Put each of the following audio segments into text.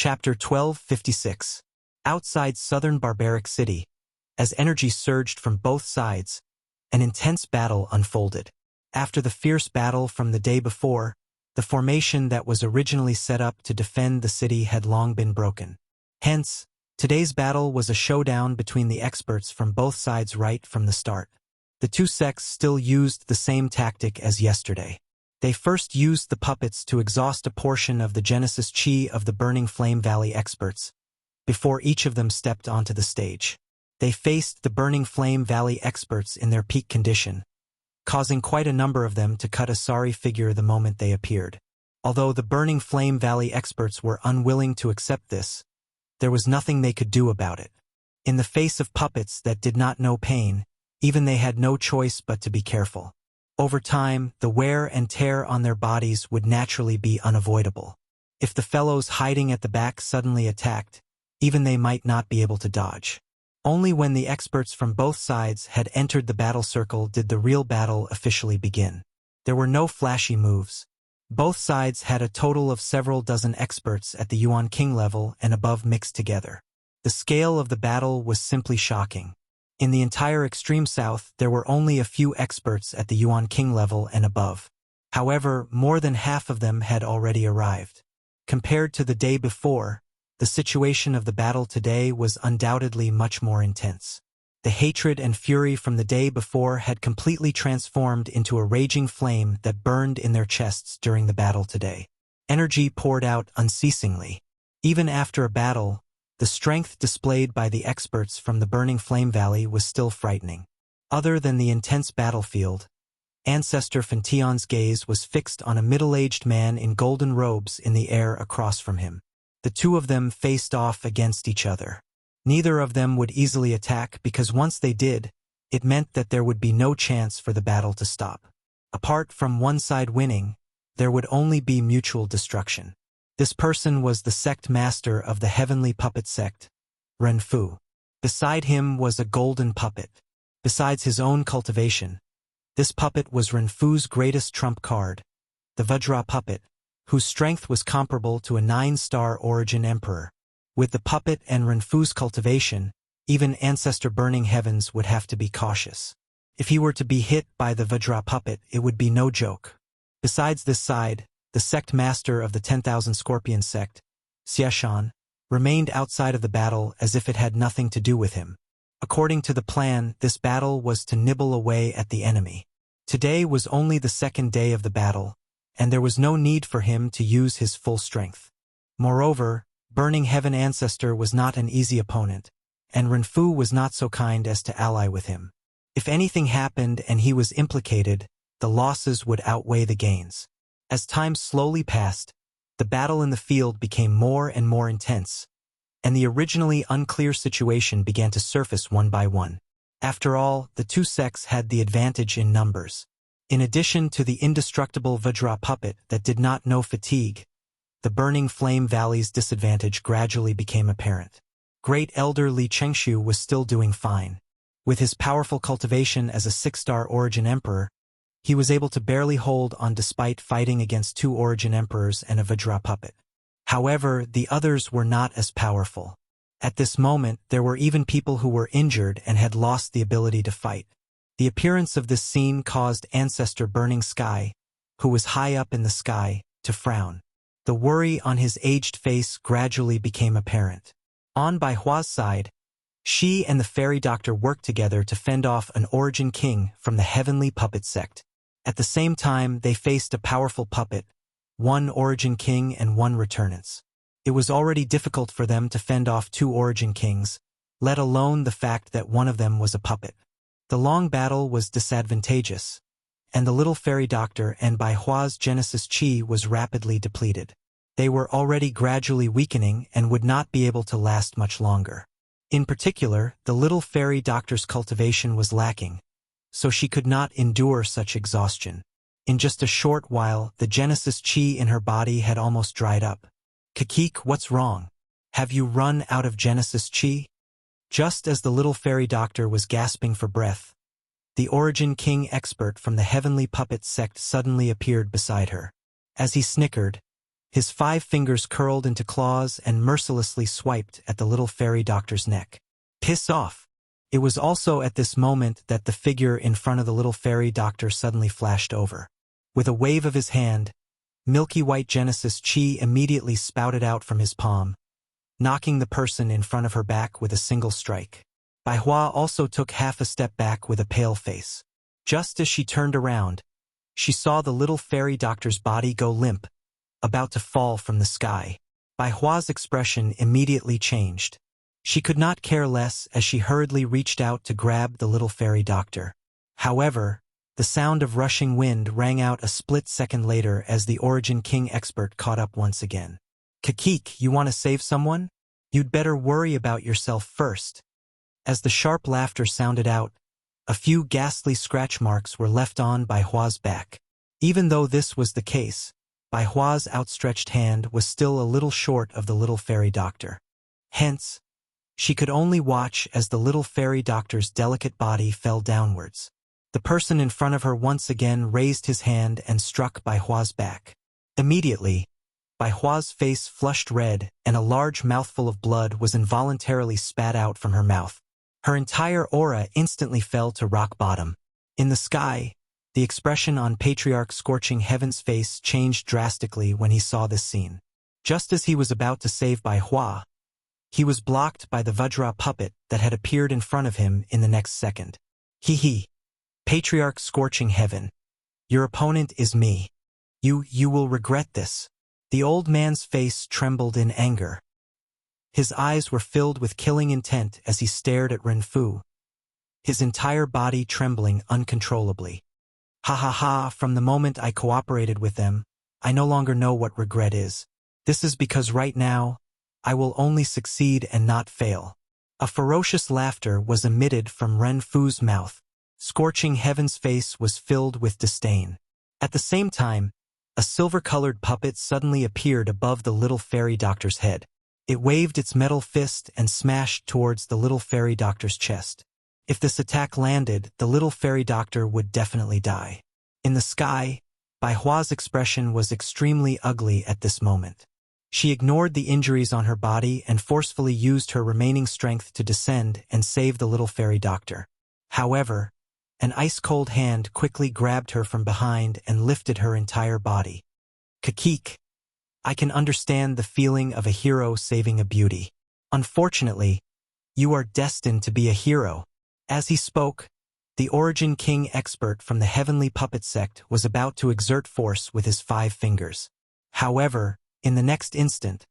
Chapter 1256. Outside southern barbaric city. As energy surged from both sides, an intense battle unfolded. After the fierce battle from the day before, the formation that was originally set up to defend the city had long been broken. Hence, today's battle was a showdown between the experts from both sides right from the start. The two sects still used the same tactic as yesterday. They first used the puppets to exhaust a portion of the Genesis Chi of the Burning Flame Valley experts, before each of them stepped onto the stage. They faced the Burning Flame Valley experts in their peak condition, causing quite a number of them to cut a sorry figure the moment they appeared. Although the Burning Flame Valley experts were unwilling to accept this, there was nothing they could do about it. In the face of puppets that did not know pain, even they had no choice but to be careful. Over time, the wear and tear on their bodies would naturally be unavoidable. If the fellows hiding at the back suddenly attacked, even they might not be able to dodge. Only when the experts from both sides had entered the battle circle did the real battle officially begin. There were no flashy moves. Both sides had a total of several dozen experts at the Yuan King level and above mixed together. The scale of the battle was simply shocking. In the entire extreme south, there were only a few experts at the Yuan King level and above. However, more than half of them had already arrived. Compared to the day before, the situation of the battle today was undoubtedly much more intense. The hatred and fury from the day before had completely transformed into a raging flame that burned in their chests during the battle today. Energy poured out unceasingly. Even after a battle, the strength displayed by the experts from the Burning Flame Valley was still frightening. Other than the intense battlefield, Ancestor Fention's gaze was fixed on a middle-aged man in golden robes in the air across from him. The two of them faced off against each other. Neither of them would easily attack because once they did, it meant that there would be no chance for the battle to stop. Apart from one side winning, there would only be mutual destruction. This person was the sect master of the heavenly puppet sect, Renfu. Beside him was a golden puppet. Besides his own cultivation, this puppet was Renfu's greatest trump card, the Vajra puppet, whose strength was comparable to a 9-star origin emperor. With the puppet and Renfu's cultivation, even Ancestor Burning Heavens would have to be cautious. If he were to be hit by the Vajra puppet, it would be no joke. Besides this side, the sect master of the 10,000 Scorpion sect, Xiashan, remained outside of the battle as if it had nothing to do with him. According to the plan, this battle was to nibble away at the enemy. Today was only the second day of the battle, and there was no need for him to use his full strength. Moreover, Burning Heaven Ancestor was not an easy opponent, and Renfu was not so kind as to ally with him. If anything happened and he was implicated, the losses would outweigh the gains. As time slowly passed, the battle in the field became more and more intense, and the originally unclear situation began to surface one by one. After all, the two sects had the advantage in numbers. In addition to the indestructible Vajra puppet that did not know fatigue, the Burning Flame Valley's disadvantage gradually became apparent. Great Elder Li Chengshu was still doing fine. With his powerful cultivation as a 6-star origin emperor, he was able to barely hold on despite fighting against 2 origin emperors and a Vajra puppet. However, the others were not as powerful. At this moment, there were even people who were injured and had lost the ability to fight. The appearance of this scene caused Ancestor Burning Sky, who was high up in the sky, to frown. The worry on his aged face gradually became apparent. On Bai Hua's side, she and the fairy doctor worked together to fend off an origin king from the heavenly puppet sect. At the same time, they faced a powerful puppet, 1 origin king and 1 returnance. It was already difficult for them to fend off 2 origin kings, let alone the fact that one of them was a puppet. The long battle was disadvantageous, and the little fairy doctor and Bai Hua's Genesis Chi was rapidly depleted. They were already gradually weakening and would not be able to last much longer. In particular, the little fairy doctor's cultivation was lacking, so she could not endure such exhaustion. In just a short while, the Genesis Chi in her body had almost dried up. "Kakik, what's wrong? Have you run out of Genesis Chi?" Just as the little fairy doctor was gasping for breath, the Origin King expert from the heavenly puppet sect suddenly appeared beside her. As he snickered, His 5 fingers curled into claws and mercilessly swiped at the little fairy doctor's neck. Piss off! It was also at this moment that the figure in front of the little fairy doctor suddenly flashed over. With a wave of his hand, milky white Genesis Chi immediately spouted out from his palm, knocking the person in front of her back with a single strike. Bai Hua also took half a step back with a pale face. Just as she turned around, she saw the little fairy doctor's body go limp, about to fall from the sky. Bai Hua's expression immediately changed. She could not care less as she hurriedly reached out to grab the little fairy doctor. However, the sound of rushing wind rang out a split second later as the Origin King expert caught up once again. "Kakik, you want to save someone? You'd better worry about yourself first." As the sharp laughter sounded out, a few ghastly scratch marks were left on Bai Hua's back. Even though this was the case, Bai Hua's outstretched hand was still a little short of the little fairy doctor. Hence, she could only watch as the little fairy doctor's delicate body fell downwards. The person in front of her once again raised his hand and struck Bai Hua's back. Immediately, Bai Hua's face flushed red and a large mouthful of blood was involuntarily spat out from her mouth. Her entire aura instantly fell to rock bottom. In the sky, the expression on Patriarch Scorching Heaven's face changed drastically when he saw this scene. Just as he was about to save Bai Hua, he was blocked by the Vajra puppet that had appeared in front of him in the next second. "Hee. Patriarch Scorching Heaven. Your opponent is me. You will regret this." The old man's face trembled in anger. His eyes were filled with killing intent as he stared at Ren Fu, his entire body trembling uncontrollably. "Ha ha ha, from the moment I cooperated with them, I no longer know what regret is. This is because right now, I will only succeed and not fail." A ferocious laughter was emitted from Ren Fu's mouth. Scorching Heaven's face was filled with disdain. At the same time, a silver-colored puppet suddenly appeared above the little fairy doctor's head. It waved its metal fist and smashed towards the little fairy doctor's chest. If this attack landed, the little fairy doctor would definitely die. In the sky, Bai Hua's expression was extremely ugly at this moment. She ignored the injuries on her body and forcefully used her remaining strength to descend and save the little fairy doctor. However, an ice-cold hand quickly grabbed her from behind and lifted her entire body. "Kakik, I can understand the feeling of a hero saving a beauty. Unfortunately, you are destined to be a hero." As he spoke, the Origin King expert from the Heavenly Puppet Sect was about to exert force with his 5 fingers. However, in the next instant,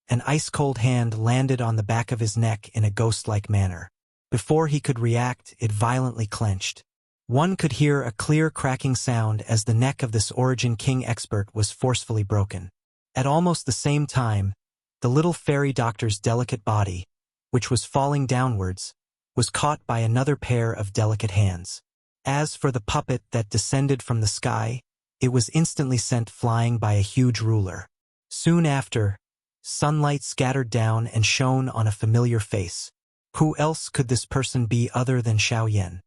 an ice-cold hand landed on the back of his neck in a ghost-like manner. Before he could react, it violently clenched. One could hear a clear cracking sound as the neck of this Origin King expert was forcefully broken. At almost the same time, the little fairy doctor's delicate body, which was falling downwards, was caught by another pair of delicate hands. As for the puppet that descended from the sky, it was instantly sent flying by a huge ruler. Soon after, sunlight scattered down and shone on a familiar face. Who else could this person be other than Xiao Yan?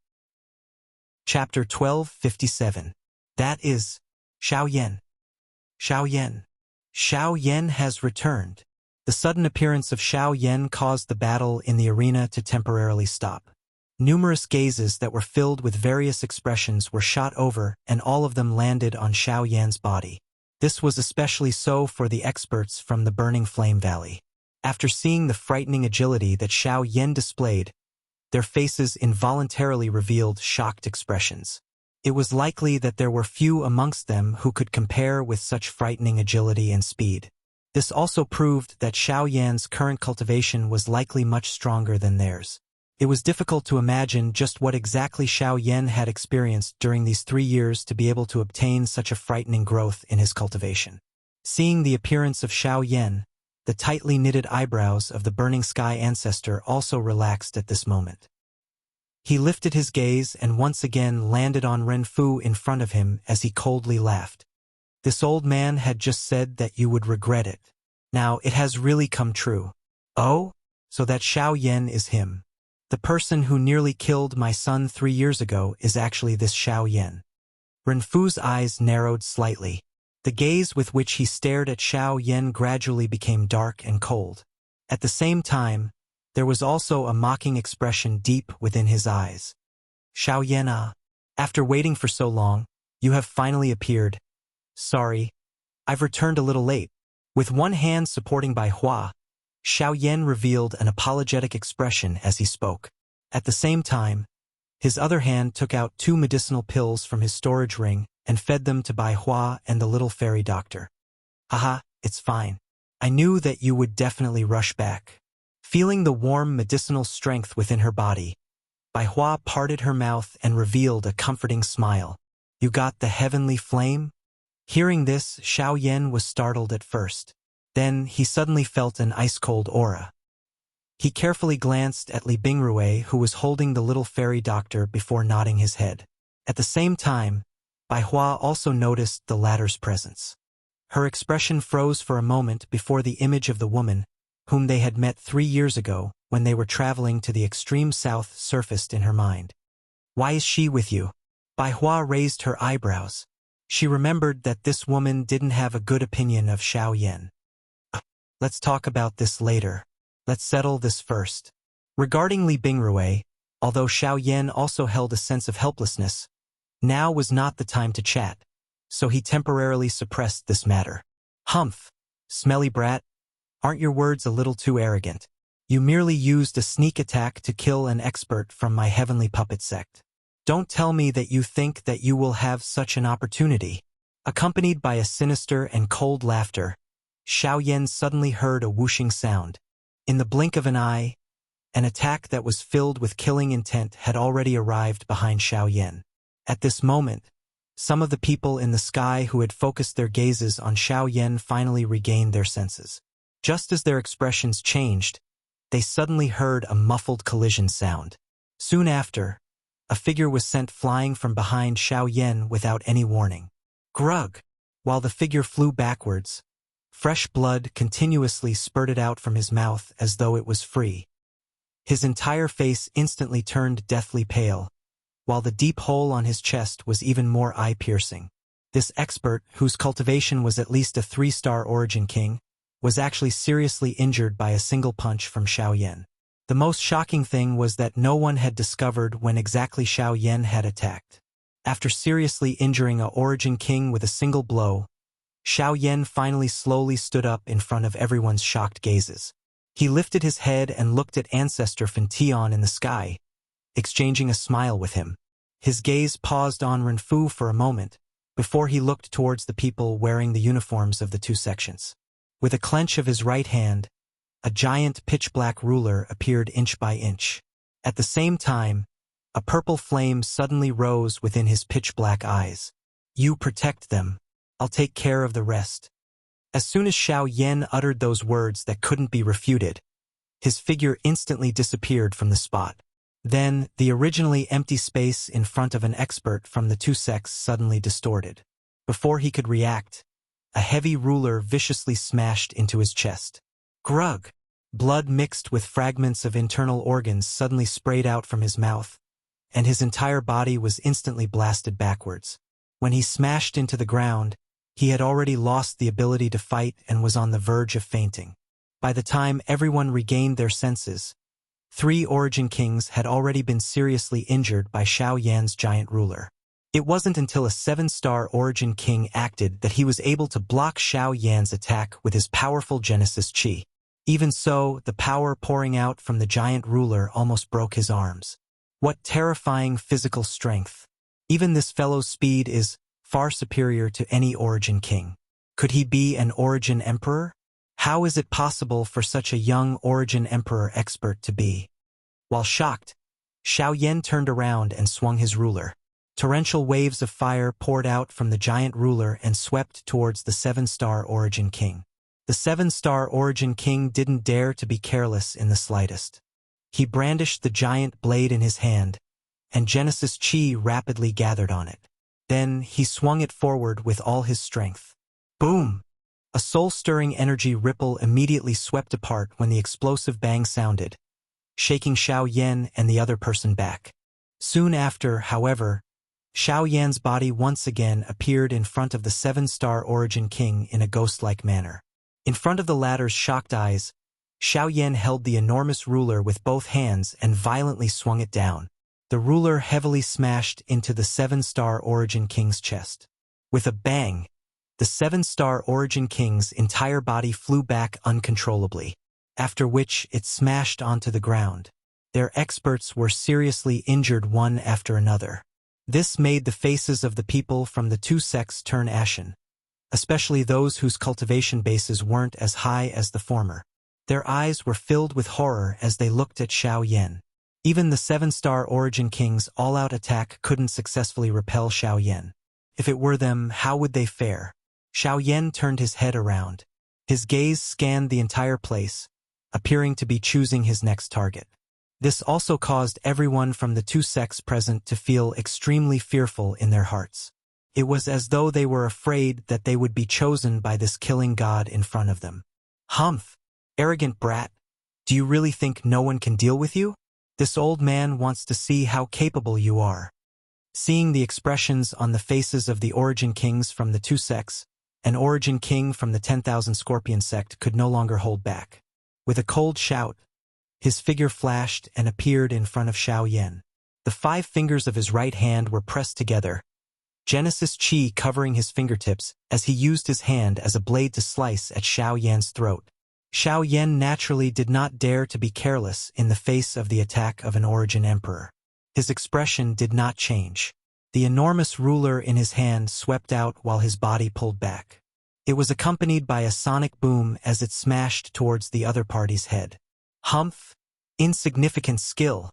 Chapter 1257. That is, Xiao Yan. Xiao Yan. Xiao Yan has returned. The sudden appearance of Xiao Yan caused the battle in the arena to temporarily stop. Numerous gazes that were filled with various expressions were shot over and all of them landed on Xiao Yan's body. This was especially so for the experts from the Burning Flame Valley. After seeing the frightening agility that Xiao Yan displayed, their faces involuntarily revealed shocked expressions. It was likely that there were few amongst them who could compare with such frightening agility and speed. This also proved that Xiao Yan's current cultivation was likely much stronger than theirs. It was difficult to imagine just what exactly Xiao Yan had experienced during these 3 years to be able to obtain such a frightening growth in his cultivation. Seeing the appearance of Xiao Yan, the tightly knitted eyebrows of the Burning Sky ancestor also relaxed at this moment. He lifted his gaze and once again landed on Ren Fu in front of him as he coldly laughed. This old man had just said that you would regret it. Now it has really come true. Oh, so that Xiao Yan is him. The person who nearly killed my son 3 years ago is actually this Xiao Yan. Ren Fu's eyes narrowed slightly. The gaze with which he stared at Xiao Yan gradually became dark and cold. At the same time, there was also a mocking expression deep within his eyes. Xiao Yan, after waiting for so long, you have finally appeared. Sorry, I've returned a little late. With one hand supporting Bai Hua, Xiao Yan revealed an apologetic expression as he spoke. At the same time, his other hand took out 2 medicinal pills from his storage ring and fed them to Bai Hua and the little fairy doctor. Haha, it's fine. I knew that you would definitely rush back. Feeling the warm medicinal strength within her body, Bai Hua parted her mouth and revealed a comforting smile. You got the heavenly flame? Hearing this, Xiao Yan was startled at first. Then he suddenly felt an ice-cold aura. He carefully glanced at Li Bingrui, who was holding the little fairy doctor, before nodding his head. At the same time, Bai Hua also noticed the latter's presence. Her expression froze for a moment before the image of the woman, whom they had met 3 years ago when they were traveling to the extreme south, surfaced in her mind. Why is she with you? Bai Hua raised her eyebrows. She remembered that this woman didn't have a good opinion of Xiao Yan. Let's talk about this later. Let's settle this first. Regarding Li Bingrui, although Xiao Yan also held a sense of helplessness, now was not the time to chat, so he temporarily suppressed this matter. Humph, smelly brat, aren't your words a little too arrogant? You merely used a sneak attack to kill an expert from my heavenly puppet sect. Don't tell me that you think that you will have such an opportunity. Accompanied by a sinister and cold laughter, Xiao Yan suddenly heard a whooshing sound. In the blink of an eye, an attack that was filled with killing intent had already arrived behind Xiao Yan. At this moment, some of the people in the sky who had focused their gazes on Xiao Yan finally regained their senses. Just as their expressions changed, they suddenly heard a muffled collision sound. Soon after, a figure was sent flying from behind Xiao Yan without any warning. Grug! While the figure flew backwards, fresh blood continuously spurted out from his mouth as though it was free. His entire face instantly turned deathly pale, while the deep hole on his chest was even more eye-piercing. This expert, whose cultivation was at least a 3-star origin king, was actually seriously injured by a single punch from Xiao Yan. The most shocking thing was that no one had discovered when exactly Xiao Yan had attacked. After seriously injuring a origin king with a single blow, Xiao Yan finally slowly stood up in front of everyone's shocked gazes. He lifted his head and looked at Ancestor Fentian in the sky, exchanging a smile with him. His gaze paused on Renfu for a moment, before he looked towards the people wearing the uniforms of the 2 sections. With a clench of his right hand, a giant pitch-black ruler appeared inch by inch. At the same time, a purple flame suddenly rose within his pitch-black eyes. You protect them. I'll take care of the rest. As soon as Xiao Yan uttered those words that couldn't be refuted, his figure instantly disappeared from the spot. Then, the originally empty space in front of an expert from the 2 sects suddenly distorted. Before he could react, a heavy ruler viciously smashed into his chest. Grug! Blood mixed with fragments of internal organs suddenly sprayed out from his mouth, and his entire body was instantly blasted backwards. When he smashed into the ground, he had already lost the ability to fight and was on the verge of fainting. By the time everyone regained their senses, 3 origin kings had already been seriously injured by Xiao Yan's giant ruler. It wasn't until a 7-star origin king acted that he was able to block Xiao Yan's attack with his powerful Genesis Chi. Even so, the power pouring out from the giant ruler almost broke his arms. What terrifying physical strength! Even this fellow's speed is far superior to any origin king. Could he be an origin emperor? How is it possible for such a young origin emperor expert to be? While shocked, Xiao Yan turned around and swung his ruler. Torrential waves of fire poured out from the giant ruler and swept towards the 7-star origin king. The 7-star origin king didn't dare to be careless in the slightest. He brandished the giant blade in his hand, and Genesis Chi rapidly gathered on it. Then he swung it forward with all his strength. Boom! A soul-stirring energy ripple immediately swept apart when the explosive bang sounded, shaking Xiao Yan and the other person back. Soon after, however, Xiao Yan's body once again appeared in front of the seven-star Origin King in a ghost-like manner. In front of the latter's shocked eyes, Xiao Yan held the enormous ruler with both hands and violently swung it down. The ruler heavily smashed into the seven-star Origin King's chest. With a bang, the seven-star Origin King's entire body flew back uncontrollably, after which it smashed onto the ground. Their experts were seriously injured one after another. This made the faces of the people from the two sects turn ashen, especially those whose cultivation bases weren't as high as the former. Their eyes were filled with horror as they looked at Xiao Yan. Even the seven-star Origin King's all-out attack couldn't successfully repel Xiao Yan. If it were them, how would they fare? Xiao Yan turned his head around. His gaze scanned the entire place, appearing to be choosing his next target. This also caused everyone from the two sects present to feel extremely fearful in their hearts. It was as though they were afraid that they would be chosen by this killing god in front of them. Humph! Arrogant brat! Do you really think no one can deal with you? This old man wants to see how capable you are. Seeing the expressions on the faces of the Origin Kings from the two sects, an Origin King from the 10,000 Scorpion sect could no longer hold back. With a cold shout, his figure flashed and appeared in front of Xiao Yan. The 5 fingers of his right hand were pressed together, Genesis Chi covering his fingertips as he used his hand as a blade to slice at Xiao Yan's throat. Xiao Yan naturally did not dare to be careless in the face of the attack of an Origin Emperor. His expression did not change. The enormous ruler in his hand swept out while his body pulled back. It was accompanied by a sonic boom as it smashed towards the other party's head. Humph! Insignificant skill!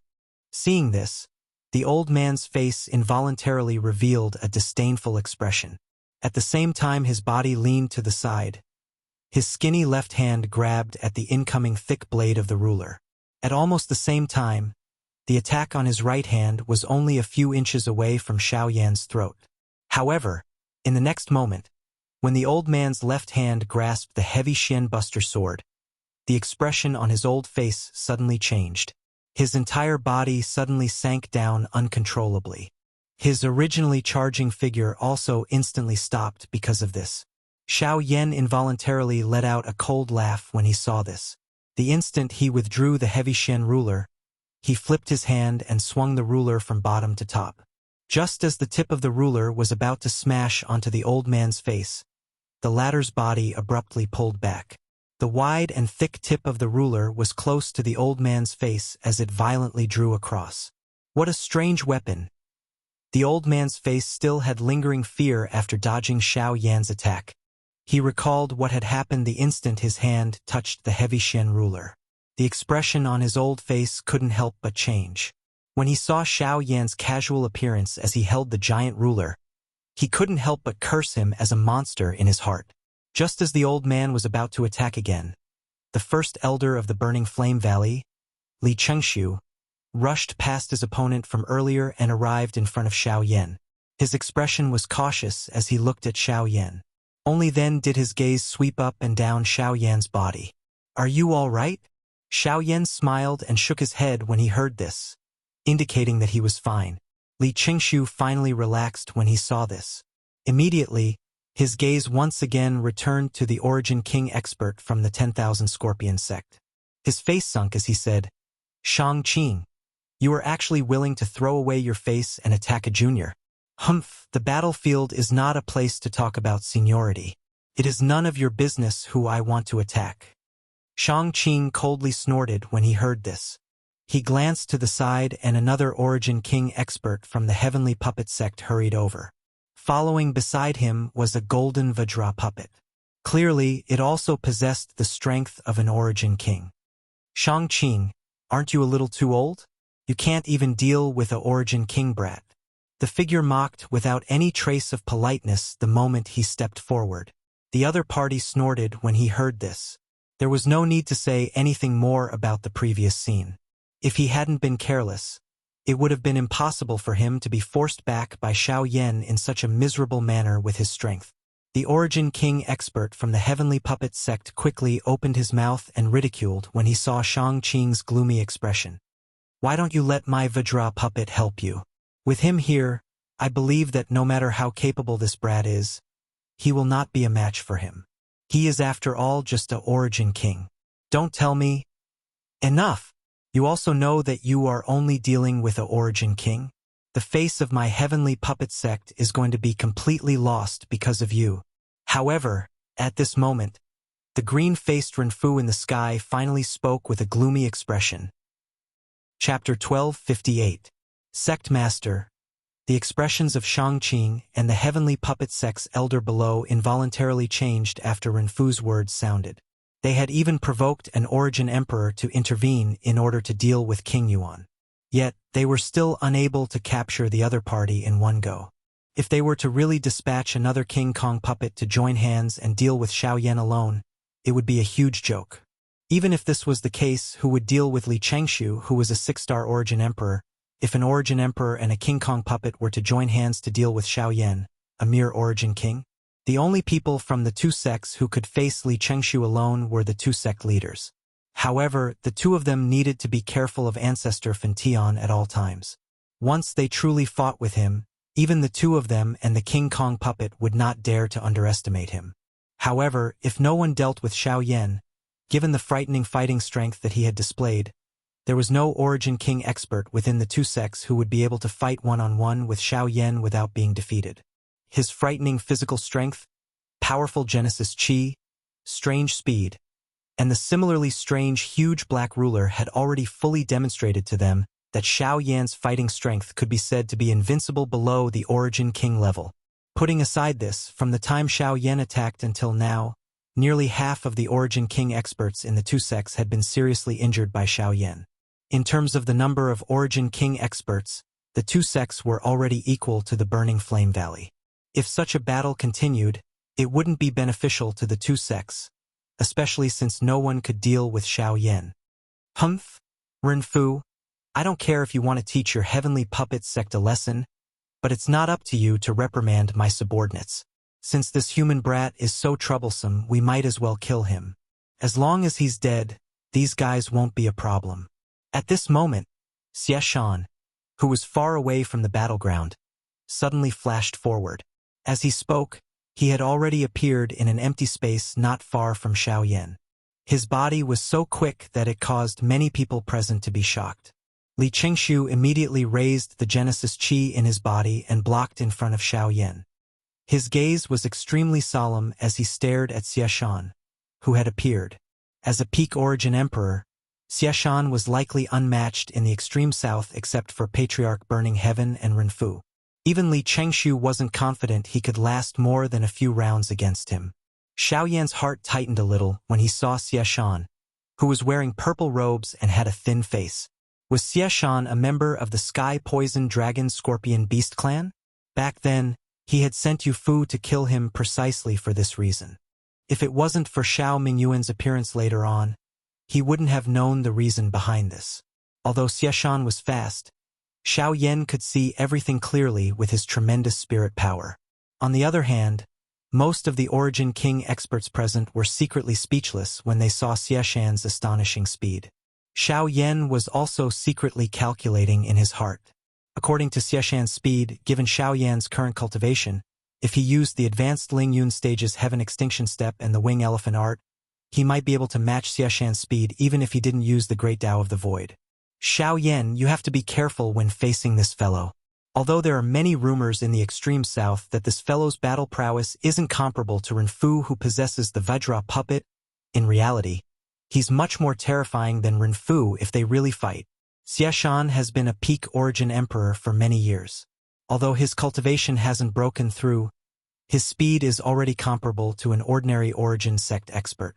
Seeing this, the old man's face involuntarily revealed a disdainful expression. At the same time his body leaned to the side. His skinny left hand grabbed at the incoming thick blade of the ruler. At almost the same time, the attack on his right hand was only a few inches away from Xiao Yan's throat. However, in the next moment, when the old man's left hand grasped the heavy Shen Buster sword, the expression on his old face suddenly changed. His entire body suddenly sank down uncontrollably. His originally charging figure also instantly stopped because of this. Xiao Yan involuntarily let out a cold laugh when he saw this. The instant he withdrew the heavy Shen ruler, he flipped his hand and swung the ruler from bottom to top. Just as the tip of the ruler was about to smash onto the old man's face, the latter's body abruptly pulled back. The wide and thick tip of the ruler was close to the old man's face as it violently drew across. What a strange weapon! The old man's face still had lingering fear after dodging Xiao Yan's attack. He recalled what had happened the instant his hand touched the heavy Shen ruler. The expression on his old face couldn't help but change. When he saw Xiao Yan's casual appearance as he held the giant ruler, he couldn't help but curse him as a monster in his heart. Just as the old man was about to attack again, the first elder of the Burning Flame Valley, Li Chengshu, rushed past his opponent from earlier and arrived in front of Xiao Yan. His expression was cautious as he looked at Xiao Yan. Only then did his gaze sweep up and down Xiao Yan's body. "Are you all right?" Xiao Yan smiled and shook his head when he heard this, indicating that he was fine. Li Chengshu finally relaxed when he saw this. Immediately, his gaze once again returned to the Origin King expert from the 10,000 Scorpion sect. His face sunk as he said, "Shang Qing, you are actually willing to throw away your face and attack a junior? Humph, the battlefield is not a place to talk about seniority. It is none of your business who I want to attack." Shang Qing coldly snorted when he heard this. He glanced to the side and another Origin King expert from the Heavenly Puppet sect hurried over. Following beside him was a golden Vajra puppet. Clearly, it also possessed the strength of an Origin King. "Shang Qing, aren't you a little too old? You can't even deal with a Origin King brat." The figure mocked without any trace of politeness the moment he stepped forward. The other party snorted when he heard this. There was no need to say anything more about the previous scene. If he hadn't been careless, it would have been impossible for him to be forced back by Xiao Yan in such a miserable manner with his strength. The Origin King expert from the Heavenly Puppet sect quickly opened his mouth and ridiculed when he saw Shang Qing's gloomy expression. "Why don't you let my Vajra puppet help you? With him here, I believe that no matter how capable this brat is, he will not be a match for him. He is after all just a origin king. Don't tell me. Enough! You also know that you are only dealing with a origin king? The face of my heavenly puppet sect is going to be completely lost because of you. However, at this moment, the green-faced Renfu in the sky finally spoke with a gloomy expression. Chapter 1258. Sect Master. The expressions of Shangqing and the heavenly puppet sect's elder below involuntarily changed after Renfu's words sounded. They had even provoked an origin emperor to intervene in order to deal with King Yuan. Yet, they were still unable to capture the other party in one go. If they were to really dispatch another King Kong puppet to join hands and deal with Xiaoyan alone, it would be a huge joke. Even if this was the case, who would deal with Li Chengshu, who was a 6-star origin emperor, if an origin emperor and a King Kong puppet were to join hands to deal with Xiaoyan, a mere origin king? The only people from the two sects who could face Li Chengshu alone were the two sect leaders. However, the two of them needed to be careful of Ancestor Fentian at all times. Once they truly fought with him, even the two of them and the King Kong puppet would not dare to underestimate him. However, if no one dealt with Xiaoyan, given the frightening fighting strength that he had displayed, there was no origin king expert within the two sects who would be able to fight one-on-one with Xiaoyan without being defeated. His frightening physical strength, powerful Genesis Qi, strange speed, and the similarly strange huge black ruler had already fully demonstrated to them that Xiaoyan's fighting strength could be said to be invincible below the origin king level. Putting aside this, from the time Xiaoyan attacked until now, nearly half of the origin king experts in the two sects had been seriously injured by Xiaoyan. In terms of the number of origin king experts, the two sects were already equal to the Burning Flame Valley. If such a battle continued, it wouldn't be beneficial to the two sects, especially since no one could deal with Xiaoyan. Humph, Renfu, I don't care if you want to teach your heavenly puppet sect a lesson, but it's not up to you to reprimand my subordinates. Since this human brat is so troublesome, we might as well kill him. As long as he's dead, these guys won't be a problem. At this moment, Xie Shan, who was far away from the battleground, suddenly flashed forward. As he spoke, he had already appeared in an empty space not far from Xiaoyan. His body was so quick that it caused many people present to be shocked. Li Chengshu immediately raised the Genesis Qi in his body and blocked in front of Xiaoyan. His gaze was extremely solemn as he stared at Xie Shan, who had appeared. As a peak origin emperor, Xie Shan was likely unmatched in the extreme south except for Patriarch Burning Heaven and Renfu. Even Li Chengshu wasn't confident he could last more than a few rounds against him. Xiaoyan's heart tightened a little when he saw Xie Shan, who was wearing purple robes and had a thin face. Was Xie Shan a member of the Sky Poison Dragon Scorpion Beast clan? Back then, he had sent Yu Fu to kill him precisely for this reason. If it wasn't for Xiao Mingyuan's appearance later on, he wouldn't have known the reason behind this. Although Xie Shan was fast, Xiaoyan could see everything clearly with his tremendous spirit power. On the other hand, most of the Origin King experts present were secretly speechless when they saw Xie Shan's astonishing speed. Xiaoyan was also secretly calculating in his heart. According to Xie Shan's speed, given Xiaoyan's current cultivation, if he used the advanced Ling Yun stage's Heaven Extinction Step and the Wing Elephant art, he might be able to match Xie Shan's speed even if he didn't use the Great Tao of the Void. Xiaoyan, you have to be careful when facing this fellow. Although there are many rumors in the extreme south that this fellow's battle prowess isn't comparable to Renfu who possesses the Vajra puppet, in reality, he's much more terrifying than Renfu if they really fight. Xie Shan has been a peak origin emperor for many years. Although his cultivation hasn't broken through, his speed is already comparable to an ordinary origin sect expert.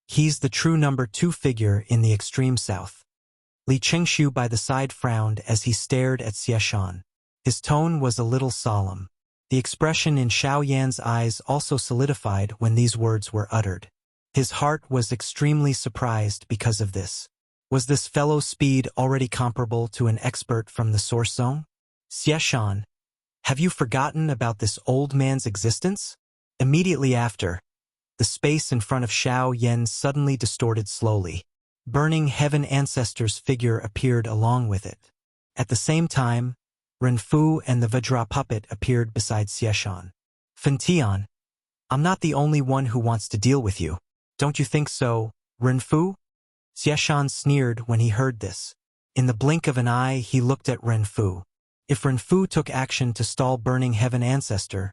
He's the true number 2 figure in the extreme south. Li Chengshu by the side frowned as he stared at Xie Shan. His tone was a little solemn. The expression in Xiaoyan's eyes also solidified when these words were uttered. His heart was extremely surprised because of this. Was this fellow's speed already comparable to an expert from the Source Zone? Xie Shan, have you forgotten about this old man's existence? Immediately after, the space in front of Xiaoyan suddenly distorted slowly. Burning Heaven Ancestor's figure appeared along with it. At the same time, Renfu and the Vajra puppet appeared beside Xieshan. Fentian, I'm not the only one who wants to deal with you. Don't you think so, Renfu? Xieshan sneered when he heard this. In the blink of an eye, he looked at Renfu. If Renfu took action to stall Burning Heaven Ancestor,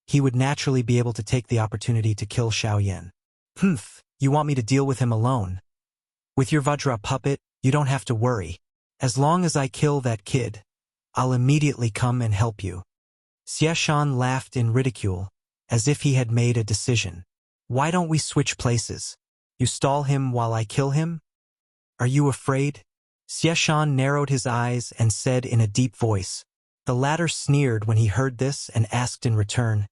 he would naturally be able to take the opportunity to kill Xiaoyan. You want me to deal with him alone? With your Vajra puppet, you don't have to worry. As long as I kill that kid, I'll immediately come and help you. Xieshan laughed in ridicule, as if he had made a decision. Why don't we switch places? You stall him while I kill him? Are you afraid? Xieshan narrowed his eyes and said in a deep voice. The latter sneered when he heard this and asked in return,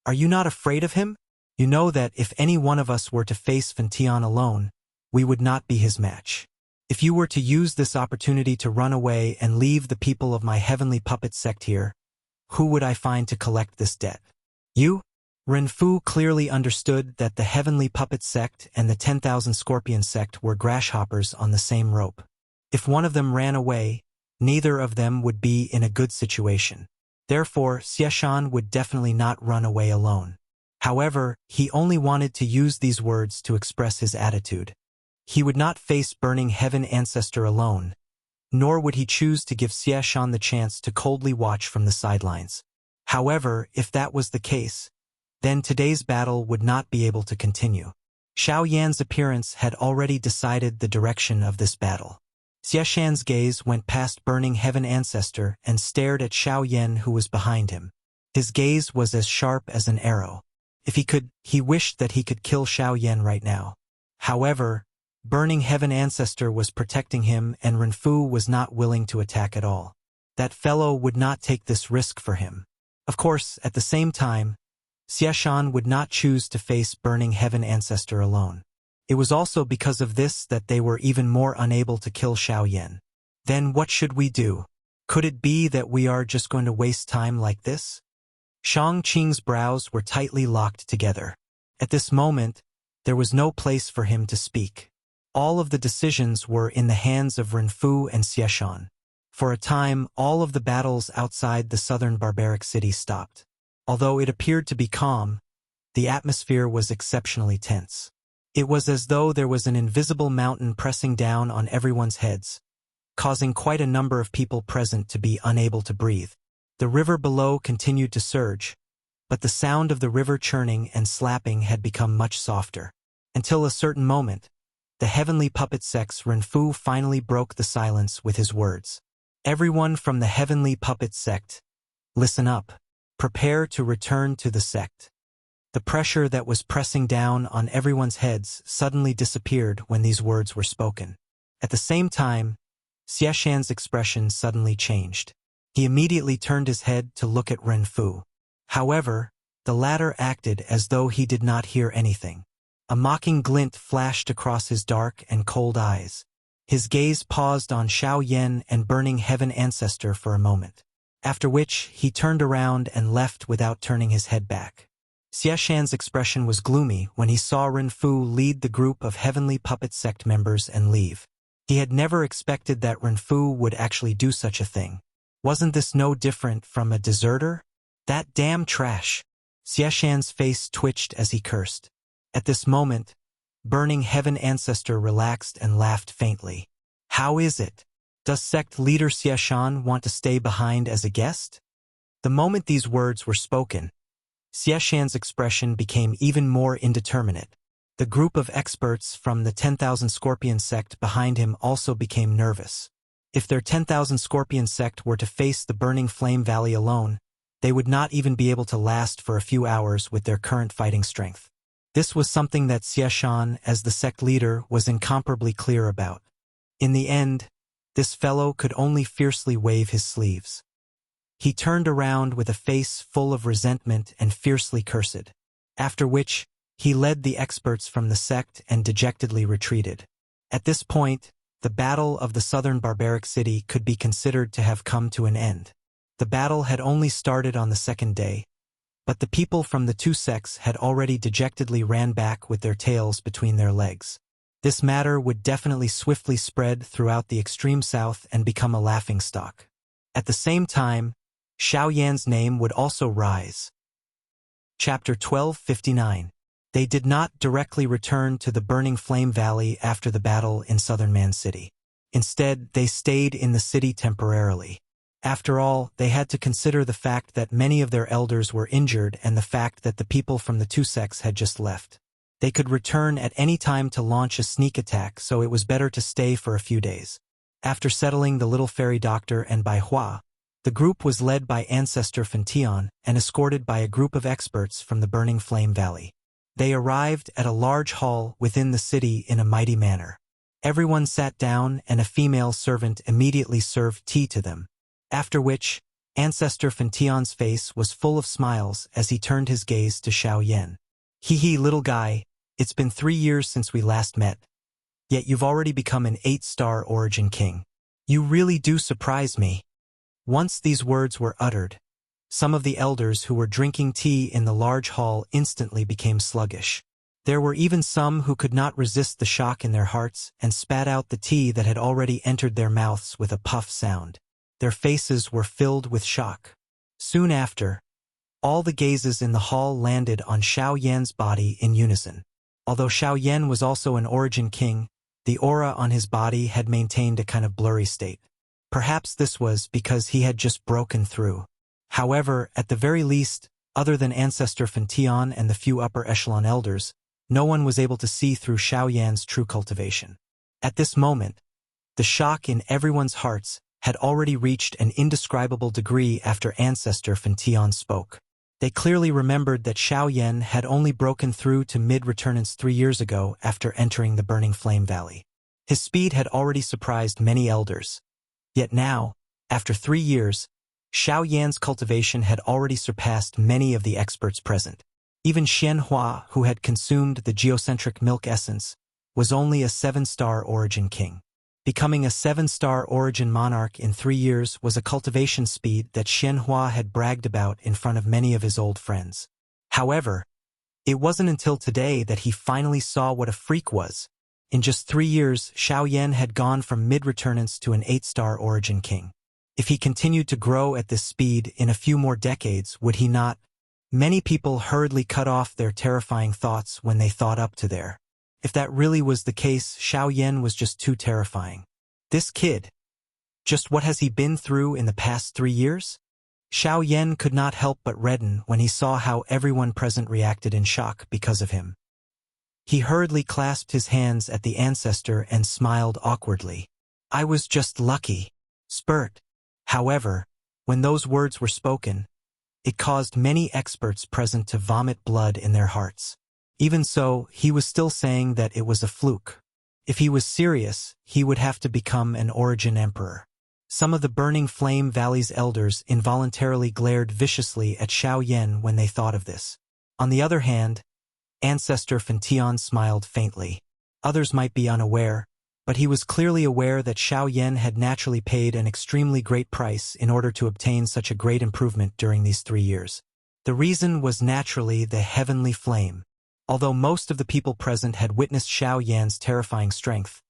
Are you not afraid of him? You know that if any one of us were to face Fentian alone, we would not be his match. If you were to use this opportunity to run away and leave the people of my heavenly puppet sect here, who would I find to collect this debt? You? Renfu clearly understood that the heavenly puppet sect and the 10,000 scorpion sect were grasshoppers on the same rope. If one of them ran away, neither of them would be in a good situation. Therefore, Xieshan would definitely not run away alone. However, he only wanted to use these words to express his attitude. He would not face Burning Heaven Ancestor alone, nor would he choose to give Xieshan the chance to coldly watch from the sidelines. However, if that was the case, then today's battle would not be able to continue. Xiaoyan's appearance had already decided the direction of this battle. Xieshan's gaze went past Burning Heaven Ancestor and stared at Xiaoyan who was behind him. His gaze was as sharp as an arrow. If he could, he wished that he could kill Xiaoyan right now. However, Burning Heaven Ancestor was protecting him and Renfu was not willing to attack at all. That fellow would not take this risk for him. Of course, at the same time, Xieshan would not choose to face Burning Heaven Ancestor alone. It was also because of this that they were even more unable to kill Xiaoyan. Then what should we do? Could it be that we are just going to waste time like this? Shang Qing's brows were tightly locked together. At this moment, there was no place for him to speak. All of the decisions were in the hands of Renfu and Xieshan. For a time, all of the battles outside the southern barbaric city stopped. Although it appeared to be calm, the atmosphere was exceptionally tense. It was as though there was an invisible mountain pressing down on everyone's heads, causing quite a number of people present to be unable to breathe. The river below continued to surge, but the sound of the river churning and slapping had become much softer. Until a certain moment, the heavenly puppet sect's Renfu finally broke the silence with his words. Everyone from the heavenly puppet sect, listen up. Prepare to return to the sect. The pressure that was pressing down on everyone's heads suddenly disappeared when these words were spoken. At the same time, Xieshan's expression suddenly changed. He immediately turned his head to look at Renfu. However, the latter acted as though he did not hear anything. A mocking glint flashed across his dark and cold eyes. His gaze paused on Xiaoyan and Burning Heaven Ancestor for a moment, after which he turned around and left without turning his head back. Xieshan's expression was gloomy when he saw Renfu lead the group of heavenly puppet sect members and leave. He had never expected that Renfu would actually do such a thing. Wasn't this no different from a deserter? That damn trash! Xieshan's face twitched as he cursed. At this moment, Burning Heaven Ancestor relaxed and laughed faintly. How is it? Does sect leader Xieshan want to stay behind as a guest? The moment these words were spoken, Xieshan's expression became even more indeterminate. The group of experts from the 10,000 Scorpion sect behind him also became nervous. If their 10,000 Scorpion sect were to face the Burning Flame Valley alone, they would not even be able to last for a few hours with their current fighting strength. This was something that Xieshan, as the sect leader, was incomparably clear about. In the end, this fellow could only fiercely wave his sleeves. He turned around with a face full of resentment and fiercely cursed, after which he led the experts from the sect and dejectedly retreated. At this point, the battle of the southern barbaric city could be considered to have come to an end. The battle had only started on the second day, but the people from the two sects had already dejectedly ran back with their tails between their legs. This matter would definitely swiftly spread throughout the extreme south and become a laughingstock. At the same time, Xiao Yan's name would also rise. Chapter 1259. They did not directly return to the Burning Flame Valley after the battle in Southern Man City. Instead, they stayed in the city temporarily. After all, they had to consider the fact that many of their elders were injured and the fact that the people from the two sects had just left. They could return at any time to launch a sneak attack, so it was better to stay for a few days. After settling the little fairy doctor and Bai Hua, the group was led by Ancestor Fantion and escorted by a group of experts from the Burning Flame Valley. They arrived at a large hall within the city in a mighty manner. Everyone sat down and a female servant immediately served tea to them. After which, Ancestor Fantion's face was full of smiles as he turned his gaze to Xiao Yan. Hee little guy, it's been 3 years since we last met. Yet you've already become an 8-star origin king. You really do surprise me. Once these words were uttered, some of the elders who were drinking tea in the large hall instantly became sluggish. There were even some who could not resist the shock in their hearts and spat out the tea that had already entered their mouths with a puff sound. Their faces were filled with shock. Soon after, all the gazes in the hall landed on Xiao Yan's body in unison. Although Xiao Yan was also an origin king, the aura on his body had maintained a kind of blurry state. Perhaps this was because he had just broken through. However, at the very least, other than Ancestor Fantion and the few upper echelon elders, no one was able to see through Xiao Yan's true cultivation. At this moment, the shock in everyone's hearts had already reached an indescribable degree after Ancestor Fantion spoke. They clearly remembered that Xiao Yan had only broken through to mid-returnance 3 years ago after entering the Burning Flame Valley. His speed had already surprised many elders. Yet now, after 3 years, Xiao Yan's cultivation had already surpassed many of the experts present. Even Xian Hua, who had consumed the geocentric milk essence, was only a 7-star origin king. Becoming a 7-star origin monarch in 3 years was a cultivation speed that Xian Hua had bragged about in front of many of his old friends. However, it wasn't until today that he finally saw what a freak was. In just 3 years, Xiao Yan had gone from mid-returnance to an 8-star origin king. If he continued to grow at this speed in a few more decades, would he not? Many people hurriedly cut off their terrifying thoughts when they thought up to there. If that really was the case, Xiao Yan was just too terrifying. This kid, just what has he been through in the past 3 years? Xiao Yan could not help but redden when he saw how everyone present reacted in shock because of him. He hurriedly clasped his hands at the ancestor and smiled awkwardly. I was just lucky. Spurt. However, when those words were spoken, it caused many experts present to vomit blood in their hearts. Even so, he was still saying that it was a fluke. If he was serious, he would have to become an origin emperor. Some of the Burning Flame Valley's elders involuntarily glared viciously at Xiao Yan when they thought of this. On the other hand, Ancestor Fantion smiled faintly. Others might be unaware, but he was clearly aware that Xiao Yan had naturally paid an extremely great price in order to obtain such a great improvement during these 3 years. The reason was naturally the heavenly flame. Although most of the people present had witnessed Xiao Yan's terrifying strength,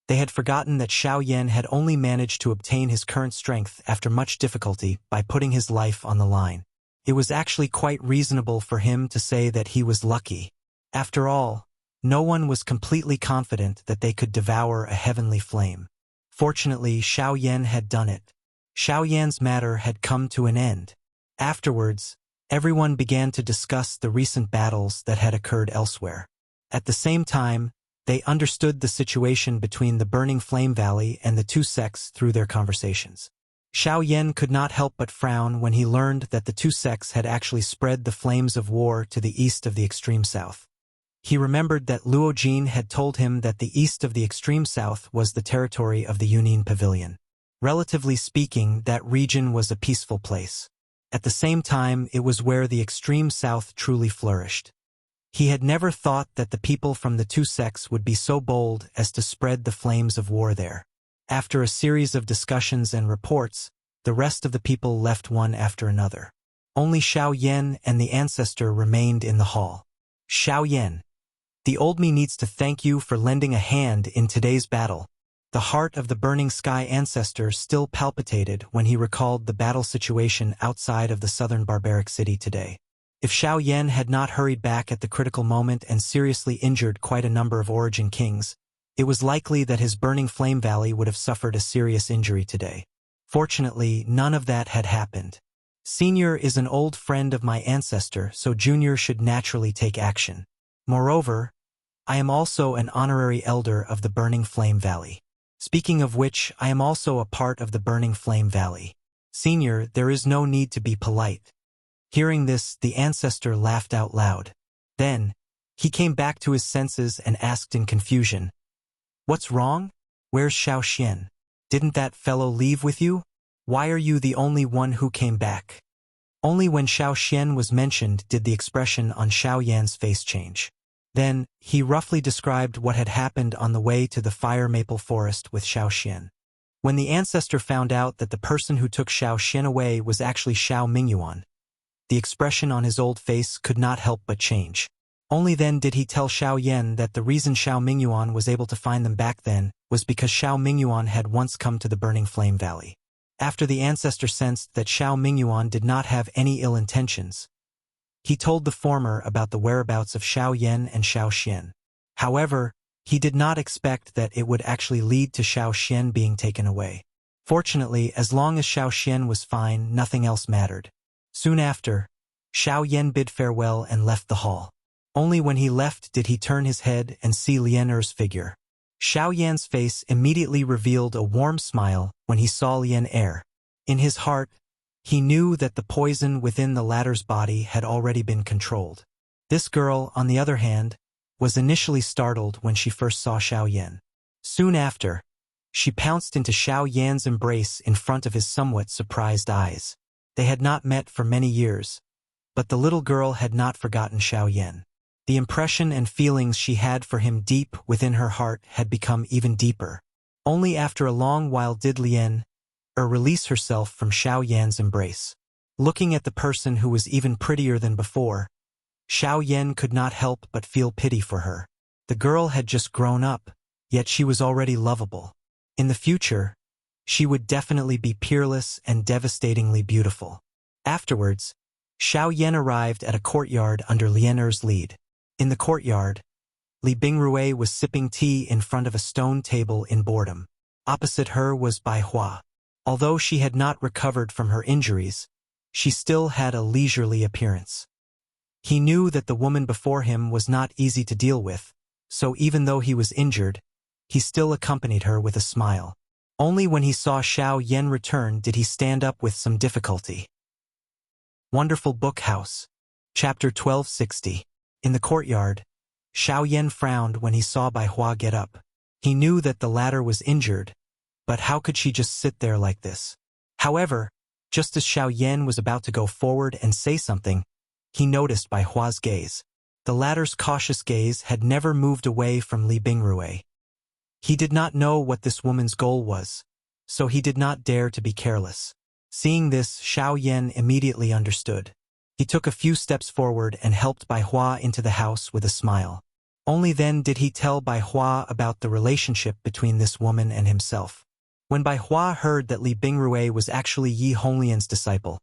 they had forgotten that Xiao Yan had only managed to obtain his current strength after much difficulty by putting his life on the line. It was actually quite reasonable for him to say that he was lucky. After all, no one was completely confident that they could devour a heavenly flame. Fortunately, Xiao Yan had done it. Xiao Yan's matter had come to an end. Afterwards, everyone began to discuss the recent battles that had occurred elsewhere. At the same time, they understood the situation between the Burning Flame Valley and the two sects through their conversations. Xiao Yan could not help but frown when he learned that the two sects had actually spread the flames of war to the east of the extreme south. He remembered that Luo Jin had told him that the east of the extreme south was the territory of the Yunin Pavilion. Relatively speaking, that region was a peaceful place. At the same time, it was where the extreme south truly flourished. He had never thought that the people from the two sects would be so bold as to spread the flames of war there. After a series of discussions and reports, the rest of the people left one after another. Only Xiao Yan and the ancestor remained in the hall. Xiao Yan, the old me needs to thank you for lending a hand in today's battle. The heart of the Burning Sky ancestor still palpitated when he recalled the battle situation outside of the southern barbaric city today. If Xiao Yan had not hurried back at the critical moment and seriously injured quite a number of origin kings, it was likely that his Burning Flame Valley would have suffered a serious injury today. Fortunately, none of that had happened. Senior is an old friend of my ancestor, so Junior should naturally take action. Moreover, I am also an honorary elder of the Burning Flame Valley. Speaking of which, I am also a part of the Burning Flame Valley. Senior, there is no need to be polite. Hearing this, the ancestor laughed out loud. Then, he came back to his senses and asked in confusion, "What's wrong? Where's Xiao Xian? Didn't that fellow leave with you? Why are you the only one who came back?" Only when Xiao Xian was mentioned did the expression on Xiao Yan's face change. Then, he roughly described what had happened on the way to the fire maple forest with Xiao Xian. When the ancestor found out that the person who took Xiao Xian away was actually Xiao Mingyuan, the expression on his old face could not help but change. Only then did he tell Xiao Yan that the reason Xiao Mingyuan was able to find them back then was because Xiao Mingyuan had once come to the Burning Flame Valley. After the ancestor sensed that Xiao Mingyuan did not have any ill intentions, he told the former about the whereabouts of Xiao Yan and Xiao Xian. However, he did not expect that it would actually lead to Xiao Xian being taken away. Fortunately, as long as Xiao Xian was fine, nothing else mattered. Soon after, Xiao Yan bid farewell and left the hall. Only when he left did he turn his head and see Lian Er's figure. Xiao Yan's face immediately revealed a warm smile when he saw Lian Er. In his heart, he knew that the poison within the latter's body had already been controlled. This girl, on the other hand, was initially startled when she first saw Xiao Yan. Soon after, she pounced into Xiao Yan's embrace in front of his somewhat surprised eyes. They had not met for many years, but the little girl had not forgotten Xiao Yan. The impression and feelings she had for him deep within her heart had become even deeper. Only after a long while did Lian Er release herself from Xiao Yan's embrace. Looking at the person who was even prettier than before, Xiao Yan could not help but feel pity for her. The girl had just grown up, yet she was already lovable. In the future, she would definitely be peerless and devastatingly beautiful. Afterwards, Xiao Yan arrived at a courtyard under Lian Er's lead. In the courtyard, Li Bingrui was sipping tea in front of a stone table in boredom. Opposite her was Bai Hua. Although she had not recovered from her injuries, she still had a leisurely appearance. He knew that the woman before him was not easy to deal with, so even though he was injured, he still accompanied her with a smile. Only when he saw Xiao Yan return did he stand up with some difficulty. Wonderful Book House. Chapter 1260. In the courtyard, Xiao Yan frowned when he saw Bai Hua get up. He knew that the latter was injured, but how could she just sit there like this? However, just as Xiao Yan was about to go forward and say something, he noticed Bai Hua's gaze. The latter's cautious gaze had never moved away from Li Bingrui. He did not know what this woman's goal was, so he did not dare to be careless. Seeing this, Xiao Yan immediately understood. He took a few steps forward and helped Bai Hua into the house with a smile. Only then did he tell Bai Hua about the relationship between this woman and himself. When Bai Hua heard that Li Bingrui was actually Yi Honglian's disciple,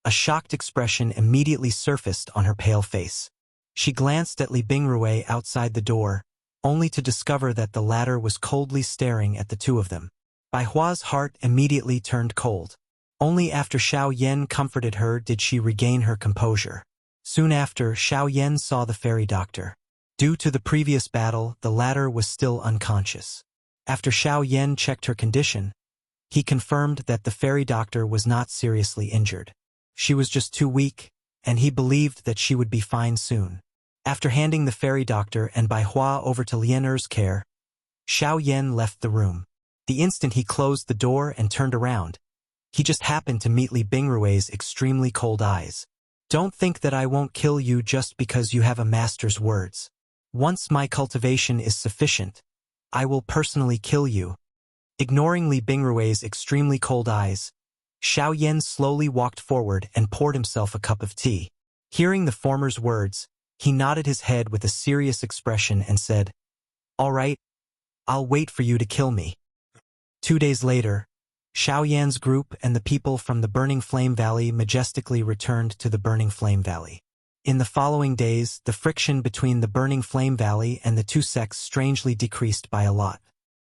a shocked expression immediately surfaced on her pale face. She glanced at Li Bingrui outside the door, only to discover that the latter was coldly staring at the two of them. Bai Hua's heart immediately turned cold. Only after Xiao Yan comforted her did she regain her composure. Soon after, Xiao Yan saw the fairy doctor. Due to the previous battle, the latter was still unconscious. After Xiao Yan checked her condition, he confirmed that the fairy doctor was not seriously injured. She was just too weak, and he believed that she would be fine soon. After handing the fairy doctor and Bai Hua over to Lian Er's care, Xiao Yan left the room. The instant he closed the door and turned around, he just happened to meet Li Bingrui's extremely cold eyes. "Don't think that I won't kill you just because you have a master's words. Once my cultivation is sufficient, I will personally kill you." Ignoring Li Bingrui's extremely cold eyes, Xiao Yan slowly walked forward and poured himself a cup of tea. Hearing the former's words, he nodded his head with a serious expression and said, "All right, I'll wait for you to kill me." 2 days later, Xiao Yan's group and the people from the Burning Flame Valley majestically returned to the Burning Flame Valley. In the following days, the friction between the Burning Flame Valley and the two sects strangely decreased by a lot.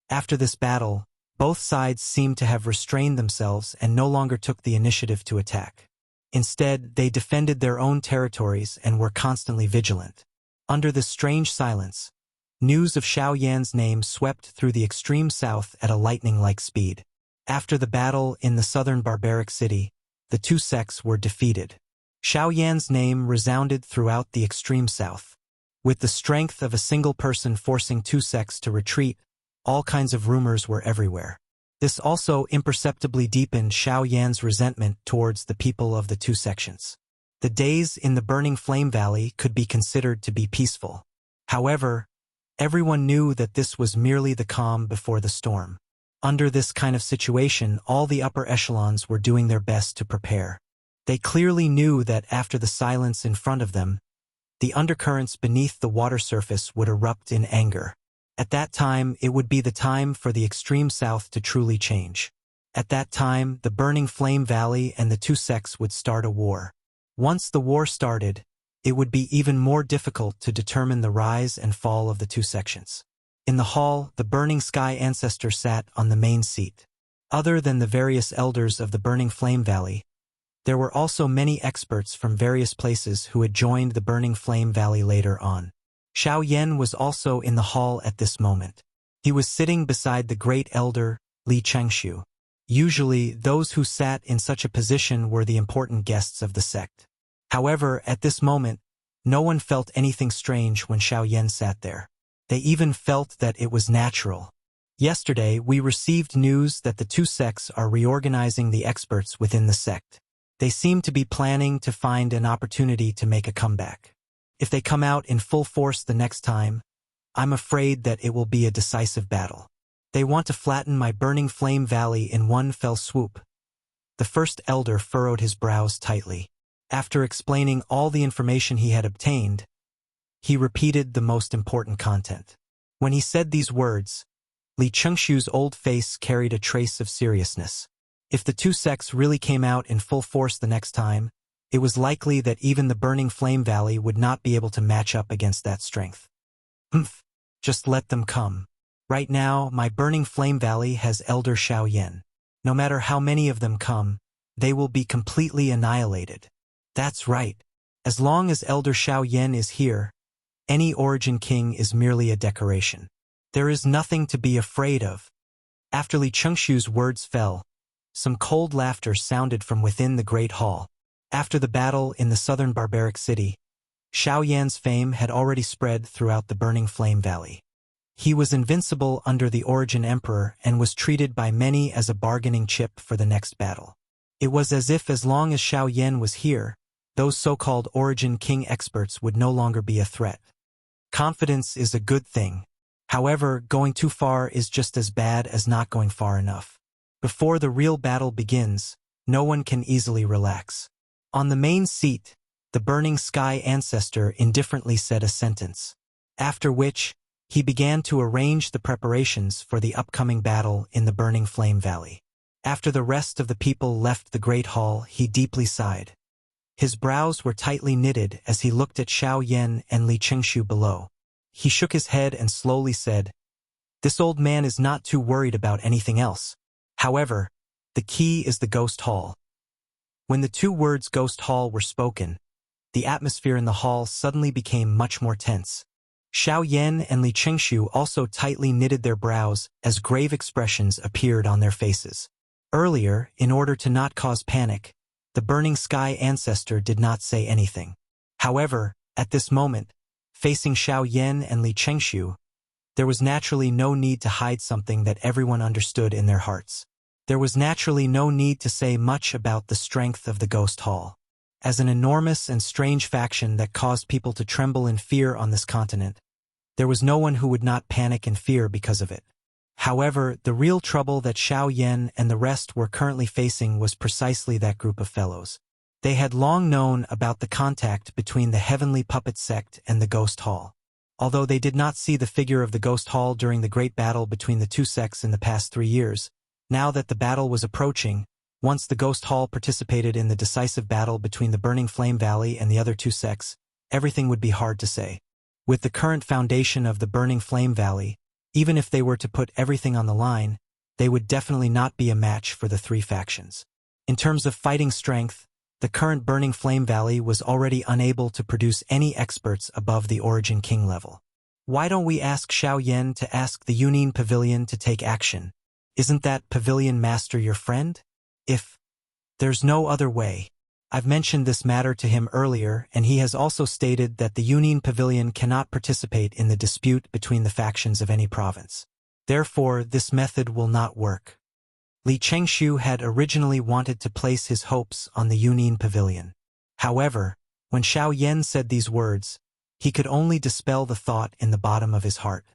After this battle, both sides seemed to have restrained themselves and no longer took the initiative to attack. Instead, they defended their own territories and were constantly vigilant. Under this strange silence, news of Xiao Yan's name swept through the extreme south at a lightning-like speed. After the battle in the southern barbaric city, the two sects were defeated. Xiao Yan's name resounded throughout the extreme south. With the strength of a single person forcing two sects to retreat, all kinds of rumors were everywhere. This also imperceptibly deepened Xiao Yan's resentment towards the people of the two sections. The days in the Burning Flame Valley could be considered to be peaceful. However, everyone knew that this was merely the calm before the storm. Under this kind of situation, all the upper echelons were doing their best to prepare. They clearly knew that after the silence in front of them, the undercurrents beneath the water surface would erupt in anger. At that time, it would be the time for the extreme south to truly change. At that time, the Burning Flame Valley and the two sects would start a war. Once the war started, it would be even more difficult to determine the rise and fall of the two sections. In the hall, the Burning Sky Ancestor sat on the main seat. Other than the various elders of the Burning Flame Valley, there were also many experts from various places who had joined the Burning Flame Valley later on. Xiao Yan was also in the hall at this moment. He was sitting beside the great elder, Li Chengshu. Usually, those who sat in such a position were the important guests of the sect. However, at this moment, no one felt anything strange when Xiao Yan sat there. They even felt that it was natural. Yesterday, we received news that the two sects are reorganizing the experts within the sect. They seem to be planning to find an opportunity to make a comeback. If they come out in full force the next time, I'm afraid that it will be a decisive battle. They want to flatten my Burning Flame Valley in one fell swoop. The first elder furrowed his brows tightly. After explaining all the information he had obtained, he repeated the most important content. When he said these words, Li Chengshu's old face carried a trace of seriousness. If the two sects really came out in full force the next time, it was likely that even the Burning Flame Valley would not be able to match up against that strength. Just let them come. Right now, my Burning Flame Valley has Elder Xiao Yan. No matter how many of them come, they will be completely annihilated. That's right. As long as Elder Xiao Yan is here, any Origin King is merely a decoration. There is nothing to be afraid of. After Li Chengshu's words fell, some cold laughter sounded from within the great hall. After the battle in the southern barbaric city, Xiao Yan's fame had already spread throughout the Burning Flame Valley. He was invincible under the Origin Emperor and was treated by many as a bargaining chip for the next battle. It was as if as long as Xiao Yan was here, those so-called Origin King experts would no longer be a threat. Confidence is a good thing. However, going too far is just as bad as not going far enough. Before the real battle begins, no one can easily relax. On the main seat, the Burning Sky Ancestor indifferently said a sentence, after which, he began to arrange the preparations for the upcoming battle in the Burning Flame Valley. After the rest of the people left the great hall, he deeply sighed. His brows were tightly knitted as he looked at Xiao Yan and Li Chengshu below. He shook his head and slowly said, "This old man is not too worried about anything else. However, the key is the Ghost Hall." When the two words Ghost Hall were spoken, the atmosphere in the hall suddenly became much more tense. Xiao Yan and Li Chengshu also tightly knitted their brows as grave expressions appeared on their faces. Earlier, in order to not cause panic, the Burning Sky Ancestor did not say anything. However, at this moment, facing Xiao Yan and Li Chengshu, there was naturally no need to hide something that everyone understood in their hearts. There was naturally no need to say much about the strength of the Ghost Hall. As an enormous and strange faction that caused people to tremble in fear on this continent, there was no one who would not panic in fear because of it. However, the real trouble that Xiao Yan and the rest were currently facing was precisely that group of fellows. They had long known about the contact between the Heavenly Puppet Sect and the Ghost Hall. Although they did not see the figure of the Ghost Hall during the great battle between the two sects in the past 3 years, Now that the battle was approaching, once the Ghost Hall participated in the decisive battle between the Burning Flame Valley and the other two sects, everything would be hard to say. With the current foundation of the Burning Flame Valley, even if they were to put everything on the line, they would definitely not be a match for the three factions. In terms of fighting strength, the current Burning Flame Valley was already unable to produce any experts above the Origin King level. Why don't we ask Xiao Yan to ask the Yunin Pavilion to take action? Isn't that Pavilion Master your friend? If there's no other way. I've mentioned this matter to him earlier, and he has also stated that the Yunin Pavilion cannot participate in the dispute between the factions of any province. Therefore, this method will not work. Li Chengshu had originally wanted to place his hopes on the Yunin Pavilion. However, when Xiao Yan said these words, he could only dispel the thought in the bottom of his heart.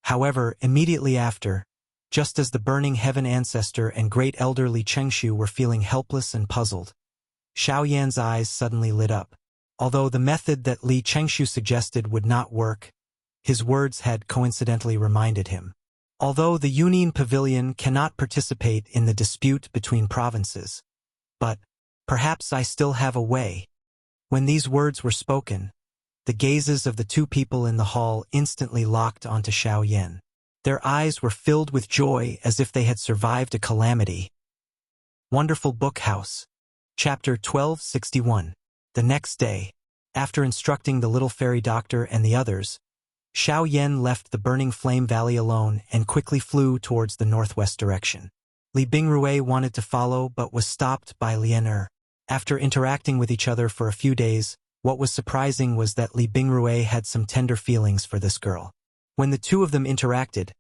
However, immediately after, just as the Burning Heaven Ancestor and Great Elder Li Chengshu were feeling helpless and puzzled, Xiao Yan's eyes suddenly lit up. Although the method that Li Chengshu suggested would not work, his words had coincidentally reminded him. Although the Yunin Pavilion cannot participate in the dispute between provinces, but perhaps I still have a way. When these words were spoken, the gazes of the two people in the hall instantly locked onto Xiao Yan. Their eyes were filled with joy as if they had survived a calamity. Wonderful Book House. Chapter 1261. The next day, after instructing the little fairy doctor and the others, Xiao Yan left the Burning Flame Valley alone and quickly flew towards the northwest direction. Li Bingrui wanted to follow but was stopped by Lian Er. After interacting with each other for a few days, what was surprising was that Li Bingrui had some tender feelings for this girl. When the two of them interacted,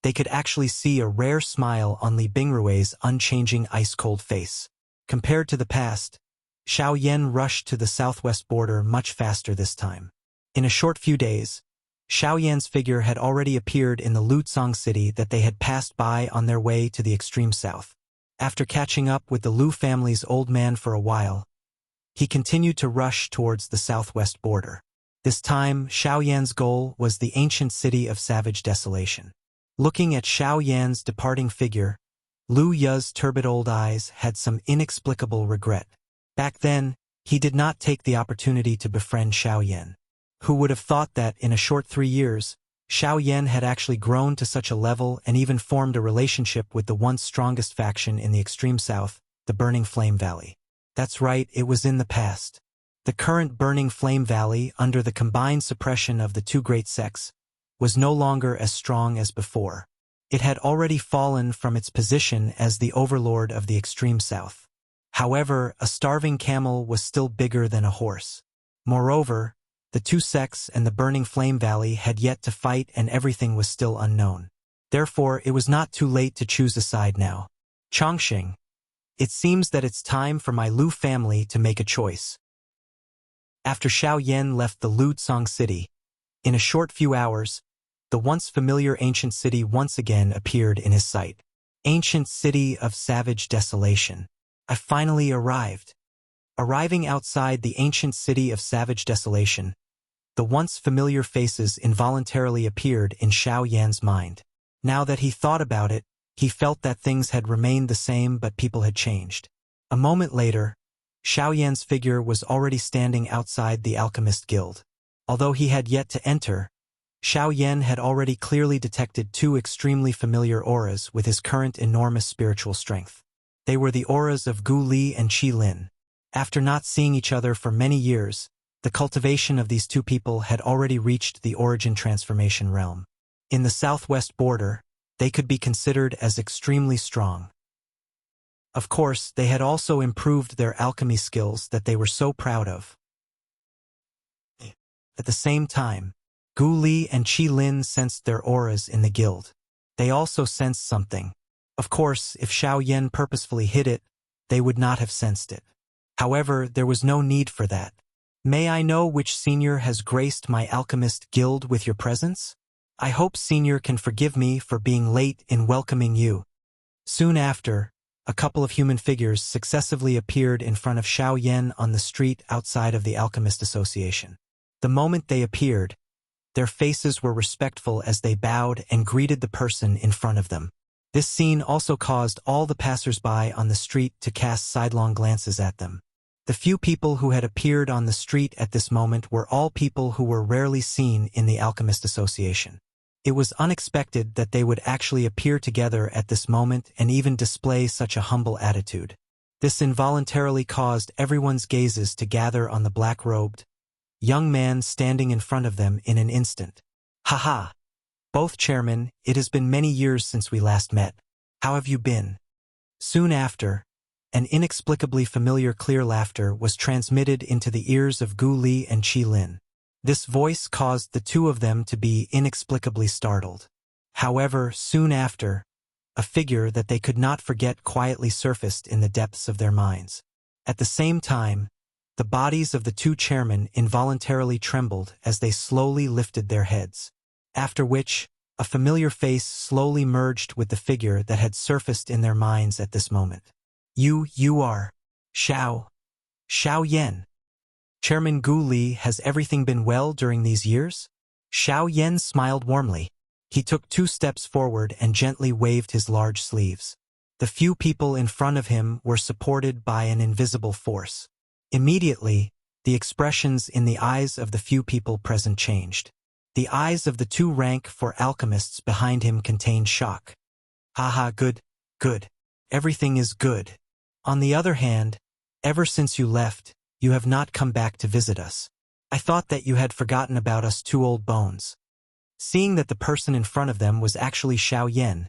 they could actually see a rare smile on Li Bingrui's unchanging ice-cold face. Compared to the past, Xiao Yan rushed to the southwest border much faster this time. In a short few days, Xiao Yan's figure had already appeared in the Lutsong city that they had passed by on their way to the extreme south. After catching up with the Lu family's old man for a while, he continued to rush towards the southwest border. This time, Xiao Yan's goal was the ancient city of Savage Desolation. Looking at Xiao Yan's departing figure, Lu Yu's turbid old eyes had some inexplicable regret. Back then, he did not take the opportunity to befriend Xiao Yan. Who would have thought that in a short 3 years, Xiao Yan had actually grown to such a level and even formed a relationship with the once strongest faction in the extreme south, the Burning Flame Valley. That's right, it was in the past. The current Burning Flame Valley, under the combined suppression of the two great sects, was no longer as strong as before. It had already fallen from its position as the overlord of the extreme south. However, a starving camel was still bigger than a horse. Moreover, the two sects and the Burning Flame Valley had yet to fight and everything was still unknown. Therefore, it was not too late to choose a side now. Chongqing, it seems that it's time for my Lu family to make a choice. After Xiao Yan left the Lutsong city, in a short few hours, the once familiar ancient city once again appeared in his sight. Ancient city of Savage Desolation. I finally arrived. Arriving outside the ancient city of Savage Desolation, the once familiar faces involuntarily appeared in Xiao Yan's mind. Now that he thought about it, he felt that things had remained the same but people had changed. A moment later, Xiao Yan's figure was already standing outside the Alchemist Guild. Although he had yet to enter, Xiao Yan had already clearly detected two extremely familiar auras with his current enormous spiritual strength. They were the auras of Gu Li and Qi Lin. After not seeing each other for many years, the cultivation of these two people had already reached the origin transformation realm. In the southwest border, they could be considered as extremely strong. Of course, they had also improved their alchemy skills that they were so proud of. At the same time, Gu Li and Qi Lin sensed their auras in the guild. They also sensed something. Of course, if Xiao Yan purposefully hid it, they would not have sensed it. However, there was no need for that. May I know which senior has graced my alchemist guild with your presence? I hope senior can forgive me for being late in welcoming you. Soon after, a couple of human figures successively appeared in front of Xiao Yan on the street outside of the Alchemist Association. The moment they appeared, their faces were respectful as they bowed and greeted the person in front of them. This scene also caused all the passers-by on the street to cast sidelong glances at them. The few people who had appeared on the street at this moment were all people who were rarely seen in the Alchemist Association. It was unexpected that they would actually appear together at this moment and even display such a humble attitude. This involuntarily caused everyone's gazes to gather on the black-robed young man standing in front of them in an instant. "Ha! Both chairmen, it has been many years since we last met. How have you been?" Soon after, an inexplicably familiar clear laughter was transmitted into the ears of Gu Li and Qi Lin. This voice caused the two of them to be inexplicably startled. However, soon after, a figure that they could not forget quietly surfaced in the depths of their minds. At the same time, the bodies of the two chairmen involuntarily trembled as they slowly lifted their heads. After which, a familiar face slowly merged with the figure that had surfaced in their minds at this moment. You are Xiao Yan. Chairman Gu Li, has everything been well during these years? Xiao Yan smiled warmly. He took 2 steps forward and gently waved his large sleeves. The few people in front of him were supported by an invisible force. Immediately, the expressions in the eyes of the few people present changed. The eyes of the 2 rank 4 alchemists behind him contained shock. "Haha, good. Everything is good. On the other hand, ever since you left, you have not come back to visit us. I thought that you had forgotten about us 2 old bones." Seeing that the person in front of them was actually Xiao Yan,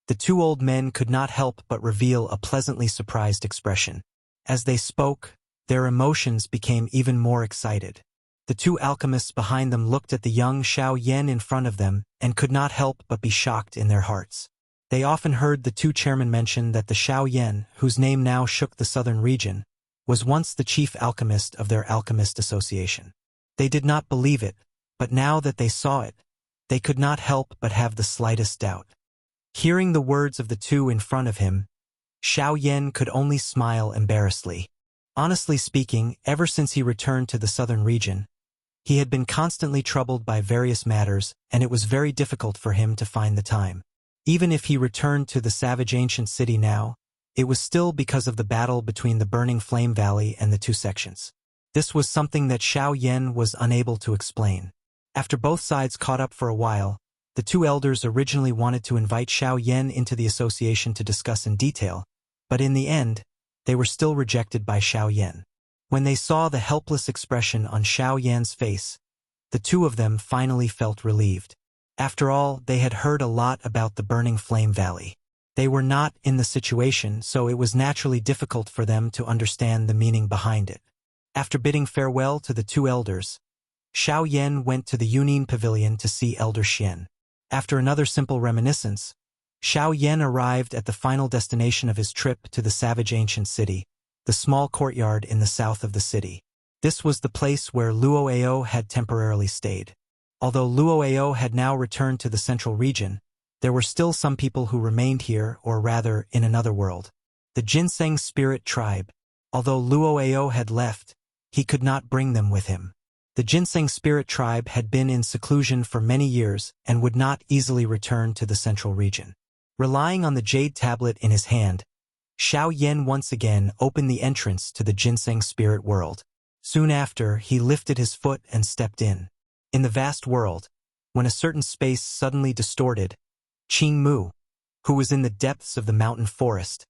the 2 old men could not help but reveal a pleasantly surprised expression. As they spoke, their emotions became even more excited. The 2 alchemists behind them looked at the young Xiao Yan in front of them and could not help but be shocked in their hearts. They often heard the 2 chairmen mention that the Xiao Yan, whose name now shook the southern region, was once the chief alchemist of their alchemist association. They did not believe it, but now that they saw it, they could not help but have the slightest doubt. Hearing the words of the 2 in front of him, Xiao Yan could only smile embarrassedly. Honestly speaking, ever since he returned to the southern region, he had been constantly troubled by various matters, and it was very difficult for him to find the time. Even if he returned to the savage ancient city now, it was still because of the battle between the burning flame valley and the 2 sections. This was something that Xiao Yan was unable to explain. After both sides caught up for a while, the 2 elders originally wanted to invite Xiao Yan into the association to discuss in detail, but in the end, they were still rejected by Xiao Yan. When they saw the helpless expression on Xiao Yan's face, the 2 of them finally felt relieved. After all, they had heard a lot about the burning flame valley. They were not in the situation, so it was naturally difficult for them to understand the meaning behind it. After bidding farewell to the 2 elders, Xiao Yan went to the Yunin Pavilion to see Elder Xian. After another simple reminiscence, Xiao Yan arrived at the final destination of his trip to the savage ancient city, the small courtyard in the south of the city. This was the place where Luo Ao had temporarily stayed. Although Luo Ao had now returned to the central region, there were still some people who remained here, or rather, in another world. The Ginseng spirit tribe. Although Luo Ao had left, he could not bring them with him. The Ginseng spirit tribe had been in seclusion for many years and would not easily return to the central region. Relying on the jade tablet in his hand, Xiao Yan once again opened the entrance to the Ginseng spirit world. Soon after, he lifted his foot and stepped in. In the vast world, when a certain space suddenly distorted, Qing Mu, who was in the depths of the mountain forest,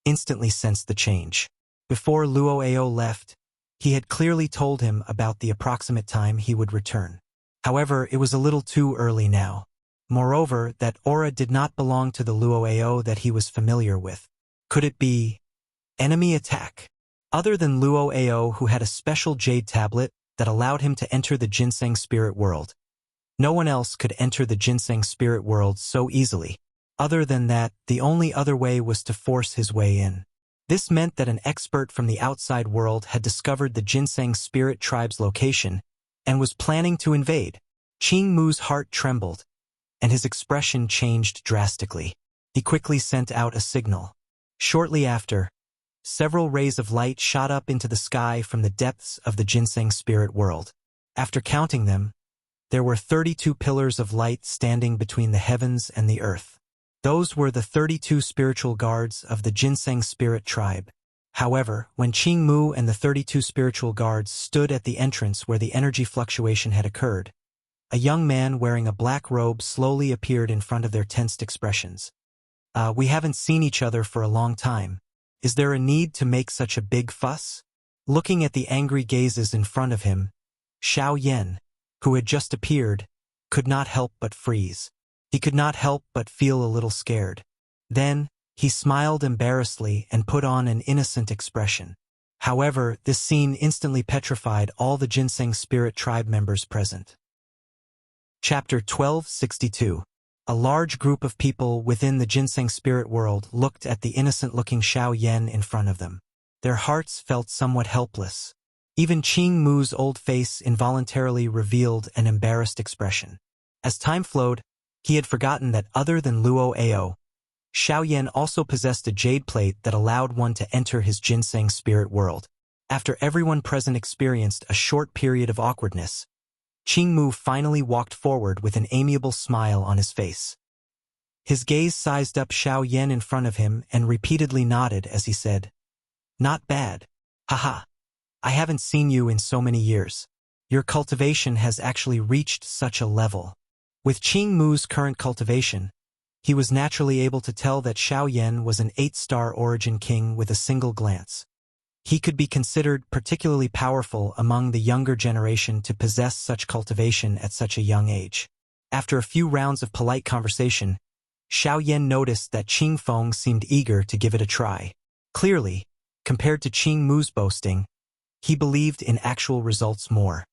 instantly sensed the change. Before Luo Ao left, he had clearly told him about the approximate time he would return. However, it was a little too early now. Moreover, that aura did not belong to the Luo Ao that he was familiar with. Could it be enemy attack? Other than Luo Ao, who had a special jade tablet that allowed him to enter the Ginseng spirit world, no one else could enter the Ginseng spirit world so easily. Other than that, the only other way was to force his way in. This meant that an expert from the outside world had discovered the Ginseng spirit tribe's location and was planning to invade. Qing Mu's heart trembled, and his expression changed drastically. He quickly sent out a signal. Shortly after, several rays of light shot up into the sky from the depths of the Ginseng spirit world. After counting them, there were 32 pillars of light standing between the heavens and the earth. Those were the 32 spiritual guards of the Ginseng spirit tribe. However, when Qing Mu and the 32 spiritual guards stood at the entrance where the energy fluctuation had occurred, a young man wearing a black robe slowly appeared in front of their tensed expressions. We haven't seen each other for a long time. Is there a need to make such a big fuss? Looking at the angry gazes in front of him, Xiao Yan, who had just appeared, could not help but freeze. He could not help but feel a little scared. Then, he smiled embarrassedly and put on an innocent expression. However, this scene instantly petrified all the Ginseng spirit tribe members present. Chapter 1262. A large group of people within the Ginseng spirit world looked at the innocent-looking Xiao Yan in front of them. Their hearts felt somewhat helpless. Even Qing Mu's old face involuntarily revealed an embarrassed expression. As time flowed, he had forgotten that other than Luo Ao, Xiao Yan also possessed a jade plate that allowed one to enter his Ginseng spirit world. After everyone present experienced a short period of awkwardness, Qing Mu finally walked forward with an amiable smile on his face. His gaze sized up Xiao Yan in front of him and repeatedly nodded as he said, "Not bad. Haha. I haven't seen you in so many years. Your cultivation has actually reached such a level." With Qing Mu's current cultivation, he was naturally able to tell that Xiao Yan was an 8-star origin king with a single glance. He could be considered particularly powerful among the younger generation to possess such cultivation at such a young age. After a few rounds of polite conversation, Xiao Yan noticed that Qing Feng seemed eager to give it a try. Clearly, compared to Qing Mu's boasting, he believed in actual results more.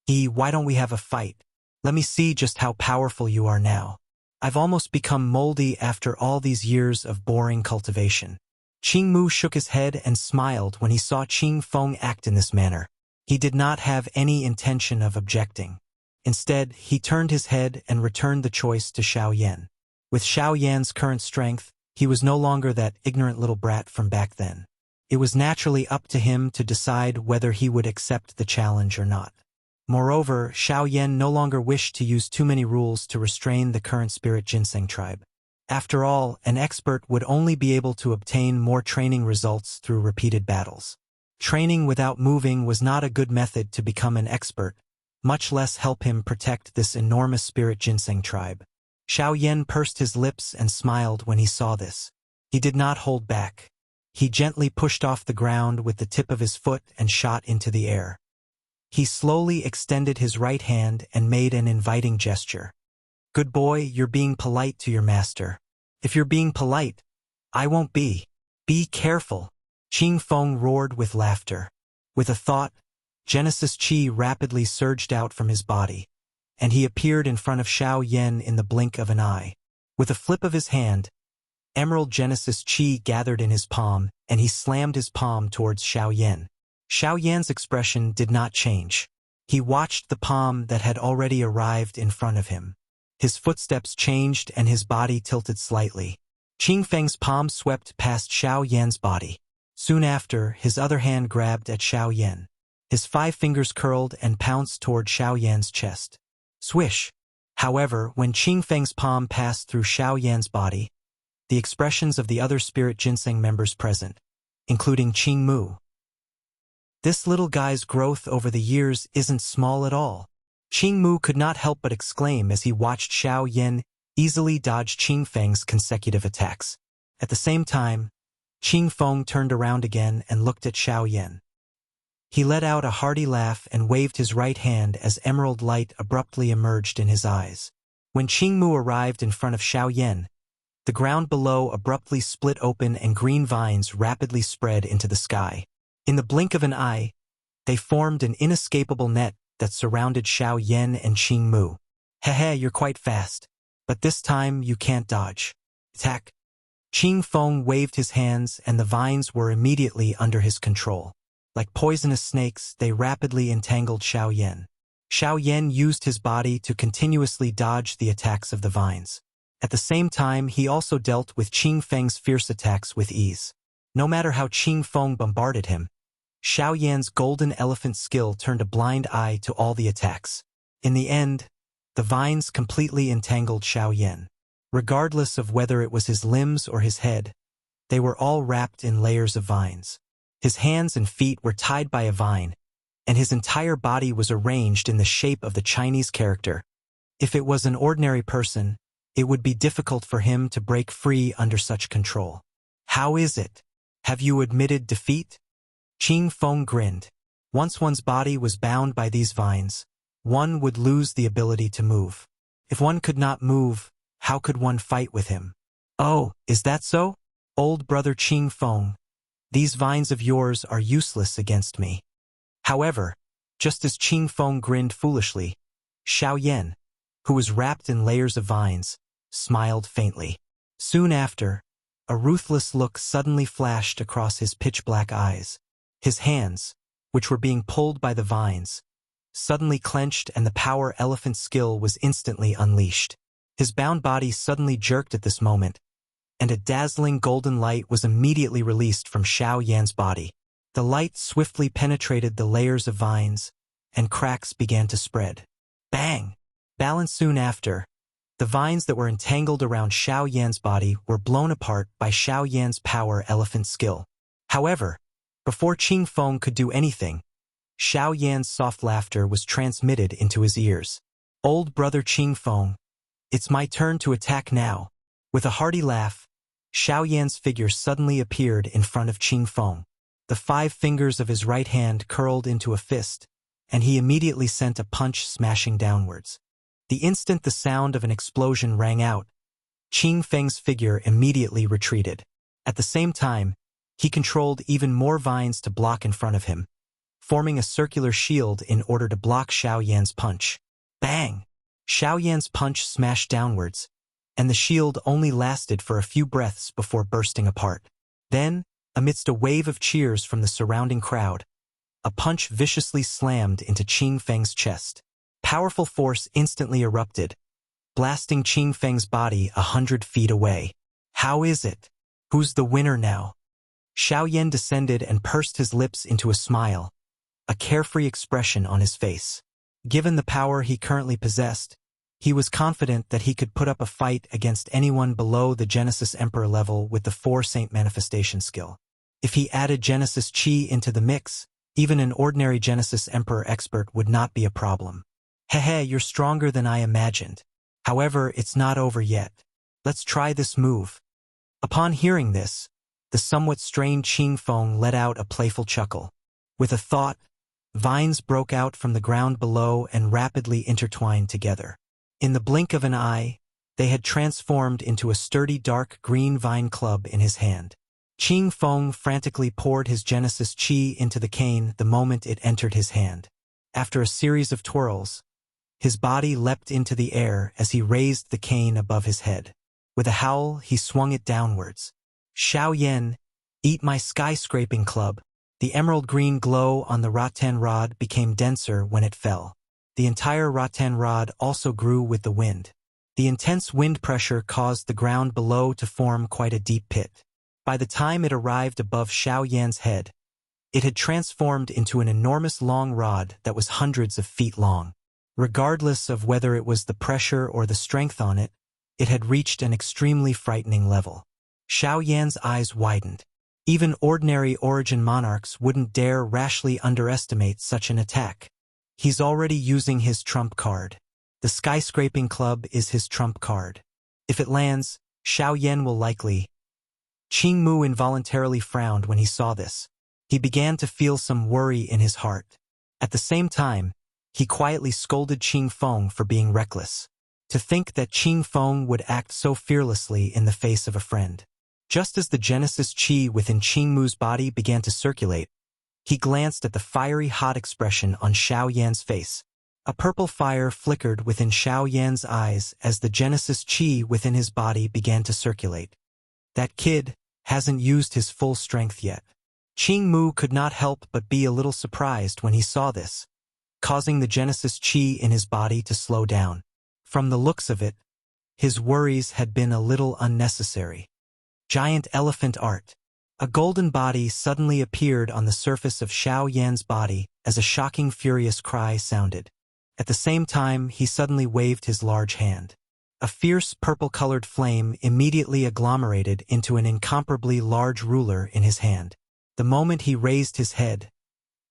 Why don't we have a fight? Let me see just how powerful you are now. I've almost become moldy after all these years of boring cultivation. Qing Mu shook his head and smiled when he saw Qing Feng act in this manner. He did not have any intention of objecting. Instead, he turned his head and returned the choice to Xiao Yan. With Xiao Yan's current strength, he was no longer that ignorant little brat from back then. It was naturally up to him to decide whether he would accept the challenge or not. Moreover, Xiao Yan no longer wished to use too many rules to restrain the current spirit Ginseng tribe. After all, an expert would only be able to obtain more training results through repeated battles. Training without moving was not a good method to become an expert, much less help him protect this enormous spirit Ginseng tribe. Xiao Yan pursed his lips and smiled when he saw this. He did not hold back. He gently pushed off the ground with the tip of his foot and shot into the air. He slowly extended his right hand and made an inviting gesture. "Good boy, you're being polite to your master. If you're being polite, I won't be. Be careful." Qing Feng roared with laughter. With a thought, Genesis Qi rapidly surged out from his body, and he appeared in front of Xiao Yan in the blink of an eye. With a flip of his hand, Emerald Genesis Qi gathered in his palm, and he slammed his palm towards Xiao Yan. Xiao Yan's expression did not change. He watched the palm that had already arrived in front of him. His footsteps changed and his body tilted slightly. Qing Feng's palm swept past Xiao Yan's body. Soon after, his other hand grabbed at Xiao Yan. His 5 fingers curled and pounced toward Xiao Yan's chest. Swish! However, when Qing Feng's palm passed through Xiao Yan's body, the expressions of the other spirit Ginseng members present, including Qing Mu. This little guy's growth over the years isn't small at all. Qing Mu could not help but exclaim as he watched Xiao Yan easily dodge Qing Feng's consecutive attacks. At the same time, Qing Feng turned around again and looked at Xiao Yan. He let out a hearty laugh and waved his right hand as emerald light abruptly emerged in his eyes. When Qing Mu arrived in front of Xiao Yan, the ground below abruptly split open and green vines rapidly spread into the sky. In the blink of an eye, they formed an inescapable net that surrounded Xiao Yan and Qing Mu. "Hehe, you're quite fast. But this time you can't dodge. Attack." Qing Feng waved his hands and the vines were immediately under his control. Like poisonous snakes, they rapidly entangled Xiao Yan. Xiao Yan used his body to continuously dodge the attacks of the vines. At the same time, he also dealt with Qing Feng's fierce attacks with ease. No matter how Qing Feng bombarded him, Xiao Yan's golden elephant skill turned a blind eye to all the attacks. In the end, the vines completely entangled Xiao Yan. Regardless of whether it was his limbs or his head, they were all wrapped in layers of vines. His hands and feet were tied by a vine, and his entire body was arranged in the shape of the Chinese character. If it was an ordinary person, it would be difficult for him to break free under such control. How is it? Have you admitted defeat? Qing Feng grinned. Once one's body was bound by these vines, one would lose the ability to move. If one could not move, how could one fight with him? Oh, is that so? Old brother Qing Feng, these vines of yours are useless against me. However, just as Qing Feng grinned foolishly, Xiao Yan, who was wrapped in layers of vines, smiled faintly. Soon after, a ruthless look suddenly flashed across his pitch-black eyes. His hands, which were being pulled by the vines, suddenly clenched and the power elephant skill was instantly unleashed. His bound body suddenly jerked at this moment, and a dazzling golden light was immediately released from Xiao Yan's body. The light swiftly penetrated the layers of vines, and cracks began to spread. Bang! Balanced soon after, the vines that were entangled around Xiao Yan's body were blown apart by Xiao Yan's power elephant skill. However, before Qing Feng could do anything, Xiao Yan's soft laughter was transmitted into his ears. Old brother Qing Feng, it's my turn to attack now. With a hearty laugh, Xiao Yan's figure suddenly appeared in front of Qing Feng. The 5 fingers of his right hand curled into a fist, and he immediately sent a punch smashing downwards. The instant the sound of an explosion rang out, Qing Feng's figure immediately retreated. At the same time, he controlled even more vines to block in front of him, forming a circular shield in order to block Xiao Yan's punch. Bang! Xiao Yan's punch smashed downwards, and the shield only lasted for a few breaths before bursting apart. Then, amidst a wave of cheers from the surrounding crowd, a punch viciously slammed into Qing Feng's chest. Powerful force instantly erupted, blasting Qing Feng's body 100 feet away. How is it? Who's the winner now? Xiao Yan descended and pursed his lips into a smile, a carefree expression on his face. Given the power he currently possessed, he was confident that he could put up a fight against anyone below the Genesis Emperor level with the 4 Saint Manifestation skill. If he added Genesis Chi into the mix, even an ordinary Genesis Emperor expert would not be a problem. Hehe, you're stronger than I imagined. However, it's not over yet. Let's try this move. Upon hearing this, the somewhat strained Qing Feng let out a playful chuckle. With a thought, vines broke out from the ground below and rapidly intertwined together. In the blink of an eye, they had transformed into a sturdy dark green vine club in his hand. Qing Feng frantically poured his Genesis Chi into the cane the moment it entered his hand. After a series of twirls, his body leapt into the air as he raised the cane above his head. With a howl, he swung it downwards. Xiao Yan, eat my skyscraping club. The emerald green glow on the rattan rod became denser when it fell. The entire rattan rod also grew with the wind. The intense wind pressure caused the ground below to form quite a deep pit. By the time it arrived above Xiao Yan's head, it had transformed into an enormous long rod that was hundreds of feet long. Regardless of whether it was the pressure or the strength on it, it had reached an extremely frightening level. Xiao Yan's eyes widened. Even ordinary origin monarchs wouldn't dare rashly underestimate such an attack. He's already using his trump card. The skyscraping club is his trump card. If it lands, Xiao Yan will likely... Qing Mu involuntarily frowned when he saw this. He began to feel some worry in his heart. At the same time, he quietly scolded Qing Feng for being reckless. To think that Qing Feng would act so fearlessly in the face of a friend. Just as the Genesis Chi within Qing Mu's body began to circulate, he glanced at the fiery hot expression on Xiao Yan's face. A purple fire flickered within Xiao Yan's eyes as the Genesis Chi within his body began to circulate. That kid hasn't used his full strength yet. Qing Mu could not help but be a little surprised when he saw this, causing the Genesis Chi in his body to slow down. From the looks of it, his worries had been a little unnecessary. Giant elephant art. A golden body suddenly appeared on the surface of Xiao Yan's body as a shocking furious cry sounded. At the same time, he suddenly waved his large hand. A fierce purple-colored flame immediately agglomerated into an incomparably large ruler in his hand. The moment he raised his head,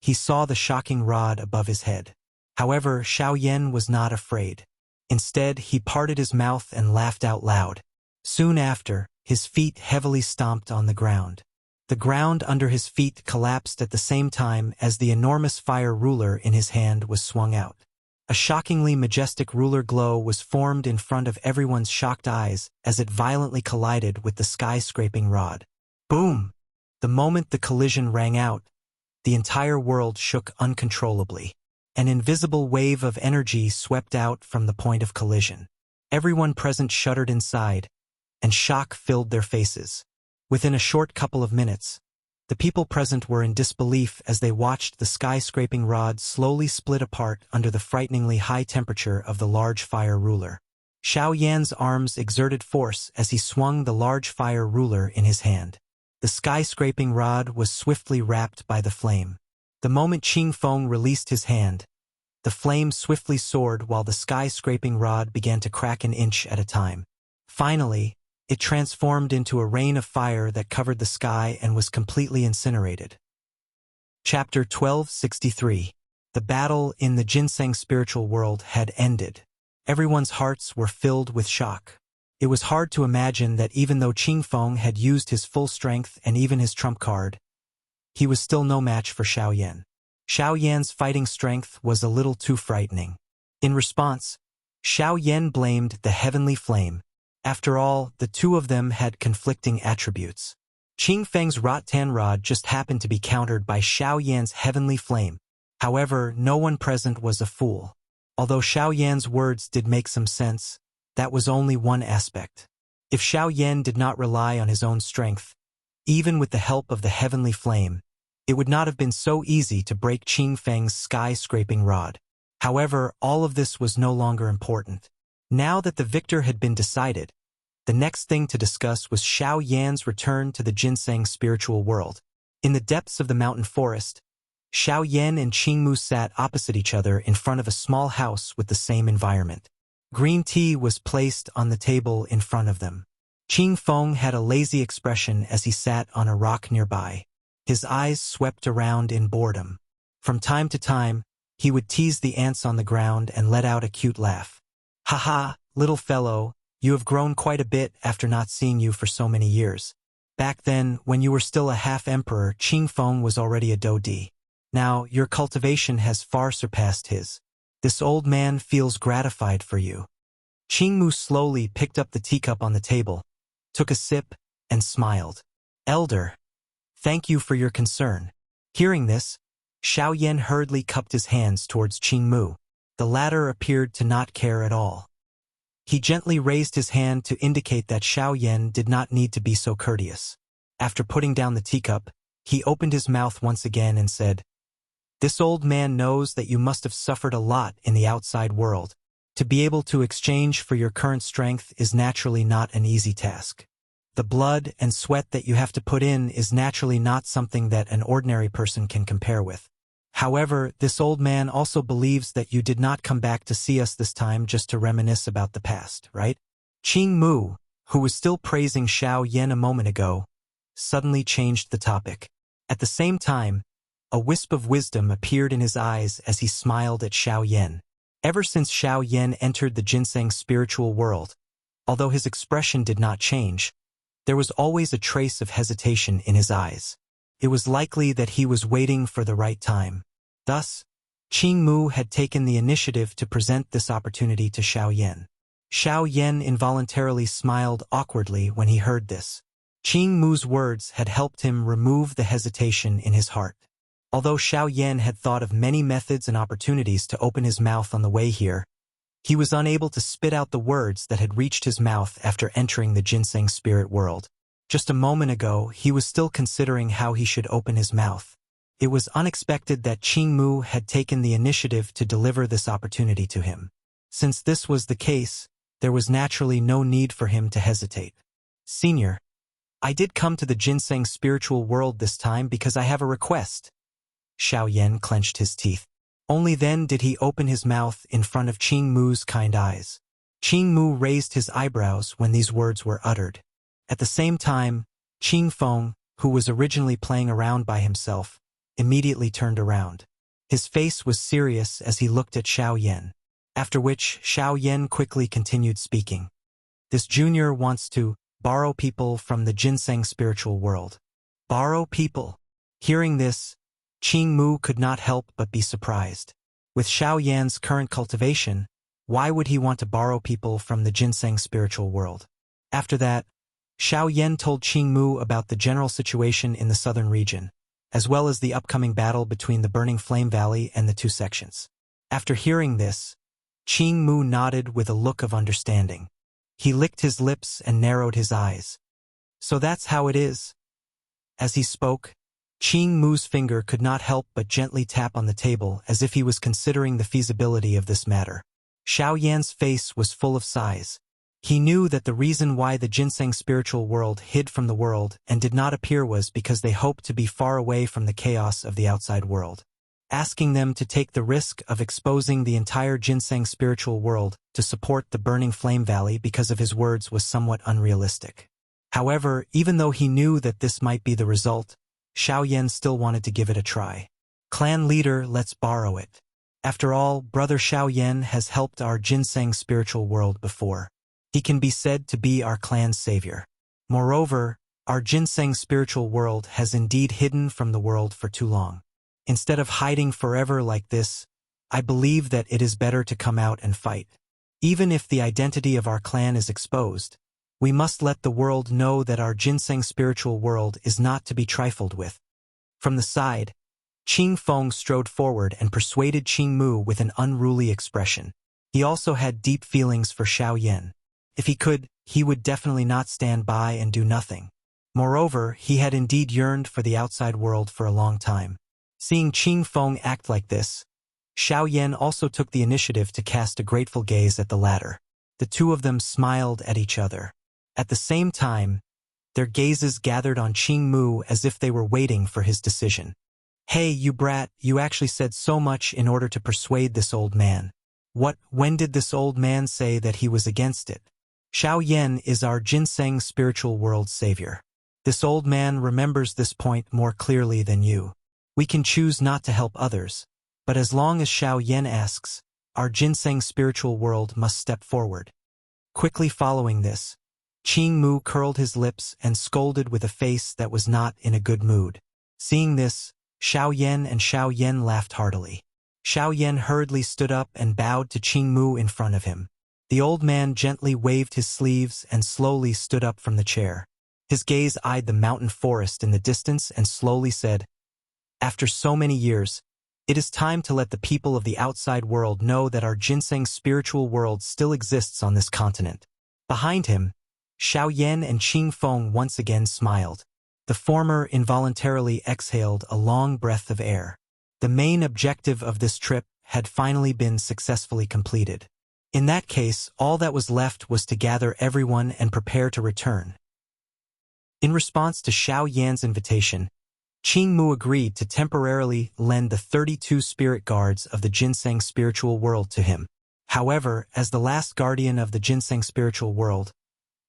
he saw the shocking rod above his head. However, Xiaoyan was not afraid. Instead, he parted his mouth and laughed out loud. Soon after, his feet heavily stomped on the ground. The ground under his feet collapsed at the same time as the enormous fire ruler in his hand was swung out. A shockingly majestic ruler glow was formed in front of everyone's shocked eyes as it violently collided with the sky-scraping rod. Boom! The moment the collision rang out, the entire world shook uncontrollably. An invisible wave of energy swept out from the point of collision. Everyone present shuddered inside, and shock filled their faces. Within a short couple of minutes, the people present were in disbelief as they watched the sky-scraping rod slowly split apart under the frighteningly high temperature of the large fire ruler. Xiaoyan's arms exerted force as he swung the large fire ruler in his hand. The sky-scraping rod was swiftly wrapped by the flame. The moment Qing Feng released his hand, the flame swiftly soared while the sky-scraping rod began to crack an inch at a time. Finally, it transformed into a rain of fire that covered the sky and was completely incinerated. Chapter 1263. The battle in the ginseng spiritual world had ended. Everyone's hearts were filled with shock. It was hard to imagine that even though Qing Feng had used his full strength and even his trump card, he was still no match for Xiaoyan. Xiaoyan's fighting strength was a little too frightening. In response, Xiaoyan blamed the heavenly flame. After all, the two of them had conflicting attributes. Qing Feng's Rattan Rod just happened to be countered by Xiaoyan's heavenly flame. However, no one present was a fool. Although Xiaoyan's words did make some sense, that was only one aspect. If Xiaoyan did not rely on his own strength, even with the help of the heavenly flame, it would not have been so easy to break Qing Feng's sky-scraping rod. However, all of this was no longer important. Now that the victor had been decided, the next thing to discuss was Xiaoyan's return to the ginseng spiritual world. In the depths of the mountain forest, Xiaoyan and Qingmu sat opposite each other in front of a small house with the same environment. Green tea was placed on the table in front of them. Qing Feng had a lazy expression as he sat on a rock nearby. His eyes swept around in boredom. From time to time, he would tease the ants on the ground and let out a cute laugh. "Haha, little fellow, you have grown quite a bit after not seeing you for so many years. Back then, when you were still a half-emperor, Qing Feng was already a dodi. Now, your cultivation has far surpassed his. This old man feels gratified for you." Qingmu slowly picked up the teacup on the table, took a sip, and smiled. "Elder, thank you for your concern." Hearing this, Xiaoyan hurriedly cupped his hands towards Qingmu. The latter appeared to not care at all. He gently raised his hand to indicate that Xiaoyan did not need to be so courteous. After putting down the teacup, he opened his mouth once again and said, "This old man knows that you must have suffered a lot in the outside world. To be able to exchange for your current strength is naturally not an easy task. The blood and sweat that you have to put in is naturally not something that an ordinary person can compare with. However, this old man also believes that you did not come back to see us this time just to reminisce about the past, right?" Qing Mu, who was still praising Xiaoyan a moment ago, suddenly changed the topic. At the same time, a wisp of wisdom appeared in his eyes as he smiled at Xiaoyan. Ever since Xiaoyan entered the ginseng spiritual world, although his expression did not change, there was always a trace of hesitation in his eyes. It was likely that he was waiting for the right time. Thus, Qing Mu had taken the initiative to present this opportunity to Xiaoyan. Xiaoyan involuntarily smiled awkwardly when he heard this. Qing Mu's words had helped him remove the hesitation in his heart. Although Xiaoyan had thought of many methods and opportunities to open his mouth on the way here, he was unable to spit out the words that had reached his mouth after entering the ginseng spirit world. Just a moment ago, he was still considering how he should open his mouth. It was unexpected that Qing Mu had taken the initiative to deliver this opportunity to him. Since this was the case, there was naturally no need for him to hesitate. "Senior, I did come to the ginseng spiritual world this time because I have a request." Xiaoyan clenched his teeth. Only then did he open his mouth in front of Qing Mu's kind eyes. Qing Mu raised his eyebrows when these words were uttered. At the same time, Qing Feng, who was originally playing around by himself, immediately turned around. His face was serious as he looked at Xiao Yan, after which Xiao Yan quickly continued speaking. This junior wants to borrow people from the ginseng spiritual world. Borrow people. Hearing this, Qing Mu could not help but be surprised. With Xiao Yan's current cultivation, why would he want to borrow people from the ginseng spiritual world? After that, Xiao Yan told Qing Mu about the general situation in the southern region, as well as the upcoming battle between the Burning Flame Valley and the two sections. After hearing this, Qing Mu nodded with a look of understanding. He licked his lips and narrowed his eyes. So that's how it is. As he spoke, Qing Mu's finger could not help but gently tap on the table as if he was considering the feasibility of this matter. Xiao Yan's face was full of sighs. He knew that the reason why the ginseng spiritual world hid from the world and did not appear was because they hoped to be far away from the chaos of the outside world. Asking them to take the risk of exposing the entire ginseng spiritual world to support the Burning Flame Valley because of his words was somewhat unrealistic. However, even though he knew that this might be the result, Xiao Yan still wanted to give it a try. Clan leader, let's borrow it. After all, brother Xiao Yan has helped our ginseng spiritual world before. He can be said to be our clan's savior. Moreover, our ginseng spiritual world has indeed hidden from the world for too long. Instead of hiding forever like this, I believe that it is better to come out and fight. Even if the identity of our clan is exposed, we must let the world know that our ginseng spiritual world is not to be trifled with. From the side, Qing Feng strode forward and persuaded Qing Mu with an unruly expression. He also had deep feelings for Xiao Yan. If he could, he would definitely not stand by and do nothing. Moreover, he had indeed yearned for the outside world for a long time. Seeing Qing Feng act like this, Xiao Yan also took the initiative to cast a grateful gaze at the latter. The two of them smiled at each other. At the same time, their gazes gathered on Qing Mu as if they were waiting for his decision. Hey, you brat, you actually said so much in order to persuade this old man. When did this old man say that he was against it? Xiao Yan is our ginseng spiritual world savior. This old man remembers this point more clearly than you. We can choose not to help others, but as long as Xiao Yan asks, our ginseng spiritual world must step forward. Quickly following this, Qing Mu curled his lips and scolded with a face that was not in a good mood. Seeing this, Xiao Yan and Xiao Yan laughed heartily. Xiao Yan hurriedly stood up and bowed to Qing Mu in front of him. The old man gently waved his sleeves and slowly stood up from the chair. His gaze eyed the mountain forest in the distance and slowly said, "After so many years, it is time to let the people of the outside world know that our ginseng spiritual world still exists on this continent." Behind him, Xiao Yan and Qing Feng once again smiled. The former involuntarily exhaled a long breath of air. The main objective of this trip had finally been successfully completed. In that case, all that was left was to gather everyone and prepare to return. In response to Xiao Yan's invitation, Qing Mu agreed to temporarily lend the 32 spirit guards of the ginseng spiritual world to him. However, as the last guardian of the ginseng spiritual world,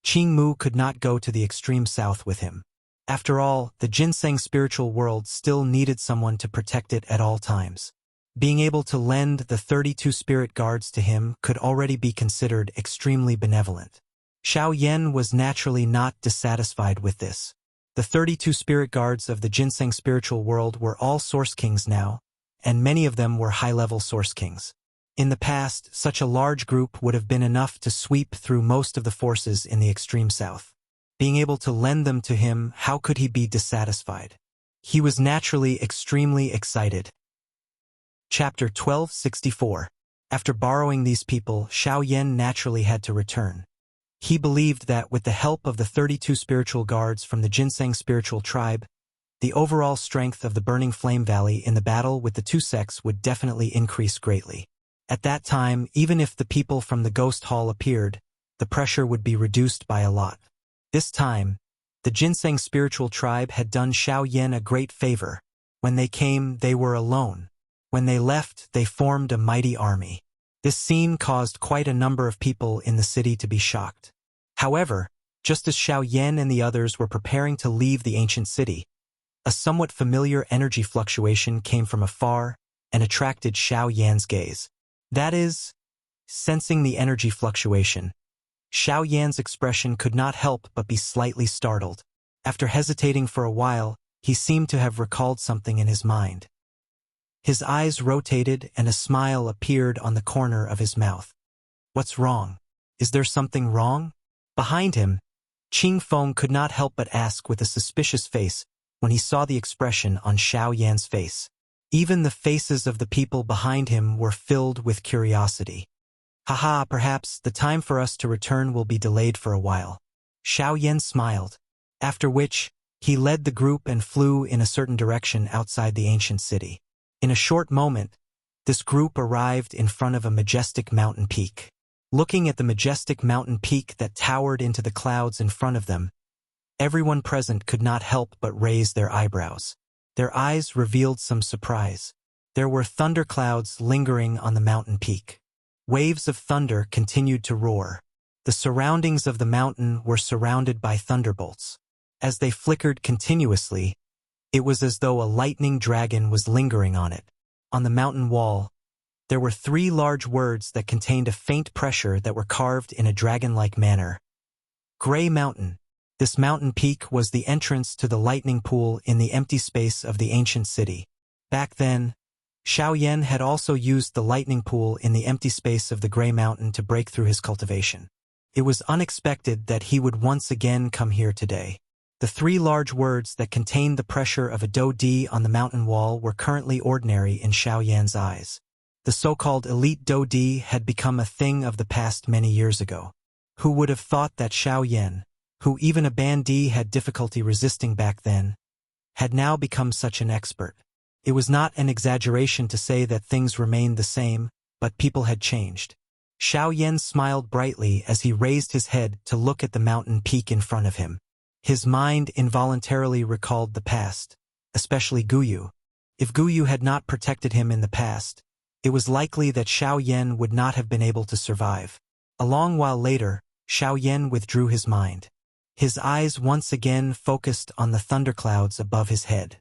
Qing Mu could not go to the extreme south with him. After all, the ginseng spiritual world still needed someone to protect it at all times. Being able to lend the 32 spirit guards to him could already be considered extremely benevolent. Xiao Yan was naturally not dissatisfied with this. The 32 spirit guards of the ginseng spiritual world were all source kings now, and many of them were high-level source kings. In the past, such a large group would have been enough to sweep through most of the forces in the extreme south. Being able to lend them to him, how could he be dissatisfied? He was naturally extremely excited. Chapter 1264. After borrowing these people, Xiao Yan naturally had to return. He believed that with the help of the 32 spiritual guards from the ginseng spiritual tribe, the overall strength of the Burning Flame Valley in the battle with the two sects would definitely increase greatly. At that time, even if the people from the Ghost Hall appeared, the pressure would be reduced by a lot. This time, the ginseng spiritual tribe had done Xiao Yan a great favor. When they came, they were alone. When they left, they formed a mighty army. This scene caused quite a number of people in the city to be shocked. However, just as Xiao Yan and the others were preparing to leave the ancient city, a somewhat familiar energy fluctuation came from afar and attracted Xiao Yan's gaze. That is, sensing the energy fluctuation, Xiao Yan's expression could not help but be slightly startled. After hesitating for a while, he seemed to have recalled something in his mind. His eyes rotated and a smile appeared on the corner of his mouth. What's wrong? Is there something wrong? Behind him, Qing Feng could not help but ask with a suspicious face when he saw the expression on Xiao Yan's face. Even the faces of the people behind him were filled with curiosity. Haha, perhaps the time for us to return will be delayed for a while. Xiao Yan smiled, after which he led the group and flew in a certain direction outside the ancient city. In a short moment, this group arrived in front of a majestic mountain peak. Looking at the majestic mountain peak that towered into the clouds in front of them, everyone present could not help but raise their eyebrows. Their eyes revealed some surprise. There were thunderclouds lingering on the mountain peak. Waves of thunder continued to roar. The surroundings of the mountain were surrounded by thunderbolts. As they flickered continuously, it was as though a lightning dragon was lingering on it. On the mountain wall, there were 3 large words that contained a faint pressure that were carved in a dragon-like manner. Gray Mountain. This mountain peak was the entrance to the lightning pool in the empty space of the ancient city. Back then, Xiao Yan had also used the lightning pool in the empty space of the Gray Mountain to break through his cultivation. It was unexpected that he would once again come here today. The 3 large words that contained the pressure of a Do-D on the mountain wall were currently ordinary in Xiao Yan's eyes. The so-called elite Do-D had become a thing of the past many years ago. Who would have thought that Xiao Yan, who even a bandit had difficulty resisting back then, had now become such an expert? It was not an exaggeration to say that things remained the same, but people had changed. Xiao Yan smiled brightly as he raised his head to look at the mountain peak in front of him. His mind involuntarily recalled the past, especially Guyu. If Guyu had not protected him in the past, it was likely that Xiao Yan would not have been able to survive. A long while later, Xiao Yan withdrew his mind. His eyes once again focused on the thunderclouds above his head.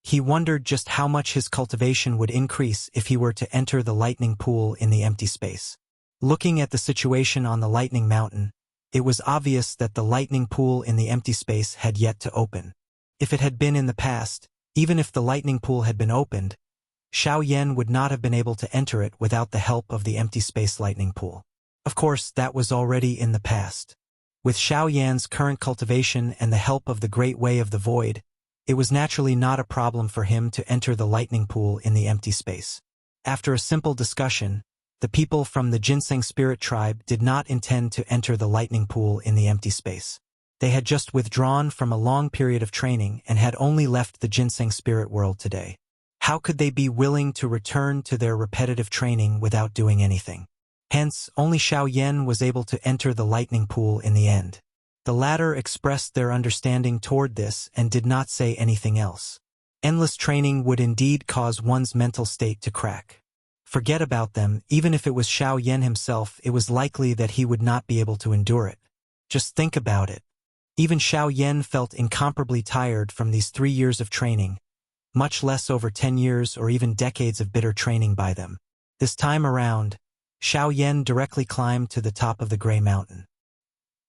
He wondered just how much his cultivation would increase if he were to enter the lightning pool in the empty space. Looking at the situation on the lightning mountain, it was obvious that the lightning pool in the empty space had yet to open. If it had been in the past, even if the lightning pool had been opened, Xiao Yan would not have been able to enter it without the help of the empty space lightning pool. Of course, that was already in the past. With Xiao Yan's current cultivation and the help of the Great Way of the Void, it was naturally not a problem for him to enter the lightning pool in the empty space. After a simple discussion, the people from the Ginseng Spirit Tribe did not intend to enter the lightning pool in the empty space. They had just withdrawn from a long period of training and had only left the Ginseng Spirit World today. How could they be willing to return to their repetitive training without doing anything? Hence, only Xiao Yan was able to enter the lightning pool in the end. The latter expressed their understanding toward this and did not say anything else. Endless training would indeed cause one's mental state to crack. Forget about them, even if it was Xiao Yan himself, it was likely that he would not be able to endure it. Just think about it. Even Xiao Yan felt incomparably tired from these 3 years of training, much less over 10 years or even decades of bitter training by them. This time around, Xiao Yan directly climbed to the top of the Gray Mountain.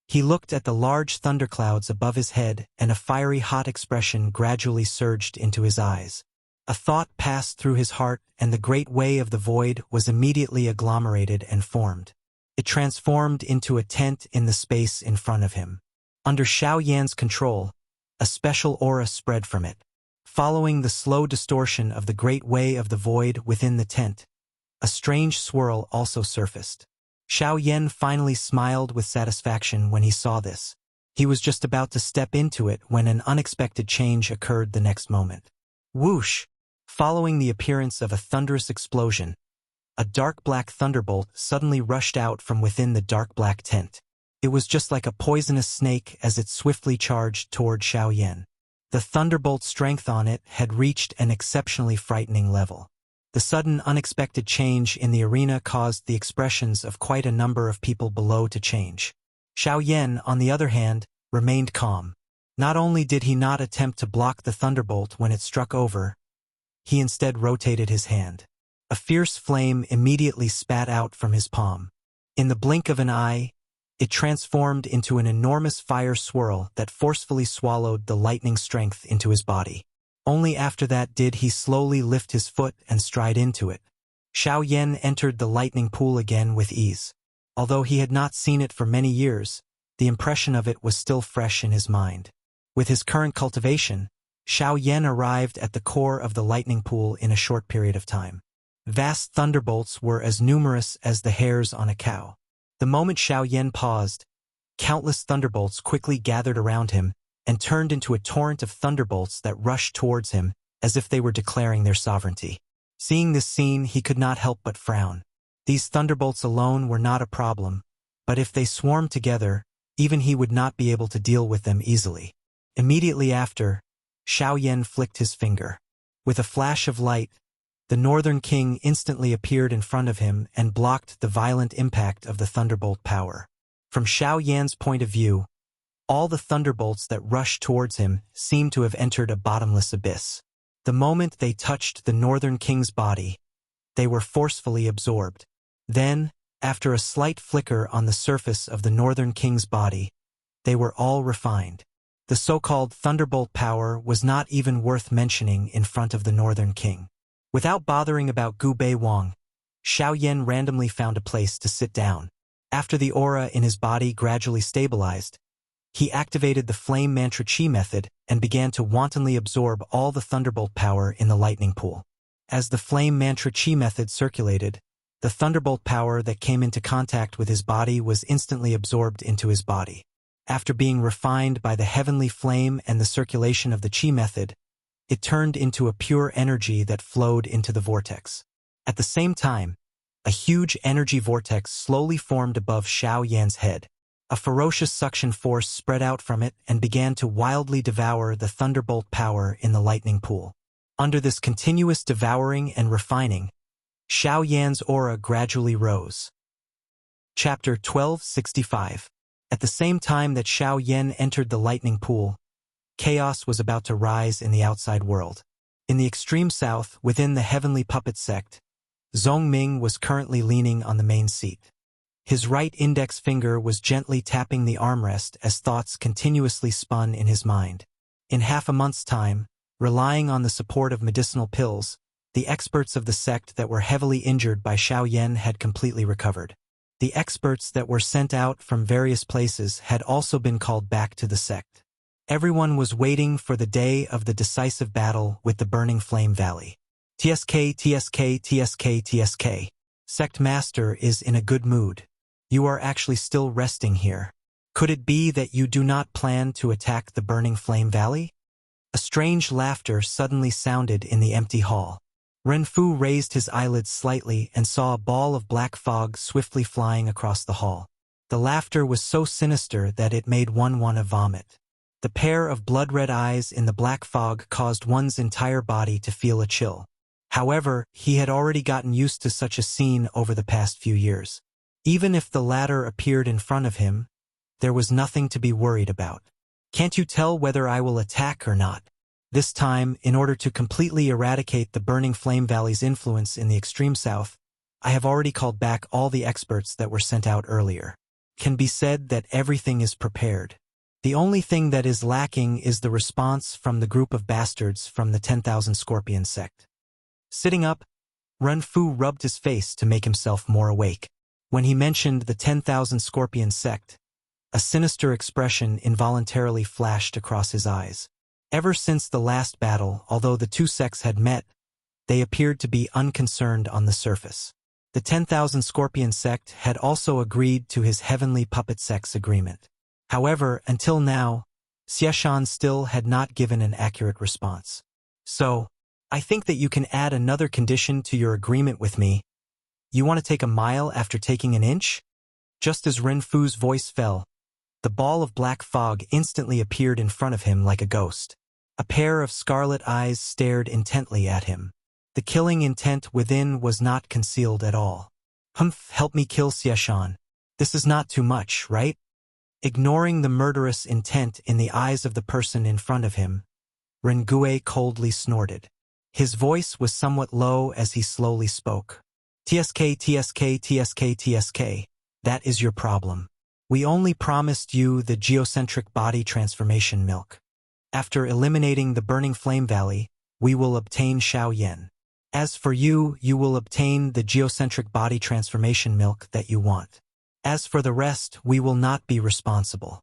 He looked at the large thunderclouds above his head and a fiery hot expression gradually surged into his eyes. A thought passed through his heart and the Great Way of the Void was immediately agglomerated and formed. It transformed into a tent in the space in front of him. Under Xiao Yan's control, a special aura spread from it. Following the slow distortion of the Great Way of the Void within the tent, a strange swirl also surfaced. Xiao Yan finally smiled with satisfaction when he saw this. He was just about to step into it when an unexpected change occurred the next moment. Whoosh! Following the appearance of a thunderous explosion, a dark black thunderbolt suddenly rushed out from within the dark black tent. It was just like a poisonous snake as it swiftly charged toward Xiao Yan. The thunderbolt's strength on it had reached an exceptionally frightening level. The sudden, unexpected change in the arena caused the expressions of quite a number of people below to change. Xiao Yan, on the other hand, remained calm. Not only did he not attempt to block the thunderbolt when it struck over, he instead rotated his hand. A fierce flame immediately spat out from his palm. In the blink of an eye, it transformed into an enormous fire swirl that forcefully swallowed the lightning strength into his body. Only after that did he slowly lift his foot and stride into it. Xiao Yan entered the lightning pool again with ease. Although he had not seen it for many years, the impression of it was still fresh in his mind. With his current cultivation, Xiao Yan arrived at the core of the lightning pool in a short period of time. Vast thunderbolts were as numerous as the hairs on a cow. The moment Xiao Yan paused, countless thunderbolts quickly gathered around him and turned into a torrent of thunderbolts that rushed towards him as if they were declaring their sovereignty. Seeing this scene, he could not help but frown. These thunderbolts alone were not a problem, but if they swarmed together, even he would not be able to deal with them easily. Immediately after, Xiao Yan flicked his finger. With a flash of light, the Northern King instantly appeared in front of him and blocked the violent impact of the thunderbolt power. From Xiao Yan's point of view, all the thunderbolts that rushed towards him seemed to have entered a bottomless abyss. The moment they touched the Northern King's body, they were forcefully absorbed. Then, after a slight flicker on the surface of the Northern King's body, they were all refined. The so-called thunderbolt power was not even worth mentioning in front of the Northern King. Without bothering about Gu Bei Wang, Xiao Yan randomly found a place to sit down. After the aura in his body gradually stabilized, he activated the flame mantra chi method and began to wantonly absorb all the thunderbolt power in the lightning pool. As the flame mantra chi method circulated, the thunderbolt power that came into contact with his body was instantly absorbed into his body. After being refined by the heavenly flame and the circulation of the chi method, it turned into a pure energy that flowed into the vortex. At the same time, a huge energy vortex slowly formed above Xiao Yan's head. A ferocious suction force spread out from it and began to wildly devour the thunderbolt power in the lightning pool. Under this continuous devouring and refining, Xiao Yan's aura gradually rose. Chapter 1265. At the same time that Xiao Yan entered the lightning pool, chaos was about to rise in the outside world. In the extreme south, within the heavenly puppet sect, Zhongming was currently leaning on the main seat. His right index finger was gently tapping the armrest as thoughts continuously spun in his mind. In half a month's time, relying on the support of medicinal pills, the experts of the sect that were heavily injured by Xiao Yan had completely recovered. The experts that were sent out from various places had also been called back to the sect. Everyone was waiting for the day of the decisive battle with the Burning Flame Valley. TSK, TSK, TSK, TSK. Sect Master is in a good mood. You are actually still resting here. Could it be that you do not plan to attack the Burning Flame Valley? A strange laughter suddenly sounded in the empty hall. Renfu raised his eyelids slightly and saw a ball of black fog swiftly flying across the hall. The laughter was so sinister that it made one want to vomit. The pair of blood-red eyes in the black fog caused one's entire body to feel a chill. However, he had already gotten used to such a scene over the past few years. Even if the latter appeared in front of him, there was nothing to be worried about. Can't you tell whether I will attack or not? This time, in order to completely eradicate the Burning Flame Valley's influence in the extreme south, I have already called back all the experts that were sent out earlier. Can be said that everything is prepared. The only thing that is lacking is the response from the group of bastards from the 10,000 Scorpion sect. Sitting up, Renfu rubbed his face to make himself more awake. When he mentioned the 10,000 Scorpion sect, a sinister expression involuntarily flashed across his eyes. Ever since the last battle, although the two sects had met, they appeared to be unconcerned on the surface. The 10,000 Scorpion sect had also agreed to his heavenly puppet sect's agreement. However, until now, Xieshan still had not given an accurate response. So, I think that you can add another condition to your agreement with me. You want to take a mile after taking an inch? Just as Renfu's voice fell, the ball of black fog instantly appeared in front of him like a ghost. A pair of scarlet eyes stared intently at him. The killing intent within was not concealed at all. Humph, help me kill Xieshan. This is not too much, right? Ignoring the murderous intent in the eyes of the person in front of him, Rengue coldly snorted. His voice was somewhat low as he slowly spoke. TSK, TSK, TSK, TSK. That is your problem. We only promised you the geocentric body transformation milk. After eliminating the burning flame valley, we will obtain Xiao Yan. As for you, you will obtain the geocentric body transformation milk that you want. As for the rest, we will not be responsible.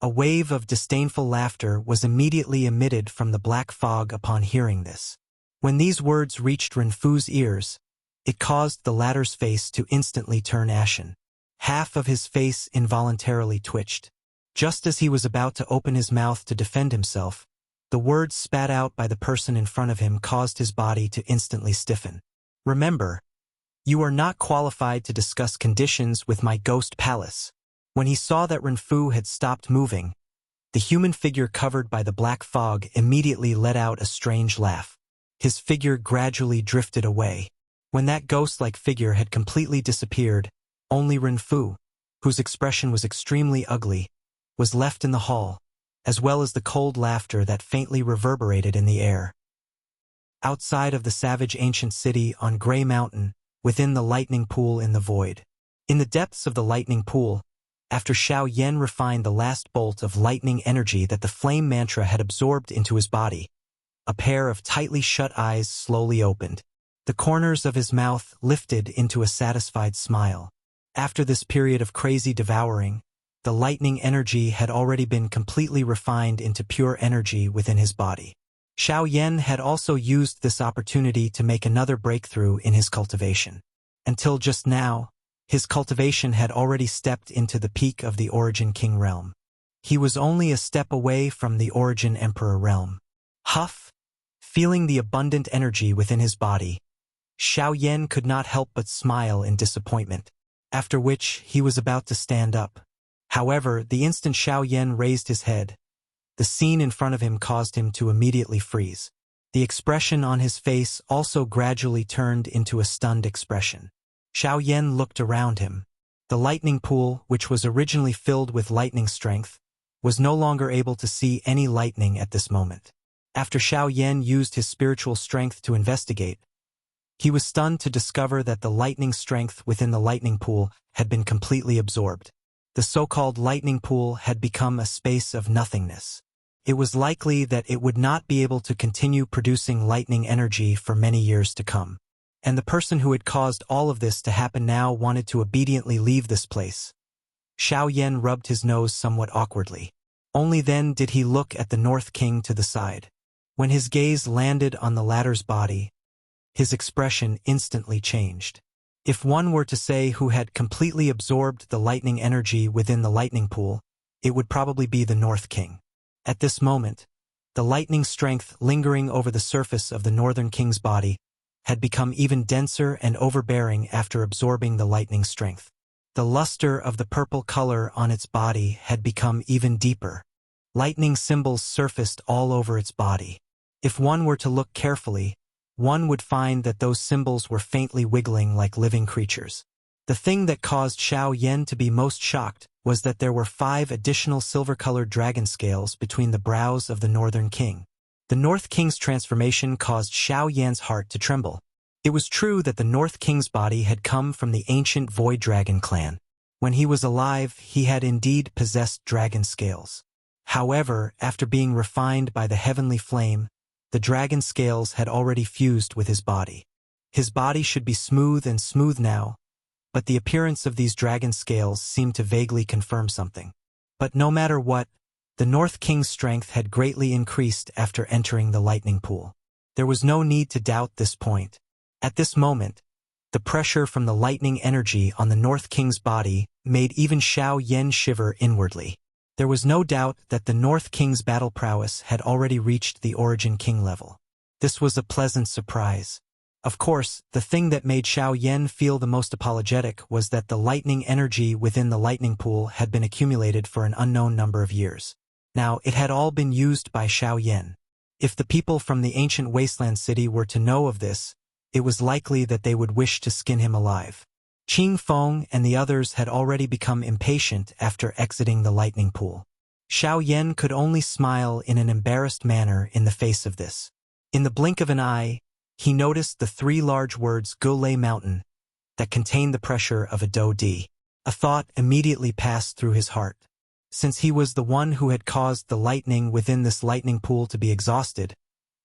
A wave of disdainful laughter was immediately emitted from the black fog upon hearing this. When these words reached Renfu's ears, it caused the latter's face to instantly turn ashen. Half of his face involuntarily twitched. Just as he was about to open his mouth to defend himself, the words spat out by the person in front of him caused his body to instantly stiffen. Remember, you are not qualified to discuss conditions with my ghost palace. When he saw that Renfu had stopped moving, the human figure covered by the black fog immediately let out a strange laugh. His figure gradually drifted away. When that ghost-like figure had completely disappeared, only Renfu, whose expression was extremely ugly, was left in the hall, as well as the cold laughter that faintly reverberated in the air. Outside of the savage ancient city on Grey Mountain, within the lightning pool in the void. In the depths of the lightning pool, after Xiao Yan refined the last bolt of lightning energy that the flame mantra had absorbed into his body, a pair of tightly shut eyes slowly opened. The corners of his mouth lifted into a satisfied smile. After this period of crazy devouring, the lightning energy had already been completely refined into pure energy within his body. Xiao Yan had also used this opportunity to make another breakthrough in his cultivation. Until just now, his cultivation had already stepped into the peak of the Origin King realm. He was only a step away from the Origin Emperor realm. Huff! Feeling the abundant energy within his body, Xiao Yan could not help but smile in disappointment, after which he was about to stand up. However, the instant Xiao Yan raised his head, the scene in front of him caused him to immediately freeze. The expression on his face also gradually turned into a stunned expression. Xiao Yan looked around him. The lightning pool, which was originally filled with lightning strength, was no longer able to see any lightning at this moment. After Xiao Yan used his spiritual strength to investigate, he was stunned to discover that the lightning strength within the lightning pool had been completely absorbed. The so-called lightning pool had become a space of nothingness. It was likely that it would not be able to continue producing lightning energy for many years to come. And the person who had caused all of this to happen now wanted to obediently leave this place. Xiao Yan rubbed his nose somewhat awkwardly. Only then did he look at the North King to the side. When his gaze landed on the latter's body, his expression instantly changed. If one were to say who had completely absorbed the lightning energy within the lightning pool, it would probably be the North King. At this moment, the lightning strength lingering over the surface of the Northern King's body had become even denser and overbearing after absorbing the lightning strength. The luster of the purple color on its body had become even deeper. Lightning symbols surfaced all over its body. If one were to look carefully, one would find that those symbols were faintly wiggling like living creatures. The thing that caused Xiao Yan to be most shocked was that there were 5 additional silver-colored dragon scales between the brows of the Northern King. The North King's transformation caused Xiao Yan's heart to tremble. It was true that the North King's body had come from the ancient Void Dragon clan. When he was alive, he had indeed possessed dragon scales. However, after being refined by the heavenly flame, the dragon scales had already fused with his body. His body should be smooth and smooth now, but the appearance of these dragon scales seemed to vaguely confirm something. But no matter what, the North King's strength had greatly increased after entering the lightning pool. There was no need to doubt this point. At this moment, the pressure from the lightning energy on the North King's body made even Xiao Yan shiver inwardly. There was no doubt that the North King's battle prowess had already reached the Origin King level. This was a pleasant surprise. Of course, the thing that made Xiao Yan feel the most apologetic was that the lightning energy within the lightning pool had been accumulated for an unknown number of years. Now, it had all been used by Xiao Yan. If the people from the ancient wasteland city were to know of this, it was likely that they would wish to skin him alive. Qing Feng and the others had already become impatient after exiting the lightning pool. Xiao Yan could only smile in an embarrassed manner in the face of this. In the blink of an eye, he noticed the 3 large words Gulei Mountain that contained the pressure of a Do Di. A thought immediately passed through his heart. Since he was the one who had caused the lightning within this lightning pool to be exhausted,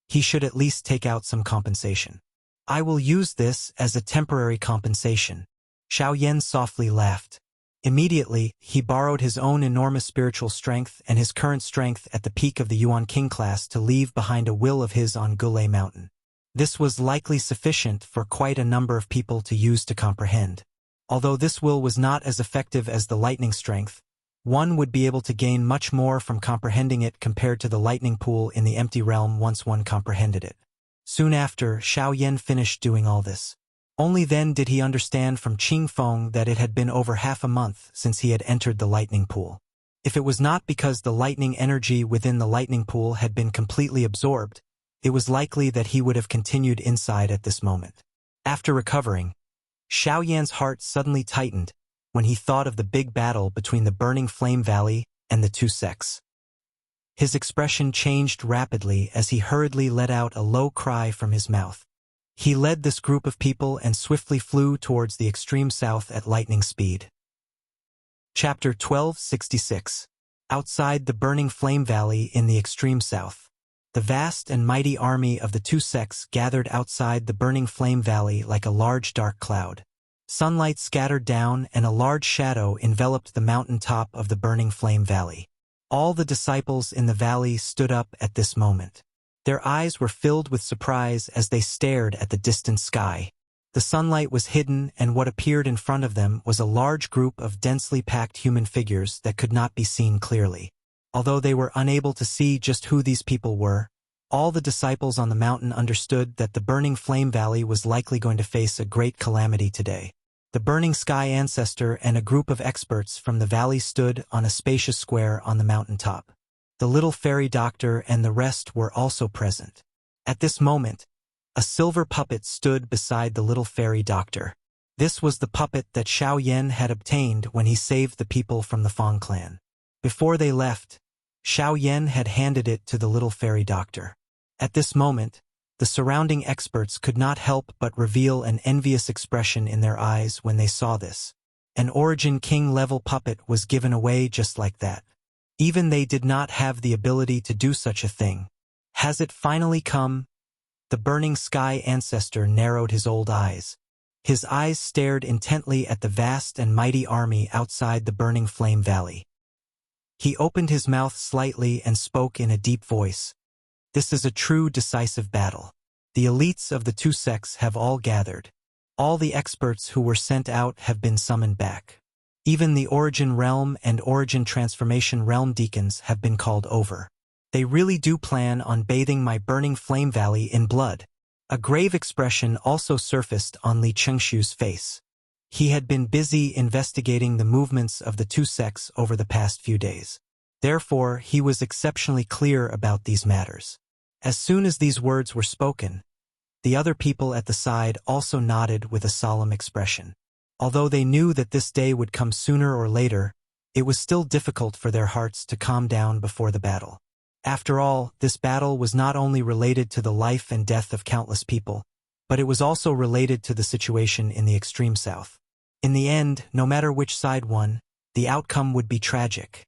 he should at least take out some compensation. I will use this as a temporary compensation. Xiao Yan softly laughed. Immediately, he borrowed his own enormous spiritual strength and his current strength at the peak of the Yuan King class to leave behind a will of his on Gulei Mountain. This was likely sufficient for quite a number of people to use to comprehend. Although this will was not as effective as the lightning strength, one would be able to gain much more from comprehending it compared to the lightning pool in the empty realm once one comprehended it. Soon after, Xiao Yan finished doing all this. Only then did he understand from Qing Feng that it had been over half a month since he had entered the lightning pool. If it was not because the lightning energy within the lightning pool had been completely absorbed, it was likely that he would have continued inside at this moment. After recovering, Xiao Yan's heart suddenly tightened when he thought of the big battle between the burning flame valley and the 2 sects. His expression changed rapidly as he hurriedly let out a low cry from his mouth. He led this group of people and swiftly flew towards the extreme south at lightning speed. Chapter 1266. Outside the burning flame valley in the extreme south. The vast and mighty army of the 2 sects gathered outside the burning flame valley like a large dark cloud. Sunlight scattered down and a large shadow enveloped the mountain top of the burning flame valley. All the disciples in the valley stood up at this moment. Their eyes were filled with surprise as they stared at the distant sky. The sunlight was hidden, and what appeared in front of them was a large group of densely packed human figures that could not be seen clearly. Although they were unable to see just who these people were, all the disciples on the mountain understood that the burning flame valley was likely going to face a great calamity today. The burning sky ancestor and a group of experts from the valley stood on a spacious square on the mountain top. The little fairy doctor and the rest were also present. At this moment, a silver puppet stood beside the little fairy doctor. This was the puppet that Xiao Yan had obtained when he saved the people from the Fang clan. Before they left, Xiao Yan had handed it to the little fairy doctor. At this moment, the surrounding experts could not help but reveal an envious expression in their eyes when they saw this. An Origin King-level puppet was given away just like that. Even they did not have the ability to do such a thing. Has it finally come? The burning sky ancestor narrowed his old eyes. His eyes stared intently at the vast and mighty army outside the burning flame valley. He opened his mouth slightly and spoke in a deep voice. This is a true decisive battle. The elites of the 2 sects have all gathered. All the experts who were sent out have been summoned back. Even the Origin Realm and Origin Transformation Realm deacons have been called over. They really do plan on bathing my burning flame valley in blood. A grave expression also surfaced on Li Chengshu's face. He had been busy investigating the movements of the 2 sects over the past few days. Therefore, he was exceptionally clear about these matters. As soon as these words were spoken, the other people at the side also nodded with a solemn expression. Although they knew that this day would come sooner or later, it was still difficult for their hearts to calm down before the battle. After all, this battle was not only related to the life and death of countless people, but it was also related to the situation in the extreme south. In the end, no matter which side won, the outcome would be tragic.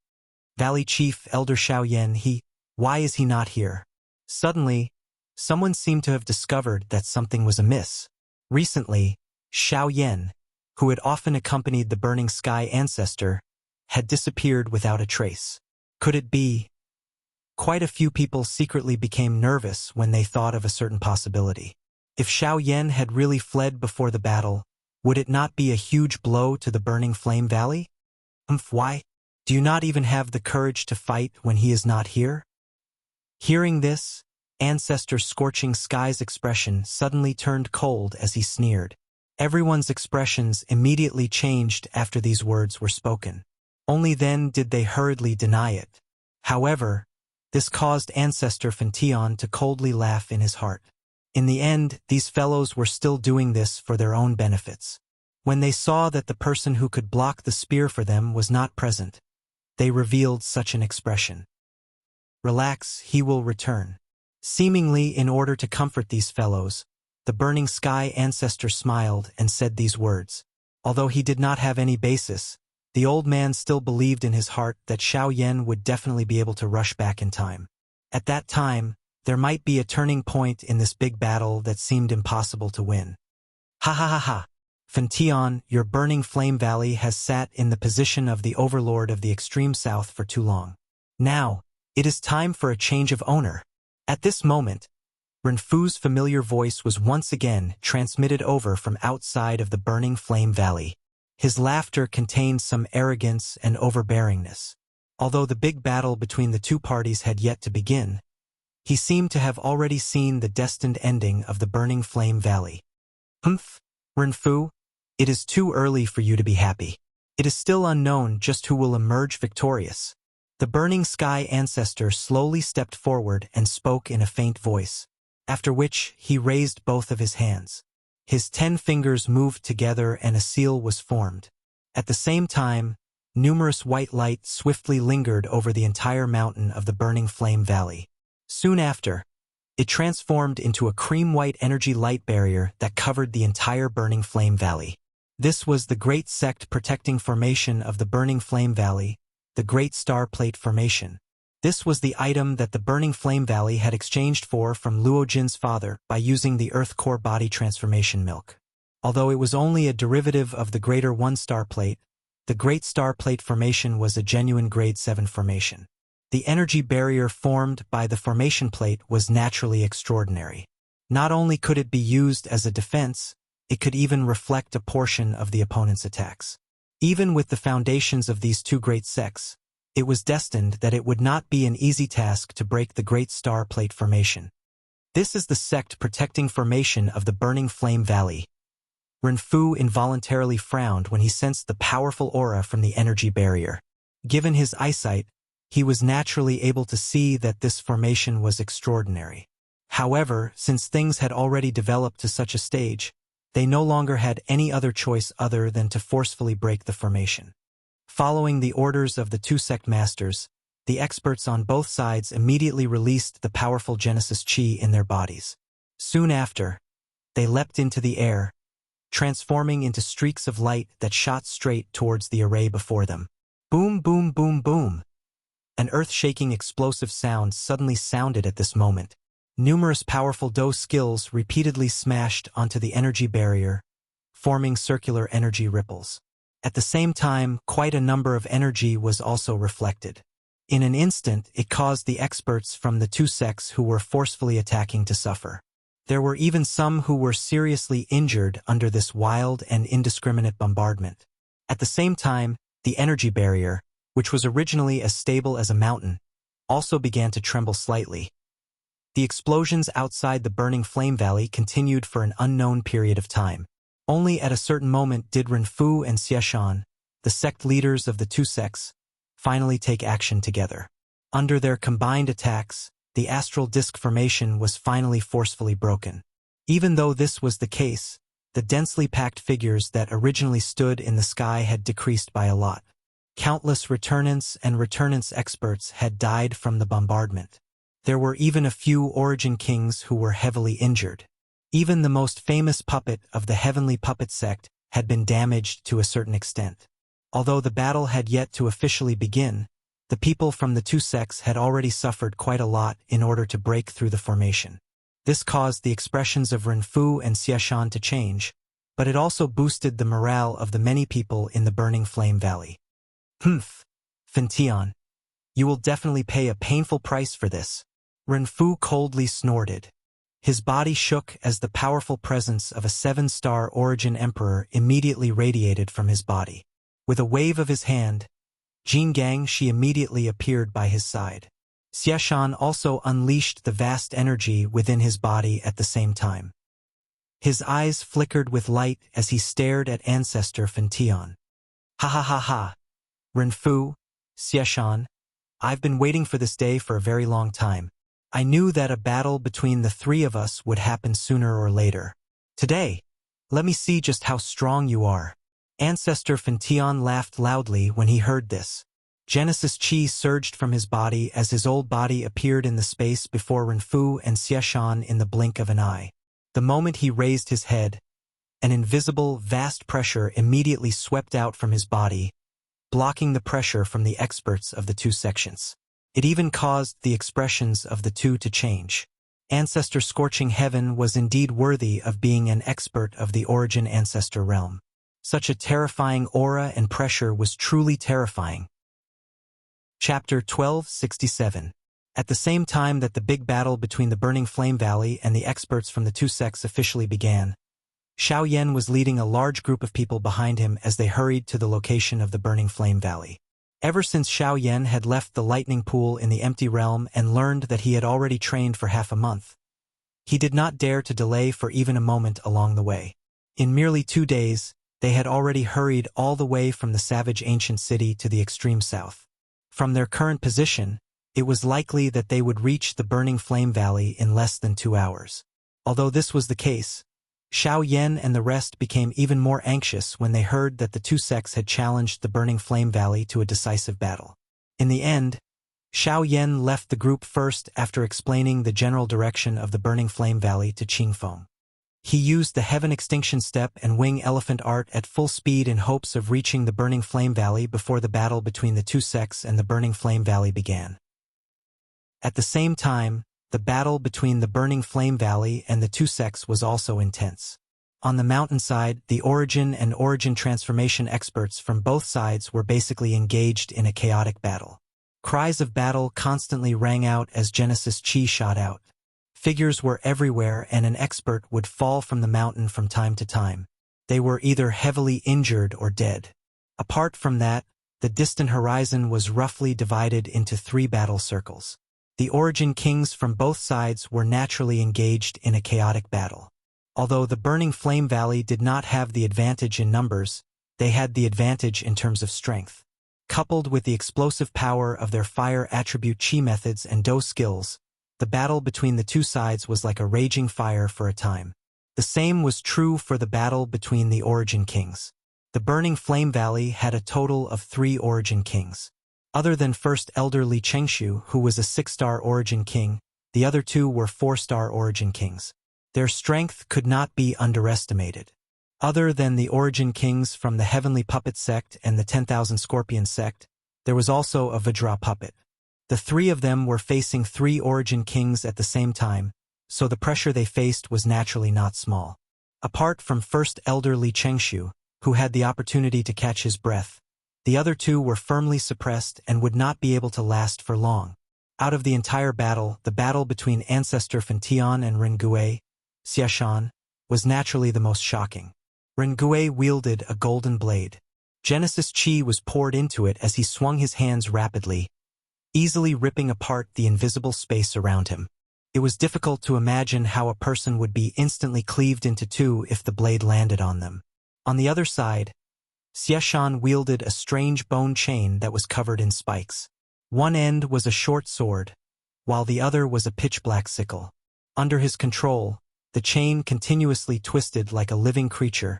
Valley Chief Elder Xiao Yan, why is he not here? Suddenly, someone seemed to have discovered that something was amiss. Recently, Xiao Yan, who had often accompanied the burning sky ancestor, had disappeared without a trace. Could it be? Quite a few people secretly became nervous when they thought of a certain possibility. If Xiao Yan had really fled before the battle, would it not be a huge blow to the burning flame valley? Why? Do you not even have the courage to fight when he is not here? Hearing this, Ancestor Scorching Sky's expression suddenly turned cold as he sneered. Everyone's expressions immediately changed after these words were spoken. Only then did they hurriedly deny it. However, this caused Ancestor Fentian to coldly laugh in his heart. In the end, these fellows were still doing this for their own benefits. When they saw that the person who could block the spear for them was not present, they revealed such an expression. Relax, he will return. Seemingly in order to comfort these fellows, the Burning Sky ancestor smiled and said these words. Although he did not have any basis, the old man still believed in his heart that Xiao Yan would definitely be able to rush back in time. At that time, there might be a turning point in this big battle that seemed impossible to win. Ha ha ha ha! Fentian, your Burning Flame Valley has sat in the position of the overlord of the extreme south for too long. Now, it is time for a change of owner. At this moment, Renfu's familiar voice was once again transmitted over from outside of the Burning Flame Valley. His laughter contained some arrogance and overbearingness. Although the big battle between the two parties had yet to begin, he seemed to have already seen the destined ending of the Burning Flame Valley. Humph, Renfu, it is too early for you to be happy. It is still unknown just who will emerge victorious. The Burning Sky ancestor slowly stepped forward and spoke in a faint voice, after which he raised both of his hands. His 10 fingers moved together and a seal was formed. At the same time, numerous white light swiftly lingered over the entire mountain of the Burning Flame Valley. Soon after, it transformed into a cream-white energy light barrier that covered the entire Burning Flame Valley. This was the Great Sect Protecting Formation of the Burning Flame Valley, the Great Star Plate Formation. This was the item that the Burning Flame Valley had exchanged from Luo Jin's father by using the Earth Core Body Transformation Milk. Although it was only a derivative of the Greater One-Star Plate, the Great Star Plate Formation was a genuine Grade 7 formation. The energy barrier formed by the formation plate was naturally extraordinary. Not only could it be used as a defense, it could even reflect a portion of the opponent's attacks. Even with the foundations of these two great sects, it was destined that it would not be an easy task to break the Great Star Plate Formation. This is the sect protecting formation of the Burning Flame Valley. Renfu involuntarily frowned when he sensed the powerful aura from the energy barrier. Given his eyesight, he was naturally able to see that this formation was extraordinary. However, since things had already developed to such a stage, they no longer had any other choice other than to forcefully break the formation. Following the orders of the two sect masters, the experts on both sides immediately released the powerful Genesis Chi in their bodies. Soon after, they leapt into the air, transforming into streaks of light that shot straight towards the array before them. Boom, boom, boom, boom. An earth-shaking explosive sound suddenly sounded at this moment. Numerous powerful Do skills repeatedly smashed onto the energy barrier, forming circular energy ripples. At the same time, quite a number of energy was also reflected. In an instant, it caused the experts from the two sects who were forcefully attacking to suffer. There were even some who were seriously injured under this wild and indiscriminate bombardment. At the same time, the energy barrier, which was originally as stable as a mountain, also began to tremble slightly. The explosions outside the Burning Flame Valley continued for an unknown period of time. Only at a certain moment did Renfu and Xieshan, the sect leaders of the two sects, finally take action together. Under their combined attacks, the astral disk formation was finally forcefully broken. Even though this was the case, the densely packed figures that originally stood in the sky had decreased by a lot. Countless returnants and returnance experts had died from the bombardment. There were even a few Origin Kings who were heavily injured. Even the most famous puppet of the Heavenly Puppet sect had been damaged to a certain extent. Although the battle had yet to officially begin, the people from the two sects had already suffered quite a lot in order to break through the formation. This caused the expressions of Renfu and Xieshan to change, but it also boosted the morale of the many people in the Burning Flame Valley. Humph, Fentian, you will definitely pay a painful price for this. Renfu coldly snorted. His body shook as the powerful presence of a 7-star Origin Emperor immediately radiated from his body. With a wave of his hand, Jin Gangshi immediately appeared by his side. Xieshan also unleashed the vast energy within his body at the same time. His eyes flickered with light as he stared at Ancestor Fentian. Ha ha ha ha. Renfu, Xieshan, I've been waiting for this day for a very long time. I knew that a battle between the three of us would happen sooner or later. Today, let me see just how strong you are. Ancestor Fentian laughed loudly when he heard this. Genesis Chi surged from his body as his old body appeared in the space before Renfu and Xiashan in the blink of an eye. The moment he raised his head, an invisible, vast pressure immediately swept out from his body, blocking the pressure from the experts of the two sections. It even caused the expressions of the two to change. Ancestor Scorching Heaven was indeed worthy of being an expert of the Origin Ancestor realm. Such a terrifying aura and pressure was truly terrifying. Chapter 1267. At the same time that the big battle between the Burning Flame Valley and the experts from the two sects officially began, Xiao Yan was leading a large group of people behind him as they hurried to the location of the Burning Flame Valley. Ever since Xiao Yan had left the lightning pool in the empty realm and learned that he had already trained for half a month, he did not dare to delay for even a moment along the way. In merely 2 days, they had already hurried all the way from the savage ancient city to the extreme south. From their current position, it was likely that they would reach the Burning Flame Valley in less than 2 hours. Although this was the case, Xiao Yan and the rest became even more anxious when they heard that the two sects had challenged the Burning Flame Valley to a decisive battle. In the end, Xiao Yan left the group first after explaining the general direction of the Burning Flame Valley to Qingfeng. He used the Heaven Extinction Step and Wing Elephant Art at full speed in hopes of reaching the Burning Flame Valley before the battle between the two sects and the Burning Flame Valley began. At the same time, the battle between the Burning Flame Valley and the two sects was also intense. On the mountainside, the Origin and Origin Transformation experts from both sides were basically engaged in a chaotic battle. Cries of battle constantly rang out as Genesis Chi shot out. Figures were everywhere and an expert would fall from the mountain from time to time. They were either heavily injured or dead. Apart from that, the distant horizon was roughly divided into 3 battle circles. The Origin kings from both sides were naturally engaged in a chaotic battle. Although the Burning Flame Valley did not have the advantage in numbers, they had the advantage in terms of strength. Coupled with the explosive power of their fire attribute chi methods and do skills, the battle between the two sides was like a raging fire for a time. The same was true for the battle between the Origin kings. The Burning Flame Valley had a total of 3 Origin kings. Other than First Elder Li Chengshu, who was a 6-star Origin king, the other 2 were 4-star Origin kings. Their strength could not be underestimated. Other than the Origin kings from the Heavenly Puppet sect and the 10,000 Scorpion sect, there was also a Vajra puppet. The 3 of them were facing 3 Origin kings at the same time, so the pressure they faced was naturally not small. Apart from First Elder Li Chengshu, who had the opportunity to catch his breath, the other 2 were firmly suppressed and would not be able to last for long. Out of the entire battle, the battle between Ancestor Fentian and Rengue, Xiashan, was naturally the most shocking. Rengue wielded a golden blade. Genesis Chi was poured into it as he swung his hands rapidly, easily ripping apart the invisible space around him. It was difficult to imagine how a person would be instantly cleaved into 2 if the blade landed on them. On the other side, Xiashan wielded a strange bone chain that was covered in spikes. One end was a short sword, while the other was a pitch-black sickle. Under his control, the chain continuously twisted like a living creature,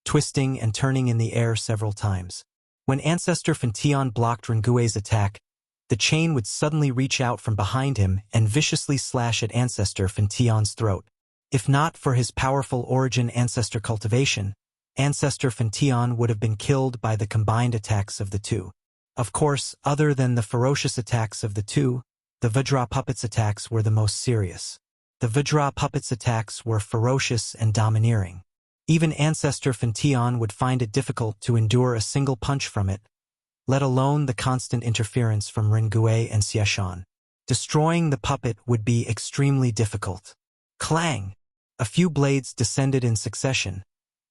twisting and turning in the air several times. When Ancestor Fentian blocked Rengue's attack, the chain would suddenly reach out from behind him and viciously slash at Ancestor Fentian's throat. If not for his powerful Origin Ancestor cultivation, Ancestor Fentian would have been killed by the combined attacks of the 2. Of course, other than the ferocious attacks of the 2, the Vajra puppet's attacks were the most serious. The Vajra puppet's attacks were ferocious and domineering. Even Ancestor Fentian would find it difficult to endure a single punch from it, let alone the constant interference from Rengue and Xiashan. Destroying the puppet would be extremely difficult. Clang! A few blades descended in succession,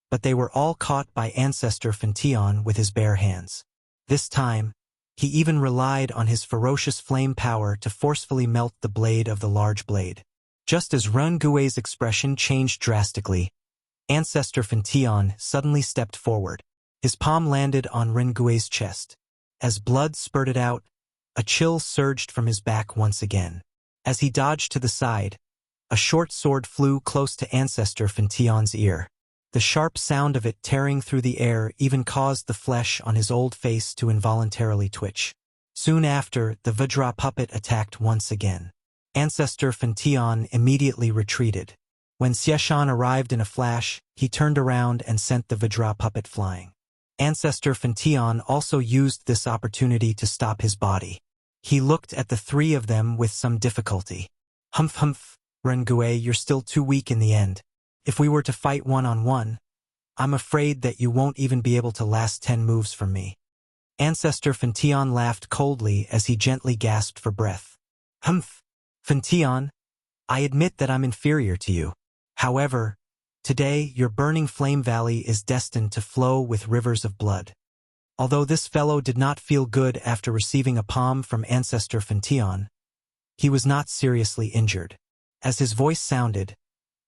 but they were all caught by Ancestor Fentian with his bare hands. This time, he even relied on his ferocious flame power to forcefully melt the blade of the large blade. Just as Rengue's expression changed drastically, Ancestor Fentian suddenly stepped forward. His palm landed on Rengue's chest. As blood spurted out, a chill surged from his back once again. As he dodged to the side, a short sword flew close to Ancestor Fention's ear. The sharp sound of it tearing through the air even caused the flesh on his old face to involuntarily twitch. Soon after, the Vajra puppet attacked once again. Ancestor Fention immediately retreated. When Xieshan arrived in a flash, he turned around and sent the Vajra puppet flying. Ancestor Fention also used this opportunity to stop his body. He looked at the three of them with some difficulty. Humph humph, Rengue, you're still too weak in the end. If we were to fight one-on-one, I'm afraid that you won't even be able to last 10 moves from me. Ancestor Fention laughed coldly as he gently gasped for breath. Humph, Fention, I admit that I'm inferior to you. However, today your burning flame valley is destined to flow with rivers of blood. Although this fellow did not feel good after receiving a palm from Ancestor Fention, he was not seriously injured. As his voice sounded,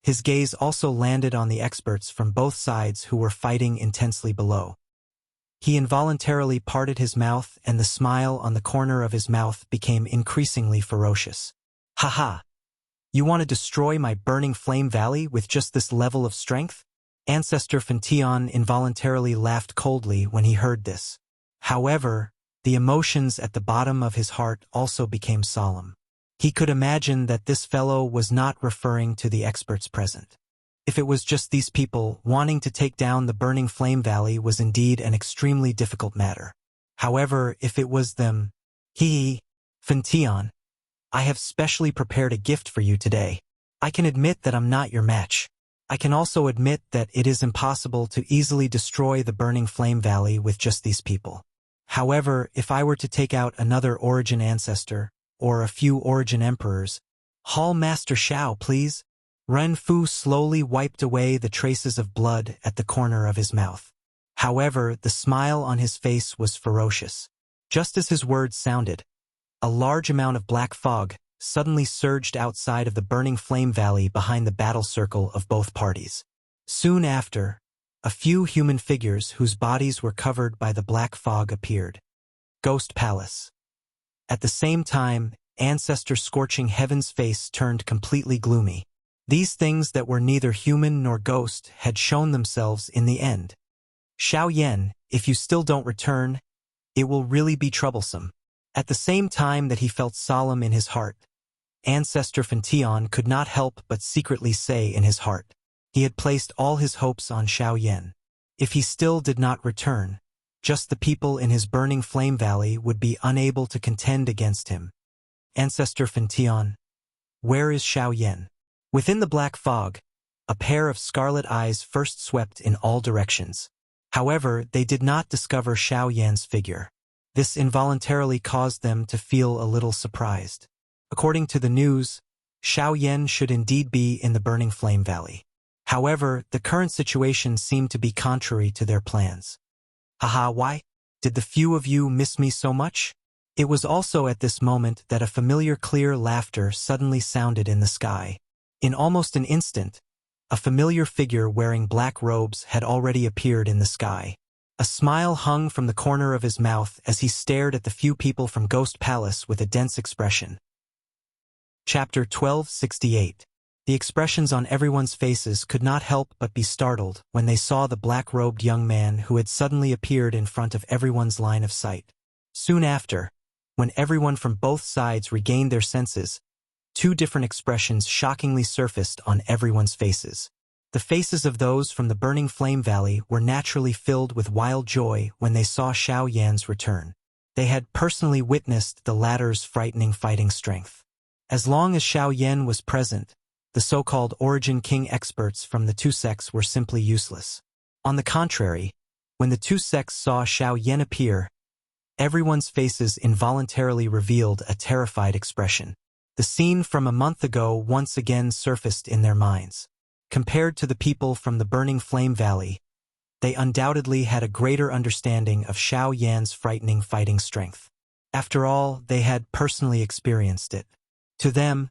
his gaze also landed on the experts from both sides who were fighting intensely below. He involuntarily parted his mouth and the smile on the corner of his mouth became increasingly ferocious. Haha! You want to destroy my burning flame valley with just this level of strength? Ancestor Fention involuntarily laughed coldly when he heard this. However, the emotions at the bottom of his heart also became solemn. He could imagine that this fellow was not referring to the experts present. If it was just these people, wanting to take down the burning flame valley was indeed an extremely difficult matter. However, if it was them, Fention, I have specially prepared a gift for you today. I can admit that I'm not your match. I can also admit that it is impossible to easily destroy the burning flame valley with just these people. However, if I were to take out another origin ancestor, or a few origin emperors, Hall Master Xiao, please. Ren Fu slowly wiped away the traces of blood at the corner of his mouth. However, the smile on his face was ferocious. Just as his words sounded, a large amount of black fog suddenly surged outside of the burning flame valley behind the battle circle of both parties. Soon after, a few human figures whose bodies were covered by the black fog appeared. Ghost Palace. At the same time, Ancestor Scorching Heaven's face turned completely gloomy. These things that were neither human nor ghost had shown themselves in the end. Xiao Yan, if you still don't return, it will really be troublesome. At the same time that he felt solemn in his heart, Ancestor Fention could not help but secretly say in his heart, he had placed all his hopes on Xiao Yan. If he still did not return, just the people in his burning flame valley would be unable to contend against him. Ancestor Fention, where is Xiao Yan? Within the black fog, a pair of scarlet eyes first swept in all directions. However, they did not discover Xiao Yan's figure. This involuntarily caused them to feel a little surprised. According to the news, Xiao Yan should indeed be in the burning flame valley. However, the current situation seemed to be contrary to their plans. Haha, why? Did the few of you miss me so much? It was also at this moment that a familiar clear laughter suddenly sounded in the sky. In almost an instant, a familiar figure wearing black robes had already appeared in the sky. A smile hung from the corner of his mouth as he stared at the few people from Ghost Palace with a dense expression. Chapter 1268. The expressions on everyone's faces could not help but be startled when they saw the black-robed young man who had suddenly appeared in front of everyone's line of sight. Soon after, when everyone from both sides regained their senses, two different expressions shockingly surfaced on everyone's faces. The faces of those from the burning flame valley were naturally filled with wild joy when they saw Xiao Yan's return. They had personally witnessed the latter's frightening fighting strength. As long as Xiao Yan was present, the so-called Origin King experts from the two sects were simply useless. On the contrary, when the two sects saw Xiao Yan appear, everyone's faces involuntarily revealed a terrified expression. The scene from a month ago once again surfaced in their minds. Compared to the people from the burning flame valley, they undoubtedly had a greater understanding of Xiao Yan's frightening fighting strength. After all, they had personally experienced it. To them,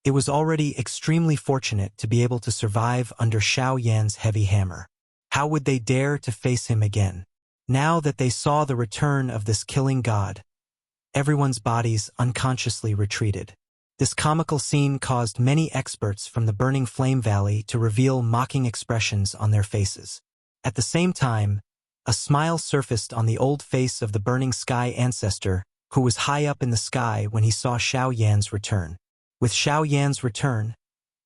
it was already extremely fortunate to be able to survive under Xiao Yan's heavy hammer. How would they dare to face him again? Now that they saw the return of this killing god, everyone's bodies unconsciously retreated. This comical scene caused many experts from the Burning Flame Valley to reveal mocking expressions on their faces. At the same time, a smile surfaced on the old face of the Burning Sky ancestor, who was high up in the sky when he saw Xiao Yan's return. With Xiao Yan's return,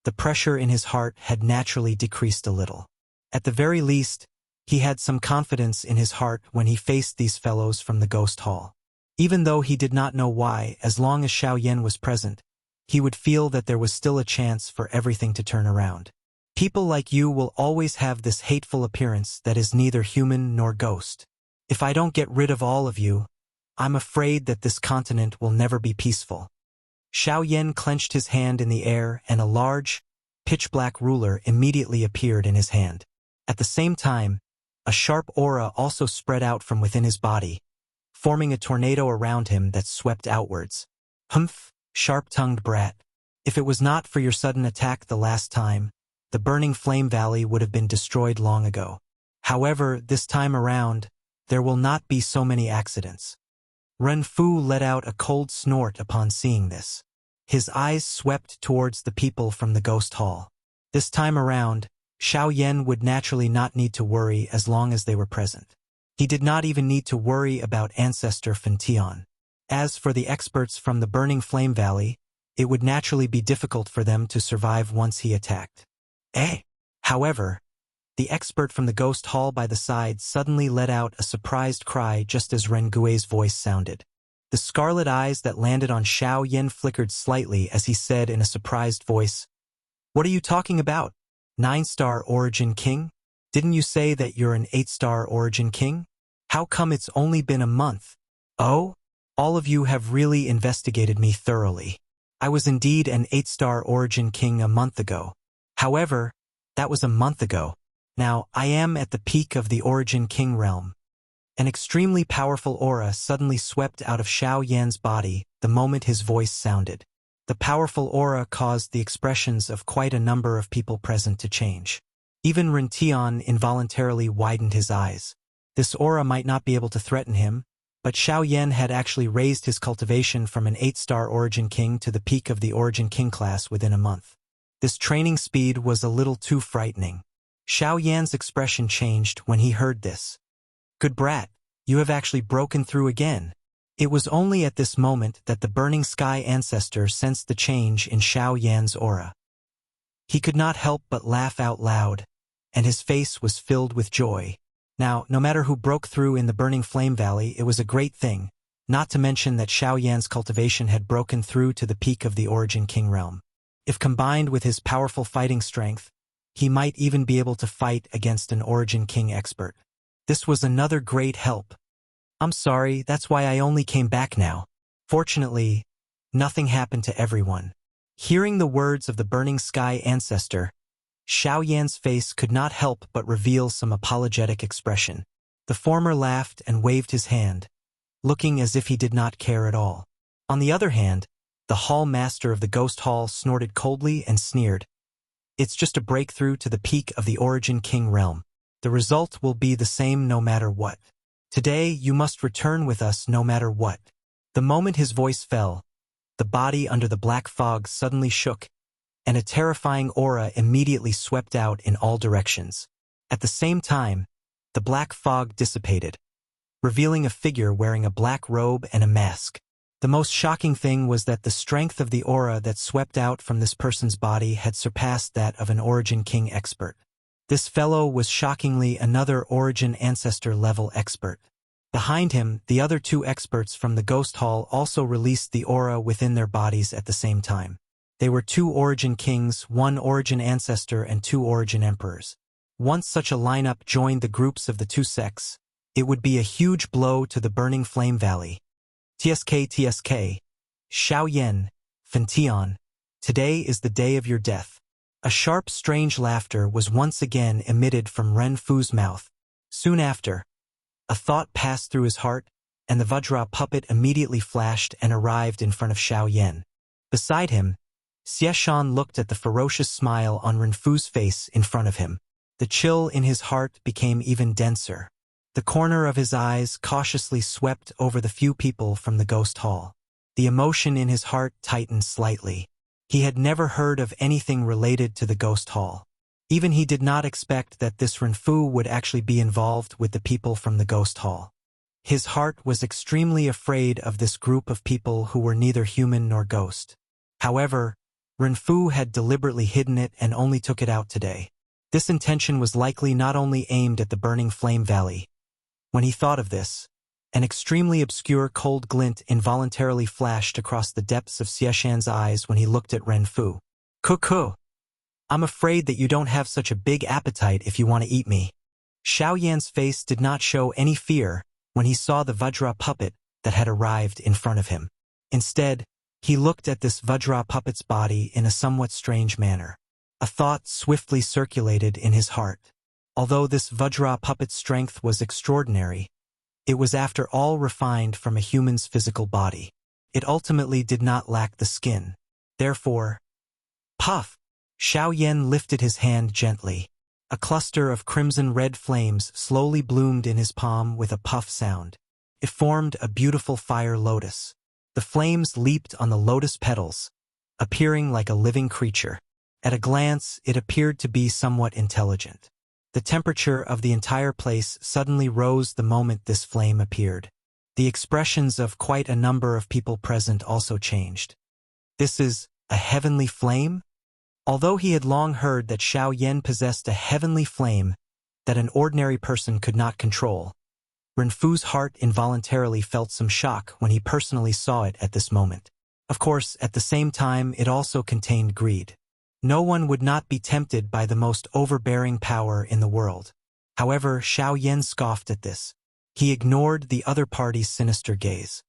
the pressure in his heart had naturally decreased a little. At the very least, he had some confidence in his heart when he faced these fellows from the Ghost Hall. Even though he did not know why, as long as Xiao Yan was present, he would feel that there was still a chance for everything to turn around. People like you will always have this hateful appearance that is neither human nor ghost. If I don't get rid of all of you, I'm afraid that this continent will never be peaceful. Xiao Yan clenched his hand in the air and a large, pitch-black ruler immediately appeared in his hand. At the same time, a sharp aura also spread out from within his body, forming a tornado around him that swept outwards. Humph, sharp-tongued brat. If it was not for your sudden attack the last time, the Burning Flame Valley would have been destroyed long ago. However, this time around, there will not be so many accidents. Ren Fu let out a cold snort upon seeing this. His eyes swept towards the people from the Ghost Hall. This time around, Xiao Yan would naturally not need to worry as long as they were present. He did not even need to worry about Ancestor Fentian. As for the experts from the Burning Flame Valley, it would naturally be difficult for them to survive once he attacked. However, the expert from the Ghost Hall by the side suddenly let out a surprised cry just as Ren Gui's voice sounded. The scarlet eyes that landed on Xiao Yan flickered slightly as he said in a surprised voice, "What are you talking about? 9-star Origin King? Didn't you say that you're an 8-star Origin King? How come it's only been a month? Oh? All of you have really investigated me thoroughly. I was indeed an 8-star Origin King a month ago. However, that was a month ago. Now, I am at the peak of the Origin King realm." An extremely powerful aura suddenly swept out of Xiao Yan's body the moment his voice sounded. The powerful aura caused the expressions of quite a number of people present to change. Even Ren Tian involuntarily widened his eyes. This aura might not be able to threaten him, but Xiao Yan had actually raised his cultivation from an 8-star Origin King to the peak of the Origin King class within a month. This training speed was a little too frightening. Xiao Yan's expression changed when he heard this. "Good brat, you have actually broken through again." It was only at this moment that the Burning Sky ancestor sensed the change in Xiao Yan's aura. He could not help but laugh out loud, and his face was filled with joy. Now, no matter who broke through in the Burning Flame Valley, it was a great thing, not to mention that Xiao Yan's cultivation had broken through to the peak of the Origin King realm. If combined with his powerful fighting strength, he might even be able to fight against an Origin King expert. This was another great help. "I'm sorry, that's why I only came back now." Fortunately, nothing happened to everyone. Hearing the words of the Burning Sky ancestor, Xiao Yan's face could not help but reveal some apologetic expression. The former laughed and waved his hand, looking as if he did not care at all. On the other hand, the hall master of the Ghost Hall snorted coldly and sneered. "It's just a breakthrough to the peak of the Origin King realm. The result will be the same no matter what. Today you must return with us no matter what." The moment his voice fell, the body under the black fog suddenly shook, and a terrifying aura immediately swept out in all directions. At the same time, the black fog dissipated, revealing a figure wearing a black robe and a mask. The most shocking thing was that the strength of the aura that swept out from this person's body had surpassed that of an Origin King expert. This fellow was shockingly another Origin Ancestor level expert. Behind him, the other two experts from the Ghost Hall also released the aura within their bodies at the same time. They were 2 Origin Kings, 1 Origin Ancestor, and 2 Origin Emperors. Once such a lineup joined the groups of the two sects, it would be a huge blow to the Burning Flame Valley. TSK, Xiao Yan, Fentian, today is the day of your death. A sharp, strange laughter was once again emitted from Ren Fu's mouth. Soon after, a thought passed through his heart, and the Vajra puppet immediately flashed and arrived in front of Xiao Yan. Beside him, Xieshan looked at the ferocious smile on Ren Fu's face in front of him. The chill in his heart became even denser. The corner of his eyes cautiously swept over the few people from the Ghost Hall. The emotion in his heart tightened slightly. He had never heard of anything related to the ghost hall. Even he did not expect that this Renfu would actually be involved with the people from the ghost hall. His heart was extremely afraid of this group of people who were neither human nor ghost. However, Renfu had deliberately hidden it and only took it out today. This intention was likely not only aimed at the burning flame valley. When he thought of this, an extremely obscure cold glint involuntarily flashed across the depths of Xieshan's eyes when he looked at Renfu. Cuckoo! I'm afraid that you don't have such a big appetite if you want to eat me. Xiao Yan's face did not show any fear when he saw the Vajra puppet that had arrived in front of him. Instead, he looked at this Vajra puppet's body in a somewhat strange manner. A thought swiftly circulated in his heart. Although this Vajra puppet's strength was extraordinary, it was after all refined from a human's physical body. It ultimately did not lack the skin. Therefore, puff! Xiao Yan lifted his hand gently. A cluster of crimson-red flames slowly bloomed in his palm with a puff sound. It formed a beautiful fire lotus. The flames leaped on the lotus petals, appearing like a living creature. At a glance, it appeared to be somewhat intelligent. The temperature of the entire place suddenly rose the moment this flame appeared. The expressions of quite a number of people present also changed. This is a heavenly flame? Although he had long heard that Xiao Yan possessed a heavenly flame that an ordinary person could not control, Renfu's heart involuntarily felt some shock when he personally saw it at this moment. Of course, at the same time, it also contained greed. No one would not be tempted by the most overbearing power in the world. However, Xiao Yan scoffed at this. He ignored the other party's sinister gaze.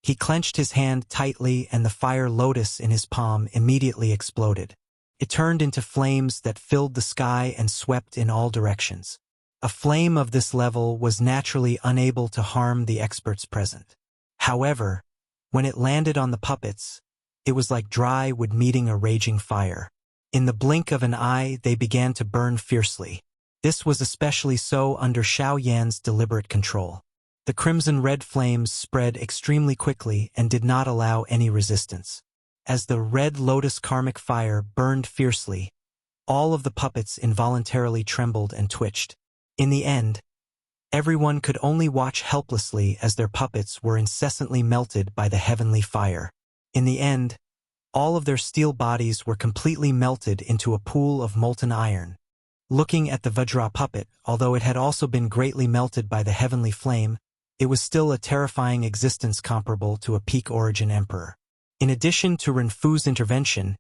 He clenched his hand tightly and the fire lotus in his palm immediately exploded. It turned into flames that filled the sky and swept in all directions. A flame of this level was naturally unable to harm the experts present. However, when it landed on the puppets, it was like dry wood meeting a raging fire. In the blink of an eye, they began to burn fiercely. This was especially so under Xiao Yan's deliberate control. The crimson-red flames spread extremely quickly and did not allow any resistance. As the red lotus karmic fire burned fiercely, all of the puppets involuntarily trembled and twitched. In the end, everyone could only watch helplessly as their puppets were incessantly melted by the heavenly fire. In the end, all of their steel bodies were completely melted into a pool of molten iron. Looking at the Vajra puppet, although it had also been greatly melted by the heavenly flame, it was still a terrifying existence comparable to a peak origin emperor. In addition to Renfu's intervention,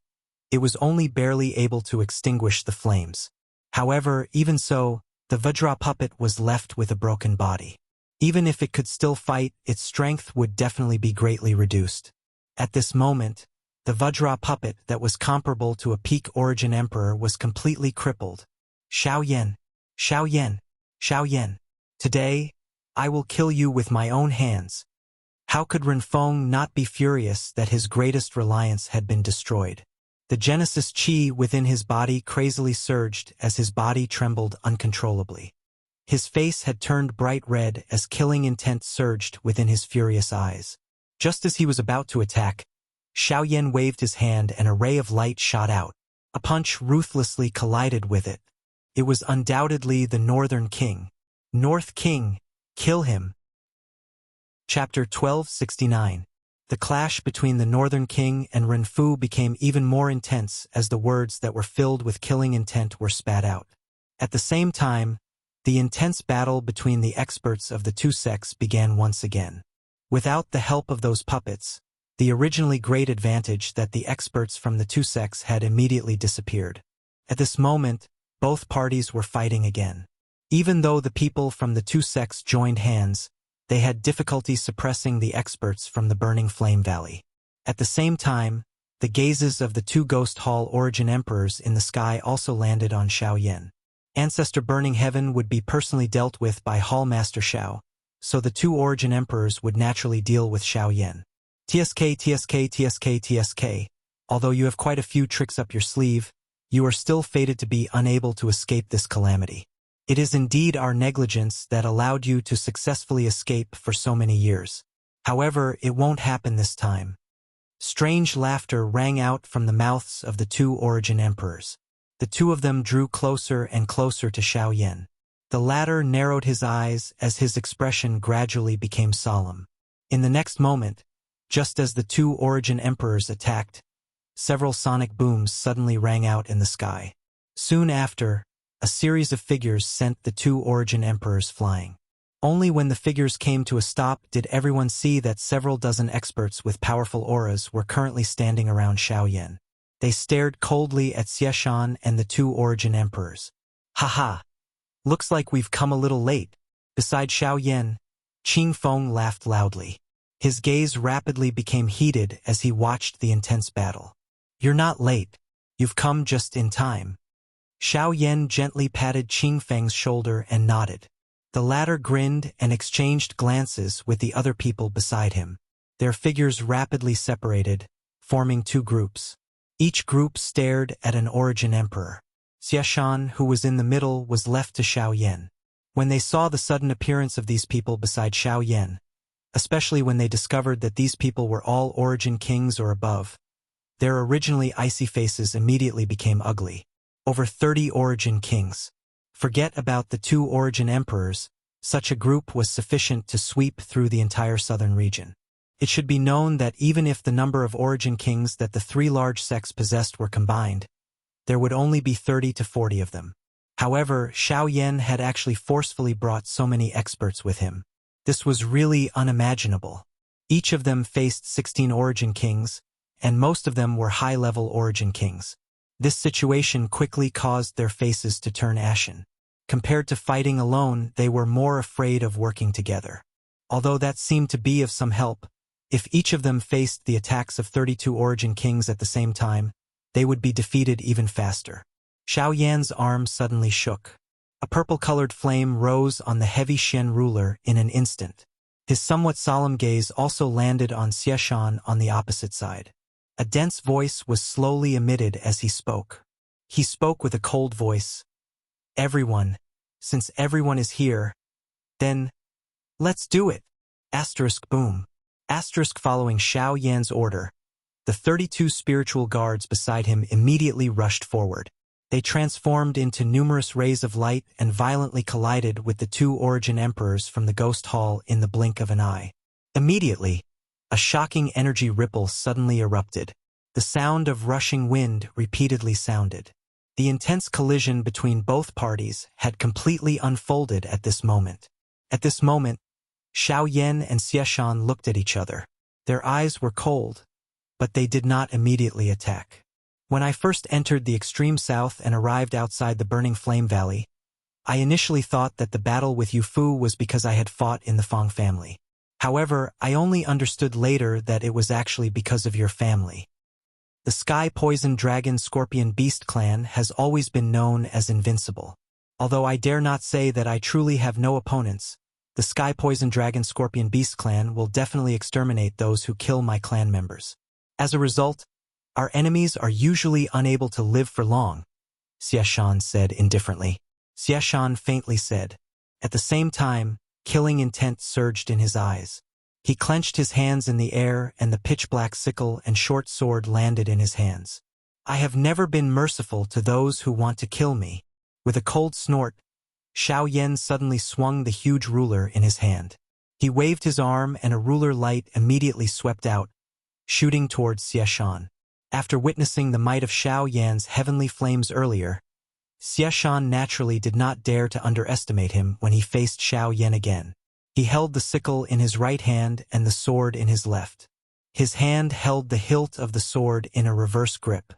it was only barely able to extinguish the flames. However, even so, the Vajra puppet was left with a broken body. Even if it could still fight, its strength would definitely be greatly reduced. At this moment, the Vajra puppet that was comparable to a peak origin emperor was completely crippled. Xiao Yan, Xiao Yan, Xiao Yan. Today, I will kill you with my own hands. How could Renfeng not be furious that his greatest reliance had been destroyed? The Genesis chi within his body crazily surged as his body trembled uncontrollably. His face had turned bright red as killing intent surged within his furious eyes. Just as he was about to attack, Xiao Yan waved his hand and a ray of light shot out. A punch ruthlessly collided with it. It was undoubtedly the Northern King. North King, kill him. Chapter 1269. The clash between the Northern King and Renfu became even more intense as the words that were filled with killing intent were spat out. At the same time, the intense battle between the experts of the two sects began once again. Without the help of those puppets, the originally great advantage that the experts from the two sects had immediately disappeared. At this moment, both parties were fighting again. Even though the people from the two sects joined hands, they had difficulty suppressing the experts from the burning flame valley. At the same time, the gazes of the two Ghost Hall origin emperors in the sky also landed on Xiao Yan. Ancestor Burning Heaven would be personally dealt with by Hall Master Xiao, so the two origin emperors would naturally deal with Xiao Yan. TSK. Although you have quite a few tricks up your sleeve, you are still fated to be unable to escape this calamity. It is indeed our negligence that allowed you to successfully escape for so many years. However, it won't happen this time. Strange laughter rang out from the mouths of the two origin emperors. The two of them drew closer and closer to Xiao Yan. The latter narrowed his eyes as his expression gradually became solemn. In the next moment, just as the two origin emperors attacked, several sonic booms suddenly rang out in the sky. Soon after, a series of figures sent the two origin emperors flying. Only when the figures came to a stop did everyone see that several dozen experts with powerful auras were currently standing around Xiao Yan. They stared coldly at Xieshan and the two origin emperors. "Haha! Looks like we've come a little late." Beside Xiao Yan, Qing Feng laughed loudly. His gaze rapidly became heated as he watched the intense battle. "You're not late. You've come just in time." Xiao Yan gently patted Qing Feng's shoulder and nodded. The latter grinned and exchanged glances with the other people beside him. Their figures rapidly separated, forming two groups. Each group stared at an origin emperor. Xieshan, who was in the middle, was left to Xiao Yan. When they saw the sudden appearance of these people beside Xiao Yan, especially when they discovered that these people were all origin kings or above, their originally icy faces immediately became ugly. Over 30 origin kings. Forget about the two origin emperors, such a group was sufficient to sweep through the entire southern region. It should be known that even if the number of origin kings that the three large sects possessed were combined, there would only be 30 to 40 of them. However, Xiao Yan had actually forcefully brought so many experts with him. This was really unimaginable. Each of them faced 16 origin kings, and most of them were high-level origin kings. This situation quickly caused their faces to turn ashen. Compared to fighting alone, they were more afraid of working together. Although that seemed to be of some help, if each of them faced the attacks of 32 origin kings at the same time, they would be defeated even faster. Xiao Yan's arm suddenly shook. A purple-colored flame rose on the heavy Shen ruler in an instant. His somewhat solemn gaze also landed on Xieshan on the opposite side. A dense voice was slowly emitted as he spoke. He spoke with a cold voice. "Everyone, since everyone is here, then let's do it!" Asterisk boom. Asterisk following Xiao Yan's order, the 32 spiritual guards beside him immediately rushed forward. They transformed into numerous rays of light and violently collided with the two origin emperors from the ghost hall in the blink of an eye. Immediately, a shocking energy ripple suddenly erupted. The sound of rushing wind repeatedly sounded. The intense collision between both parties had completely unfolded at this moment. At this moment, Xiao Yan and Xieshan looked at each other. Their eyes were cold, but they did not immediately attack. When I first entered the extreme south and arrived outside the burning flame valley, I initially thought that the battle with Yufu was because I had fought in the Fong family. However, I only understood later that it was actually because of your family. The Sky Poison Dragon Scorpion Beast clan has always been known as invincible. Although I dare not say that I truly have no opponents, the Sky Poison Dragon Scorpion Beast clan will definitely exterminate those who kill my clan members. As a result, our enemies are usually unable to live for long, Xieshan said indifferently. Xieshan faintly said. At the same time, killing intent surged in his eyes. He clenched his hands in the air and the pitch-black sickle and short sword landed in his hands. "I have never been merciful to those who want to kill me." With a cold snort, Xiao Yan suddenly swung the huge ruler in his hand. He waved his arm and a ruler light immediately swept out, shooting towards Xieshan. After witnessing the might of Xiao Yan's heavenly flames earlier, Xieshan naturally did not dare to underestimate him when he faced Xiao Yan again. He held the sickle in his right hand and the sword in his left. His hand held the hilt of the sword in a reverse grip.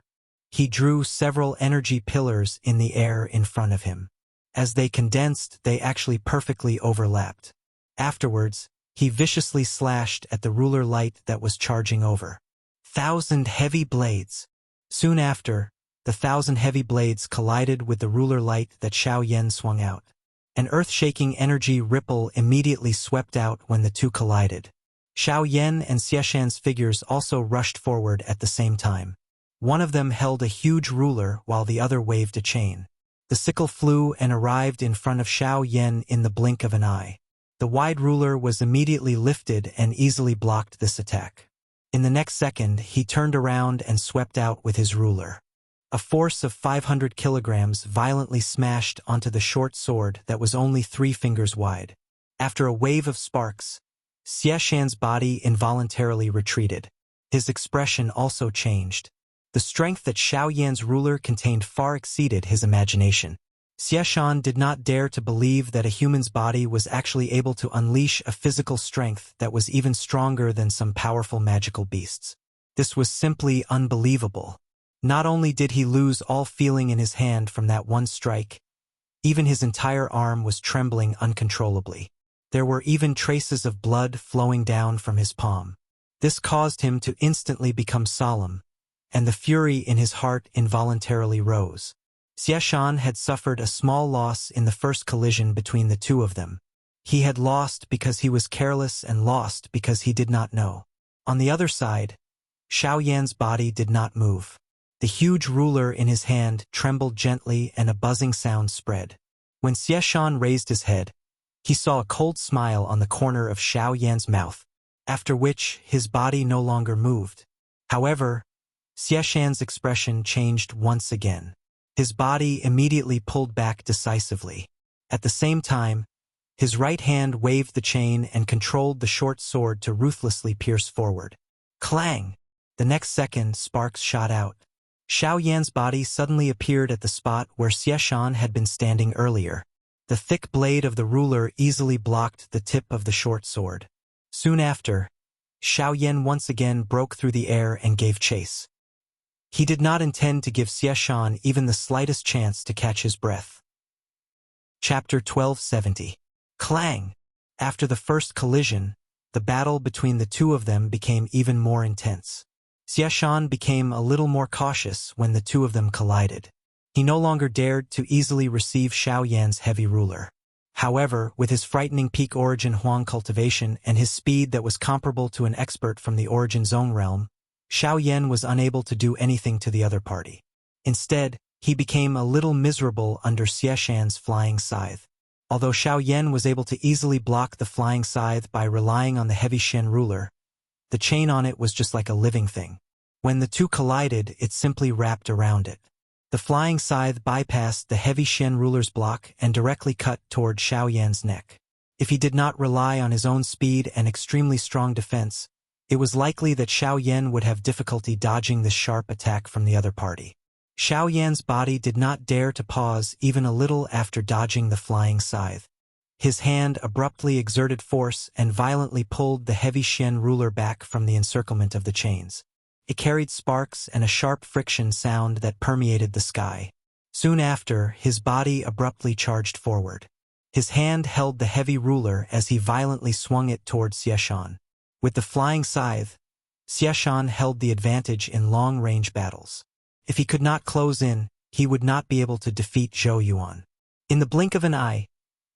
He drew several energy pillars in the air in front of him. As they condensed, they actually perfectly overlapped. Afterwards, he viciously slashed at the ruler light that was charging over. 1,000 heavy blades. Soon after, the 1,000 heavy blades collided with the ruler light that Xiao Yan swung out. An earth-shaking energy ripple immediately swept out when the two collided. Xiao Yan and Xieshan's figures also rushed forward at the same time. One of them held a huge ruler while the other waved a chain. The sickle flew and arrived in front of Xiao Yan in the blink of an eye. The wide ruler was immediately lifted and easily blocked this attack. In the next second, he turned around and swept out with his ruler. A force of 500 kilograms violently smashed onto the short sword that was only 3 fingers wide. After a wave of sparks, Xiashan's body involuntarily retreated. His expression also changed. The strength that Xiao Yan's ruler contained far exceeded his imagination. Xiashan did not dare to believe that a human's body was actually able to unleash a physical strength that was even stronger than some powerful magical beasts. This was simply unbelievable. Not only did he lose all feeling in his hand from that one strike, even his entire arm was trembling uncontrollably. There were even traces of blood flowing down from his palm. This caused him to instantly become solemn, and the fury in his heart involuntarily rose. Xiashan had suffered a small loss in the first collision between the two of them. He had lost because he was careless and lost because he did not know. On the other side, Xiao Yan's body did not move. The huge ruler in his hand trembled gently and a buzzing sound spread. When Xiashan raised his head, he saw a cold smile on the corner of Xiao Yan's mouth, after which his body no longer moved. However, Xiashan's expression changed once again. His body immediately pulled back decisively. At the same time, his right hand waved the chain and controlled the short sword to ruthlessly pierce forward. Clang! The next second, sparks shot out. Xiao Yan's body suddenly appeared at the spot where Xiashan had been standing earlier. The thick blade of the ruler easily blocked the tip of the short sword. Soon after, Xiao Yan once again broke through the air and gave chase. He did not intend to give Xiashan even the slightest chance to catch his breath. Chapter 1270. Clang! After the first collision, the battle between the two of them became even more intense. Xiashan became a little more cautious when the two of them collided. He no longer dared to easily receive Xiao Yan's heavy ruler. However, with his frightening peak origin Huang cultivation and his speed that was comparable to an expert from the origin zone realm, Xiao Yan was unable to do anything to the other party. Instead, he became a little miserable under Xiashan's flying scythe. Although Xiao Yan was able to easily block the flying scythe by relying on the heavy Shen ruler, the chain on it was just like a living thing. When the two collided, it simply wrapped around it. The flying scythe bypassed the heavy Shen ruler's block and directly cut toward Xiao Yan's neck. If he did not rely on his own speed and extremely strong defense, it was likely that Xiao Yan would have difficulty dodging this sharp attack from the other party. Xiao Yan's body did not dare to pause even a little after dodging the flying scythe. His hand abruptly exerted force and violently pulled the heavy Shen ruler back from the encirclement of the chains. It carried sparks and a sharp friction sound that permeated the sky. Soon after, his body abruptly charged forward. His hand held the heavy ruler as he violently swung it toward Xiashan. With the flying scythe, Xiashan held the advantage in long-range battles. If he could not close in, he would not be able to defeat Zhou Yuan. In the blink of an eye,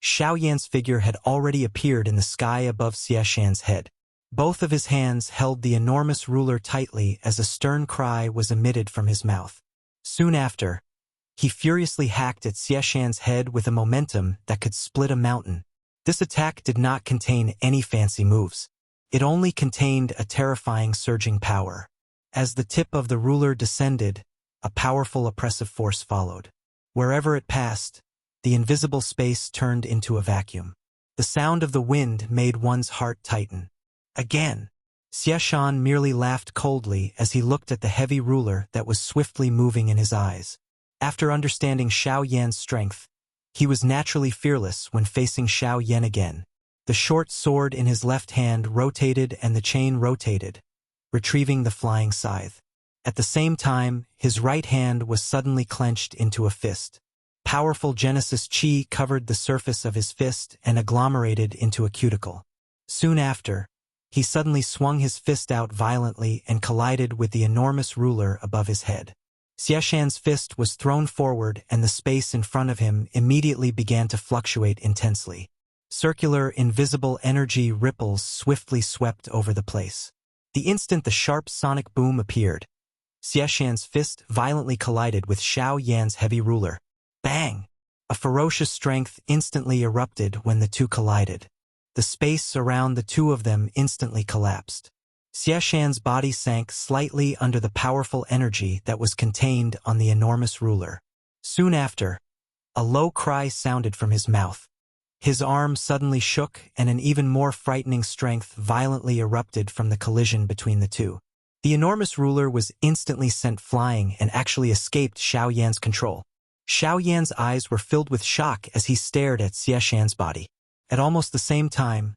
Xiao Yan's figure had already appeared in the sky above Xiashan's head. Both of his hands held the enormous ruler tightly as a stern cry was emitted from his mouth. Soon after, he furiously hacked at Xiashan's head with a momentum that could split a mountain. This attack did not contain any fancy moves. It only contained a terrifying surging power. As the tip of the ruler descended, a powerful oppressive force followed. Wherever it passed, the invisible space turned into a vacuum. The sound of the wind made one's heart tighten. Again, Xiashan merely laughed coldly as he looked at the heavy ruler that was swiftly moving in his eyes. After understanding Xiao Yan's strength, he was naturally fearless when facing Xiao Yan again. The short sword in his left hand rotated and the chain rotated, retrieving the flying scythe. At the same time, his right hand was suddenly clenched into a fist. Powerful Genesis Chi covered the surface of his fist and agglomerated into a cuticle. Soon after, he suddenly swung his fist out violently and collided with the enormous ruler above his head. Xiashan's fist was thrown forward and the space in front of him immediately began to fluctuate intensely. Circular, invisible energy ripples swiftly swept over the place. The instant the sharp sonic boom appeared, Xiashan's fist violently collided with Xiao Yan's heavy ruler. Bang! A ferocious strength instantly erupted when the two collided. The space around the two of them instantly collapsed. Xie Shan's body sank slightly under the powerful energy that was contained on the enormous ruler. Soon after, a low cry sounded from his mouth. His arm suddenly shook, and an even more frightening strength violently erupted from the collision between the two. The enormous ruler was instantly sent flying and actually escaped Xiao Yan's control. Xiao Yan's eyes were filled with shock as he stared at Xie Shan's body. At almost the same time,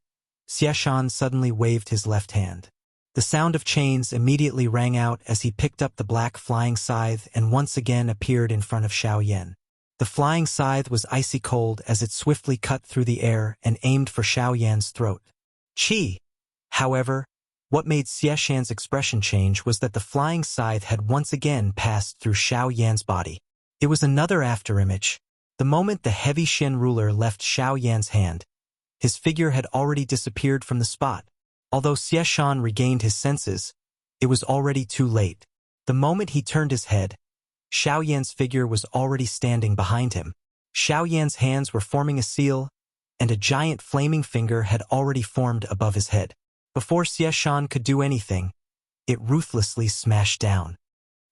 Xie Shan suddenly waved his left hand. The sound of chains immediately rang out as he picked up the black flying scythe and once again appeared in front of Xiao Yan. The flying scythe was icy cold as it swiftly cut through the air and aimed for Xiao Yan's throat. Chi! However, what made Xie Shan's expression change was that the flying scythe had once again passed through Xiao Yan's body. It was another afterimage. The moment the heavy Shen ruler left Xiao Yan's hand, his figure had already disappeared from the spot. Although Xie Shan regained his senses, it was already too late. The moment he turned his head, Xiao Yan's figure was already standing behind him. Xiao Yan's hands were forming a seal, and a giant flaming finger had already formed above his head. Before Xie Shan could do anything, it ruthlessly smashed down.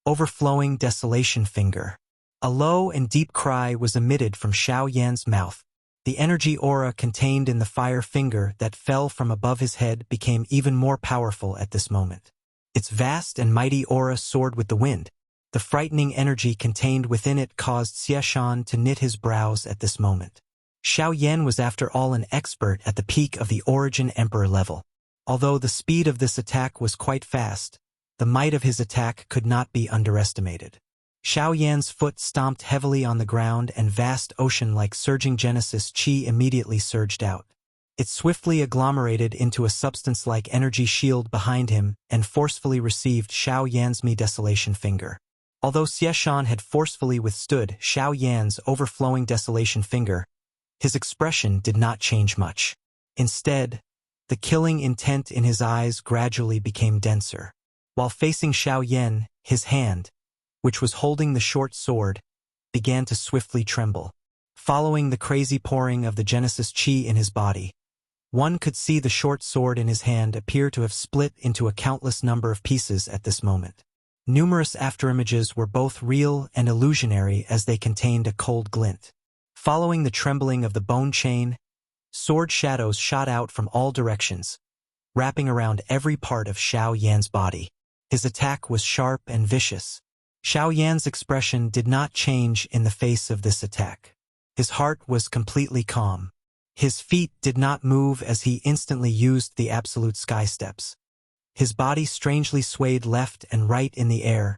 Overflowing desolation finger. A low and deep cry was emitted from Xiao Yan's mouth. The energy aura contained in the fire finger that fell from above his head became even more powerful at this moment. Its vast and mighty aura soared with the wind. The frightening energy contained within it caused Xie Shan to knit his brows at this moment. Xiao Yan was after all an expert at the peak of the Origin Emperor level. Although the speed of this attack was quite fast, the might of his attack could not be underestimated. Xiao Yan's foot stomped heavily on the ground and vast ocean-like surging Genesis Qi immediately surged out. It swiftly agglomerated into a substance-like energy shield behind him and forcefully received Xiao Yan's Desolation finger. Although Xie Shan had forcefully withstood Xiao Yan's overflowing desolation finger, his expression did not change much. Instead, the killing intent in his eyes gradually became denser. While facing Xiao Yan, his hand, which was holding the short sword, began to swiftly tremble. Following the crazy pouring of the Genesis Qi in his body, one could see the short sword in his hand appear to have split into a countless number of pieces at this moment. Numerous afterimages were both real and illusionary as they contained a cold glint. Following the trembling of the bone chain, sword shadows shot out from all directions, wrapping around every part of Xiao Yan's body. His attack was sharp and vicious. Xiao Yan's expression did not change in the face of this attack. His heart was completely calm. His feet did not move as he instantly used the absolute sky steps. His body strangely swayed left and right in the air,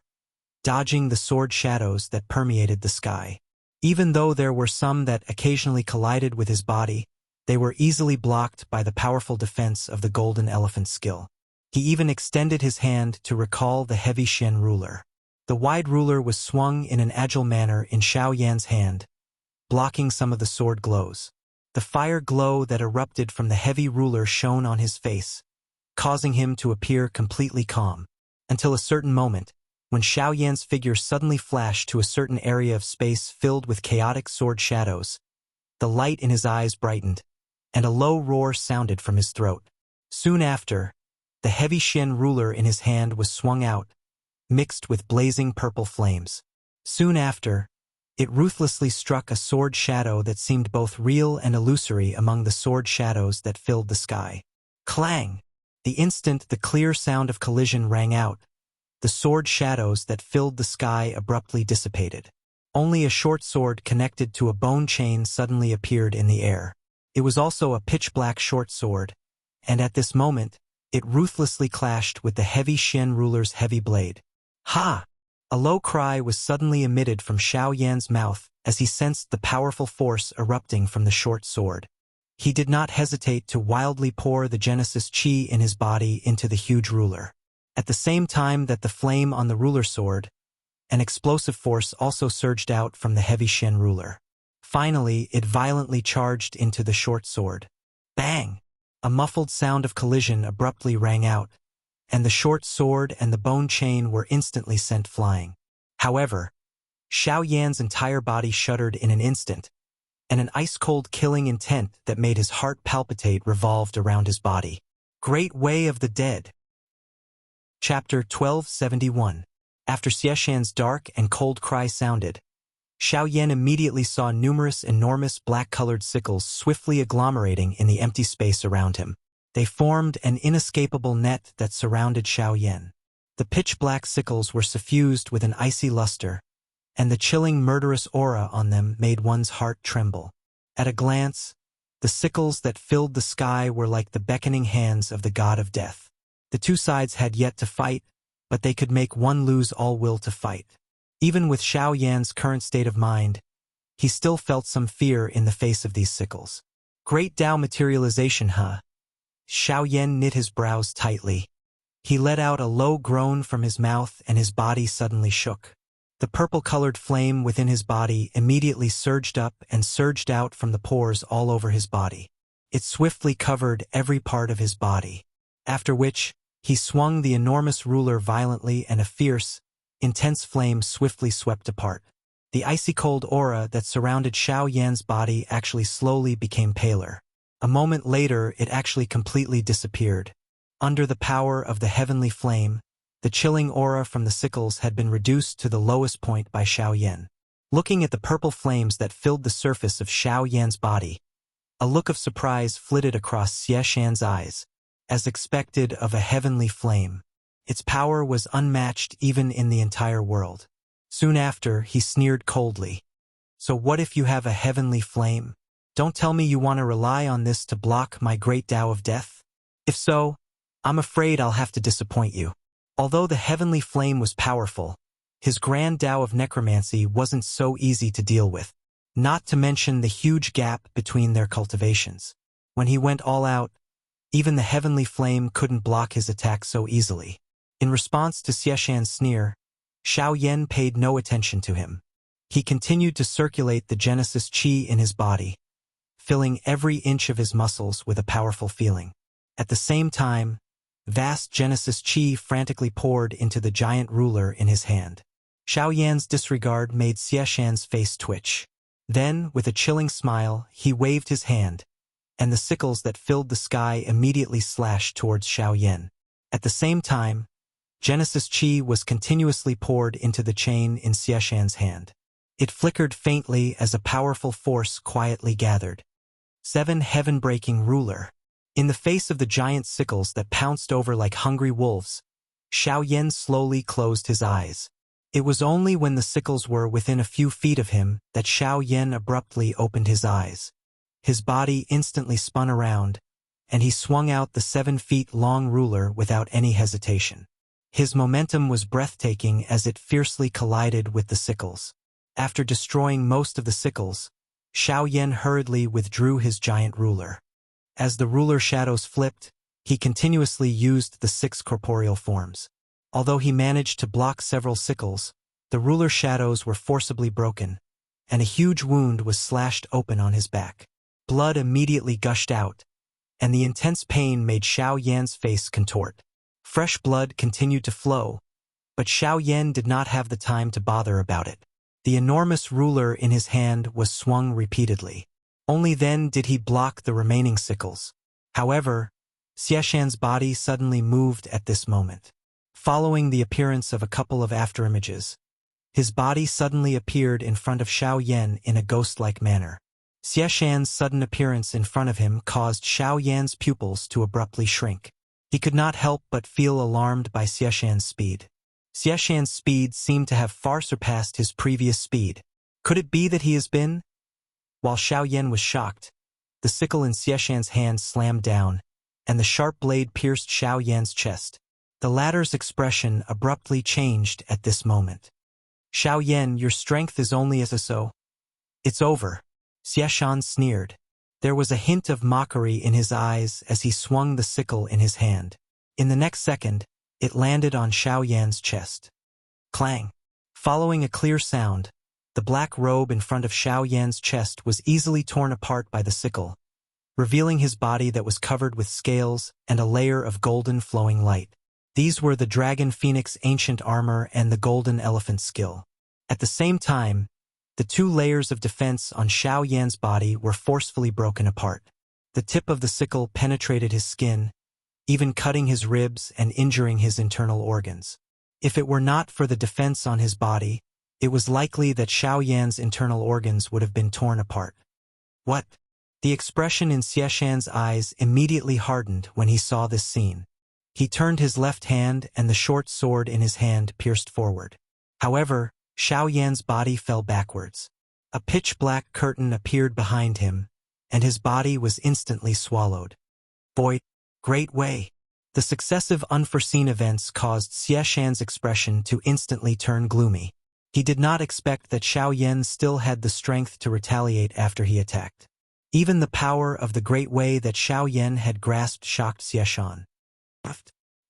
dodging the sword shadows that permeated the sky. Even though there were some that occasionally collided with his body, they were easily blocked by the powerful defense of the golden elephant skill. He even extended his hand to recall the heavy Shen ruler. The wide ruler was swung in an agile manner in Xiao Yan's hand, blocking some of the sword glows. The fire glow that erupted from the heavy ruler shone on his face, causing him to appear completely calm, until a certain moment, when Xiao Yan's figure suddenly flashed to a certain area of space filled with chaotic sword shadows. The light in his eyes brightened, and a low roar sounded from his throat. Soon after, the heavy Shen ruler in his hand was swung out, mixed with blazing purple flames. Soon after, it ruthlessly struck a sword shadow that seemed both real and illusory among the sword shadows that filled the sky. Clang! The instant the clear sound of collision rang out, the sword shadows that filled the sky abruptly dissipated. Only a short sword connected to a bone chain suddenly appeared in the air. It was also a pitch-black short sword, and at this moment, it ruthlessly clashed with the heavy Shen ruler's heavy blade. Ha! A low cry was suddenly emitted from Xiao Yan's mouth as he sensed the powerful force erupting from the short sword. He did not hesitate to wildly pour the Genesis Qi in his body into the huge ruler. At the same time that the flame on the ruler soared, an explosive force also surged out from the heavy Shen ruler. Finally, it violently charged into the short sword. Bang! A muffled sound of collision abruptly rang out, and the short sword and the bone chain were instantly sent flying. However, Xiao Yan's entire body shuddered in an instant, and an ice-cold killing intent that made his heart palpitate revolved around his body. Great Way of the Dead. Chapter 1271. After Xieshan's dark and cold cry sounded, Xiao Yan immediately saw numerous enormous black-colored sickles swiftly agglomerating in the empty space around him. They formed an inescapable net that surrounded Xiao Yan. The pitch-black sickles were suffused with an icy luster, and the chilling murderous aura on them made one's heart tremble. At a glance, the sickles that filled the sky were like the beckoning hands of the god of death. The two sides had yet to fight, but they could make one lose all will to fight. Even with Xiao Yan's current state of mind, he still felt some fear in the face of these sickles. Great Tao materialization, huh? Xiao Yan knit his brows tightly. He let out a low groan from his mouth and his body suddenly shook. The purple-colored flame within his body immediately surged up and surged out from the pores all over his body. It swiftly covered every part of his body, after which he swung the enormous ruler violently and a fierce, intense flame swiftly swept apart. The icy-cold aura that surrounded Xiao Yan's body actually slowly became paler. A moment later, it actually completely disappeared. Under the power of the heavenly flame, the chilling aura from the sickles had been reduced to the lowest point by Xiao Yan. Looking at the purple flames that filled the surface of Xiao Yan's body, a look of surprise flitted across Xieshan's eyes, as expected of a heavenly flame. Its power was unmatched even in the entire world. Soon after, he sneered coldly. So what if you have a heavenly flame? Don't tell me you want to rely on this to block my great Tao of death? If so, I'm afraid I'll have to disappoint you. Although the heavenly flame was powerful, his grand Tao of necromancy wasn't so easy to deal with, not to mention the huge gap between their cultivations. When he went all out, even the heavenly flame couldn't block his attack so easily. In response to Xieshan's sneer, Xiao Yan paid no attention to him. He continued to circulate the Genesis Qi in his body, filling every inch of his muscles with a powerful feeling. At the same time, vast Genesis Qi frantically poured into the giant ruler in his hand. Xiao Yan's disregard made Xieshan's face twitch. Then, with a chilling smile, he waved his hand, and the sickles that filled the sky immediately slashed towards Xiao Yan. At the same time, Genesis Qi was continuously poured into the chain in Xieshan's hand. It flickered faintly as a powerful force quietly gathered. 7 heaven-breaking ruler. In the face of the giant sickles that pounced over like hungry wolves, Xiao Yan slowly closed his eyes. It was only when the sickles were within a few feet of him that Xiao Yan abruptly opened his eyes. His body instantly spun around, and he swung out the 7-feet-long ruler without any hesitation. His momentum was breathtaking as it fiercely collided with the sickles. After destroying most of the sickles, Xiao Yan hurriedly withdrew his giant ruler. As the ruler shadows flipped, he continuously used the 6 corporeal forms. Although he managed to block several sickles, the ruler shadows were forcibly broken, and a huge wound was slashed open on his back. Blood immediately gushed out, and the intense pain made Xiao Yan's face contort. Fresh blood continued to flow, but Xiao Yan did not have the time to bother about it. The enormous ruler in his hand was swung repeatedly. Only then did he block the remaining sickles. However, Xieshan's body suddenly moved at this moment. Following the appearance of a couple of afterimages, his body suddenly appeared in front of Xiao Yan in a ghost-like manner. Xieshan's sudden appearance in front of him caused Xiao Yan's pupils to abruptly shrink. He could not help but feel alarmed by Xieshan's speed. Xieshan's speed seemed to have far surpassed his previous speed. Could it be that he has been? While Xiao Yan was shocked, the sickle in Xieshan's hand slammed down, and the sharp blade pierced Xiao Yan's chest. The latter's expression abruptly changed at this moment. Xiao Yan, your strength is only as a so. It's over. Xieshan sneered. There was a hint of mockery in his eyes as he swung the sickle in his hand. In the next second, it landed on Xiao Yan's chest. Clang! Following a clear sound, the black robe in front of Xiao Yan's chest was easily torn apart by the sickle, revealing his body that was covered with scales and a layer of golden flowing light. These were the Dragon Phoenix ancient armor and the golden elephant skill. At the same time, The 2 layers of defense on Xiao Yan's body were forcefully broken apart. The tip of the sickle penetrated his skin, even cutting his ribs and injuring his internal organs. If it were not for the defense on his body, it was likely that Xiao Yan's internal organs would have been torn apart. What? The expression in Xieshan's eyes immediately hardened when he saw this scene. He turned his left hand and the short sword in his hand pierced forward. However, Xiao Yan's body fell backwards. A pitch-black curtain appeared behind him, and his body was instantly swallowed. Boy, great way. The successive unforeseen events caused Xieshan's expression to instantly turn gloomy. He did not expect that Xiao Yan still had the strength to retaliate after he attacked. Even the power of the great way that Xiao Yan had grasped shocked Xieshan.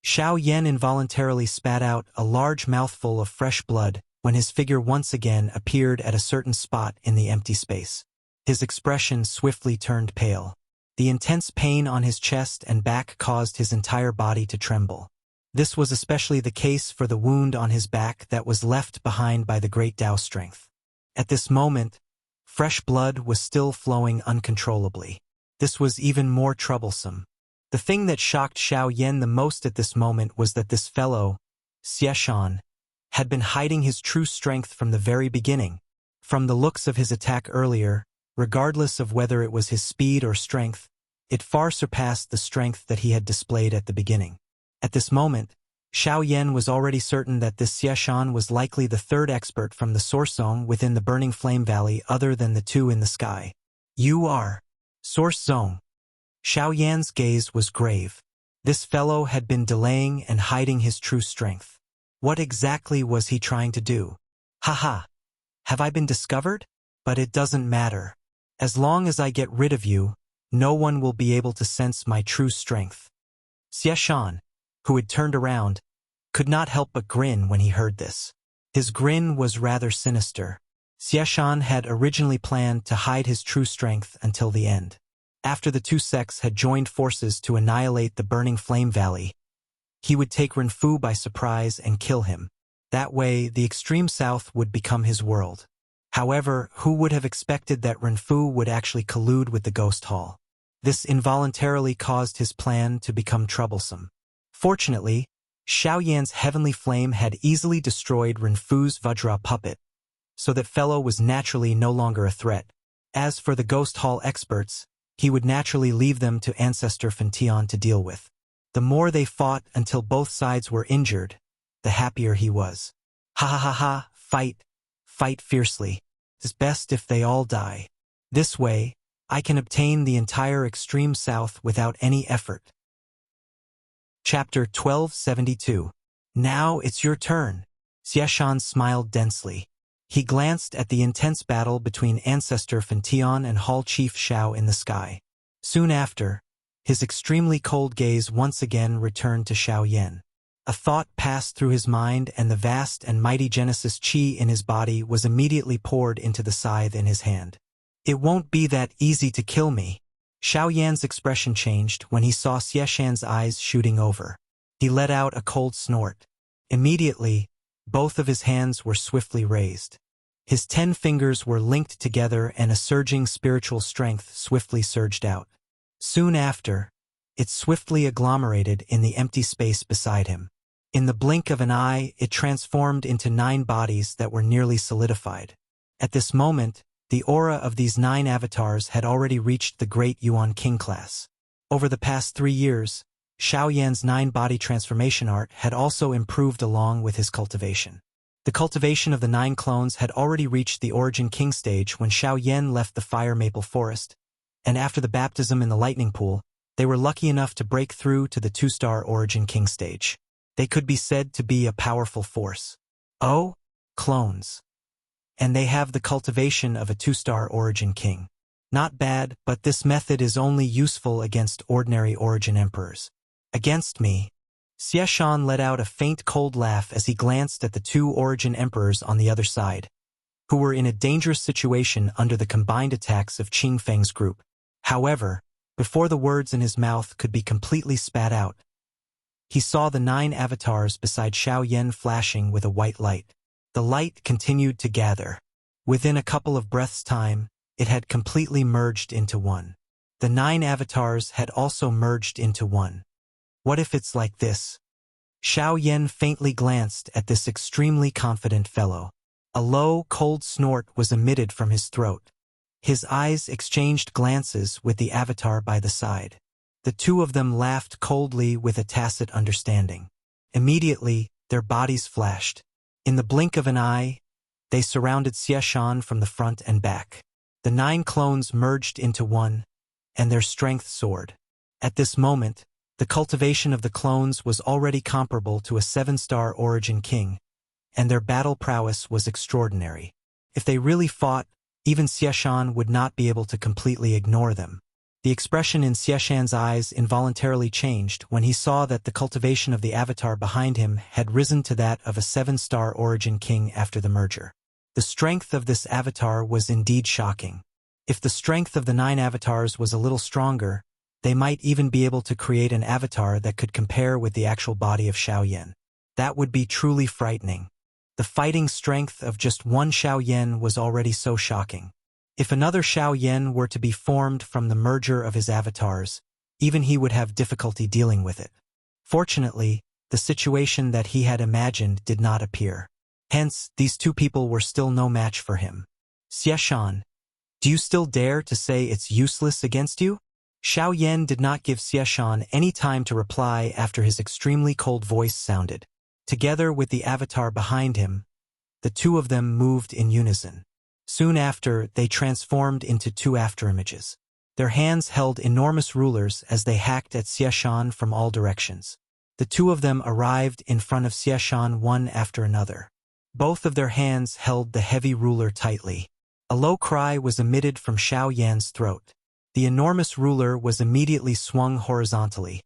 Xiao Yan involuntarily spat out a large mouthful of fresh blood when his figure once again appeared at a certain spot in the empty space. His expression swiftly turned pale. The intense pain on his chest and back caused his entire body to tremble. This was especially the case for the wound on his back that was left behind by the great Tao strength. At this moment, fresh blood was still flowing uncontrollably. This was even more troublesome. The thing that shocked Xiao Yan the most at this moment was that this fellow, Xieshan, had been hiding his true strength from the very beginning. From the looks of his attack earlier, regardless of whether it was his speed or strength, it far surpassed the strength that he had displayed at the beginning. At this moment, Xiao Yan was already certain that this Xieshan was likely the 3rd expert from the Source Zone within the Burning Flame Valley other than the 2 in the sky. You are Source Zone. Xiao Yan's gaze was grave. This fellow had been delaying and hiding his true strength. What exactly was he trying to do? Haha. Have I been discovered? But it doesn't matter. As long as I get rid of you, no one will be able to sense my true strength. Xieshan, who had turned around, could not help but grin when he heard this. His grin was rather sinister. Xieshan had originally planned to hide his true strength until the end. After the 2 sects had joined forces to annihilate the Burning Flame Valley, he would take Renfu by surprise and kill him. That way, the extreme south would become his world. However, who would have expected that Renfu would actually collude with the Ghost Hall? This involuntarily caused his plan to become troublesome. Fortunately, Xiao Yan's heavenly flame had easily destroyed Renfu's Vajra puppet, so that fellow was naturally no longer a threat. As for the Ghost Hall experts, he would naturally leave them to Ancestor Fention to deal with. The more they fought until both sides were injured, the happier he was. Ha ha ha ha, fight fiercely. It's best if they all die. This way, I can obtain the entire extreme south without any effort. Chapter 1272. Now it's your turn. Xieshan smiled densely. He glanced at the intense battle between Ancestor Fention and Hall Chief Xiao in the sky. Soon after, his extremely cold gaze once again returned to Xiao Yan. A thought passed through his mind and the vast and mighty Genesis Qi in his body was immediately poured into the scythe in his hand. It won't be that easy to kill me. Xiao Yan's expression changed when he saw Xieshan's eyes shooting over. He let out a cold snort. Immediately, both of his hands were swiftly raised. His 10 fingers were linked together and a surging spiritual strength swiftly surged out. Soon after, it swiftly agglomerated in the empty space beside him. In the blink of an eye, it transformed into 9 bodies that were nearly solidified. At this moment, the aura of these 9 avatars had already reached the great Yuan King class. Over the past 3 years, Xiao Yan's 9-body transformation art had also improved along with his cultivation. The cultivation of the 9 clones had already reached the Origin King stage when Xiao Yan left the Fire Maple Forest, and after the baptism in the Lightning Pool, they were lucky enough to break through to the 2-star Origin King stage. They could be said to be a powerful force. Oh, clones. And they have the cultivation of a 2-star Origin King. Not bad, but this method is only useful against ordinary Origin Emperors. Against me. Xieshan let out a faint cold laugh as he glanced at the 2 Origin Emperors on the other side, who were in a dangerous situation under the combined attacks of Qing Feng's group. However, before the words in his mouth could be completely spat out, he saw the 9 avatars beside Xiao Yan flashing with a white light. The light continued to gather. Within a couple of breaths' time, it had completely merged into one. The 9 avatars had also merged into one. What if it's like this? Xiao Yan faintly glanced at this extremely confident fellow. A low, cold snort was emitted from his throat. His eyes exchanged glances with the avatar by the side. The two of them laughed coldly with a tacit understanding. Immediately, their bodies flashed. In the blink of an eye, they surrounded Xieshan from the front and back. The 9 clones merged into one, and their strength soared. At this moment, the cultivation of the clones was already comparable to a 7-star origin king, and their battle prowess was extraordinary. If they really fought, even Xieshan would not be able to completely ignore them. The expression in Xieshan's eyes involuntarily changed when he saw that the cultivation of the avatar behind him had risen to that of a 7-star origin king after the merger. The strength of this avatar was indeed shocking. If the strength of the 9 avatars was a little stronger, they might even be able to create an avatar that could compare with the actual body of Xiao Yan. That would be truly frightening. The fighting strength of just one Xiao Yan was already so shocking. If another Xiao Yan were to be formed from the merger of his avatars, even he would have difficulty dealing with it. Fortunately, the situation that he had imagined did not appear. Hence, these two people were still no match for him. Xieshan, do you still dare to say it's useless against you? Xiao Yan did not give Xieshan any time to reply after his extremely cold voice sounded. Together with the avatar behind him, the two of them moved in unison. Soon after, they transformed into 2 afterimages. Their hands held enormous rulers as they hacked at Xieshan from all directions. The two of them arrived in front of Xieshan one after another. Both of their hands held the heavy ruler tightly. A low cry was emitted from Xiao Yan's throat. The enormous ruler was immediately swung horizontally,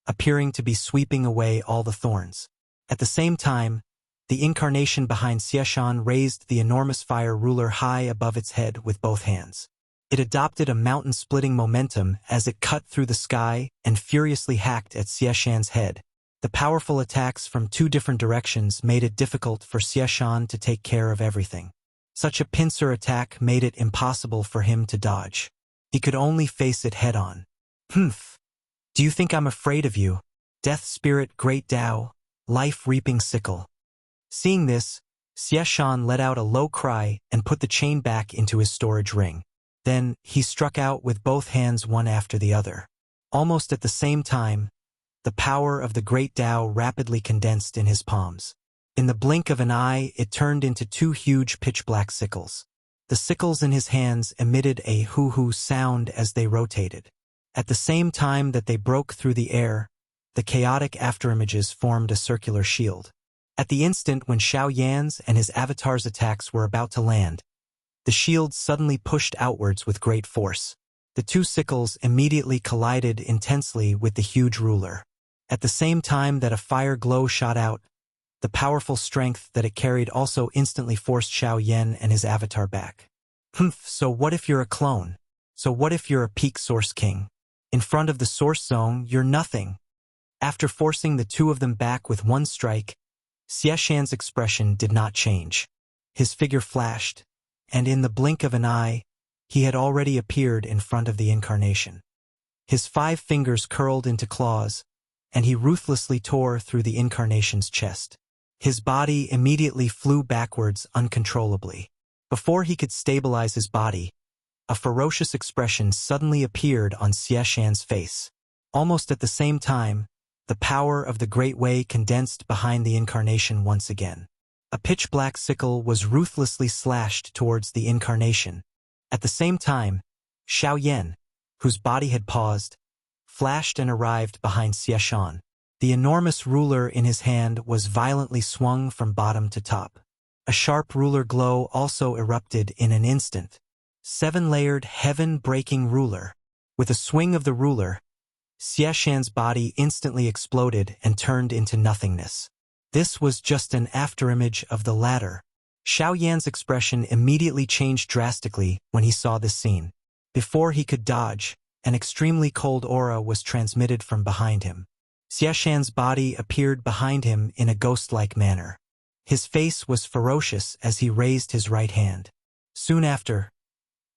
appearing to be sweeping away all the thorns. At the same time, the incarnation behind Xieshan raised the enormous fire ruler high above its head with both hands. It adopted a mountain-splitting momentum as it cut through the sky and furiously hacked at Xieshan's head. The powerful attacks from 2 different directions made it difficult for Xieshan to take care of everything. Such a pincer attack made it impossible for him to dodge. He could only face it head-on. Humph! Do you think I'm afraid of you? Death Spirit Great Tao, Life-Reaping Sickle. Seeing this, Xieshan let out a low cry and put the chain back into his storage ring. Then, he struck out with both hands one after the other. Almost at the same time, the power of the Great Tao rapidly condensed in his palms. In the blink of an eye, it turned into 2 huge pitch-black sickles. The sickles in his hands emitted a hoo-hoo sound as they rotated. At the same time that they broke through the air, the chaotic afterimages formed a circular shield. At the instant when Xiao Yan's and his avatar's attacks were about to land, the shield suddenly pushed outwards with great force. The 2 sickles immediately collided intensely with the huge ruler. At the same time that a fire glow shot out, the powerful strength that it carried also instantly forced Xiao Yan and his avatar back. Humph, so what if you're a clone? So what if you're a peak Source King? In front of the Source Zone, you're nothing. After forcing the 2 of them back with one strike, Xieshan's expression did not change. His figure flashed, and in the blink of an eye, he had already appeared in front of the incarnation. His 5 fingers curled into claws, and he ruthlessly tore through the incarnation's chest. His body immediately flew backwards uncontrollably. Before he could stabilize his body, a ferocious expression suddenly appeared on Xieshan's face. Almost at the same time, the power of the Great Way condensed behind the incarnation once again. A pitch-black sickle was ruthlessly slashed towards the incarnation. At the same time, Xiao Yan, whose body had paused, flashed and arrived behind Xieshan. The enormous ruler in his hand was violently swung from bottom to top. A sharp ruler glow also erupted in an instant. 7-layered heaven-breaking ruler. With a swing of the ruler, Xieshan's body instantly exploded and turned into nothingness. This was just an afterimage of the latter. Xiao Yan's expression immediately changed drastically when he saw this scene. Before he could dodge, an extremely cold aura was transmitted from behind him. Xieshan's body appeared behind him in a ghost-like manner. His face was ferocious as he raised his right hand. Soon after,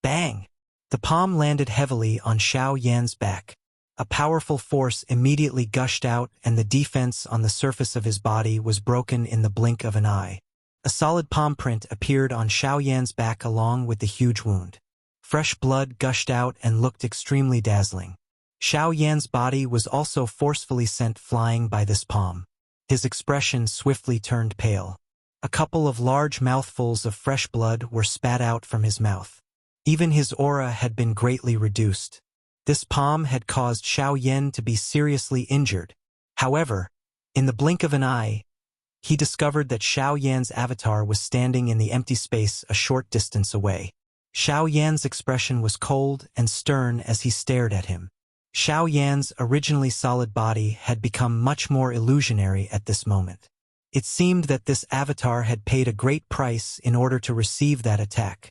bang! The palm landed heavily on Xiao Yan's back. A powerful force immediately gushed out and the defense on the surface of his body was broken in the blink of an eye. A solid palm print appeared on Xiao Yan's back along with the huge wound. Fresh blood gushed out and looked extremely dazzling. Xiao Yan's body was also forcefully sent flying by this palm. His expression swiftly turned pale. A couple of large mouthfuls of fresh blood were spat out from his mouth. Even his aura had been greatly reduced. This palm had caused Xiao Yan to be seriously injured. However, in the blink of an eye, he discovered that Xiao Yan's avatar was standing in the empty space a short distance away. Xiao Yan's expression was cold and stern as he stared at him. Xiao Yan's originally solid body had become much more illusionary at this moment. It seemed that this avatar had paid a great price in order to receive that attack.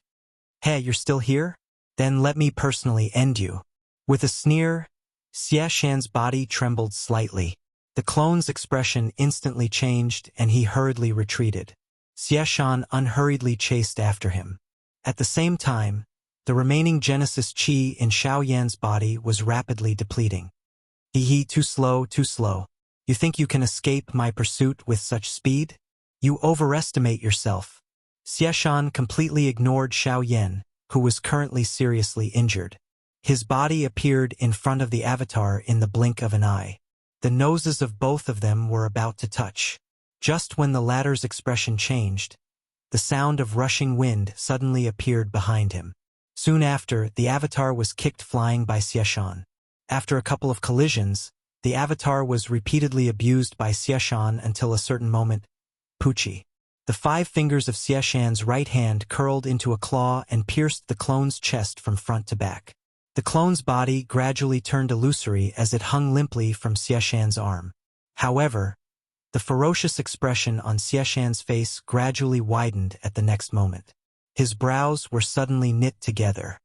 "Hey, you're still here? Then let me personally end you." With a sneer, Xie Shan's body trembled slightly. The clone's expression instantly changed and he hurriedly retreated. Xie Shan unhurriedly chased after him. At the same time, the remaining Genesis Qi in Xiao Yan's body was rapidly depleting. Too slow, too slow. You think you can escape my pursuit with such speed? You overestimate yourself. Xie Shan completely ignored Xiao Yan, who was currently seriously injured. His body appeared in front of the avatar in the blink of an eye. The noses of both of them were about to touch. Just when the latter's expression changed, the sound of rushing wind suddenly appeared behind him. Soon after, the avatar was kicked flying by Xie Shan. After a couple of collisions, the avatar was repeatedly abused by Xie Shan until a certain moment, Poochie. The 5 fingers of Xie Shan's right hand curled into a claw and pierced the clone's chest from front to back. The clone's body gradually turned illusory as it hung limply from Xie Shan's arm. However, the ferocious expression on Xie Shan's face gradually widened at the next moment. His brows were suddenly knit together.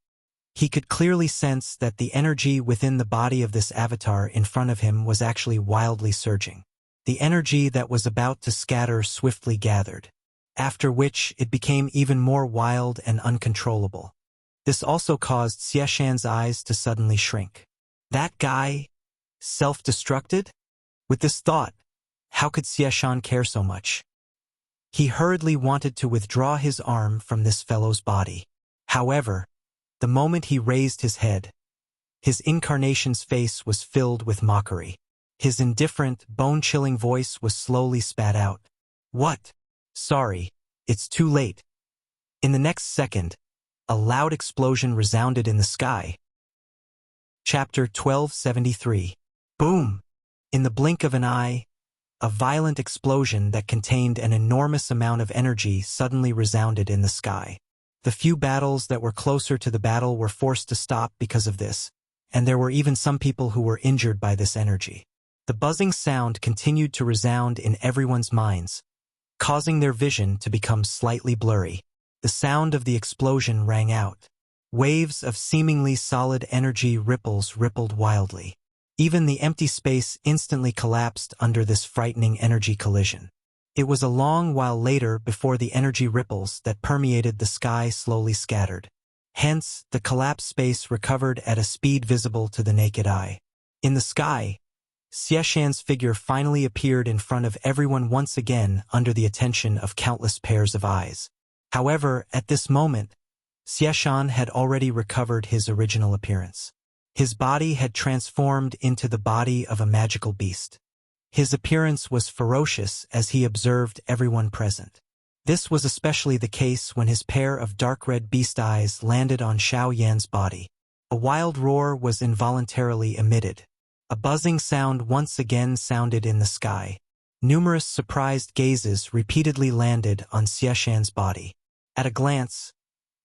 He could clearly sense that the energy within the body of this avatar in front of him was actually wildly surging. The energy that was about to scatter swiftly gathered, after which it became even more wild and uncontrollable. This also caused Xie Shan's eyes to suddenly shrink. That guy? Self-destructed? With this thought, how could Xie Shan care so much? He hurriedly wanted to withdraw his arm from this fellow's body. However, the moment he raised his head, his incarnation's face was filled with mockery. His indifferent, bone-chilling voice was slowly spat out. "What? Sorry, it's too late." In the next second, a loud explosion resounded in the sky. Chapter 1273. Boom! In the blink of an eye, a violent explosion that contained an enormous amount of energy suddenly resounded in the sky. The few battles that were closer to the battle were forced to stop because of this, and there were even some people who were injured by this energy. The buzzing sound continued to resound in everyone's minds, causing their vision to become slightly blurry. The sound of the explosion rang out. Waves of seemingly solid energy ripples rippled wildly. Even the empty space instantly collapsed under this frightening energy collision. It was a long while later before the energy ripples that permeated the sky slowly scattered. Hence, the collapsed space recovered at a speed visible to the naked eye. In the sky, Xie Shan's figure finally appeared in front of everyone once again under the attention of countless pairs of eyes. However, at this moment, Xie Shan had already recovered his original appearance. His body had transformed into the body of a magical beast. His appearance was ferocious as he observed everyone present. This was especially the case when his pair of dark red beast eyes landed on Xiao Yan's body. A wild roar was involuntarily emitted. A buzzing sound once again sounded in the sky. Numerous surprised gazes repeatedly landed on Xie Shan's body. At a glance,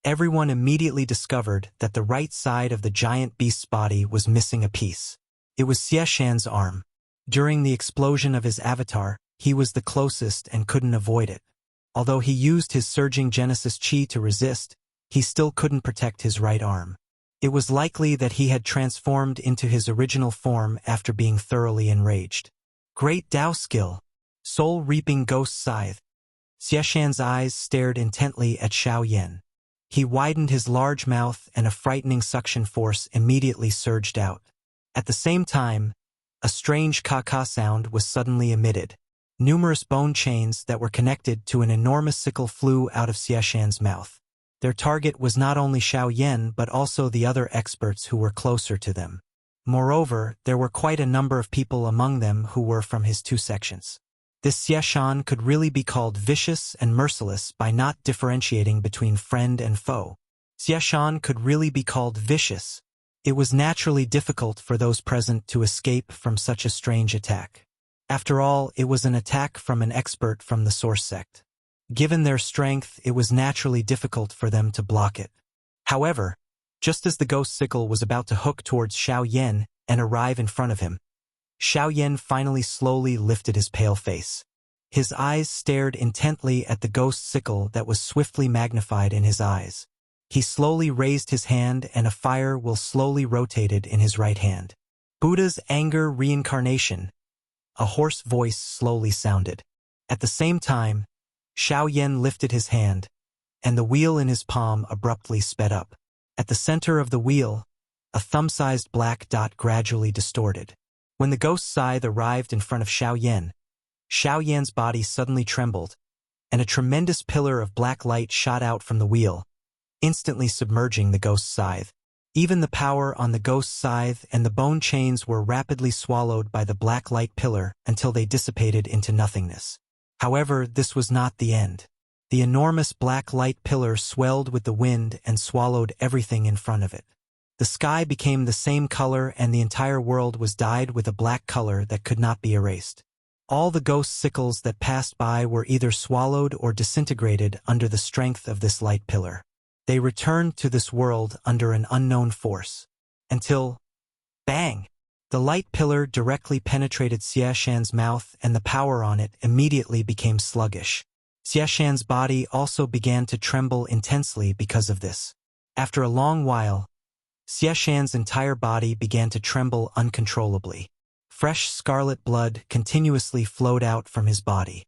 everyone immediately discovered that the right side of the giant beast's body was missing a piece. It was Xie Shan's arm. During the explosion of his avatar, he was the closest and couldn't avoid it. Although he used his surging Genesis Qi to resist, he still couldn't protect his right arm. It was likely that he had transformed into his original form after being thoroughly enraged. Great Dao skill! Soul-reaping ghost scythe! Xie Shan's eyes stared intently at Xiao Yan. He widened his large mouth and a frightening suction force immediately surged out. At the same time, a strange ka-ka sound was suddenly emitted. Numerous bone chains that were connected to an enormous sickle flew out of Xiashan's mouth. Their target was not only Xiao Yan but also the other experts who were closer to them. Moreover, there were quite a number of people among them who were from his two sections. This Xiashan could really be called vicious and merciless by not differentiating between friend and foe. Xiashan could really be called vicious. It was naturally difficult for those present to escape from such a strange attack. After all, it was an attack from an expert from the source sect. Given their strength, it was naturally difficult for them to block it. However, just as the ghost sickle was about to hook towards Xiao Yan and arrive in front of him, Xiao Yan finally slowly lifted his pale face. His eyes stared intently at the ghost sickle that was swiftly magnified in his eyes. He slowly raised his hand and a fire will slowly rotated in his right hand. Buddha's anger reincarnation. A hoarse voice slowly sounded. At the same time, Xiao Yan lifted his hand, and the wheel in his palm abruptly sped up. At the center of the wheel, a thumb-sized black dot gradually distorted. When the ghost scythe arrived in front of Xiao Yan's body suddenly trembled, and a tremendous pillar of black light shot out from the wheel, instantly submerging the ghost scythe. Even the power on the ghost scythe and the bone chains were rapidly swallowed by the black light pillar until they dissipated into nothingness. However, this was not the end. The enormous black light pillar swelled with the wind and swallowed everything in front of it. The sky became the same color and the entire world was dyed with a black color that could not be erased. All the ghost sickles that passed by were either swallowed or disintegrated under the strength of this light pillar. They returned to this world under an unknown force. Until, bang! The light pillar directly penetrated Xiashan's mouth and the power on it immediately became sluggish. Xiashan's body also began to tremble intensely because of this. After a long while, Xiashan's entire body began to tremble uncontrollably. Fresh scarlet blood continuously flowed out from his body.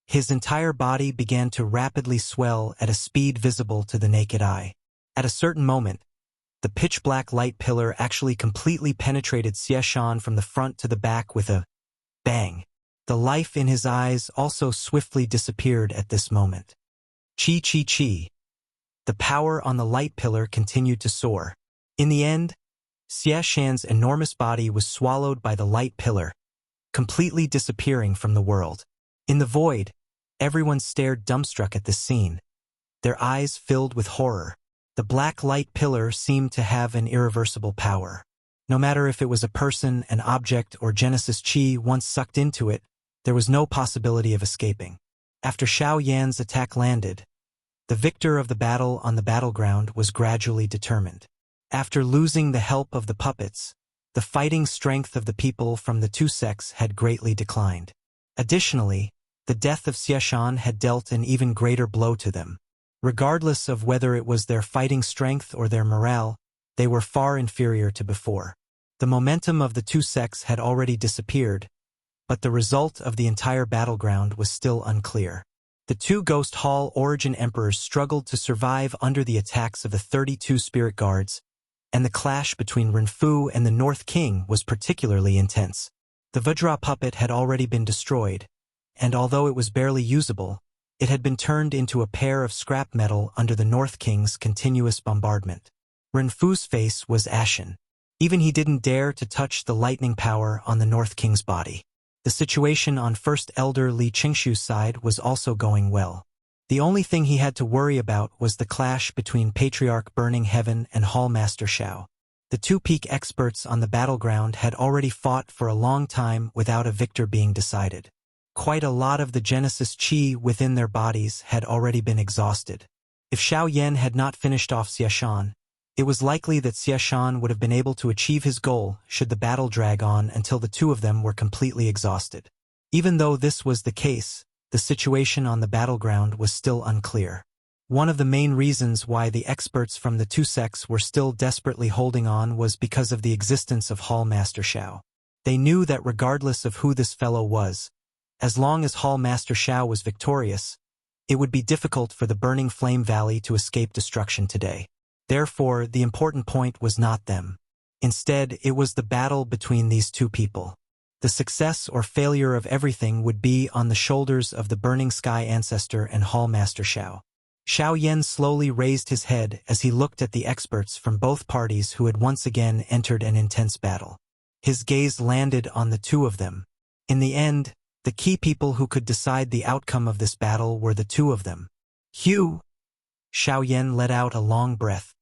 His entire body began to rapidly swell at a speed visible to the naked eye. At a certain moment, the pitch-black light pillar actually completely penetrated Xiashan from the front to the back with a bang. The life in his eyes also swiftly disappeared at this moment. Chi. The power on the light pillar continued to soar. In the end, Xiashan's enormous body was swallowed by the light pillar, completely disappearing from the world. In the void, everyone stared dumbstruck at this scene, their eyes filled with horror. The black light pillar seemed to have an irreversible power. No matter if it was a person, an object, or Genesis Chi once sucked into it, there was no possibility of escaping. After Xiao Yan's attack landed, the victor of the battle on the battleground was gradually determined. After losing the help of the puppets, the fighting strength of the people from the two sects had greatly declined. Additionally, the death of Xiashan had dealt an even greater blow to them. Regardless of whether it was their fighting strength or their morale, they were far inferior to before. The momentum of the two sects had already disappeared, but the result of the entire battleground was still unclear. The two Ghost Hall Origin Emperors struggled to survive under the attacks of the 32 Spirit Guards, and the clash between Renfu and the North King was particularly intense. The Vajra puppet had already been destroyed, and although it was barely usable, it had been turned into a pair of scrap metal under the North King's continuous bombardment. Renfu's face was ashen. Even he didn't dare to touch the lightning power on the North King's body. The situation on First Elder Li Qingshu's side was also going well. The only thing he had to worry about was the clash between Patriarch Burning Heaven and Hall Master Xiao. The two peak experts on the battleground had already fought for a long time without a victor being decided. Quite a lot of the Genesis Chi within their bodies had already been exhausted. If Xiao Yan had not finished off Xiashan, it was likely that Xiashan would have been able to achieve his goal should the battle drag on until the two of them were completely exhausted. Even though this was the case, the situation on the battleground was still unclear. One of the main reasons why the experts from the two sects were still desperately holding on was because of the existence of Hall Master Xiao. They knew that regardless of who this fellow was, as long as Hall Master Xiao was victorious, it would be difficult for the burning flame valley to escape destruction today. Therefore, the important point was not them. Instead, it was the battle between these two people. The success or failure of everything would be on the shoulders of the Burning Sky ancestor and Hall Master Xiao. Xiao Yan slowly raised his head as he looked at the experts from both parties who had once again entered an intense battle. His gaze landed on the two of them. In the end, the key people who could decide the outcome of this battle were the two of them. Hugh! Xiao Yan let out a long breath.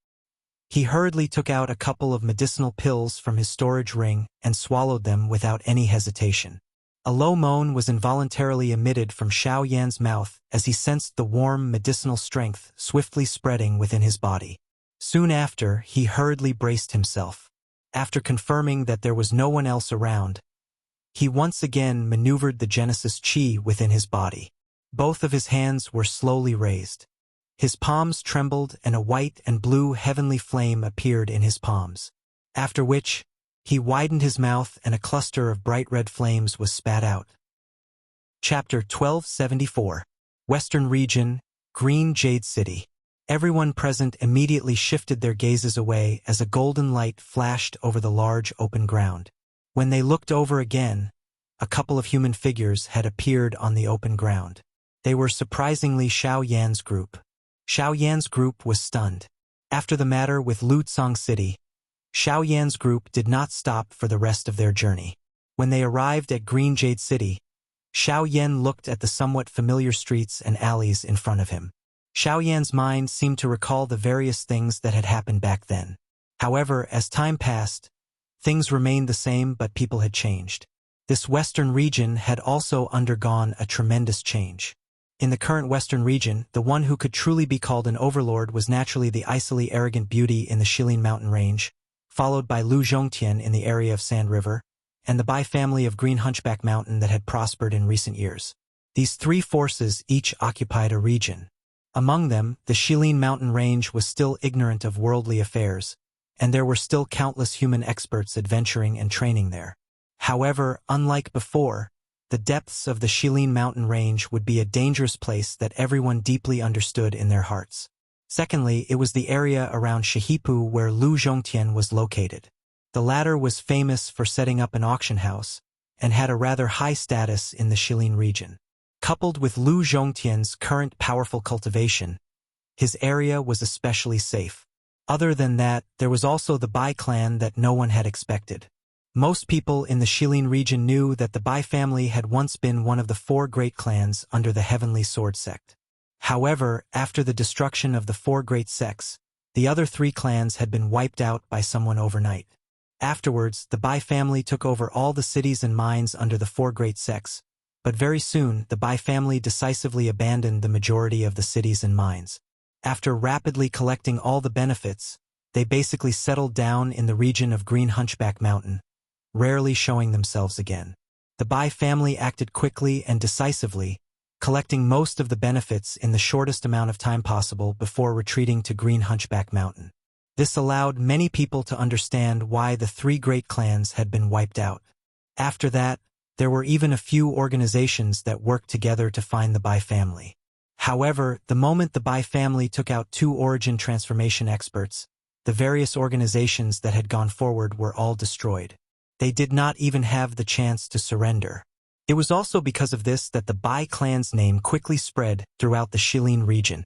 He hurriedly took out a couple of medicinal pills from his storage ring and swallowed them without any hesitation. A low moan was involuntarily emitted from Xiao Yan's mouth as he sensed the warm medicinal strength swiftly spreading within his body. Soon after, he hurriedly braced himself. After confirming that there was no one else around, he once again maneuvered the Genesis Chi within his body. Both of his hands were slowly raised. His palms trembled and a white and blue heavenly flame appeared in his palms. After which, he widened his mouth and a cluster of bright red flames was spat out. Chapter 1274. Western Region, Green Jade City. Everyone present immediately shifted their gazes away as a golden light flashed over the large open ground. When they looked over again, a couple of human figures had appeared on the open ground. They were surprisingly Xiao Yan's group. Xiao Yan's group was stunned. After the matter with Lutsong City, Xiao Yan's group did not stop for the rest of their journey. When they arrived at Green Jade City, Xiao Yan looked at the somewhat familiar streets and alleys in front of him. Xiao Yan's mind seemed to recall the various things that had happened back then. However, as time passed, things remained the same but people had changed. This western region had also undergone a tremendous change. In the current western region, the one who could truly be called an overlord was naturally the icily arrogant beauty in the Shilin mountain range, followed by Lu Zhongtian in the area of Sand River, and the Bai family of Green Hunchback Mountain that had prospered in recent years. These three forces each occupied a region. Among them, the Shilin mountain range was still ignorant of worldly affairs, and there were still countless human experts adventuring and training there. However, unlike before, the depths of the Shilin mountain range would be a dangerous place that everyone deeply understood in their hearts. Secondly, it was the area around Shihipu where Lu Zhongtian was located. The latter was famous for setting up an auction house, and had a rather high status in the Shilin region. Coupled with Lu Zhongtian's current powerful cultivation, his area was especially safe. Other than that, there was also the Bai clan that no one had expected. Most people in the Shilin region knew that the Bai family had once been one of the four great clans under the Heavenly Sword sect. However, after the destruction of the four great sects, the other three clans had been wiped out by someone overnight. Afterwards, the Bai family took over all the cities and mines under the four great sects, but very soon the Bai family decisively abandoned the majority of the cities and mines. After rapidly collecting all the benefits, they basically settled down in the region of Green Hunchback Mountain, rarely showing themselves again. The Bai family acted quickly and decisively, collecting most of the benefits in the shortest amount of time possible before retreating to Green Hunchback Mountain. This allowed many people to understand why the three great clans had been wiped out. After that, there were even a few organizations that worked together to find the Bai family. However, the moment the Bai family took out two origin transformation experts, the various organizations that had gone forward were all destroyed. They did not even have the chance to surrender. It was also because of this that the Bai clan's name quickly spread throughout the Shilin region.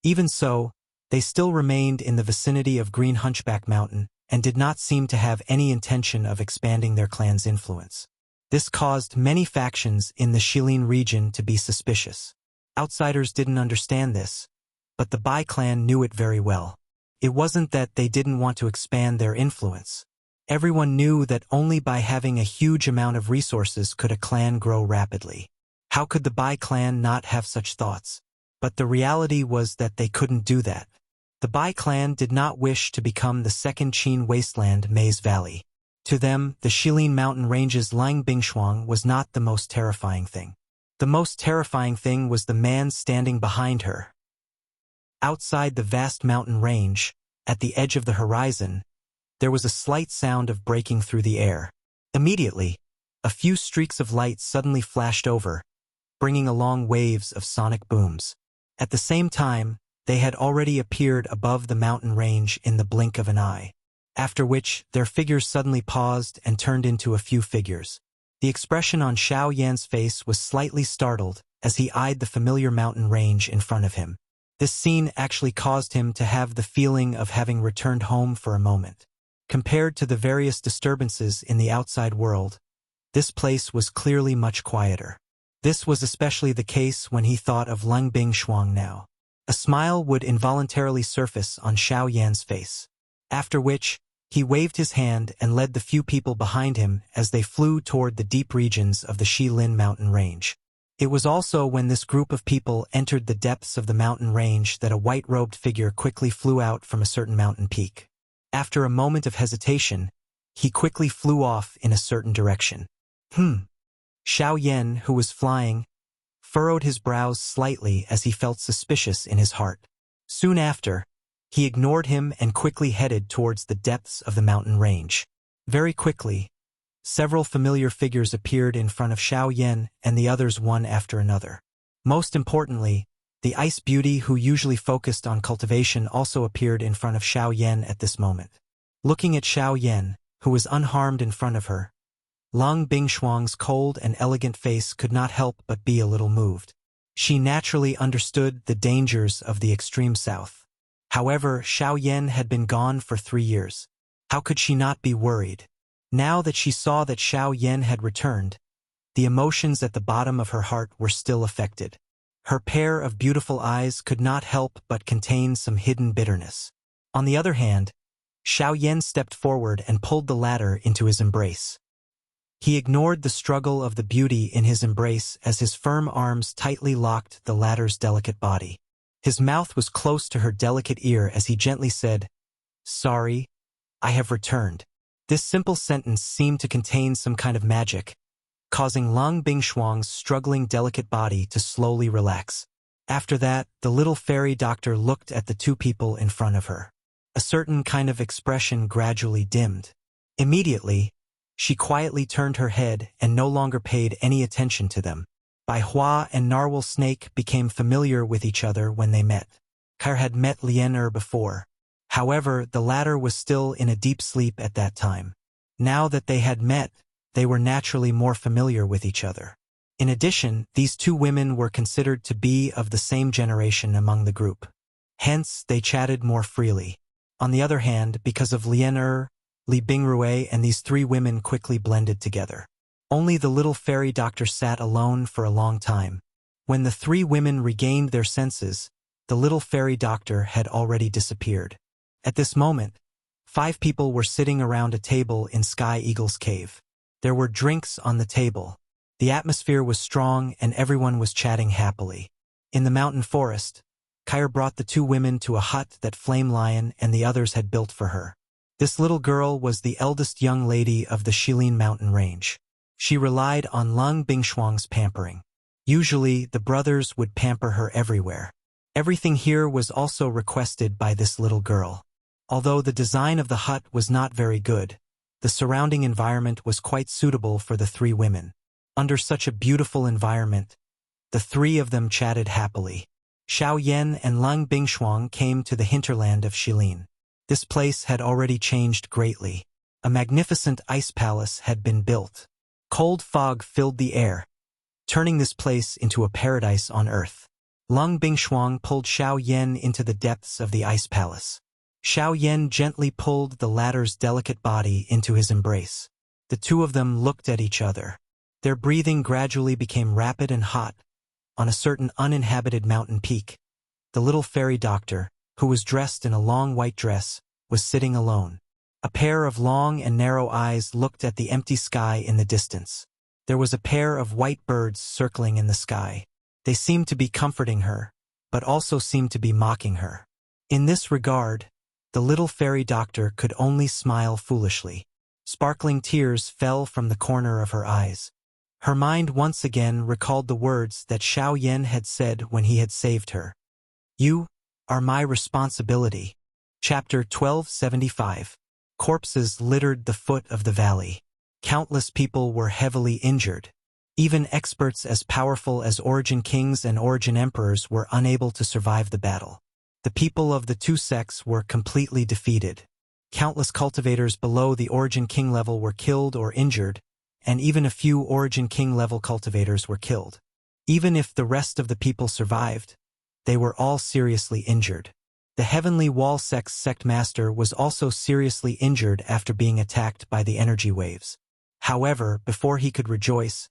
Even so, they still remained in the vicinity of Green Hunchback Mountain and did not seem to have any intention of expanding their clan's influence. This caused many factions in the Shilin region to be suspicious. Outsiders didn't understand this, but the Bai clan knew it very well. It wasn't that they didn't want to expand their influence. Everyone knew that only by having a huge amount of resources could a clan grow rapidly. How could the Bai clan not have such thoughts? But the reality was that they couldn't do that. The Bai clan did not wish to become the second Qin wasteland Maze Valley. To them, the Shilin mountain range's Lang Bingshuang was not the most terrifying thing. The most terrifying thing was the man standing behind her. Outside the vast mountain range, at the edge of the horizon, there was a slight sound of breaking through the air. Immediately, a few streaks of light suddenly flashed over, bringing along waves of sonic booms. At the same time, they had already appeared above the mountain range in the blink of an eye, after which their figures suddenly paused and turned into a few figures. The expression on Xiao Yan's face was slightly startled as he eyed the familiar mountain range in front of him. This scene actually caused him to have the feeling of having returned home for a moment. Compared to the various disturbances in the outside world, this place was clearly much quieter. This was especially the case when he thought of Lung Bingshuang now. A smile would involuntarily surface on Xiao Yan's face, after which he waved his hand and led the few people behind him as they flew toward the deep regions of the Shilin mountain range. It was also when this group of people entered the depths of the mountain range that a white-robed figure quickly flew out from a certain mountain peak. After a moment of hesitation, he quickly flew off in a certain direction. Xiao Yan, who was flying, furrowed his brows slightly as he felt suspicious in his heart. Soon after, he ignored him and quickly headed towards the depths of the mountain range. Very quickly, several familiar figures appeared in front of Xiao Yan and the others one after another. Most importantly, the ice beauty who usually focused on cultivation also appeared in front of Xiao Yan at this moment. Looking at Xiao Yan, who was unharmed in front of her, Lung Bingshuang's cold and elegant face could not help but be a little moved. She naturally understood the dangers of the extreme south. However, Xiao Yan had been gone for 3 years. How could she not be worried? Now that she saw that Xiao Yan had returned, the emotions at the bottom of her heart were still affected. Her pair of beautiful eyes could not help but contain some hidden bitterness. On the other hand, Xiao Yan stepped forward and pulled the latter into his embrace. He ignored the struggle of the beauty in his embrace as his firm arms tightly locked the latter's delicate body. His mouth was close to her delicate ear as he gently said, "Sorry, I have returned." This simple sentence seemed to contain some kind of magic, causing Lung Bingshuang's struggling delicate body to slowly relax. After that, the little fairy doctor looked at the two people in front of her. A certain kind of expression gradually dimmed. Immediately, she quietly turned her head and no longer paid any attention to them. Bai Hua and Narwhal Snake became familiar with each other when they met. Kair had met Lien before. However, the latter was still in a deep sleep at that time. Now that they had met, they were naturally more familiar with each other. In addition, these two women were considered to be of the same generation among the group. Hence, they chatted more freely. On the other hand, because of Lien Li Bingrui and these three women quickly blended together. Only the little fairy doctor sat alone for a long time. When the three women regained their senses, the little fairy doctor had already disappeared. At this moment, 5 people were sitting around a table in Sky Eagle's cave. There were drinks on the table. The atmosphere was strong and everyone was chatting happily. In the mountain forest, Kair brought the 2 women to a hut that Flame Lion and the others had built for her. This little girl was the eldest young lady of the Shilin mountain range. She relied on Lung Bingshuang's pampering. Usually, the brothers would pamper her everywhere. Everything here was also requested by this little girl. Although the design of the hut was not very good, the surrounding environment was quite suitable for the 3 women. Under such a beautiful environment, the 3 of them chatted happily. Xiao Yan and Lung Bingshuang came to the hinterland of Shilin. This place had already changed greatly. A magnificent ice palace had been built. Cold fog filled the air, turning this place into a paradise on earth. Lung Bingshuang pulled Xiao Yan into the depths of the ice palace. Xiao Yan gently pulled the latter's delicate body into his embrace. The 2 of them looked at each other. Their breathing gradually became rapid and hot. On a certain uninhabited mountain peak, the little fairy doctor, who was dressed in a long white dress, was sitting alone. A pair of long and narrow eyes looked at the empty sky in the distance. There was a pair of white birds circling in the sky. They seemed to be comforting her, but also seemed to be mocking her. In this regard, the little fairy doctor could only smile foolishly. Sparkling tears fell from the corner of her eyes. Her mind once again recalled the words that Xiao Yan had said when he had saved her. "You are my responsibility." Chapter 1275. Corpses littered the foot of the valley. Countless people were heavily injured. Even experts as powerful as Origin Kings and Origin Emperors were unable to survive the battle. The people of the two sects were completely defeated. Countless cultivators below the Origin King level were killed or injured, and even a few Origin King level cultivators were killed. Even if the rest of the people survived, they were all seriously injured. The Heavenly Wall Sect's sect master was also seriously injured after being attacked by the energy waves. However, before he could rejoice,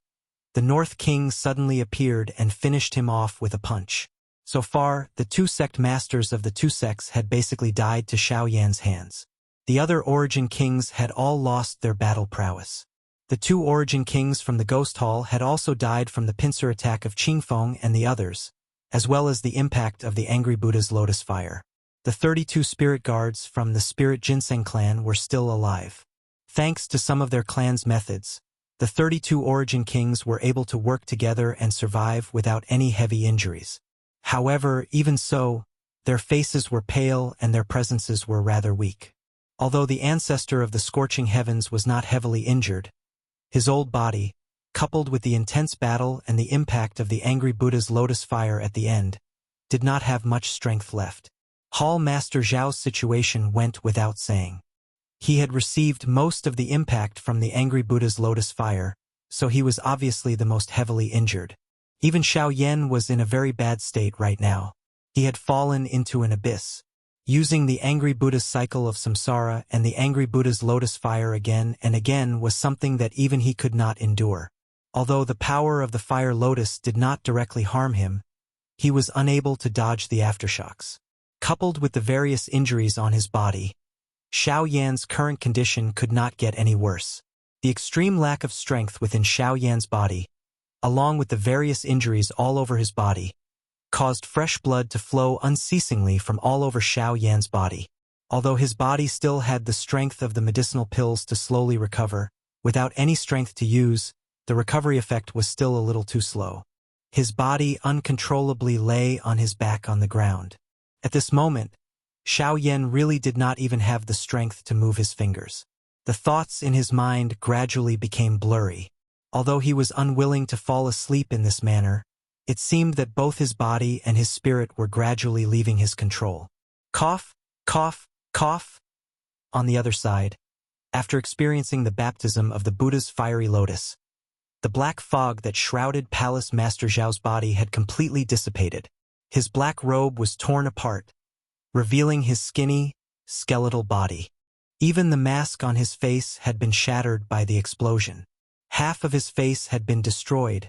the North King suddenly appeared and finished him off with a punch. So far, the two sect masters of the two sects had basically died to Xiao Yan's hands. The other Origin Kings had all lost their battle prowess. The two Origin Kings from the Ghost Hall had also died from the pincer attack of Qingfeng and the others, as well as the impact of the Angry Buddha's lotus fire. The 32 spirit guards from the Spirit Ginseng clan were still alive. Thanks to some of their clan's methods, the 32 Origin Kings were able to work together and survive without any heavy injuries. However, even so, their faces were pale and their presences were rather weak. Although the ancestor of the Scorching Heavens was not heavily injured, his old body, coupled with the intense battle and the impact of the Angry Buddha's lotus fire at the end, did not have much strength left. Hall Master Zhao's situation went without saying. He had received most of the impact from the Angry Buddha's lotus fire, so he was obviously the most heavily injured. Even Xiao Yan was in a very bad state right now. He had fallen into an abyss. Using the Angry Buddha's cycle of samsara and the Angry Buddha's lotus fire again and again was something that even he could not endure. Although the power of the fire lotus did not directly harm him, he was unable to dodge the aftershocks. Coupled with the various injuries on his body, Xiao Yan's current condition could not get any worse. The extreme lack of strength within Xiao Yan's body, along with the various injuries all over his body, caused fresh blood to flow unceasingly from all over Xiao Yan's body. Although his body still had the strength of the medicinal pills to slowly recover, without any strength to use, the recovery effect was still a little too slow. His body uncontrollably lay on his back on the ground. At this moment, Xiao Yan really did not even have the strength to move his fingers. The thoughts in his mind gradually became blurry. Although he was unwilling to fall asleep in this manner, it seemed that both his body and his spirit were gradually leaving his control. Cough, cough, cough. On the other side, after experiencing the baptism of the Buddha's fiery lotus, the black fog that shrouded Palace Master Zhao's body had completely dissipated. His black robe was torn apart, revealing his skinny, skeletal body. Even the mask on his face had been shattered by the explosion. Half of his face had been destroyed,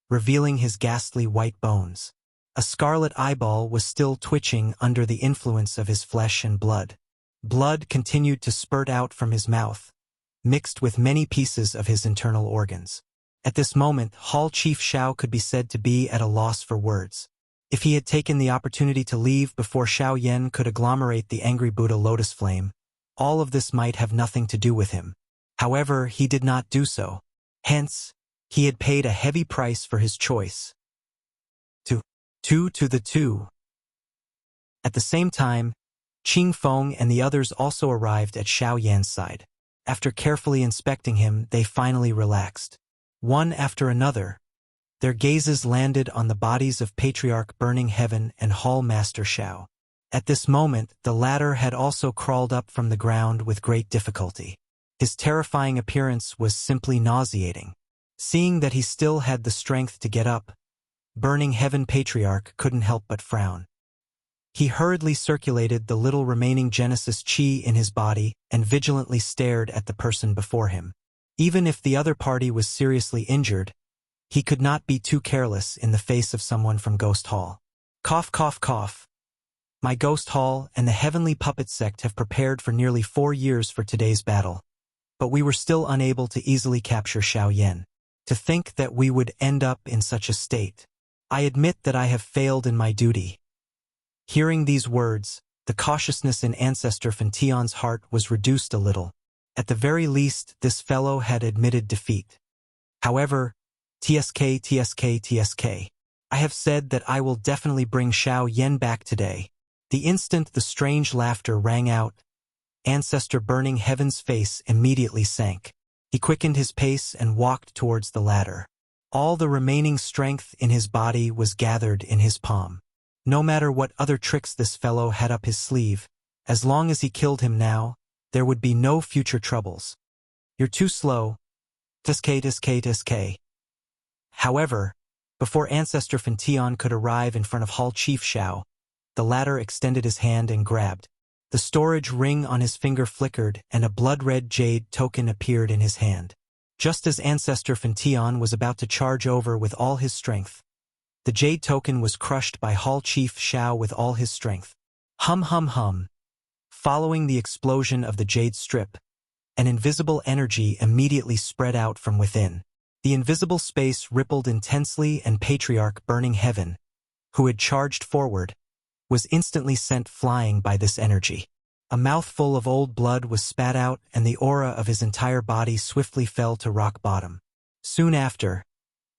revealing his ghastly white bones. A scarlet eyeball was still twitching under the influence of his flesh and blood. Blood continued to spurt out from his mouth, mixed with many pieces of his internal organs. At this moment, Hall Chief Xiao could be said to be at a loss for words. If he had taken the opportunity to leave before Xiao Yan could agglomerate the Angry Buddha lotus flame, all of this might have nothing to do with him. However, he did not do so. Hence, he had paid a heavy price for his choice. Two to the two. At the same time, Qingfeng and the others also arrived at Xiao Yan's side. After carefully inspecting him, they finally relaxed. One after another, their gazes landed on the bodies of Patriarch Burning Heaven and Hall Master Xiao. At this moment, the latter had also crawled up from the ground with great difficulty. His terrifying appearance was simply nauseating. Seeing that he still had the strength to get up, Burning Heaven Patriarch couldn't help but frown. He hurriedly circulated the little remaining Genesis Chi in his body and vigilantly stared at the person before him. Even if the other party was seriously injured, he could not be too careless in the face of someone from Ghost Hall. Cough, cough, cough. My Ghost Hall and the Heavenly Puppet Sect have prepared for nearly 4 years for today's battle, but we were still unable to easily capture Xiao Yan. To think that we would end up in such a state. I admit that I have failed in my duty. Hearing these words, the cautiousness in Ancestor Fantion's heart was reduced a little. At the very least, this fellow had admitted defeat. However, TSK, I have said that I will definitely bring Xiao Yan back today. The instant the strange laughter rang out, Ancestor Burning Heaven's face immediately sank. He quickened his pace and walked towards the ladder. All the remaining strength in his body was gathered in his palm. No matter what other tricks this fellow had up his sleeve, as long as he killed him now, there would be no future troubles. You're too slow. Tsk. However, before Ancestor Fantion could arrive in front of Hall Chief Shao, the latter extended his hand and grabbed. The storage ring on his finger flickered and a blood-red jade token appeared in his hand. Just as Ancestor Fantion was about to charge over with all his strength, the jade token was crushed by Hall Chief Shao with all his strength. Hum. Following the explosion of the jade strip, an invisible energy immediately spread out from within. The invisible space rippled intensely and Patriarch Burning Heaven, who had charged forward, was instantly sent flying by this energy. A mouthful of old blood was spat out and the aura of his entire body swiftly fell to rock bottom. Soon after,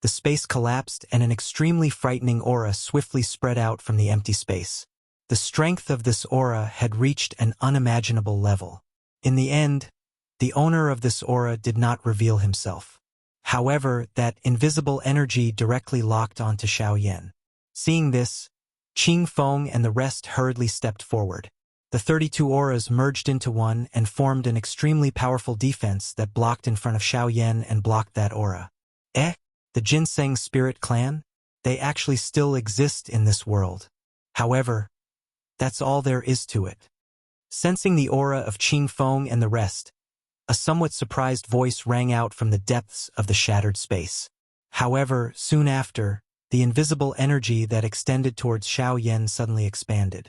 the space collapsed and an extremely frightening aura swiftly spread out from the empty space. The strength of this aura had reached an unimaginable level. In the end, the owner of this aura did not reveal himself. However, that invisible energy directly locked onto Xiaoyan. Seeing this, Qing Feng and the rest hurriedly stepped forward. The 32 auras merged into one and formed an extremely powerful defense that blocked in front of Xiaoyan and blocked that aura. The Ginseng Spirit Clan? They actually still exist in this world. However, that's all there is to it. Sensing the aura of Qing Feng and the rest, a somewhat surprised voice rang out from the depths of the shattered space. However, soon after, the invisible energy that extended towards Xiaoyan suddenly expanded.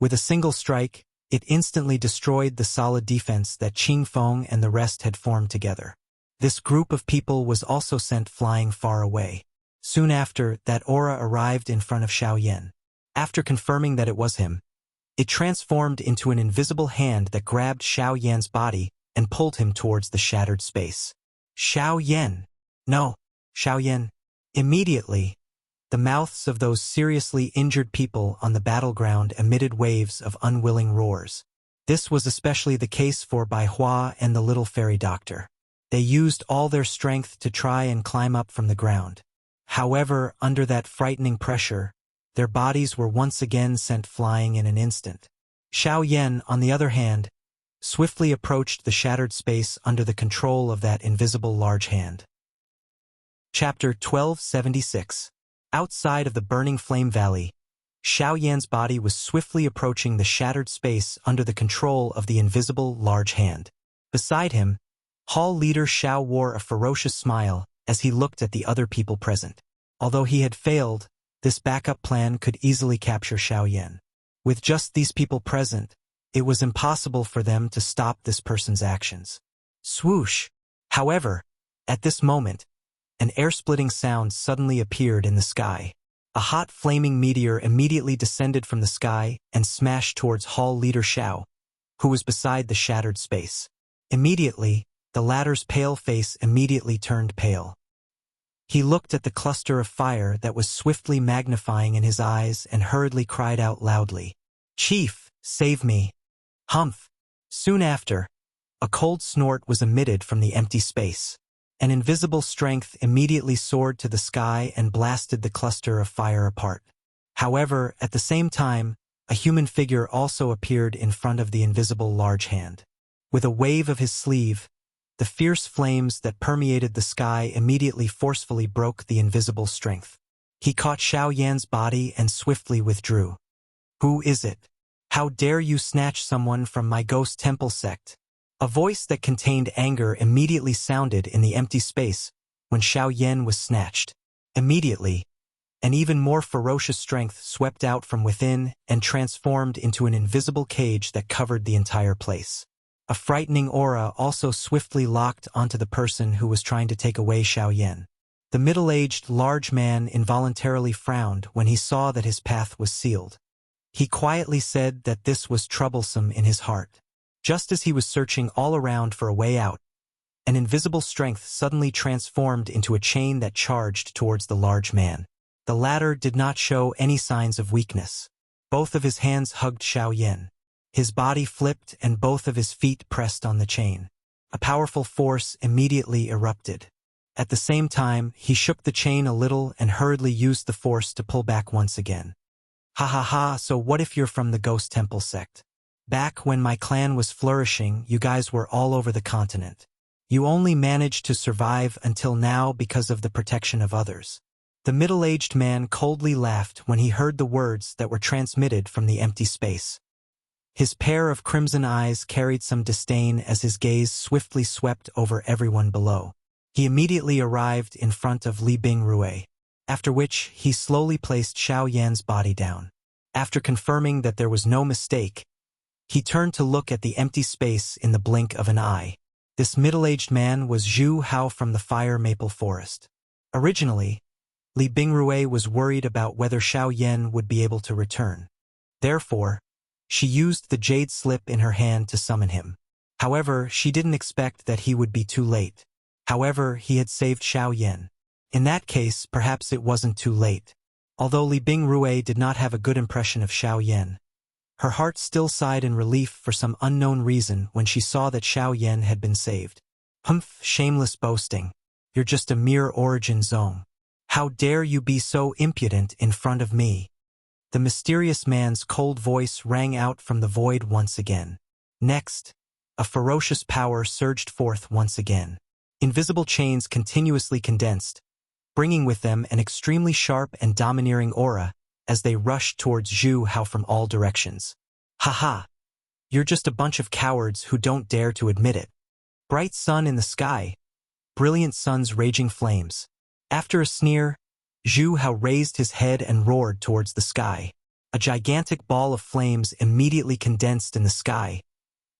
With a single strike, it instantly destroyed the solid defense that Qing Feng and the rest had formed together. This group of people was also sent flying far away. Soon after, that aura arrived in front of Xiaoyan. After confirming that it was him, it transformed into an invisible hand that grabbed Xiaoyan's body and pulled him towards the shattered space. Xiaoyan! No, Xiaoyan! Immediately, the mouths of those seriously injured people on the battleground emitted waves of unwilling roars. This was especially the case for Bai Hua and the little fairy doctor. They used all their strength to try and climb up from the ground. However, under that frightening pressure, their bodies were once again sent flying in an instant. Xiaoyan, on the other hand, swiftly approached the shattered space under the control of that invisible large hand. Chapter 1276. Outside of the burning flame valley, Xiaoyan's body was swiftly approaching the shattered space under the control of the invisible large hand. Beside him, Hall leader Xiao wore a ferocious smile as he looked at the other people present. Although he had failed, this backup plan could easily capture Xiaoyan. With just these people present, it was impossible for them to stop this person's actions. Swoosh! However, at this moment, an air-splitting sound suddenly appeared in the sky. A hot flaming meteor immediately descended from the sky and smashed towards Hall leader Xiao, who was beside the shattered space. Immediately, the latter's pale face immediately turned pale. He looked at the cluster of fire that was swiftly magnifying in his eyes and hurriedly cried out loudly, "Chief, save me!" Humph! Soon after, a cold snort was emitted from the empty space. An invisible strength immediately soared to the sky and blasted the cluster of fire apart. However, at the same time, a human figure also appeared in front of the invisible large hand. With a wave of his sleeve, the fierce flames that permeated the sky immediately forcefully broke the invisible strength. He caught Xiaoyan's body and swiftly withdrew. "Who is it? How dare you snatch someone from my ghost temple sect?" A voice that contained anger immediately sounded in the empty space when Xiaoyan was snatched. Immediately, an even more ferocious strength swept out from within and transformed into an invisible cage that covered the entire place. A frightening aura also swiftly locked onto the person who was trying to take away Xiaoyan. The middle-aged large man involuntarily frowned when he saw that his path was sealed. He quietly said that this was troublesome in his heart. Just as he was searching all around for a way out, an invisible strength suddenly transformed into a chain that charged towards the large man. The latter did not show any signs of weakness. Both of his hands hugged Xiaoyan. His body flipped and both of his feet pressed on the chain. A powerful force immediately erupted. At the same time, he shook the chain a little and hurriedly used the force to pull back once again. Ha ha ha, so what if you're from the Ghost Temple sect? Back when my clan was flourishing, you guys were all over the continent. You only managed to survive until now because of the protection of others. The middle-aged man coldly laughed when he heard the words that were transmitted from the empty space. His pair of crimson eyes carried some disdain as his gaze swiftly swept over everyone below. He immediately arrived in front of Li Bingrui, after which he slowly placed Xiao Yan's body down. After confirming that there was no mistake, he turned to look at the empty space in the blink of an eye. This middle-aged man was Zhu Hao from the Fire Maple Forest. Originally, Li Bingrui was worried about whether Xiao Yan would be able to return. Therefore, she used the jade slip in her hand to summon him. However, she didn't expect that he would be too late. However, he had saved Xiao Yan. In that case, perhaps it wasn't too late. Although Li Bingrui did not have a good impression of Xiao Yan, her heart still sighed in relief for some unknown reason when she saw that Xiao Yan had been saved. Humph, shameless boasting. You're just a mere origin zone. How dare you be so impudent in front of me? The mysterious man's cold voice rang out from the void once again. Next, a ferocious power surged forth once again. Invisible chains continuously condensed, bringing with them an extremely sharp and domineering aura as they rushed towards Zhu Hao from all directions. Haha! You're just a bunch of cowards who don't dare to admit it. Bright sun in the sky, brilliant sun's raging flames. After a sneer, Zhu Hao raised his head and roared towards the sky. A gigantic ball of flames immediately condensed in the sky,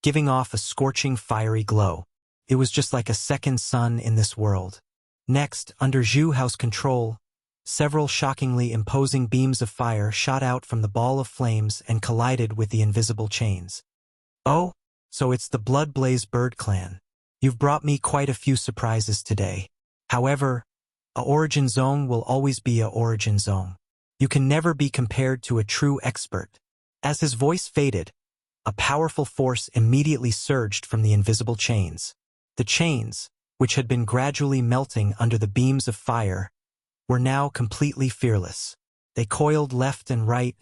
giving off a scorching fiery glow. It was just like a second sun in this world. Next, under Zhu Hao's control, several shockingly imposing beams of fire shot out from the ball of flames and collided with the invisible chains. Oh, so it's the Blood-Blaze Bird clan. You've brought me quite a few surprises today. However, a origin zone will always be a origin zone. You can never be compared to a true expert. As his voice faded, a powerful force immediately surged from the invisible chains. The chains, which had been gradually melting under the beams of fire, were now completely fearless. They coiled left and right,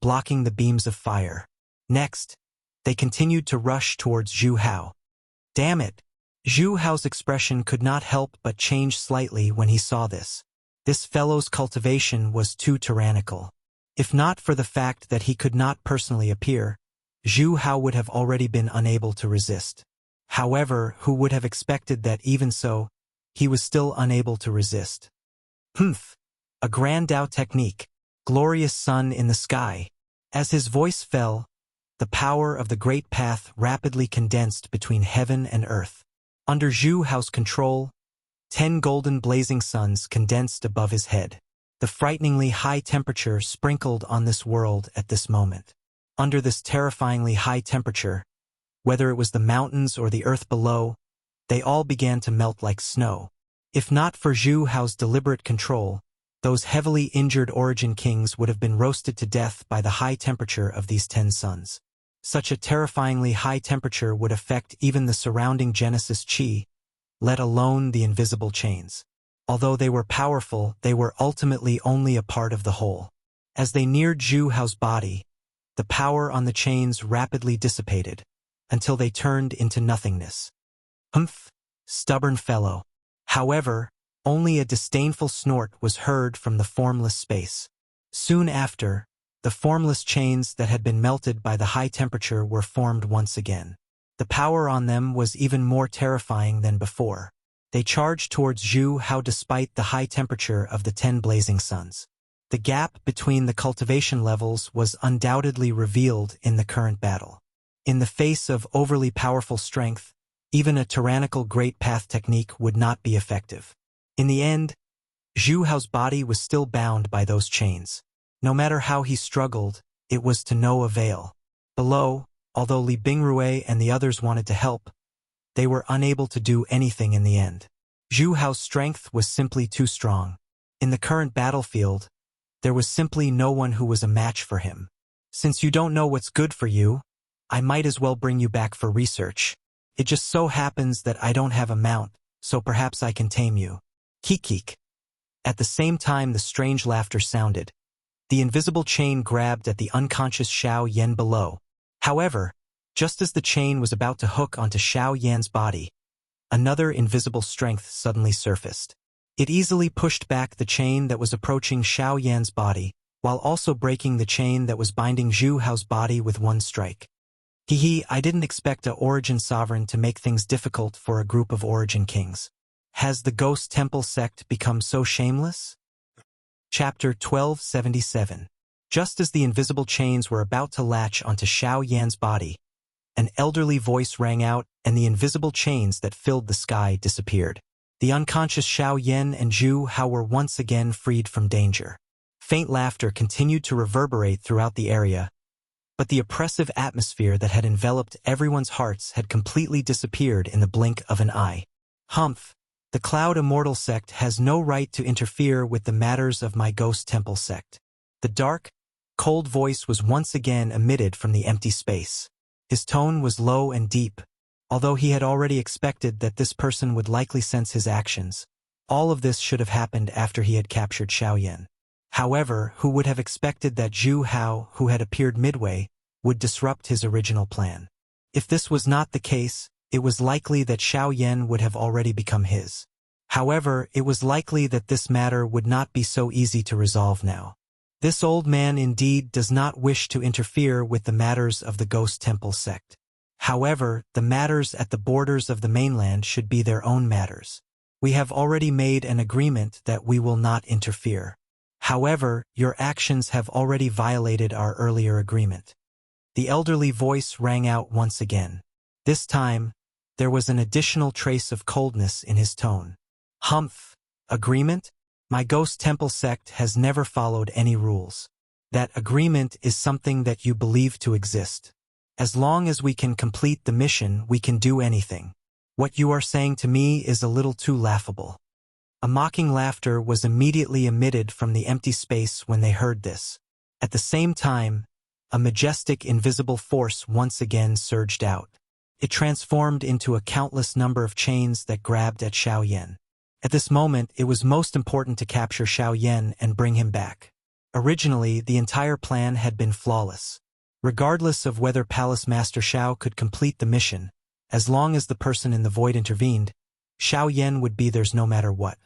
blocking the beams of fire. Next, they continued to rush towards Zhu Hao. Damn it! Zhu Hao's expression could not help but change slightly when he saw this. This fellow's cultivation was too tyrannical. If not for the fact that he could not personally appear, Zhu Hao would have already been unable to resist. However, who would have expected that even so, he was still unable to resist. Humph! A grand Dao technique. Glorious sun in the sky. As his voice fell, the power of the great path rapidly condensed between heaven and earth. Under Zhu Hao's control, 10 golden blazing suns condensed above his head. The frighteningly high temperature sprinkled on this world at this moment. Under this terrifyingly high temperature, whether it was the mountains or the earth below, they all began to melt like snow. If not for Zhu Hao's deliberate control, those heavily injured origin kings would have been roasted to death by the high temperature of these 10 suns. Such a terrifyingly high temperature would affect even the surrounding Genesis Chi, let alone the invisible chains. Although they were powerful, they were ultimately only a part of the whole. As they neared Zhu Hao's body, the power on the chains rapidly dissipated, until they turned into nothingness. Humph! Stubborn fellow. However, only a disdainful snort was heard from the formless space. Soon after, the formless chains that had been melted by the high temperature were formed once again. The power on them was even more terrifying than before. They charged towards Zhu Hao despite the high temperature of the 10 blazing suns. The gap between the cultivation levels was undoubtedly revealed in the current battle. In the face of overly powerful strength, even a tyrannical great path technique would not be effective. In the end, Zhu Hao's body was still bound by those chains. No matter how he struggled, it was to no avail. Below, although Li Bingrui and the others wanted to help, they were unable to do anything in the end. Zhu Hao's strength was simply too strong. In the current battlefield, there was simply no one who was a match for him. Since you don't know what's good for you, I might as well bring you back for research. It just so happens that I don't have a mount, so perhaps I can tame you. Keek. At the same time the strange laughter sounded. The invisible chain grabbed at the unconscious Xiao Yan below. However, just as the chain was about to hook onto Xiao Yan's body, another invisible strength suddenly surfaced. It easily pushed back the chain that was approaching Xiao Yan's body, while also breaking the chain that was binding Zhu Hao's body with one strike. I didn't expect a Origin Sovereign to make things difficult for a group of Origin Kings. Has the Ghost Temple sect become so shameless? Chapter 1277. Just as the invisible chains were about to latch onto Xiao Yan's body, an elderly voice rang out and the invisible chains that filled the sky disappeared. The unconscious Xiao Yan and Zhu Hao were once again freed from danger. Faint laughter continued to reverberate throughout the area, but the oppressive atmosphere that had enveloped everyone's hearts had completely disappeared in the blink of an eye. Humph! The Cloud Immortal sect has no right to interfere with the matters of my Ghost Temple sect. The dark, cold voice was once again emitted from the empty space. His tone was low and deep, although he had already expected that this person would likely sense his actions. All of this should have happened after he had captured Xiao Yan. However, who would have expected that Zhu Hao, who had appeared midway, would disrupt his original plan? If this was not the case, it was likely that Xiao Yan would have already become his. However, it was likely that this matter would not be so easy to resolve now. This old man indeed does not wish to interfere with the matters of the Ghost Temple sect. However, the matters at the borders of the mainland should be their own matters. We have already made an agreement that we will not interfere. However, your actions have already violated our earlier agreement. The elderly voice rang out once again. This time, there was an additional trace of coldness in his tone. Humph! Agreement? My Ghost Temple sect has never followed any rules. That agreement is something that you believe to exist. As long as we can complete the mission, we can do anything. What you are saying to me is a little too laughable. A mocking laughter was immediately emitted from the empty space when they heard this. At the same time, a majestic invisible force once again surged out. It transformed into a countless number of chains that grabbed at Xiao Yan. At this moment, it was most important to capture Xiao Yan and bring him back. Originally, the entire plan had been flawless. Regardless of whether Palace Master Xiao could complete the mission, as long as the person in the void intervened, Xiao Yan would be theirs no matter what.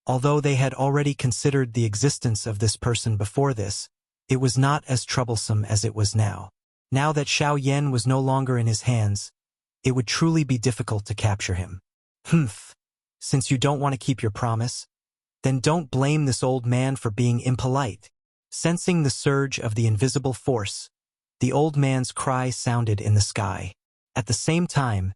Although they had already considered the existence of this person before this, it was not as troublesome as it was now. Now that Xiao Yan was no longer in his hands, it would truly be difficult to capture him. Humph! Since you don't want to keep your promise, then don't blame this old man for being impolite. Sensing the surge of the invisible force, the old man's cry sounded in the sky. At the same time,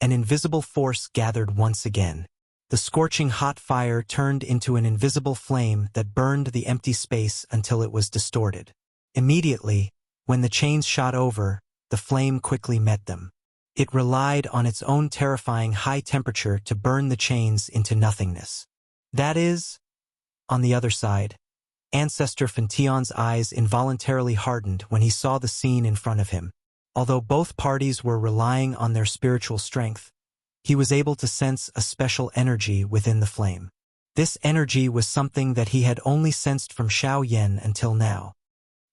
an invisible force gathered once again. The scorching hot fire turned into an invisible flame that burned the empty space until it was distorted. Immediately, when the chains shot over, the flame quickly met them. It relied on its own terrifying high temperature to burn the chains into nothingness. That is, on the other side, Ancestor Fantion's eyes involuntarily hardened when he saw the scene in front of him. Although both parties were relying on their spiritual strength, he was able to sense a special energy within the flame. This energy was something that he had only sensed from Xiao Yan until now.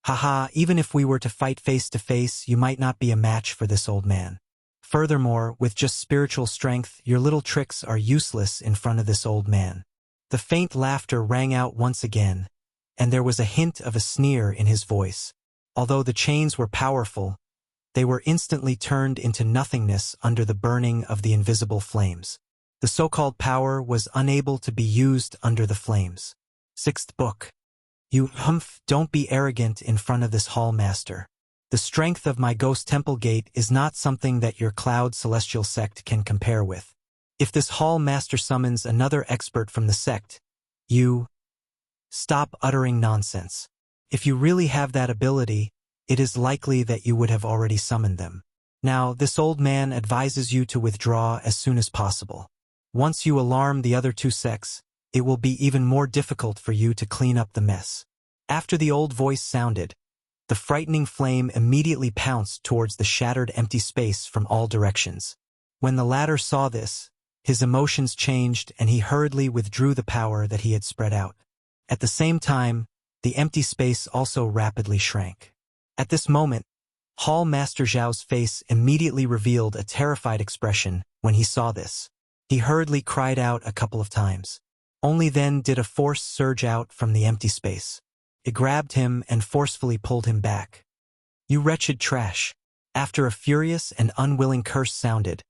Haha, even if we were to fight face to face, you might not be a match for this old man. Furthermore, with just spiritual strength, your little tricks are useless in front of this old man. The faint laughter rang out once again, and there was a hint of a sneer in his voice. Although the chains were powerful, they were instantly turned into nothingness under the burning of the invisible flames. The so-called power was unable to be used under the flames. Sixth book. You humph, don't be arrogant in front of this hall master. The strength of my Ghost Temple Gate is not something that your Cloud Celestial sect can compare with. If this hall master summons another expert from the sect, you stop uttering nonsense. If you really have that ability, it is likely that you would have already summoned them. Now, this old man advises you to withdraw as soon as possible. Once you alarm the other two sects, it will be even more difficult for you to clean up the mess. After the old voice sounded, the frightening flame immediately pounced towards the shattered empty space from all directions. When the latter saw this, His emotions changed and he hurriedly withdrew the power that he had spread out. At the same time, the empty space also rapidly shrank. At this moment, Hall Master Zhao's face immediately revealed a terrified expression when he saw this. He hurriedly cried out a couple of times. Only then did a force surge out from the empty space. It grabbed him and forcefully pulled him back. "You wretched trash!" After a furious and unwilling curse sounded,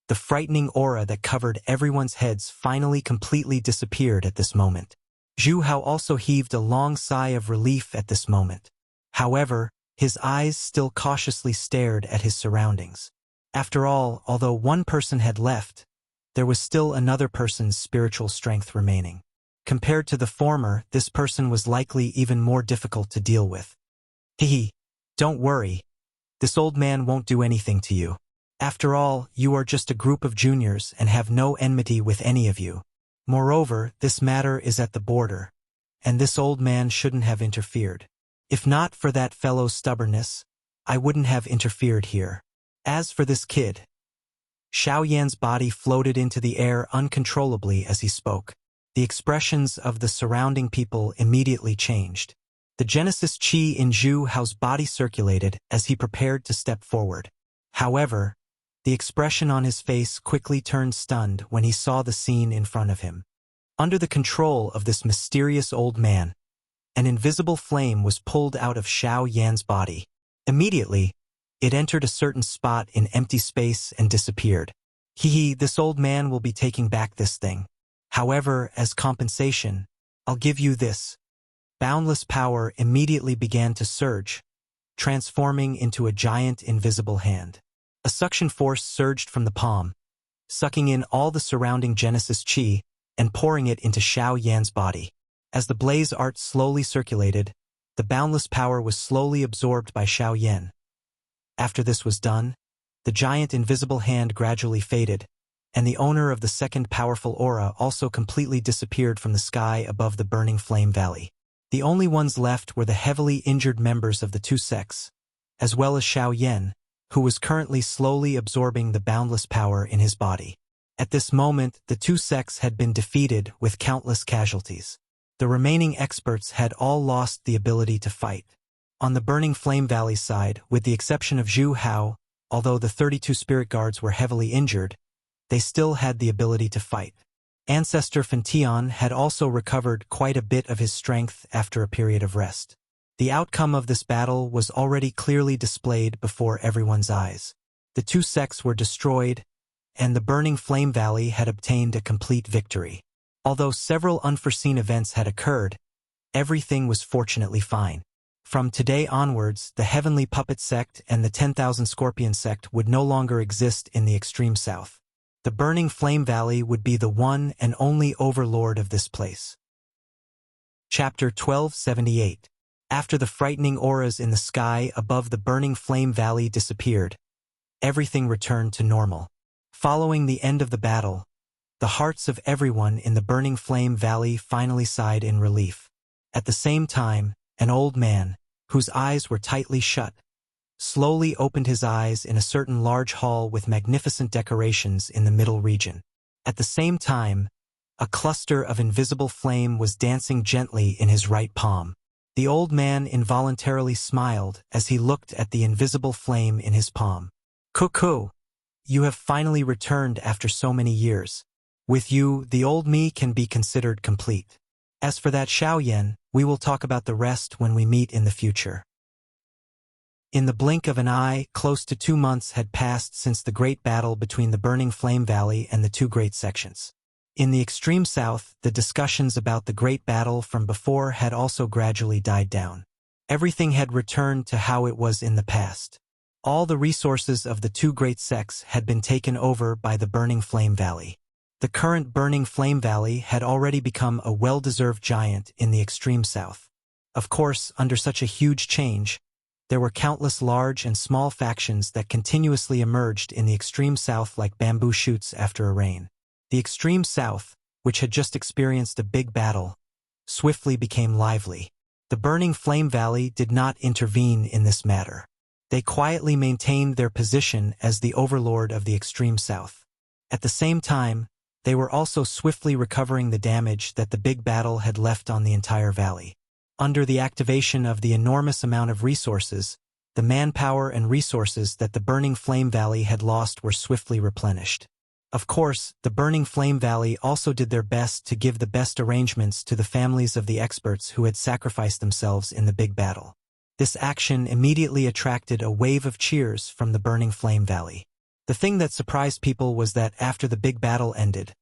the frightening aura that covered everyone's heads finally completely disappeared at this moment. Zhu Hao also heaved a long sigh of relief at this moment. However, his eyes still cautiously stared at his surroundings. After all, although one person had left, there was still another person's spiritual strength remaining. Compared to the former, this person was likely even more difficult to deal with. "Hehe, don't worry. This old man won't do anything to you. After all, you are just a group of juniors and have no enmity with any of you. Moreover, this matter is at the border, and this old man shouldn't have interfered. If not for that fellow's stubbornness, I wouldn't have interfered here. As for this kid..." Xiao Yan's body floated into the air uncontrollably as he spoke. The expressions of the surrounding people immediately changed. The Genesis Qi in Zhu Hao's body circulated as he prepared to step forward. However, the expression on his face quickly turned stunned when he saw the scene in front of him. Under the control of this mysterious old man, an invisible flame was pulled out of Xiao Yan's body. Immediately, it entered a certain spot in empty space and disappeared. "Hehe, this old man will be taking back this thing. However, as compensation, I'll give you this." Boundless power immediately began to surge, transforming into a giant invisible hand. A suction force surged from the palm, sucking in all the surrounding Genesis Qi and pouring it into Xiao Yan's body. As the blaze art slowly circulated, the boundless power was slowly absorbed by Xiao Yan. After this was done, the giant invisible hand gradually faded, and the owner of the second powerful aura also completely disappeared from the sky above the burning flame valley. The only ones left were the heavily injured members of the two sects, as well as Xiao Yan, who was currently slowly absorbing the boundless power in his body. At this moment, the two sects had been defeated with countless casualties. The remaining experts had all lost the ability to fight. On the burning flame valley side, with the exception of Zhu Hao, although the 32 spirit guards were heavily injured, they still had the ability to fight. Ancestor Fantion had also recovered quite a bit of his strength after a period of rest. The outcome of this battle was already clearly displayed before everyone's eyes. The two sects were destroyed, and the burning flame valley had obtained a complete victory. Although several unforeseen events had occurred, everything was fortunately fine. From today onwards, the Heavenly Puppet Sect and the 10,000 Scorpion Sect would no longer exist in the extreme south. The burning flame valley would be the one and only overlord of this place. Chapter 1278. After the frightening auras in the sky above the burning flame valley disappeared, everything returned to normal. Following the end of the battle, the hearts of everyone in the burning flame valley finally sighed in relief. At the same time, an old man, whose eyes were tightly shut, slowly opened his eyes in a certain large hall with magnificent decorations in the middle region. At the same time, a cluster of invisible flame was dancing gently in his right palm. The old man involuntarily smiled as he looked at the invisible flame in his palm. "Cuckoo, you have finally returned after so many years. With you, the old me can be considered complete. As for that Xiao Yan, we will talk about the rest when we meet in the future." In the blink of an eye, close to 2 months had passed since the great battle between the burning flame valley and the two great sections. In the extreme south, the discussions about the great battle from before had also gradually died down. Everything had returned to how it was in the past. All the resources of the two great sects had been taken over by the burning flame valley. The current burning flame valley had already become a well-deserved giant in the extreme south. Of course, under such a huge change, there were countless large and small factions that continuously emerged in the extreme south like bamboo shoots after a rain. The extreme south, which had just experienced a big battle, swiftly became lively. The burning flame valley did not intervene in this matter. They quietly maintained their position as the overlord of the extreme south. At the same time, They were also swiftly recovering the damage that the big battle had left on the entire valley. Under the activation of the enormous amount of resources, the manpower and resources that the Burning Flame Valley had lost were swiftly replenished. Of course, the Burning Flame Valley also did their best to give the best arrangements to the families of the experts who had sacrificed themselves in the big battle. This action immediately attracted a wave of cheers from the Burning Flame Valley. The thing that surprised people was that after the big battle ended,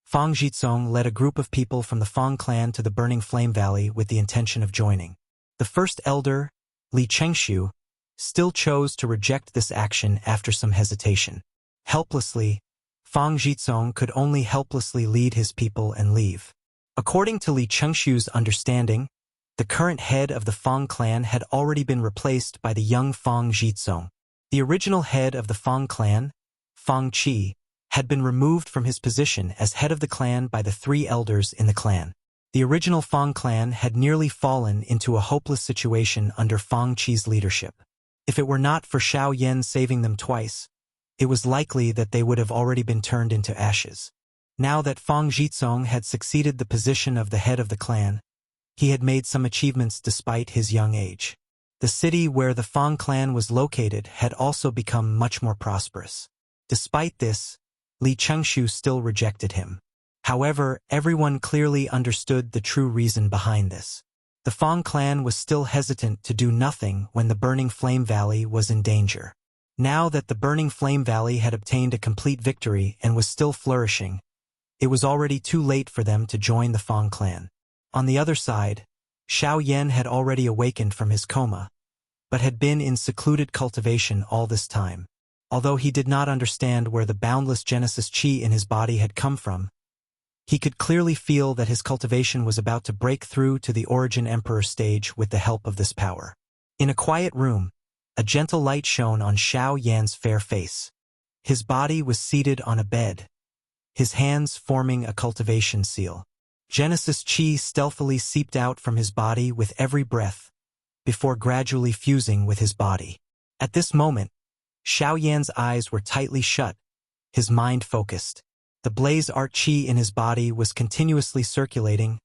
Fang Jizong led a group of people from the Fang clan to the Burning Flame Valley with the intention of joining. The first elder, Li Chengshu, still chose to reject this action after some hesitation. Helplessly, Fang Jizong could only helplessly lead his people and leave. According to Li Chengshu's understanding, the current head of the Fang clan had already been replaced by the young Fang Jizong. The original head of the Fang clan, Fang Qi, had been removed from his position as head of the clan by the 3 elders in the clan. The original Fang clan had nearly fallen into a hopeless situation under Fang Qi's leadership. If it were not for Xiao Yan saving them twice, it was likely that they would have already been turned into ashes. Now that Fang Jizong had succeeded the position of the head of the clan, he had made some achievements despite his young age. The city where the Fang clan was located had also become much more prosperous. Despite this, Li Chengshu still rejected him. However, everyone clearly understood the true reason behind this. The Fang clan was still hesitant to do nothing when the Burning Flame Valley was in danger. Now that the Burning Flame Valley had obtained a complete victory and was still flourishing, it was already too late for them to join the Fang clan. On the other side, Xiao Yan had already awakened from his coma, but had been in secluded cultivation all this time. Although he did not understand where the boundless Genesis Qi in his body had come from, he could clearly feel that his cultivation was about to break through to the Origin Emperor stage with the help of this power. In a quiet room, a gentle light shone on Xiao Yan's fair face. His body was seated on a bed, his hands forming a cultivation seal. Genesis Qi stealthily seeped out from his body with every breath, before gradually fusing with his body. At this moment, Xiao Yan's eyes were tightly shut, his mind focused. The blaze art qi in his body was continuously circulating,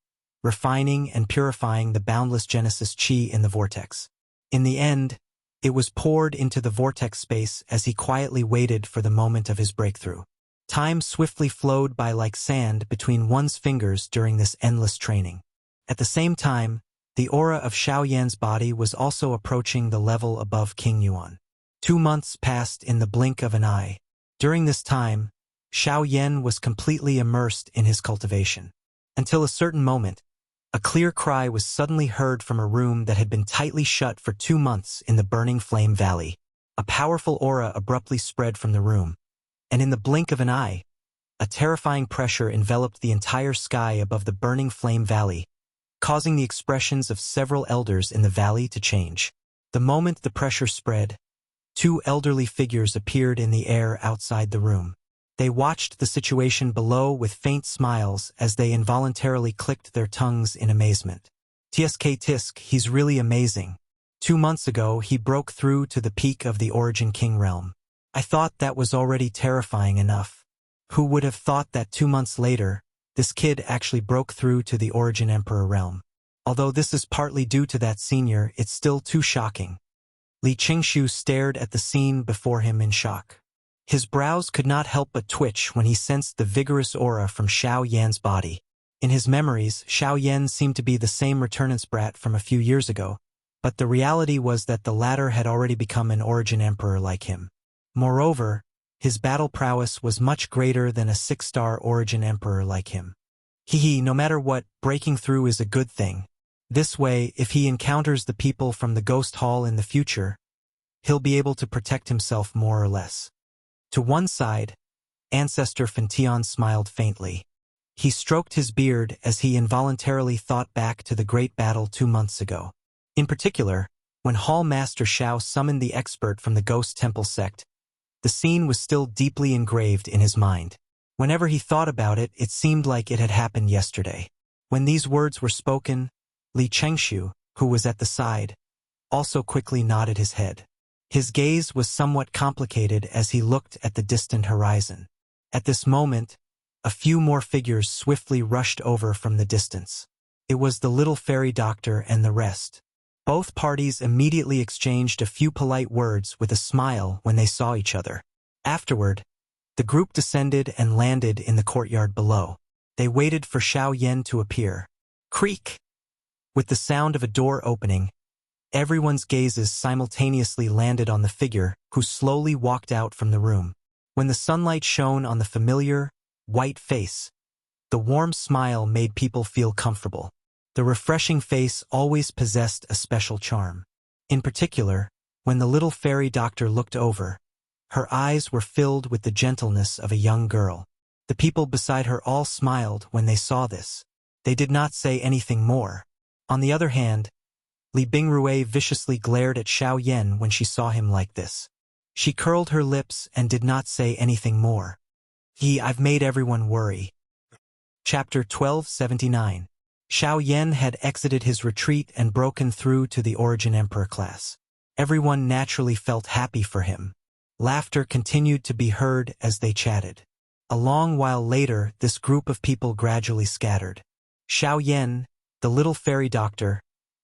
refining and purifying the boundless Genesis Qi in the vortex. In the end, it was poured into the vortex space as he quietly waited for the moment of his breakthrough. Time swiftly flowed by like sand between one's fingers during this endless training. At the same time, the aura of Xiao Yan's body was also approaching the level above King Yuan. 2 months passed in the blink of an eye. During this time, Xiao Yan was completely immersed in his cultivation. Until a certain moment, a clear cry was suddenly heard from a room that had been tightly shut for 2 months in the Burning Flame Valley. A powerful aura abruptly spread from the room, and in the blink of an eye, a terrifying pressure enveloped the entire sky above the Burning Flame Valley, causing the expressions of several elders in the valley to change. The moment the pressure spread, 2 elderly figures appeared in the air outside the room. They watched the situation below with faint smiles as they involuntarily clicked their tongues in amazement. Tisk, he's really amazing. 2 months ago, he broke through to the peak of the Origin King realm. I thought that was already terrifying enough. Who would have thought that 2 months later, this kid actually broke through to the Origin Emperor realm? Although this is partly due to that senior, it's still too shocking. Li Chengshu stared at the scene before him in shock. His brows could not help but twitch when he sensed the vigorous aura from Xiao Yan's body. In his memories, Xiao Yan seemed to be the same returnance brat from a few years ago, but the reality was that the latter had already become an Origin Emperor like him. Moreover, his battle prowess was much greater than a 6-star Origin Emperor like him. No matter what, breaking through is a good thing. This way, if he encounters the people from the Ghost Hall in the future, he'll be able to protect himself more or less. To one side, Ancestor Fentian smiled faintly. He stroked his beard as he involuntarily thought back to the great battle 2 months ago. In particular, when Hall Master Xiao summoned the expert from the Ghost Temple sect, the scene was still deeply engraved in his mind. Whenever he thought about it, it seemed like it had happened yesterday. When these words were spoken, Li Chengshu, who was at the side, also quickly nodded his head. His gaze was somewhat complicated as he looked at the distant horizon. At this moment, A few more figures swiftly rushed over from the distance. It was the little fairy doctor and the rest. Both parties immediately exchanged a few polite words with a smile when they saw each other. Afterward, the group descended and landed in the courtyard below. They waited for Xiao Yan to appear. Creak! With the sound of a door opening, everyone's gazes simultaneously landed on the figure who slowly walked out from the room. When the sunlight shone on the familiar, white face, the warm smile made people feel comfortable. The refreshing face always possessed a special charm. In particular, when the little fairy doctor looked over, her eyes were filled with the gentleness of a young girl. The people beside her all smiled when they saw this. They did not say anything more. On the other hand, Li Bingrui viciously glared at Xiao Yan when she saw him like this. She curled her lips and did not say anything more. I've made everyone worry. Chapter 1279. Xiao Yan had exited his retreat and broken through to the Origin Emperor class. Everyone naturally felt happy for him. Laughter continued to be heard as they chatted. A long while later, this group of people gradually scattered. Xiao Yan, the little fairy doctor,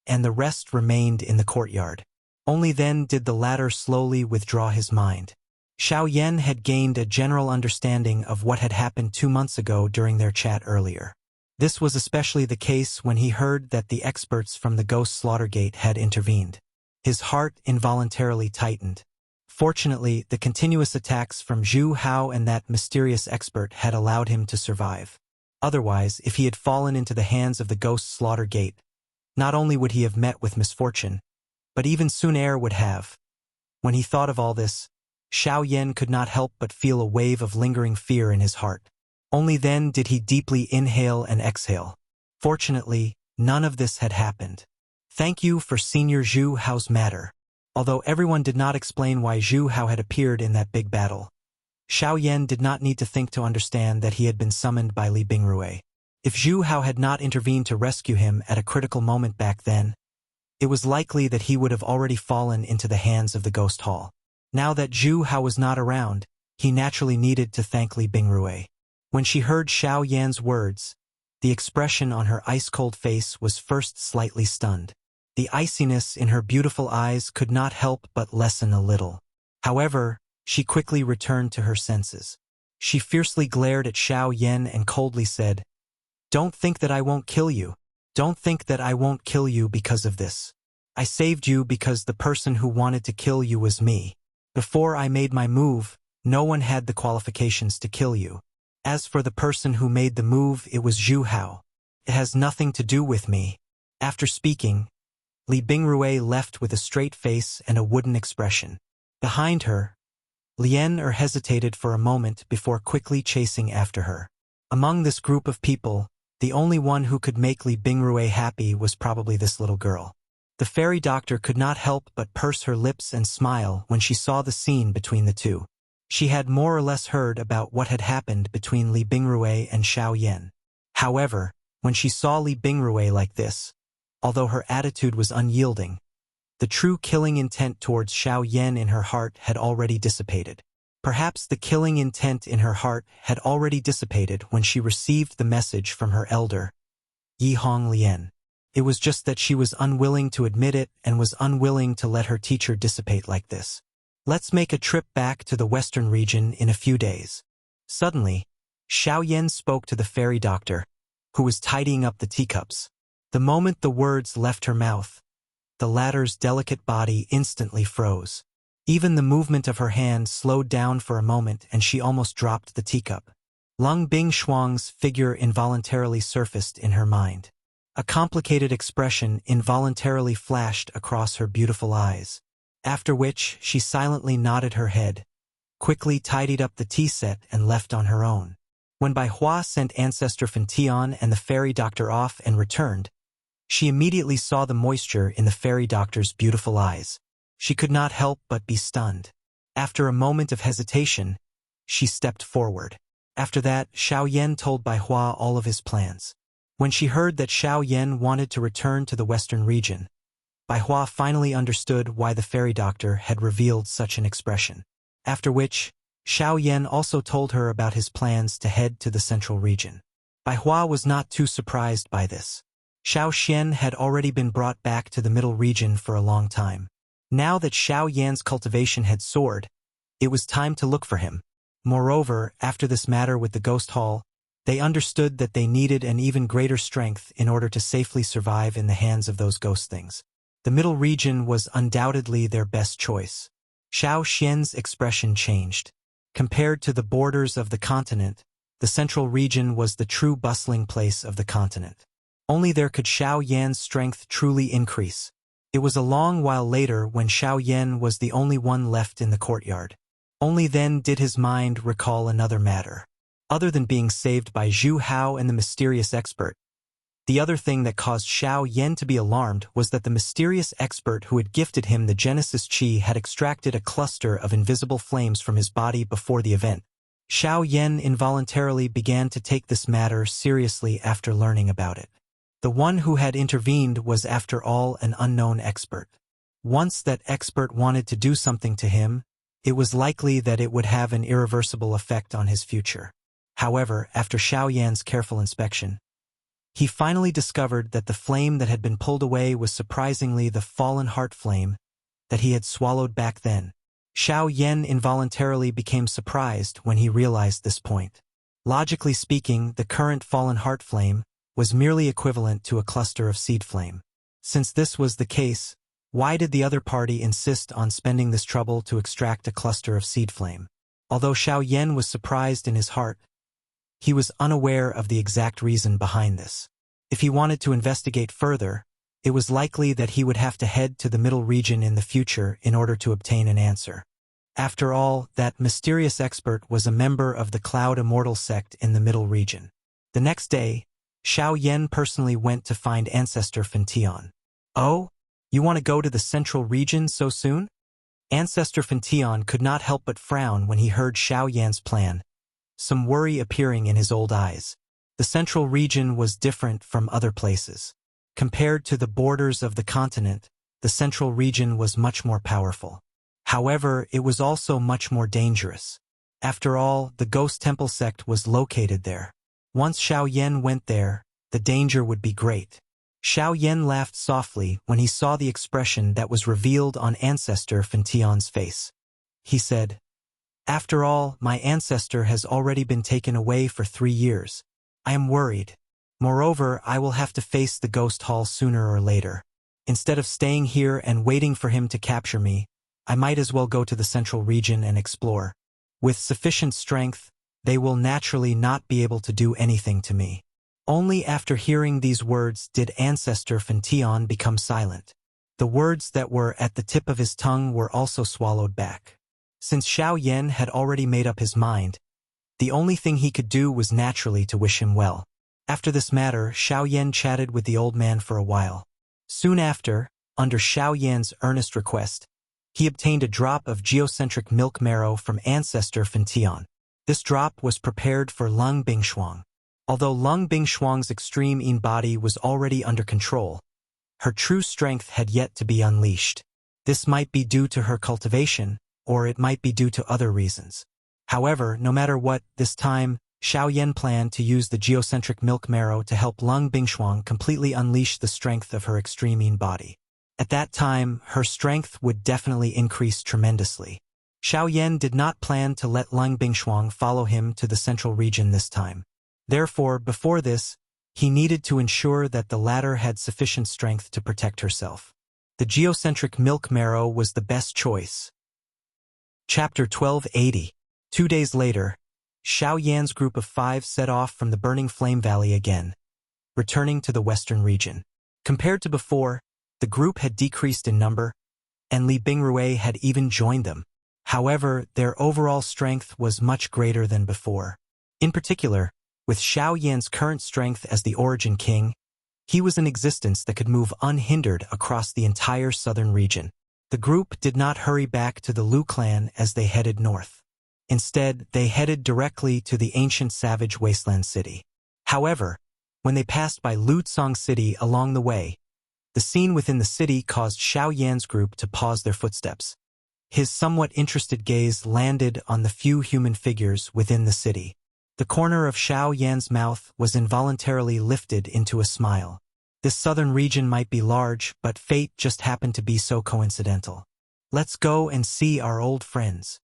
and the rest remained in the courtyard. Only then did the latter slowly withdraw his mind. Xiao Yan had gained a general understanding of what had happened 2 months ago during their chat earlier. This was especially the case when he heard that the experts from the Ghost Slaughtergate had intervened. His heart involuntarily tightened. Fortunately, the continuous attacks from Zhu Hao and that mysterious expert had allowed him to survive. Otherwise, if he had fallen into the hands of the Ghost Slaughtergate, not only would he have met with misfortune, but even Sun Er would have. When he thought of all this, Xiao Yan could not help but feel a wave of lingering fear in his heart. Only then did he deeply inhale and exhale. Fortunately, none of this had happened. Thank you for Senior Zhu Hao's matter. Although everyone did not explain why Zhu Hao had appeared in that big battle, Xiao Yan did not need to think to understand that he had been summoned by Li Bingrui. If Zhu Hao had not intervened to rescue him at a critical moment back then, it was likely that he would have already fallen into the hands of the Ghost Hall. Now that Zhu Hao was not around, he naturally needed to thank Li Bingrui. When she heard Xiao Yan's words, the expression on her ice-cold face was first slightly stunned. The iciness in her beautiful eyes could not help but lessen a little. However, she quickly returned to her senses. She fiercely glared at Xiao Yan and coldly said, "Don't think that I won't kill you. Don't think that I won't kill you because of this. I saved you because the person who wanted to kill you was me. Before I made my move, no one had the qualifications to kill you. As for the person who made the move, it was Zhu Hao. It has nothing to do with me." After speaking, Li Bingrui left with a straight face and a wooden expression. Behind her, Lien hesitated for a moment before quickly chasing after her. Among this group of people, the only one who could make Li Bingrui happy was probably this little girl. The fairy doctor could not help but purse her lips and smile when she saw the scene between the two. She had more or less heard about what had happened between Li Bingrui and Xiao Yan. However, when she saw Li Bingrui like this, although her attitude was unyielding, the true killing intent towards Xiao Yan in her heart had already dissipated. Perhaps the killing intent in her heart had already dissipated when she received the message from her elder, Yihong Lien. It was just that she was unwilling to admit it and was unwilling to let her teacher dissipate like this. Let's make a trip back to the western region in a few days. Suddenly, Xiao Yan spoke to the fairy doctor, who was tidying up the teacups. The moment the words left her mouth, the latter's delicate body instantly froze. Even the movement of her hand slowed down for a moment and she almost dropped the teacup. Lung Bingshuang's figure involuntarily surfaced in her mind. A complicated expression involuntarily flashed across her beautiful eyes. After which, she silently nodded her head, quickly tidied up the tea set and left on her own. When Bai Hua sent Ancestor Fantion and the fairy doctor off and returned, she immediately saw the moisture in the fairy doctor's beautiful eyes. She could not help but be stunned. After a moment of hesitation, she stepped forward. After that, Xiao Yan told Bai Hua all of his plans. When she heard that Xiao Yan wanted to return to the western region, Bai Hua finally understood why the fairy doctor had revealed such an expression. After which, Xiao Yan also told her about his plans to head to the central region. Bai Hua was not too surprised by this. Xiao Xian had already been brought back to the middle region for a long time. Now that Xiao Yan's cultivation had soared, it was time to look for him. Moreover, after this matter with the Ghost Hall, they understood that they needed an even greater strength in order to safely survive in the hands of those ghost things. The middle region was undoubtedly their best choice. Xiao Xian's expression changed. Compared to the borders of the continent, the central region was the true bustling place of the continent. Only there could Xiao Yan's strength truly increase. It was a long while later when Xiao Yan was the only one left in the courtyard. Only then did his mind recall another matter. Other than being saved by Zhu Hao and the mysterious expert, the other thing that caused Xiao Yan to be alarmed was that the mysterious expert who had gifted him the Genesis Chi had extracted a cluster of invisible flames from his body before the event. Xiao Yan involuntarily began to take this matter seriously after learning about it. The one who had intervened was after all an unknown expert. Once that expert wanted to do something to him, it was likely that it would have an irreversible effect on his future. However, after Xiao Yan's careful inspection, he finally discovered that the flame that had been pulled away was surprisingly the fallen heart flame that he had swallowed back then. Xiao Yan involuntarily became surprised when he realized this point. Logically speaking, the current fallen heart flame was merely equivalent to a cluster of seed flame. Since this was the case, why did the other party insist on spending this trouble to extract a cluster of seed flame? Although Xiao Yan was surprised in his heart, he was unaware of the exact reason behind this. If he wanted to investigate further, it was likely that he would have to head to the middle region in the future in order to obtain an answer. After all, that mysterious expert was a member of the Cloud Immortal sect in the middle region. The next day, Xiao Yan personally went to find Ancestor Fentian. "Oh, you want to go to the central region so soon?" Ancestor Fentian could not help but frown when he heard Xiao Yan's plan, some worry appearing in his old eyes. The central region was different from other places. Compared to the borders of the continent, the central region was much more powerful. However, it was also much more dangerous. After all, the Ghost Temple sect was located there. Once Xiao Yan went there, the danger would be great. Xiao Yan laughed softly when he saw the expression that was revealed on Ancestor Fentian's face. He said, "After all, my ancestor has already been taken away for 3 years. I am worried. Moreover, I will have to face the Ghost Hall sooner or later. Instead of staying here and waiting for him to capture me, I might as well go to the central region and explore. With sufficient strength, they will naturally not be able to do anything to me." Only after hearing these words did Ancestor Fentian become silent. The words that were at the tip of his tongue were also swallowed back. Since Xiao Yan had already made up his mind, the only thing he could do was naturally to wish him well. After this matter, Xiao Yan chatted with the old man for a while. Soon after, under Xiao Yan's earnest request, he obtained a drop of geocentric milk marrow from Ancestor Fentian. This drop was prepared for Lung Bingshuang. Although Lung Bingshuang's extreme Yin body was already under control, her true strength had yet to be unleashed. This might be due to her cultivation, or it might be due to other reasons. However, no matter what, this time, Xiao Yan planned to use the geocentric milk marrow to help Lung Bingshuang completely unleash the strength of her extreme Yin body. At that time, her strength would definitely increase tremendously. Xiao Yan did not plan to let Lung Bingshuang follow him to the central region this time. Therefore, before this, he needed to ensure that the latter had sufficient strength to protect herself. The geocentric milk marrow was the best choice. Chapter 1280. 2 days later, Xiao Yan's group of 5 set off from the Burning Flame Valley again, returning to the western region. Compared to before, the group had decreased in number, and Li Bingrui had even joined them. However, their overall strength was much greater than before. In particular, with Xiao Yan's current strength as the Origin King, he was an existence that could move unhindered across the entire southern region. The group did not hurry back to the Lu clan as they headed north. Instead, they headed directly to the ancient savage wasteland city. However, when they passed by Lutsong City along the way, the scene within the city caused Xiao Yan's group to pause their footsteps. His somewhat interested gaze landed on the few human figures within the city. The corner of Xiao Yan's mouth was involuntarily lifted into a smile. This southern region might be large, but fate just happened to be so coincidental. Let's go and see our old friends.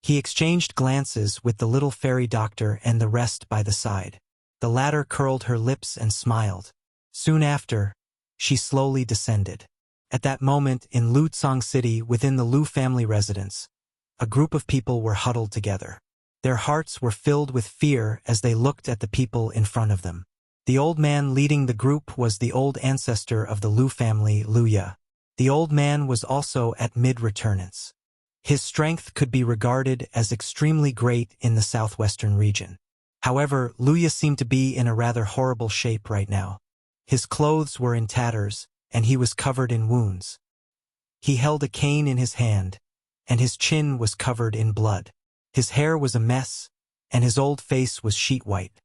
He exchanged glances with the little fairy doctor and the rest by the side. The latter curled her lips and smiled. Soon after, she slowly descended. At that moment, in Lutsong City, within the Lu family residence, a group of people were huddled together. Their hearts were filled with fear as they looked at the people in front of them. The old man leading the group was the old ancestor of the Lu family, Luya. The old man was also at mid-returnance. His strength could be regarded as extremely great in the southwestern region. However, Luya seemed to be in a rather horrible shape right now. His clothes were in tatters, and he was covered in wounds. He held a cane in his hand, and his chin was covered in blood. His hair was a mess, and his old face was sheet white.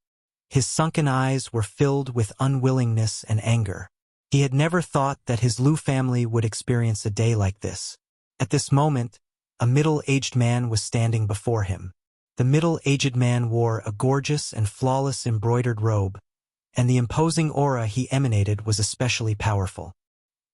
His sunken eyes were filled with unwillingness and anger. He had never thought that his Lu family would experience a day like this. At this moment, a middle-aged man was standing before him. The middle-aged man wore a gorgeous and flawless embroidered robe, and the imposing aura he emanated was especially powerful.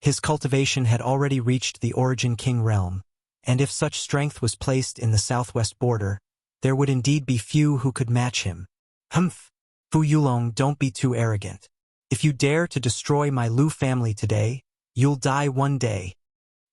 His cultivation had already reached the Origin King realm, and if such strength was placed in the southwest border, there would indeed be few who could match him. Humph! Fu Yulong, don't be too arrogant. If you dare to destroy my Lu family today, you'll die one day.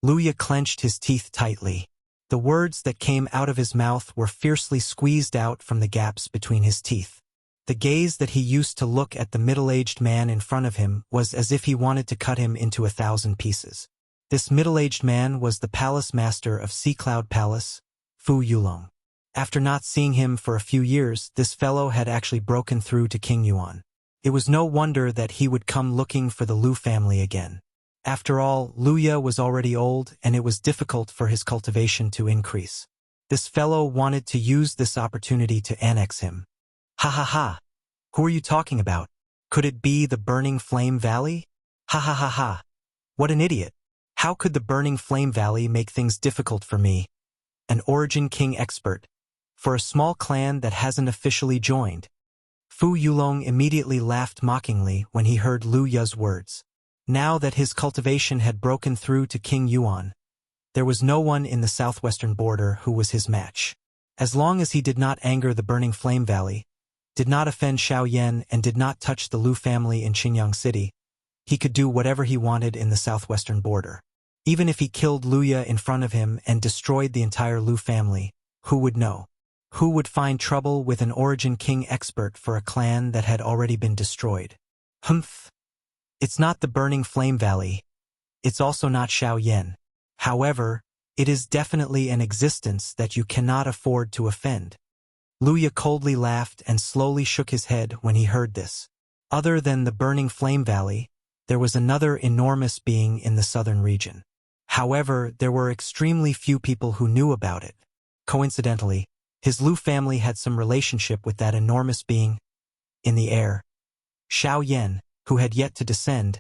Luya clenched his teeth tightly. The words that came out of his mouth were fiercely squeezed out from the gaps between his teeth. The gaze that he used to look at the middle-aged man in front of him was as if he wanted to cut him into 1,000 pieces. This middle-aged man was the palace master of Sea Cloud Palace, Fu Yulong. After not seeing him for a few years, this fellow had actually broken through to King Yuan. It was no wonder that he would come looking for the Lu family again. After all, Luya was already old, and it was difficult for his cultivation to increase. This fellow wanted to use this opportunity to annex him. Ha ha ha! Who are you talking about? Could it be the Burning Flame Valley? Ha ha ha ha! What an idiot! How could the Burning Flame Valley make things difficult for me, an Origin King expert, for a small clan that hasn't officially joined? Fu Yulong immediately laughed mockingly when he heard Lu Ya's words. Now that his cultivation had broken through to King Yuan, there was no one in the southwestern border who was his match. As long as he did not anger the Burning Flame Valley, did not offend Xiao Yan, and did not touch the Lu family in Qinyang City, he could do whatever he wanted in the southwestern border. Even if he killed Luya in front of him and destroyed the entire Lu family, who would know? Who would find trouble with an Origin King expert for a clan that had already been destroyed? Humph! It's not the Burning Flame Valley. It's also not Xiao Yan. However, it is definitely an existence that you cannot afford to offend. Luya coldly laughed and slowly shook his head when he heard this. Other than the Burning Flame Valley, there was another enormous being in the southern region. However, there were extremely few people who knew about it. Coincidentally, his Lu family had some relationship with that enormous being in the air. Xiao Yan, who had yet to descend,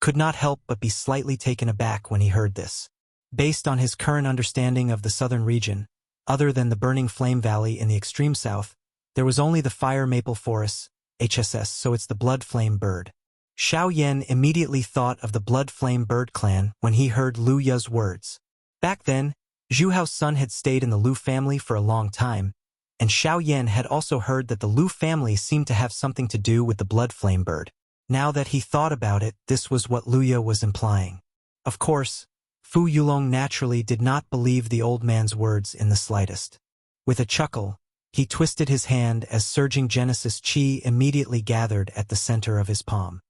could not help but be slightly taken aback when he heard this. Based on his current understanding of the southern region, other than the Burning Flame Valley in the extreme south, there was only the Fire Maple Forests, HSS, so it's the Blood Flame Bird. Xiao Yan immediately thought of the Blood Flame Bird clan when he heard Lu Ya's words. Back then, Zhu Hao's son had stayed in the Lu family for a long time, and Xiao Yan had also heard that the Lu family seemed to have something to do with the Blood Flame Bird. Now that he thought about it, this was what Luya was implying. Of course, Fu Yulong naturally did not believe the old man's words in the slightest. With a chuckle, he twisted his hand as surging Genesis Chi immediately gathered at the center of his palm.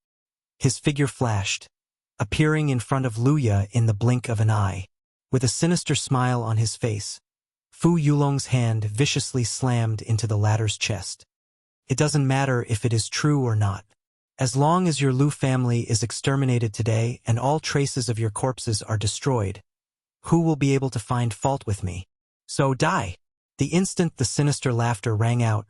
His figure flashed, appearing in front of Luya in the blink of an eye. With a sinister smile on his face, Fu Yulong's hand viciously slammed into the latter's chest. It doesn't matter if it is true or not. As long as your Lu family is exterminated today and all traces of your corpses are destroyed, who will be able to find fault with me? So die! The instant the sinister laughter rang out,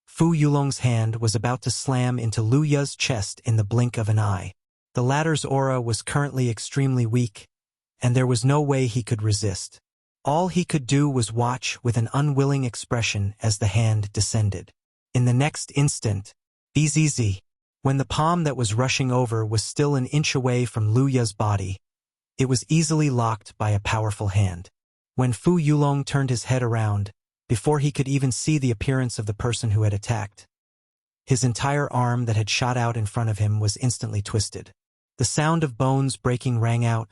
Fu Yulong's hand was about to slam into Lu Ya's chest in the blink of an eye. The latter's aura was currently extremely weak, and there was no way he could resist. All he could do was watch with an unwilling expression as the hand descended. In the next instant, bzz, when the palm that was rushing over was still an inch away from Lu Ya's body, it was easily locked by a powerful hand. When Fu Yulong turned his head around, before he could even see the appearance of the person who had attacked, his entire arm that had shot out in front of him was instantly twisted. The sound of bones breaking rang out,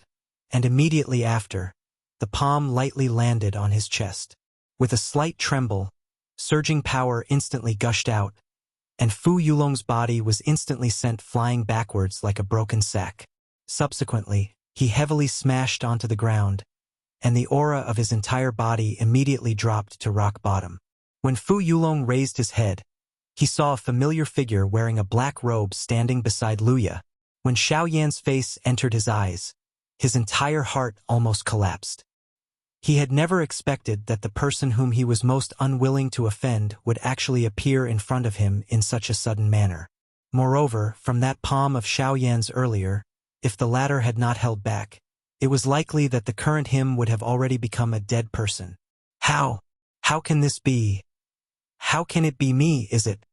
and immediately after, the palm lightly landed on his chest. With a slight tremble, surging power instantly gushed out, and Fu Yulong's body was instantly sent flying backwards like a broken sack. Subsequently, he heavily smashed onto the ground, and the aura of his entire body immediately dropped to rock bottom. When Fu Yulong raised his head, he saw a familiar figure wearing a black robe standing beside Lu Ya. When Xiao Yan's face entered his eyes, his entire heart almost collapsed. He had never expected that the person whom he was most unwilling to offend would actually appear in front of him in such a sudden manner. Moreover, from that palm of Xiao Yan's earlier, if the latter had not held back, it was likely that the current him would have already become a dead person. How? How can this be? How can it be me, is it?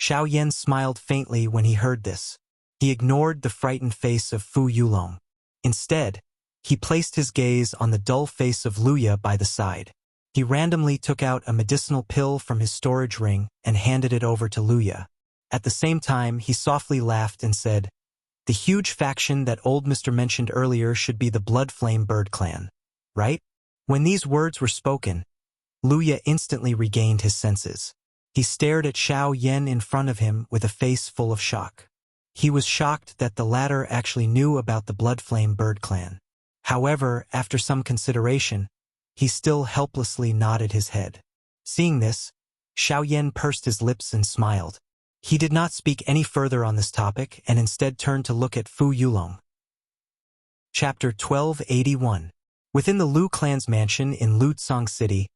Xiao Yan smiled faintly when he heard this. He ignored the frightened face of Fu Yulong. Instead, he placed his gaze on the dull face of Lu Ya by the side. He randomly took out a medicinal pill from his storage ring and handed it over to Lu Ya. At the same time, he softly laughed and said, "The huge faction that old Mr. mentioned earlier should be the Blood Flame Bird Clan, right?" When these words were spoken, Lu Ya instantly regained his senses. He stared at Xiao Yan in front of him with a face full of shock. He was shocked that the latter actually knew about the Blood Flame Bird Clan. However, after some consideration, he still helplessly nodded his head. Seeing this, Xiao Yan pursed his lips and smiled. He did not speak any further on this topic and instead turned to look at Fu Yulong. Chapter 1281. Within the Lu clan's mansion in Lutsong City,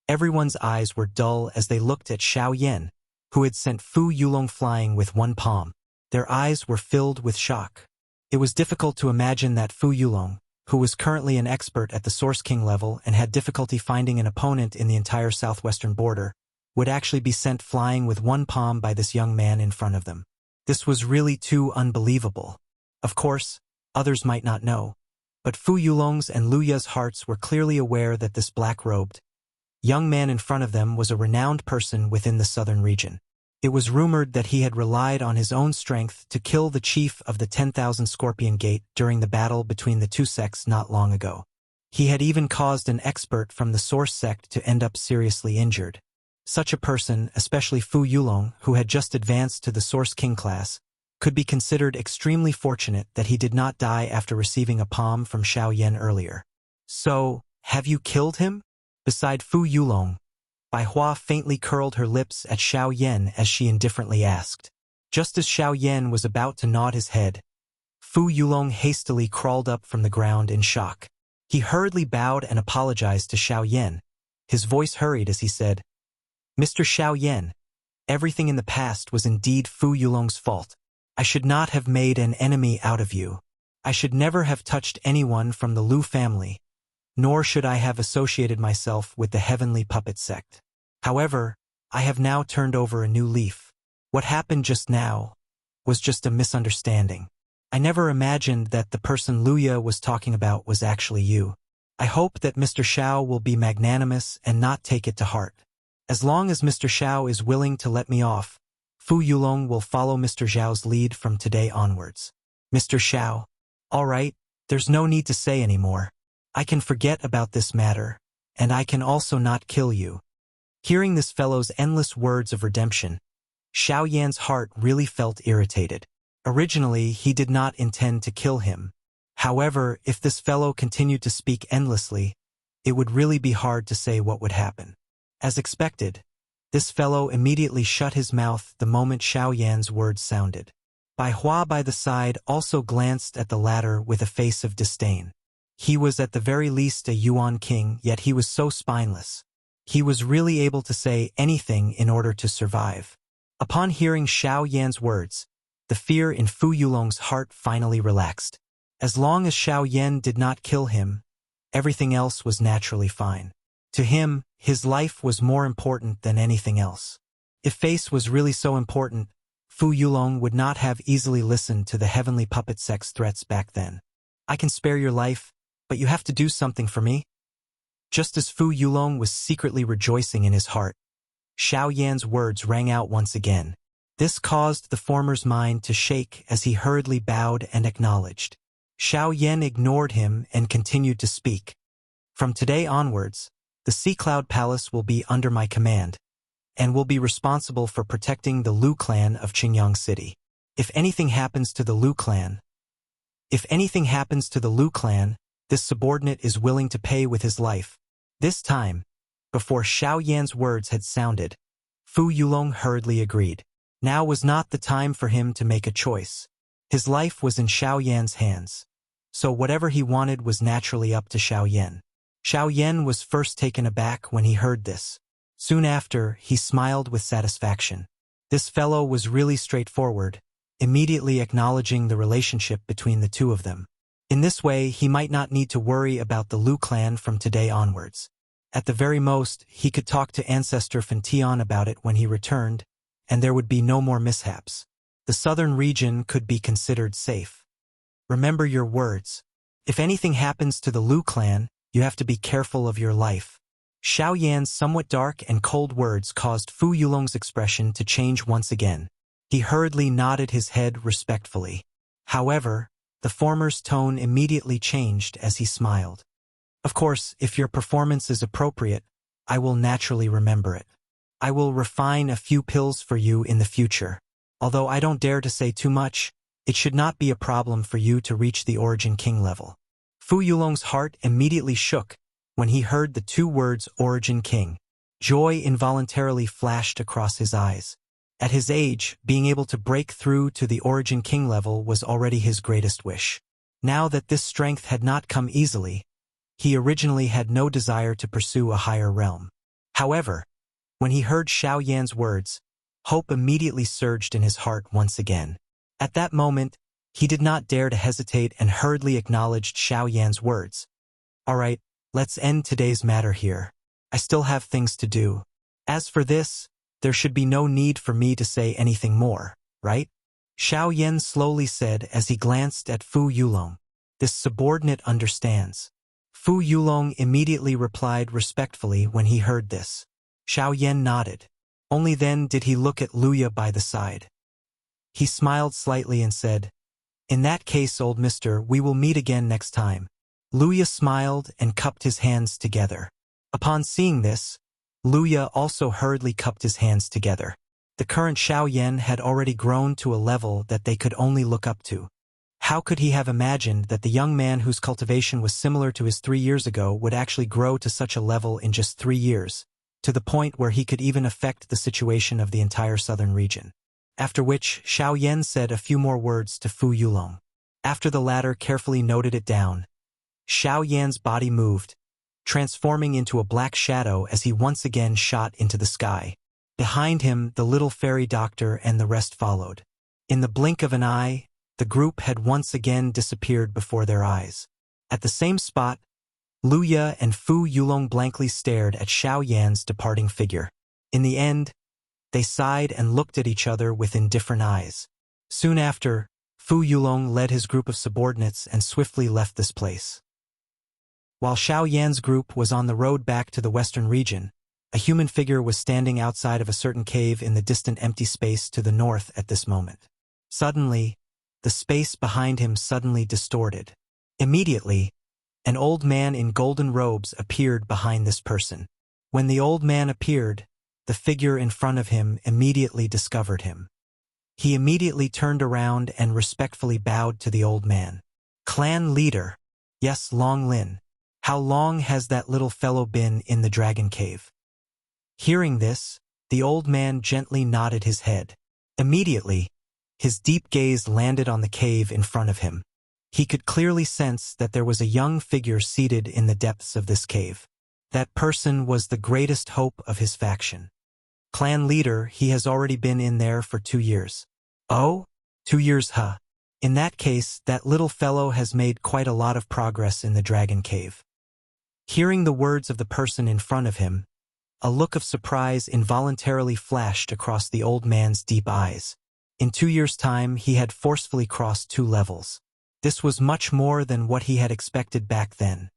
everyone's eyes were dull as they looked at Xiao Yan, who had sent Fu Yulong flying with one palm. Their eyes were filled with shock. It was difficult to imagine that Fu Yulong, who was currently an expert at the Source King level and had difficulty finding an opponent in the entire southwestern border, would actually be sent flying with one palm by this young man in front of them. This was really too unbelievable. Of course, others might not know, but Fu Yulong's and Lu Ya's hearts were clearly aware that this black-robed young man in front of them was a renowned person within the southern region. It was rumored that he had relied on his own strength to kill the chief of the 10,000 Scorpion Gate during the battle between the two sects not long ago. He had even caused an expert from the Source sect to end up seriously injured. Such a person, especially Fu Yulong, who had just advanced to the Source King class, could be considered extremely fortunate that he did not die after receiving a palm from Xiao Yan earlier. "So, have you killed him?" Beside Fu Yulong, Bai Hua faintly curled her lips at Xiao Yan as she indifferently asked. Just as Xiao Yan was about to nod his head, Fu Yulong hastily crawled up from the ground in shock. He hurriedly bowed and apologized to Xiao Yan. His voice hurried as he said, "Mr. Xiao Yan, everything in the past was indeed Fu Yulong's fault. I should not have made an enemy out of you. I should never have touched anyone from the Lu family, nor should I have associated myself with the Heavenly Puppet sect. However, I have now turned over a new leaf. What happened just now was just a misunderstanding. I never imagined that the person Lu Ya was talking about was actually you. I hope that Mr. Xiao will be magnanimous and not take it to heart. As long as Mr. Xiao is willing to let me off, Fu Yulong will follow Mr. Xiao's lead from today onwards." "Mr. Xiao, all right, there's no need to say anymore. I can forget about this matter, and I can also not kill you." Hearing this fellow's endless words of redemption, Xiao Yan's heart really felt irritated. Originally, he did not intend to kill him. However, if this fellow continued to speak endlessly, it would really be hard to say what would happen. As expected, this fellow immediately shut his mouth the moment Xiao Yan's words sounded. Bai Hua by the side also glanced at the latter with a face of disdain. He was at the very least a Yuan king, yet he was so spineless. He was really able to say anything in order to survive. Upon hearing Xiao Yan's words, the fear in Fu Yulong's heart finally relaxed. As long as Xiao Yan did not kill him, everything else was naturally fine. To him, his life was more important than anything else. If face was really so important, Fu Yulong would not have easily listened to the heavenly puppet sex threats back then. I can spare your life, but you have to do something for me. Just as Fu Yulong was secretly rejoicing in his heart, Xiao Yan's words rang out once again. This caused the former's mind to shake as he hurriedly bowed and acknowledged. Xiao Yan ignored him and continued to speak. From today onwards, the Sea Cloud Palace will be under my command, and will be responsible for protecting the Lu clan of Qingyang City. If anything happens to the Lu clan, this subordinate is willing to pay with his life. This time, before Xiao Yan's words had sounded, Fu Yulong hurriedly agreed. Now was not the time for him to make a choice. His life was in Xiao Yan's hands, so whatever he wanted was naturally up to Xiao Yan. Xiao Yan was first taken aback when he heard this. Soon after, he smiled with satisfaction. This fellow was really straightforward, immediately acknowledging the relationship between the two of them. In this way, he might not need to worry about the Lu clan from today onwards. At the very most, he could talk to Ancestor Fantion about it when he returned, and there would be no more mishaps. The southern region could be considered safe. Remember your words. If anything happens to the Lu clan, you have to be careful of your life. Xiao Yan's somewhat dark and cold words caused Fu Yulong's expression to change once again. He hurriedly nodded his head respectfully. However, the former's tone immediately changed as he smiled. Of course, if your performance is appropriate, I will naturally remember it. I will refine a few pills for you in the future. Although I don't dare to say too much, it should not be a problem for you to reach the Origin King level. Fu Yulong's heart immediately shook when he heard the two words Origin King. Joy involuntarily flashed across his eyes. At his age, being able to break through to the Origin King level was already his greatest wish. Now that this strength had not come easily, he originally had no desire to pursue a higher realm. However, when he heard Xiao Yan's words, hope immediately surged in his heart once again. At that moment, he did not dare to hesitate and hurriedly acknowledged Xiao Yan's words. All right, let's end today's matter here. I still have things to do. As for this, there should be no need for me to say anything more, right? Xiao Yan slowly said as he glanced at Fu Yulong. This subordinate understands. Fu Yulong immediately replied respectfully when he heard this. Xiao Yan nodded. Only then did he look at Luya by the side. He smiled slightly and said, "In that case, old mister, we will meet again next time." Luya smiled and cupped his hands together. Upon seeing this, Luya also hurriedly cupped his hands together. The current Xiao Yan had already grown to a level that they could only look up to. How could he have imagined that the young man whose cultivation was similar to his 3 years ago would actually grow to such a level in just 3 years, to the point where he could even affect the situation of the entire southern region? After which, Xiao Yan said a few more words to Fu Yulong. After the latter carefully noted it down, Xiao Yan's body moved, transforming into a black shadow as he once again shot into the sky. Behind him, the little fairy doctor and the rest followed. In the blink of an eye, the group had once again disappeared before their eyes. At the same spot, Luya and Fu Yulong blankly stared at Xiao Yan's departing figure. In the end, they sighed and looked at each other with indifferent eyes. Soon after, Fu Yulong led his group of subordinates and swiftly left this place. While Xiao Yan's group was on the road back to the western region, a human figure was standing outside of a certain cave in the distant empty space to the north at this moment. Suddenly, the space behind him suddenly distorted. Immediately, an old man in golden robes appeared behind this person. When the old man appeared, the figure in front of him immediately discovered him. He immediately turned around and respectfully bowed to the old man. "Clan leader. Yes, Long Lin. How long has that little fellow been in the dragon cave?" Hearing this, the old man gently nodded his head. Immediately, his deep gaze landed on the cave in front of him. He could clearly sense that there was a young figure seated in the depths of this cave. That person was the greatest hope of his faction. Clan leader, he has already been in there for 2 years. Oh? 2 years, huh? In that case, that little fellow has made quite a lot of progress in the dragon cave. Hearing the words of the person in front of him, a look of surprise involuntarily flashed across the old man's deep eyes. In 2 years' time, he had forcefully crossed 2 levels. This was much more than what he had expected back then.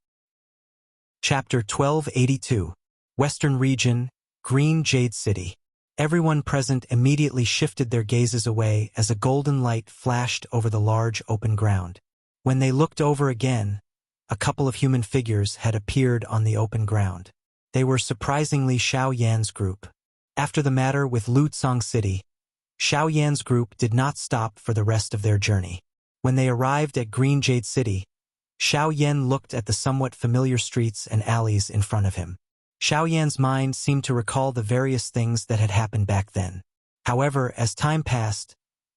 Chapter 1282. Western Region, Green Jade City. Everyone present immediately shifted their gazes away as a golden light flashed over the large open ground. When they looked over again, a couple of human figures had appeared on the open ground. They were surprisingly Xiao Yan's group. After the matter with Lutsong City, Xiao Yan's group did not stop for the rest of their journey. When they arrived at Green Jade City, Xiao Yan looked at the somewhat familiar streets and alleys in front of him. Xiao Yan's mind seemed to recall the various things that had happened back then. However, as time passed,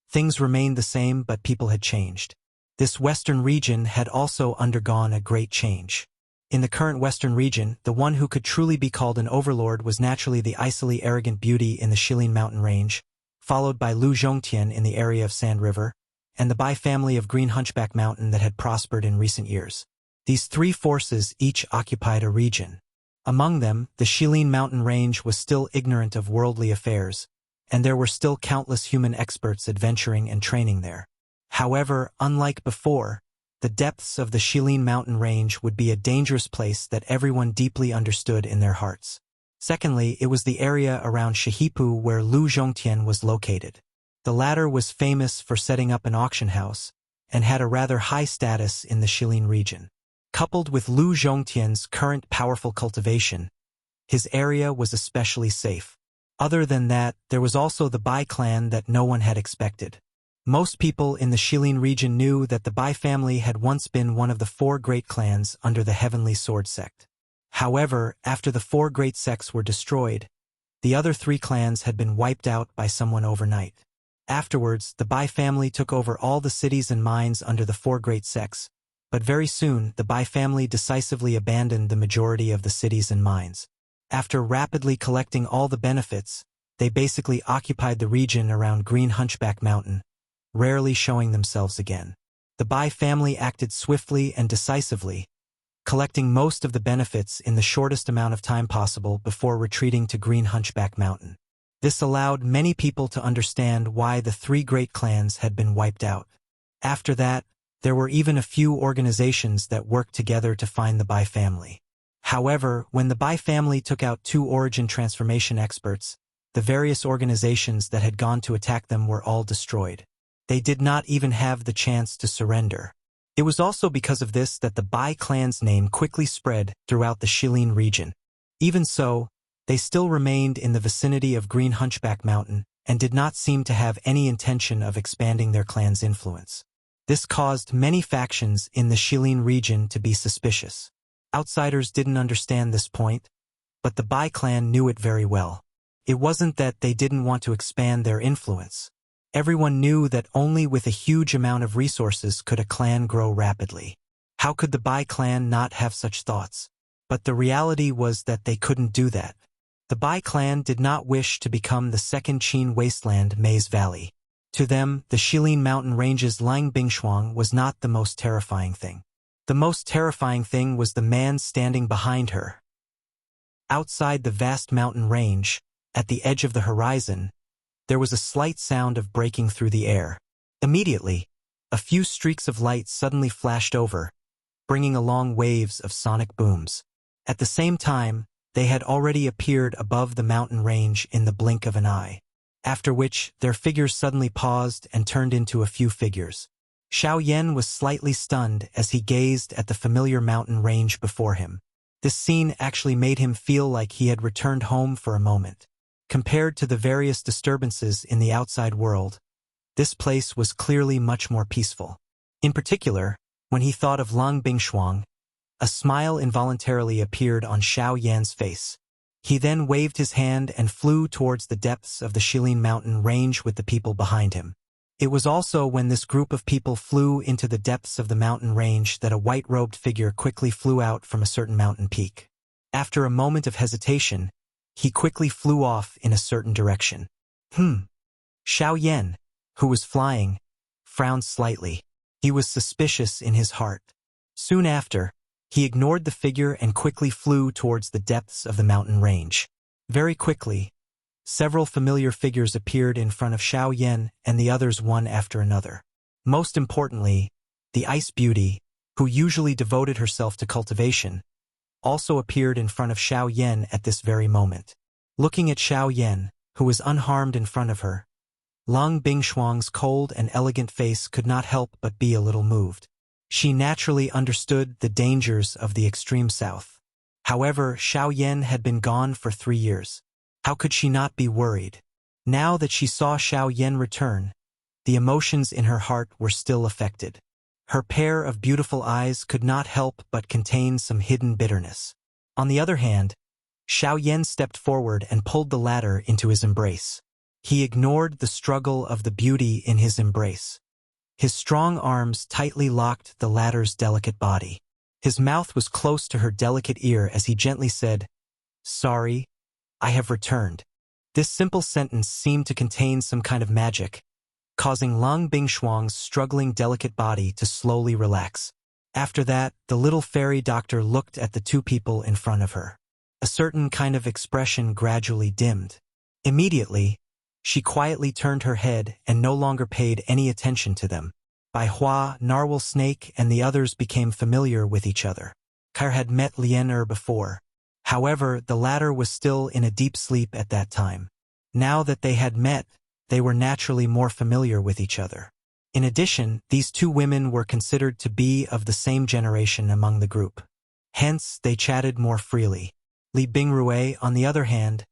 things remained the same, but people had changed. This western region had also undergone a great change. In the current western region, the one who could truly be called an overlord was naturally the icily arrogant beauty in the Shilin mountain range, followed by Lu Zhongtian in the area of Sand River, and the Bai family of Green Hunchback Mountain that had prospered in recent years. These 3 forces each occupied a region. Among them, the Shilin mountain range was still ignorant of worldly affairs, and there were still countless human experts adventuring and training there. However, unlike before, the depths of the Shilin mountain range would be a dangerous place that everyone deeply understood in their hearts. Secondly, it was the area around Shihipu where Lu Zhongtian was located. The latter was famous for setting up an auction house, and had a rather high status in the Shilin region. Coupled with Lu Zhongtian's current powerful cultivation, his area was especially safe. Other than that, there was also the Bai clan that no one had expected. Most people in the Shilin region knew that the Bai family had once been one of the 4 great clans under the Heavenly Sword sect. However, after the 4 great sects were destroyed, the other 3 clans had been wiped out by someone overnight. Afterwards, the Bai family took over all the cities and mines under the 4 great sects, but very soon the Bai family decisively abandoned the majority of the cities and mines. After rapidly collecting all the benefits, they basically occupied the region around Green Hunchback Mountain, rarely showing themselves again. The Bai family acted swiftly and decisively, collecting most of the benefits in the shortest amount of time possible before retreating to Green Hunchback Mountain. This allowed many people to understand why the 3 great clans had been wiped out. After that, there were even a few organizations that worked together to find the Bai family. However, when the Bai family took out 2 origin transformation experts, the various organizations that had gone to attack them were all destroyed. They did not even have the chance to surrender. It was also because of this that the Bai clan's name quickly spread throughout the Shilin region. Even so, they still remained in the vicinity of Green Hunchback Mountain and did not seem to have any intention of expanding their clan's influence. This caused many factions in the Shilin region to be suspicious. Outsiders didn't understand this point, but the Bai clan knew it very well. It wasn't that they didn't want to expand their influence. Everyone knew that only with a huge amount of resources could a clan grow rapidly. How could the Bai clan not have such thoughts? But the reality was that they couldn't do that. The Bai clan did not wish to become the second Qin wasteland Maze Valley. To them, the Shilin mountain range's Lang Bingshuang was not the most terrifying thing. The most terrifying thing was the man standing behind her. Outside the vast mountain range, at the edge of the horizon, there was a slight sound of breaking through the air. Immediately, a few streaks of light suddenly flashed over, bringing along waves of sonic booms. At the same time, they had already appeared above the mountain range in the blink of an eye. After which, their figures suddenly paused and turned into a few figures. Xiao Yan was slightly stunned as he gazed at the familiar mountain range before him. This scene actually made him feel like he had returned home for a moment. Compared to the various disturbances in the outside world, this place was clearly much more peaceful. In particular, when he thought of Lang Bingshuang, a smile involuntarily appeared on Xiao Yan's face. He then waved his hand and flew towards the depths of the Shilin mountain range with the people behind him. It was also when this group of people flew into the depths of the mountain range that a white-robed figure quickly flew out from a certain mountain peak. After a moment of hesitation, he quickly flew off in a certain direction. Xiao Yan, who was flying, frowned slightly. He was suspicious in his heart. Soon after, He ignored the figure and quickly flew towards the depths of the mountain range. Very quickly, several familiar figures appeared in front of Xiao Yan and the others one after another. Most importantly, the Ice Beauty, who usually devoted herself to cultivation, also appeared in front of Xiao Yan at this very moment. Looking at Xiao Yan, who was unharmed in front of her, Lang Bingshuang's cold and elegant face could not help but be a little moved. She naturally understood the dangers of the extreme south. However, Xiao Yan had been gone for 3 years. How could she not be worried? Now that she saw Xiao Yan return, the emotions in her heart were still affected. Her pair of beautiful eyes could not help but contain some hidden bitterness. On the other hand, Xiao Yan stepped forward and pulled the latter into his embrace. He ignored the struggle of the beauty in his embrace. His strong arms tightly locked the latter's delicate body. His mouth was close to her delicate ear as he gently said, "Sorry, I have returned." This simple sentence seemed to contain some kind of magic, causing Lang Bingshuang's struggling delicate body to slowly relax. After that, the little fairy doctor looked at the two people in front of her. A certain kind of expression gradually dimmed. Immediately, she quietly turned her head and no longer paid any attention to them. Bai Hua, Narwhal Snake, and the others became familiar with each other. Kair had met Lian before. However, the latter was still in a deep sleep at that time. Now that they had met, they were naturally more familiar with each other. In addition, these two women were considered to be of the same generation among the group. Hence, they chatted more freely. Li Bingrui, on the other hand,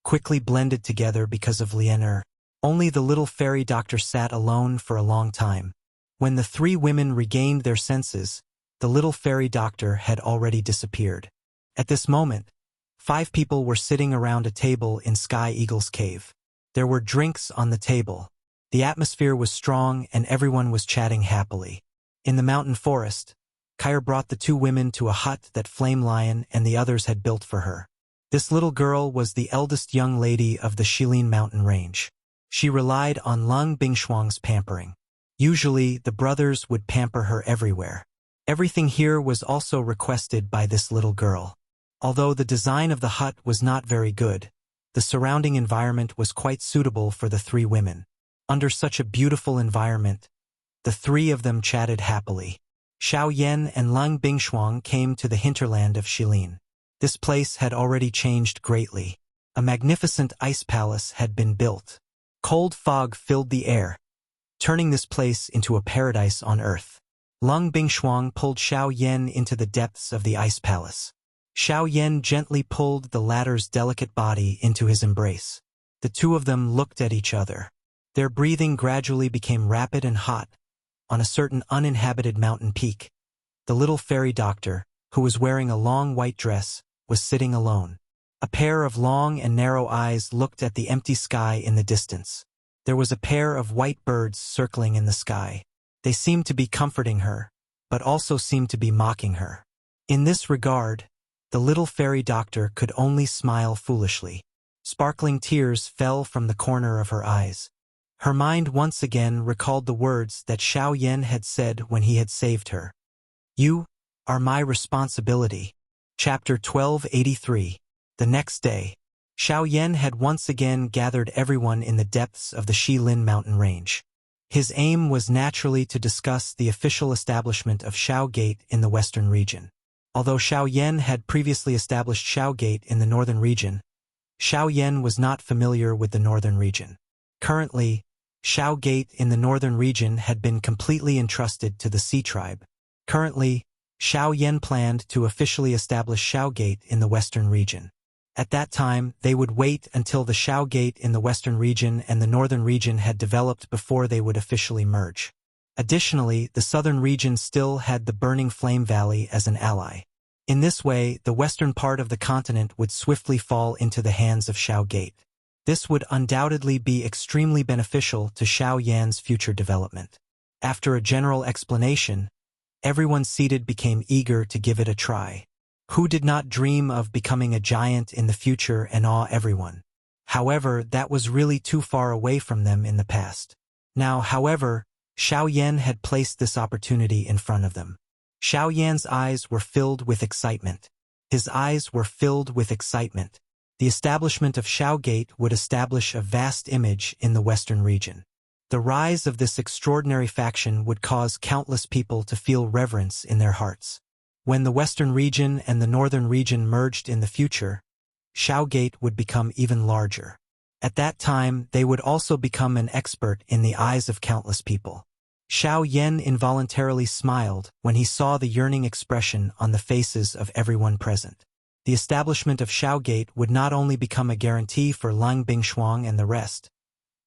quickly blended together because of Lian. Only the little fairy doctor sat alone for a long time. When the three women regained their senses, the little fairy doctor had already disappeared. At this moment, 5 people were sitting around a table in Sky Eagle's cave. There were drinks on the table. The atmosphere was strong and everyone was chatting happily. In the mountain forest, Kair brought the 2 women to a hut that Flame Lion and the others had built for her. This little girl was the eldest young lady of the Shilin mountain range. She relied on Lang Bingshuang's pampering. Usually, the brothers would pamper her everywhere. Everything here was also requested by this little girl. Although the design of the hut was not very good, the surrounding environment was quite suitable for the 3 women. Under such a beautiful environment, the 3 of them chatted happily. Xiao Yan and Lang Bingshuang came to the hinterland of Shilin. This place had already changed greatly. A magnificent ice palace had been built. Cold fog filled the air, turning this place into a paradise on earth. Lang Bingshuang pulled Xiao Yan into the depths of the ice palace. Xiao Yan gently pulled the latter's delicate body into his embrace. The 2 of them looked at each other. Their breathing gradually became rapid and hot. On a certain uninhabited mountain peak, the little fairy doctor, who was wearing a long white dress, was sitting alone. A pair of long and narrow eyes looked at the empty sky in the distance. There was a pair of white birds circling in the sky. They seemed to be comforting her, but also seemed to be mocking her. In this regard, the little fairy doctor could only smile foolishly. Sparkling tears fell from the corner of her eyes. Her mind once again recalled the words that Xiao Yan had said when he had saved her. "You are my responsibility." Chapter 1283. The next day, Xiao Yan had once again gathered everyone in the depths of the Shilin mountain range. His aim was naturally to discuss the official establishment of Xiao Gate in the western region. Although Xiao Yan had previously established Xiao Gate in the northern region, Xiao Yan was not familiar with the northern region. Currently, Xiao Gate in the northern region had been completely entrusted to the Sea Tribe. Currently, Xiao Yan planned to officially establish Xiao Gate in the western region. At that time, they would wait until the Xiao Gate in the western region and the northern region had developed before they would officially merge. Additionally, the southern region still had the Burning Flame Valley as an ally. In this way, the western part of the continent would swiftly fall into the hands of Xiao Gate. This would undoubtedly be extremely beneficial to Xiao Yan's future development. After a general explanation, everyone seated became eager to give it a try. Who did not dream of becoming a giant in the future and awe everyone? However, that was really too far away from them in the past. Now, however, Xiao Yan had placed this opportunity in front of them. Xiao Yan's eyes were filled with excitement. His eyes were filled with excitement. The establishment of Xiao Gate would establish a vast image in the western region. The rise of this extraordinary faction would cause countless people to feel reverence in their hearts. When the western region and the northern region merged in the future, Xiao Gate would become even larger. At that time, they would also become an expert in the eyes of countless people. Xiao Yan involuntarily smiled when he saw the yearning expression on the faces of everyone present. The establishment of Xiao Gate would not only become a guarantee for Lang Bingshuang and the rest,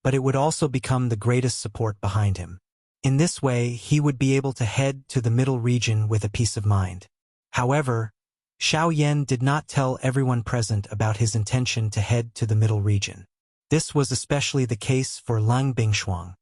but it would also become the greatest support behind him. In this way, he would be able to head to the middle region with a peace of mind. However, Xiao Yan did not tell everyone present about his intention to head to the middle region. This was especially the case for Lang Bingshuang.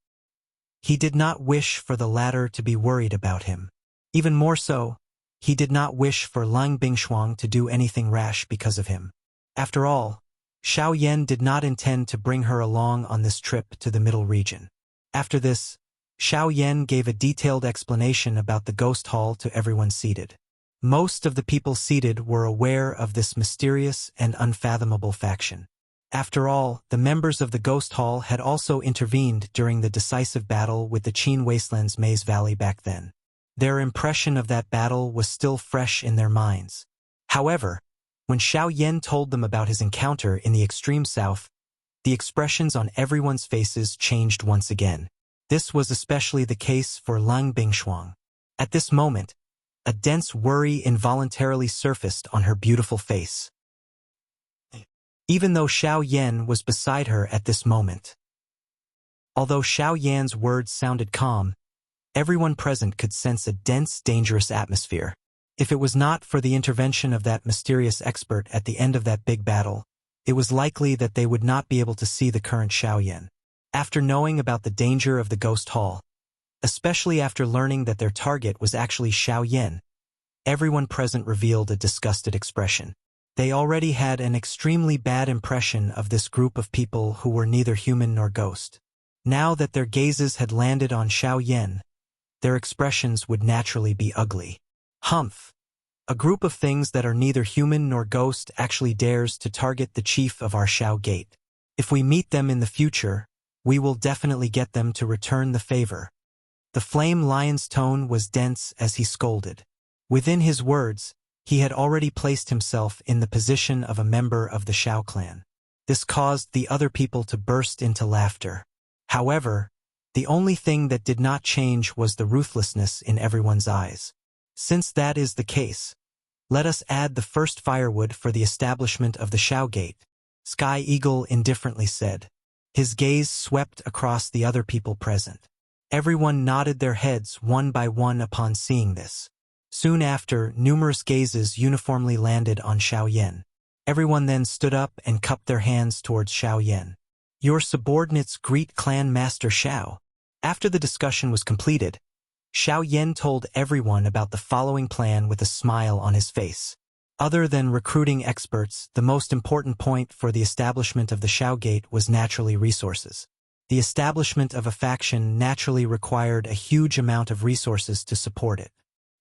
He did not wish for the latter to be worried about him. Even more so, he did not wish for Lang Bingshuang to do anything rash because of him. After all, Xiao Yan did not intend to bring her along on this trip to the middle region. After this, Xiao Yan gave a detailed explanation about the ghost hall to everyone seated. Most of the people seated were aware of this mysterious and unfathomable faction. After all, the members of the Ghost Hall had also intervened during the decisive battle with the Qin Wasteland's Maze Valley back then. Their impression of that battle was still fresh in their minds. However, when Xiao Yan told them about his encounter in the extreme south, the expressions on everyone's faces changed once again. This was especially the case for Lang Bingshuang. At this moment, a dense worry involuntarily surfaced on her beautiful face. Even though Xiao Yan was beside her at this moment. Although Xiao Yan's words sounded calm, everyone present could sense a dense, dangerous atmosphere. If it was not for the intervention of that mysterious expert at the end of that big battle, it was likely that they would not be able to see the current Xiao Yan. After knowing about the danger of the Ghost Hall, especially after learning that their target was actually Xiao Yan, everyone present revealed a disgusted expression. They already had an extremely bad impression of this group of people who were neither human nor ghost. Now that their gazes had landed on Xiao Yan, their expressions would naturally be ugly. Humph! A group of things that are neither human nor ghost actually dares to target the chief of our Xiao Gate. If we meet them in the future, we will definitely get them to return the favor. The Flame Lion's tone was dense as he scolded. Within his words, he had already placed himself in the position of a member of the Xiao clan. This caused the other people to burst into laughter. However, the only thing that did not change was the ruthlessness in everyone's eyes. Since that is the case, let us add the first firewood for the establishment of the Xiao Gate, Sky Eagle indifferently said. His gaze swept across the other people present. Everyone nodded their heads one by one upon seeing this. Soon after, numerous gazes uniformly landed on Xiao Yan. Everyone then stood up and cupped their hands towards Xiao Yan. Your subordinates greet Clan Master Xiao. After the discussion was completed, Xiao Yan told everyone about the following plan with a smile on his face. Other than recruiting experts, the most important point for the establishment of the Xiao Gate was naturally resources. The establishment of a faction naturally required a huge amount of resources to support it.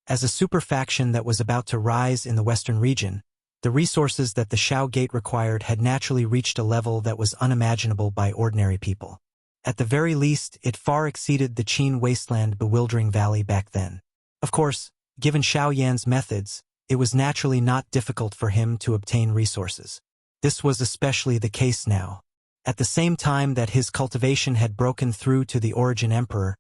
As a super faction that was about to rise in the western region, the resources that the Xiao Gate required had naturally reached a level that was unimaginable by ordinary people. At the very least, it far exceeded the Qin Wasteland Bewildering Valley back then. Of course, given Xiao Yan's methods, it was naturally not difficult for him to obtain resources. This was especially the case now. At the same time that his cultivation had broken through to the Origin Emperor,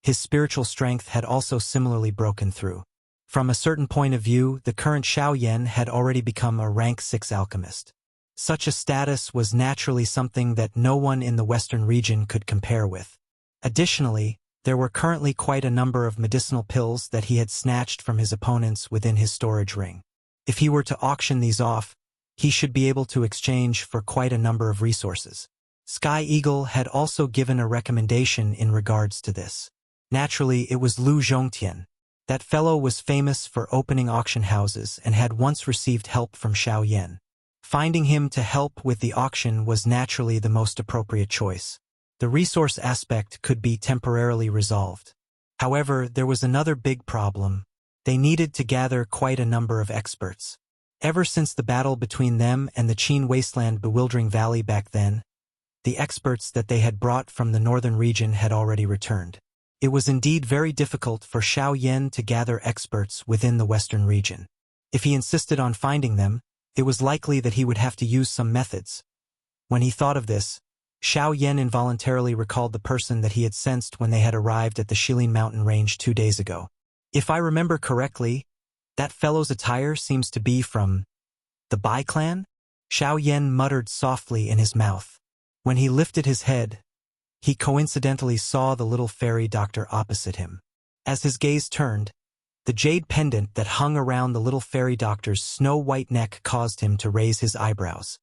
his spiritual strength had also similarly broken through. From a certain point of view, the current Xiao Yan had already become a rank 6 alchemist. Such a status was naturally something that no one in the western region could compare with. Additionally, there were currently quite a number of medicinal pills that he had snatched from his opponents within his storage ring. If he were to auction these off, he should be able to exchange for quite a number of resources. Sky Eagle had also given a recommendation in regards to this. Naturally, it was Lu Zhongtian. That fellow was famous for opening auction houses and had once received help from Xiao Yan. Finding him to help with the auction was naturally the most appropriate choice. The resource aspect could be temporarily resolved. However, there was another big problem. They needed to gather quite a number of experts. Ever since the battle between them and the Qin Wasteland Bewildering Valley back then, the experts that they had brought from the northern region had already returned. It was indeed very difficult for Xiao Yan to gather experts within the western region. If he insisted on finding them, it was likely that he would have to use some methods. When he thought of this, Xiao Yan involuntarily recalled the person that he had sensed when they had arrived at the Shilin mountain range 2 days ago. If I remember correctly, that fellow's attire seems to be from the Bai clan? Xiao Yan muttered softly in his mouth. When he lifted his head, he coincidentally saw the little fairy doctor opposite him. As his gaze turned, the jade pendant that hung around the little fairy doctor's snow-white neck caused him to raise his eyebrows.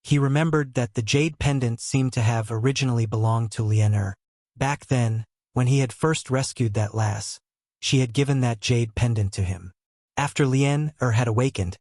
He remembered that the jade pendant seemed to have originally belonged to Lian. Back then, when he had first rescued that lass, she had given that jade pendant to him. After Lian had awakened,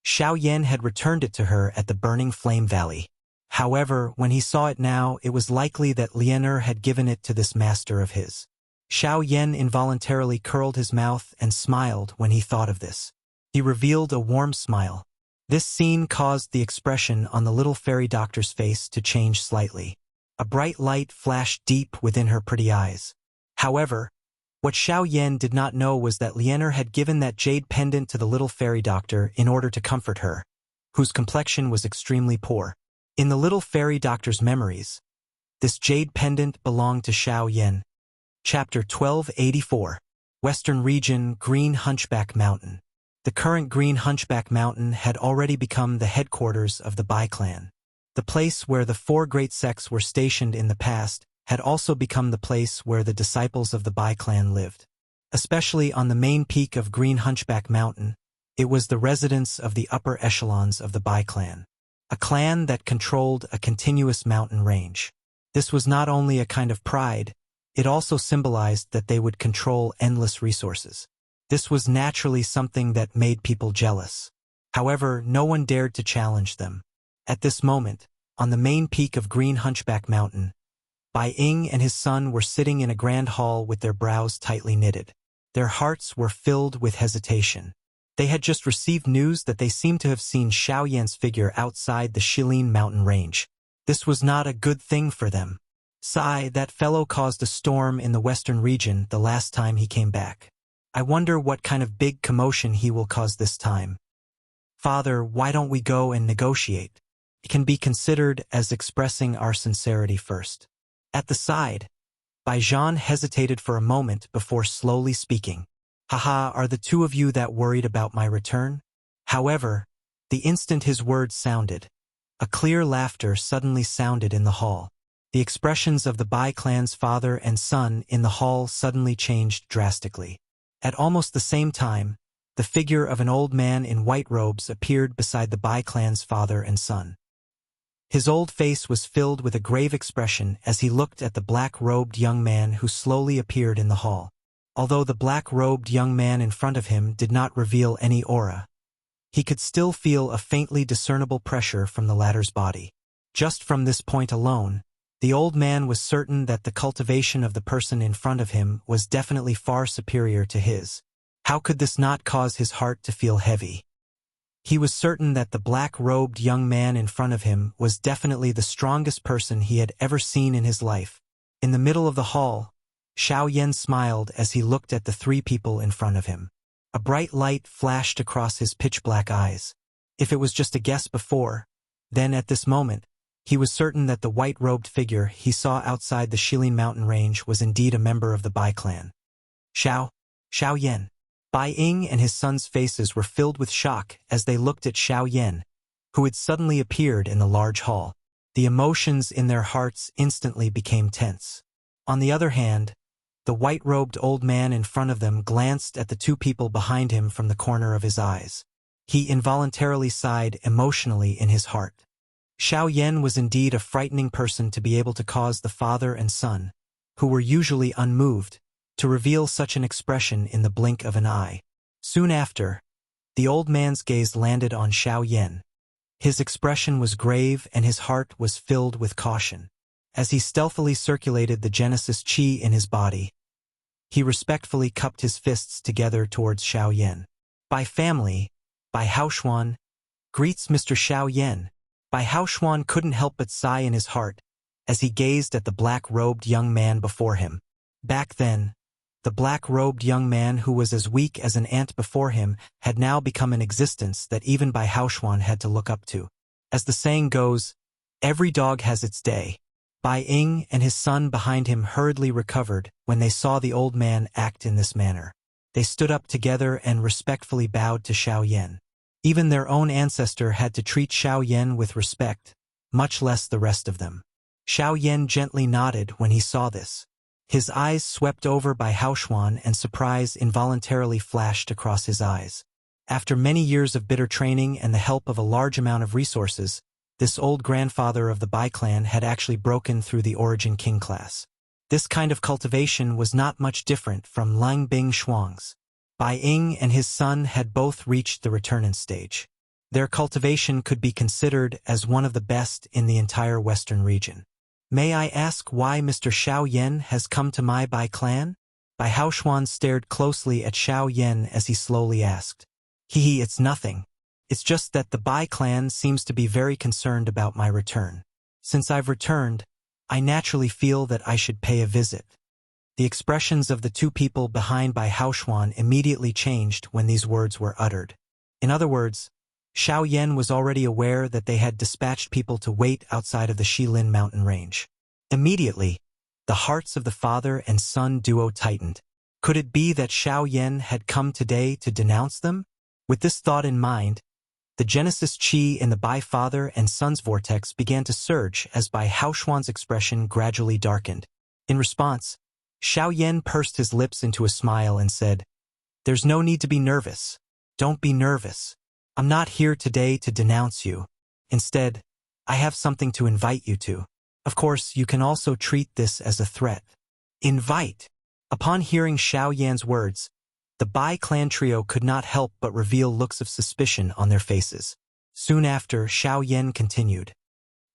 Xiao Yan had returned it to her at the Burning Flame Valley. However, when he saw it now, it was likely that Lian had given it to this master of his. Xiao Yan involuntarily curled his mouth and smiled when he thought of this. He revealed a warm smile. This scene caused the expression on the little fairy doctor's face to change slightly. A bright light flashed deep within her pretty eyes. However, what Xiao Yan did not know was that Lian had given that jade pendant to the little fairy doctor in order to comfort her, whose complexion was extremely poor. In the little fairy doctor's memories, this jade pendant belonged to Xiao Yan. Chapter 1284. Western Region, Green Hunchback Mountain. The current Green Hunchback Mountain had already become the headquarters of the Bai clan. The place where the 4 great sects were stationed in the past had also become the place where the disciples of the Bai clan lived. Especially on the main peak of Green Hunchback Mountain, it was the residence of the upper echelons of the Bai clan. A clan that controlled a continuous mountain range. This was not only a kind of pride, it also symbolized that they would control endless resources. This was naturally something that made people jealous. However, no one dared to challenge them. At this moment, on the main peak of Green Hunchback Mountain, Bai Ying and his son were sitting in a grand hall with their brows tightly knitted. Their hearts were filled with hesitation. They had just received news that they seemed to have seen Xiao Yan's figure outside the Shilin mountain range. This was not a good thing for them. Sigh, that fellow caused a storm in the western region the last time he came back. I wonder what kind of big commotion he will cause this time. Father, why don't we go and negotiate? It can be considered as expressing our sincerity first. At the side, Bai Zhan hesitated for a moment before slowly speaking. Haha, are the 2 of you that worried about my return? However, the instant his words sounded, a clear laughter suddenly sounded in the hall. The expressions of the Bai clan's father and son in the hall suddenly changed drastically. At almost the same time, the figure of an old man in white robes appeared beside the Bai clan's father and son. His old face was filled with a grave expression as he looked at the black-robed young man who slowly appeared in the hall. Although the black-robed young man in front of him did not reveal any aura, he could still feel a faintly discernible pressure from the latter's body. Just from this point alone, the old man was certain that the cultivation of the person in front of him was definitely far superior to his. How could this not cause his heart to feel heavy? He was certain that the black-robed young man in front of him was definitely the strongest person he had ever seen in his life. In the middle of the hall, Xiao Yan smiled as he looked at the 3 people in front of him. A bright light flashed across his pitch-black eyes. If it was just a guess before, then at this moment, he was certain that the white-robed figure he saw outside the Shilin mountain range was indeed a member of the Bai clan. Xiao Yan. Bai Ying and his son's faces were filled with shock as they looked at Xiao Yan, who had suddenly appeared in the large hall. The emotions in their hearts instantly became tense. On the other hand, the white-robed old man in front of them glanced at the 2 people behind him from the corner of his eyes. He involuntarily sighed emotionally in his heart. Xiao Yan was indeed a frightening person to be able to cause the father and son, who were usually unmoved, to reveal such an expression in the blink of an eye. Soon after, the old man's gaze landed on Xiao Yan. His expression was grave and his heart was filled with caution. As he stealthily circulated the Genesis Qi in his body, He respectfully cupped his fists together towards Xiao Yan. By family, Bai Haoshuan, greets Mr. Xiao Yan. Bai Haoshuan couldn't help but sigh in his heart as he gazed at the black-robed young man before him. Back then, the black-robed young man who was as weak as an ant before him had now become an existence that even Bai Haoshuan had to look up to. As the saying goes, every dog has its day. Bai Ying and his son behind him hurriedly recovered when they saw the old man act in this manner. They stood up together and respectfully bowed to Xiao Yan. Even their own ancestor had to treat Xiao Yan with respect, much less the rest of them. Xiao Yan gently nodded when he saw this. His eyes swept over by Haoshuan and surprise involuntarily flashed across his eyes. After many years of bitter training and the help of a large amount of resources, this old grandfather of the Bai clan had actually broken through the Origin King class. This kind of cultivation was not much different from Lang Bing Shuang's. Bai Ying and his son had both reached the returning stage. Their cultivation could be considered as one of the best in the entire western region. May I ask why Mr. Xiao Yan has come to my Bai clan? Bai Haoshuan stared closely at Xiao Yan as he slowly asked. It's nothing. It's just that the Bai clan seems to be very concerned about my return. Since I've returned, I naturally feel that I should pay a visit. The expressions of the two people behind Bai Haoshuan immediately changed when these words were uttered. In other words, Xiao Yan was already aware that they had dispatched people to wait outside of the Shilin mountain range. Immediately, the hearts of the father and son duo tightened. Could it be that Xiao Yan had come today to denounce them? With this thought in mind, the Genesis Qi in the Bai father and son's vortex began to surge as Bai Haoshuan's expression gradually darkened. In response, Xiao Yan pursed his lips into a smile and said, "There's no need to be nervous. Don't be nervous. I'm not here today to denounce you. Instead, I have something to invite you to. Of course, you can also treat this as a threat." Invite. Upon hearing Xiao Yan's words, the Bai clan trio could not help but reveal looks of suspicion on their faces. Soon after, Xiao Yan continued,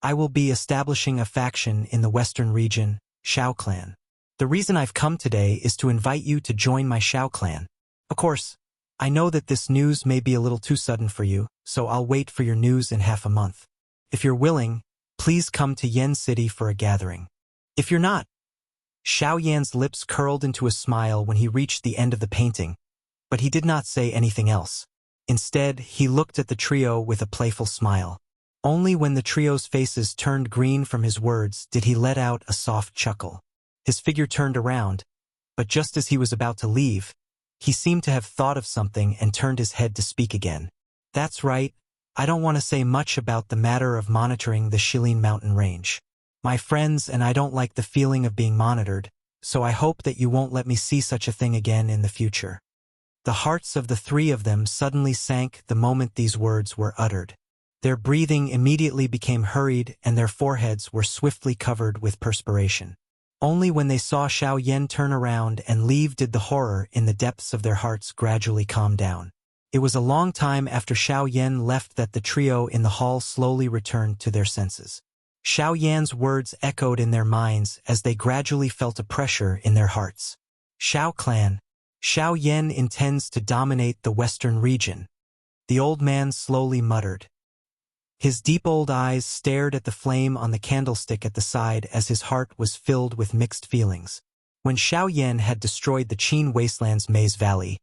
"I will be establishing a faction in the western region, Xiao clan. The reason I've come today is to invite you to join my Xiao clan. Of course, I know that this news may be a little too sudden for you, so I'll wait for your news in half a month. If you're willing, please come to Yen City for a gathering. If you're not..." Xiao Yan's lips curled into a smile when he reached the end of the painting, but he did not say anything else. Instead, he looked at the trio with a playful smile. Only when the trio's faces turned green from his words did he let out a soft chuckle. His figure turned around, but just as he was about to leave, he seemed to have thought of something and turned his head to speak again. "That's right, I don't want to say much about the matter of monitoring the Shilin mountain range. My friends and I don't like the feeling of being monitored, so I hope that you won't let me see such a thing again in the future." The hearts of the three of them suddenly sank the moment these words were uttered. Their breathing immediately became hurried and their foreheads were swiftly covered with perspiration. Only when they saw Xiao Yan turn around and leave did the horror in the depths of their hearts gradually calm down. It was a long time after Xiao Yan left that the trio in the hall slowly returned to their senses. Xiao Yan's words echoed in their minds as they gradually felt a pressure in their hearts. "Xiao clan. Xiao Yan intends to dominate the western region," the old man slowly muttered. His deep old eyes stared at the flame on the candlestick at the side as his heart was filled with mixed feelings. When Xiao Yan had destroyed the Qin Wasteland's Maze Valley,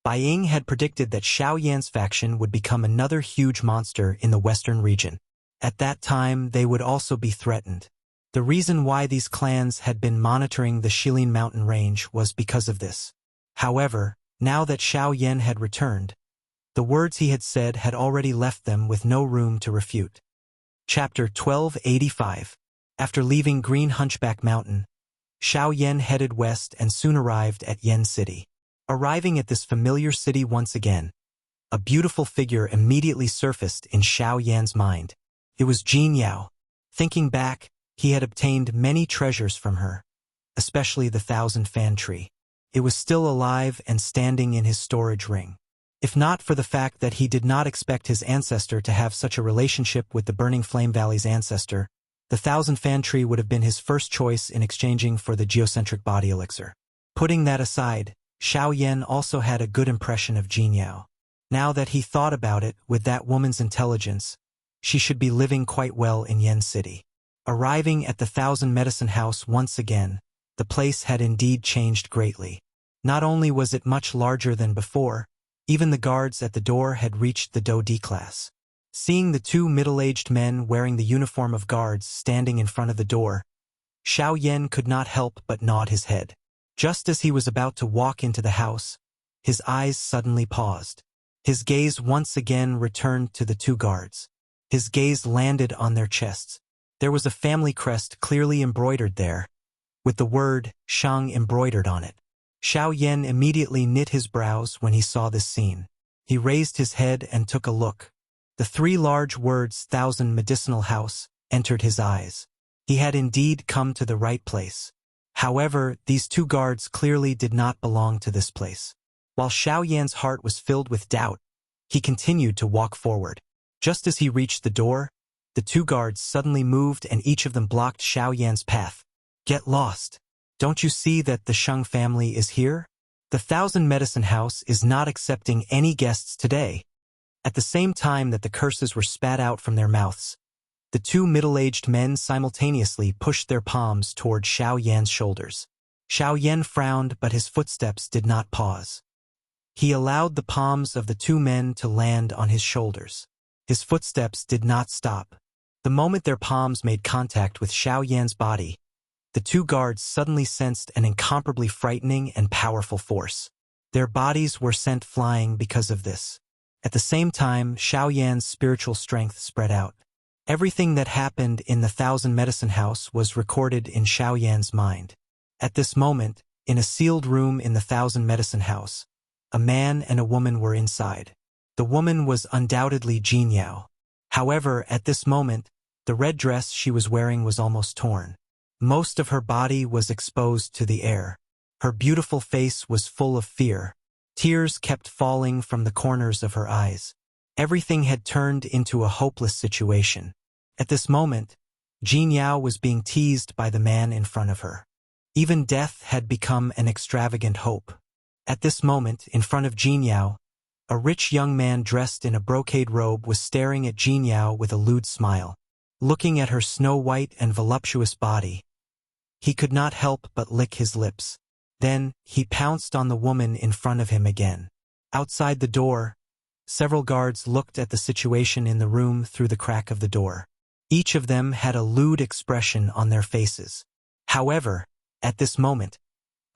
Bai Ying had predicted that Xiao Yan's faction would become another huge monster in the western region. At that time, they would also be threatened. The reason why these clans had been monitoring the Shilin mountain range was because of this. However, now that Xiao Yan had returned, the words he had said had already left them with no room to refute. Chapter 1285. After leaving Green Hunchback Mountain, Xiao Yan headed west and soon arrived at Yen City. Arriving at this familiar city once again, a beautiful figure immediately surfaced in Xiao Yan's mind. It was Jin Yao. Thinking back, he had obtained many treasures from her, especially the 1,000-fan tree. It was still alive and standing in his storage ring. If not for the fact that he did not expect his ancestor to have such a relationship with the Burning Flame Valley's ancestor, the 1,000-fan tree would have been his first choice in exchanging for the geocentric body elixir. Putting that aside, Xiao Yan also had a good impression of Jin Yao. Now that he thought about it, with that woman's intelligence, she should be living quite well in Yen City. Arriving at the Thousand Medicine House once again, the place had indeed changed greatly. Not only was it much larger than before, even the guards at the door had reached the Do D class. Seeing the two middle-aged men wearing the uniform of guards standing in front of the door, Xiao Yan could not help but nod his head. Just as he was about to walk into the house, his eyes suddenly paused. His gaze once again returned to the two guards. His gaze landed on their chests. There was a family crest clearly embroidered there, with the word Shang embroidered on it. Xiao Yan immediately knit his brows when he saw this scene. He raised his head and took a look. The three large words Thousand Medicinal House entered his eyes. He had indeed come to the right place. However, these two guards clearly did not belong to this place. While Xiao Yan's heart was filled with doubt, he continued to walk forward. Just as he reached the door, the two guards suddenly moved and each of them blocked Xiao Yan's path. Get lost. Don't you see that the Shang family is here? The Thousand Medicine House is not accepting any guests today. At the same time that the curses were spat out from their mouths, the two middle-aged men simultaneously pushed their palms toward Xiao Yan's shoulders. Xiao Yan frowned, but his footsteps did not pause. He allowed the palms of the two men to land on his shoulders. His footsteps did not stop. The moment their palms made contact with Xiao Yan's body, the two guards suddenly sensed an incomparably frightening and powerful force. Their bodies were sent flying because of this. At the same time, Xiao Yan's spiritual strength spread out. Everything that happened in the Thousand Medicine House was recorded in Xiao Yan's mind. At this moment, in a sealed room in the Thousand Medicine House, a man and a woman were inside. The woman was undoubtedly Jin Yao. However, at this moment, the red dress she was wearing was almost torn. Most of her body was exposed to the air. Her beautiful face was full of fear. Tears kept falling from the corners of her eyes. Everything had turned into a hopeless situation. At this moment, Jin Yao was being teased by the man in front of her. Even death had become an extravagant hope. At this moment, in front of Jin Yao, a rich young man dressed in a brocade robe was staring at Jin Yao with a lewd smile. Looking at her snow-white and voluptuous body, he could not help but lick his lips. Then, he pounced on the woman in front of him again. Outside the door, several guards looked at the situation in the room through the crack of the door. Each of them had a lewd expression on their faces. However, at this moment,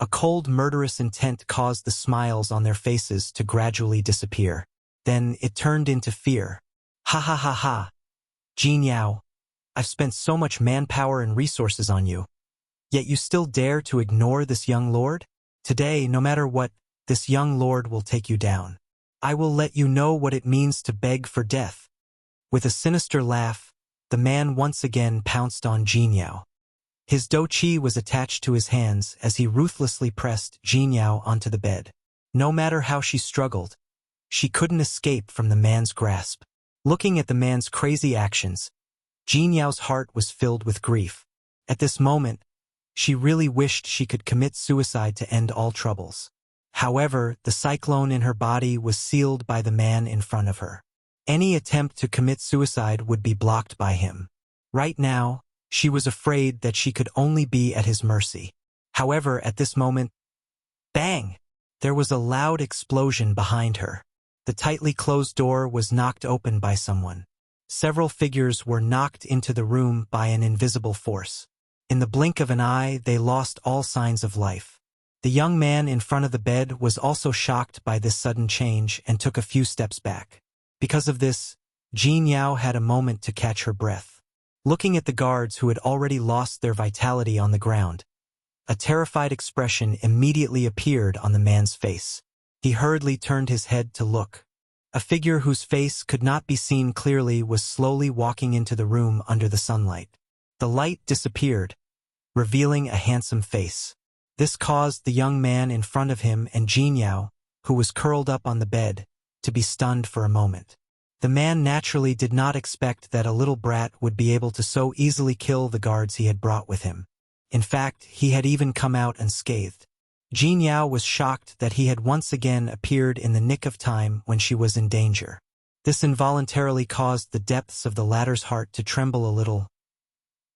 a cold murderous intent caused the smiles on their faces to gradually disappear. Then it turned into fear. Ha ha ha ha. Jin Yao, I've spent so much manpower and resources on you. Yet you still dare to ignore this young lord? Today, no matter what, this young lord will take you down. I will let you know what it means to beg for death. With a sinister laugh, the man once again pounced on Jin Yao. His douqi was attached to his hands as he ruthlessly pressed Jin Yao onto the bed. No matter how she struggled, she couldn't escape from the man's grasp. Looking at the man's crazy actions, Jin Yao's heart was filled with grief. At this moment, she really wished she could commit suicide to end all troubles. However, the cyclone in her body was sealed by the man in front of her. Any attempt to commit suicide would be blocked by him. Right now, she was afraid that she could only be at his mercy. However, at this moment, bang! There was a loud explosion behind her. The tightly closed door was knocked open by someone. Several figures were knocked into the room by an invisible force. In the blink of an eye, they lost all signs of life. The young man in front of the bed was also shocked by this sudden change and took a few steps back. Because of this, Jin Yao had a moment to catch her breath. Looking at the guards who had already lost their vitality on the ground, a terrified expression immediately appeared on the man's face. He hurriedly turned his head to look. A figure whose face could not be seen clearly was slowly walking into the room under the sunlight. The light disappeared, revealing a handsome face. This caused the young man in front of him and Jin Yao, who was curled up on the bed, to be stunned for a moment. The man naturally did not expect that a little brat would be able to so easily kill the guards he had brought with him. In fact, he had even come out unscathed. Jin Yao was shocked that he had once again appeared in the nick of time when she was in danger. This involuntarily caused the depths of the latter's heart to tremble a little.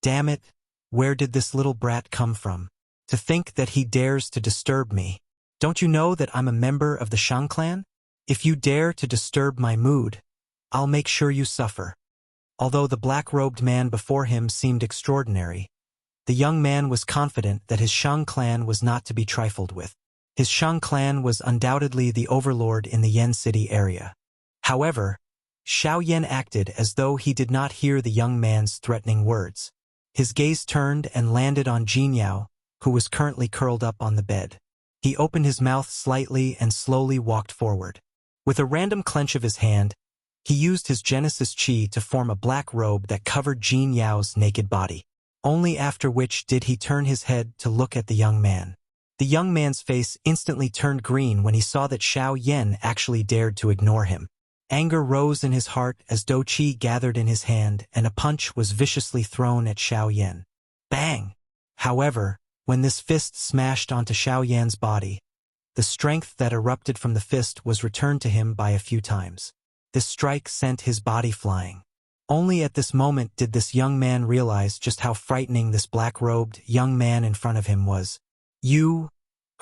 Damn it, where did this little brat come from? To think that he dares to disturb me. Don't you know that I'm a member of the Shang clan? If you dare to disturb my mood, I'll make sure you suffer. Although the black-robed man before him seemed extraordinary, the young man was confident that his Shang clan was not to be trifled with. His Shang clan was undoubtedly the overlord in the Yen City area. However, Xiao Yan acted as though he did not hear the young man's threatening words. His gaze turned and landed on Jin Yao, who was currently curled up on the bed. He opened his mouth slightly and slowly walked forward. With a random clench of his hand, he used his Genesis Chi to form a black robe that covered Jin Yao's naked body. Only after which did he turn his head to look at the young man. The young man's face instantly turned green when he saw that Xiao Yan actually dared to ignore him. Anger rose in his heart as Do Qi gathered in his hand and a punch was viciously thrown at Xiao Yan. Bang! However, when this fist smashed onto Xiao Yan's body, the strength that erupted from the fist was returned to him by a few times. This strike sent his body flying. Only at this moment did this young man realize just how frightening this black-robed young man in front of him was. You?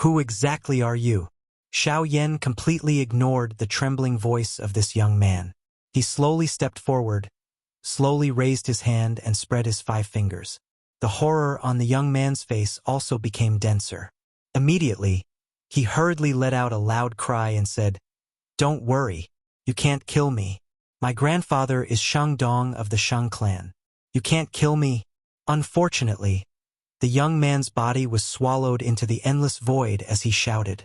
Who exactly are you? Xiao Yan completely ignored the trembling voice of this young man. He slowly stepped forward, slowly raised his hand and spread his 5 fingers. The horror on the young man's face also became denser. Immediately, he hurriedly let out a loud cry and said, "Don't worry, you can't kill me. My grandfather is Shang Dong of the Shang clan. You can't kill me." Unfortunately, the young man's body was swallowed into the endless void as he shouted,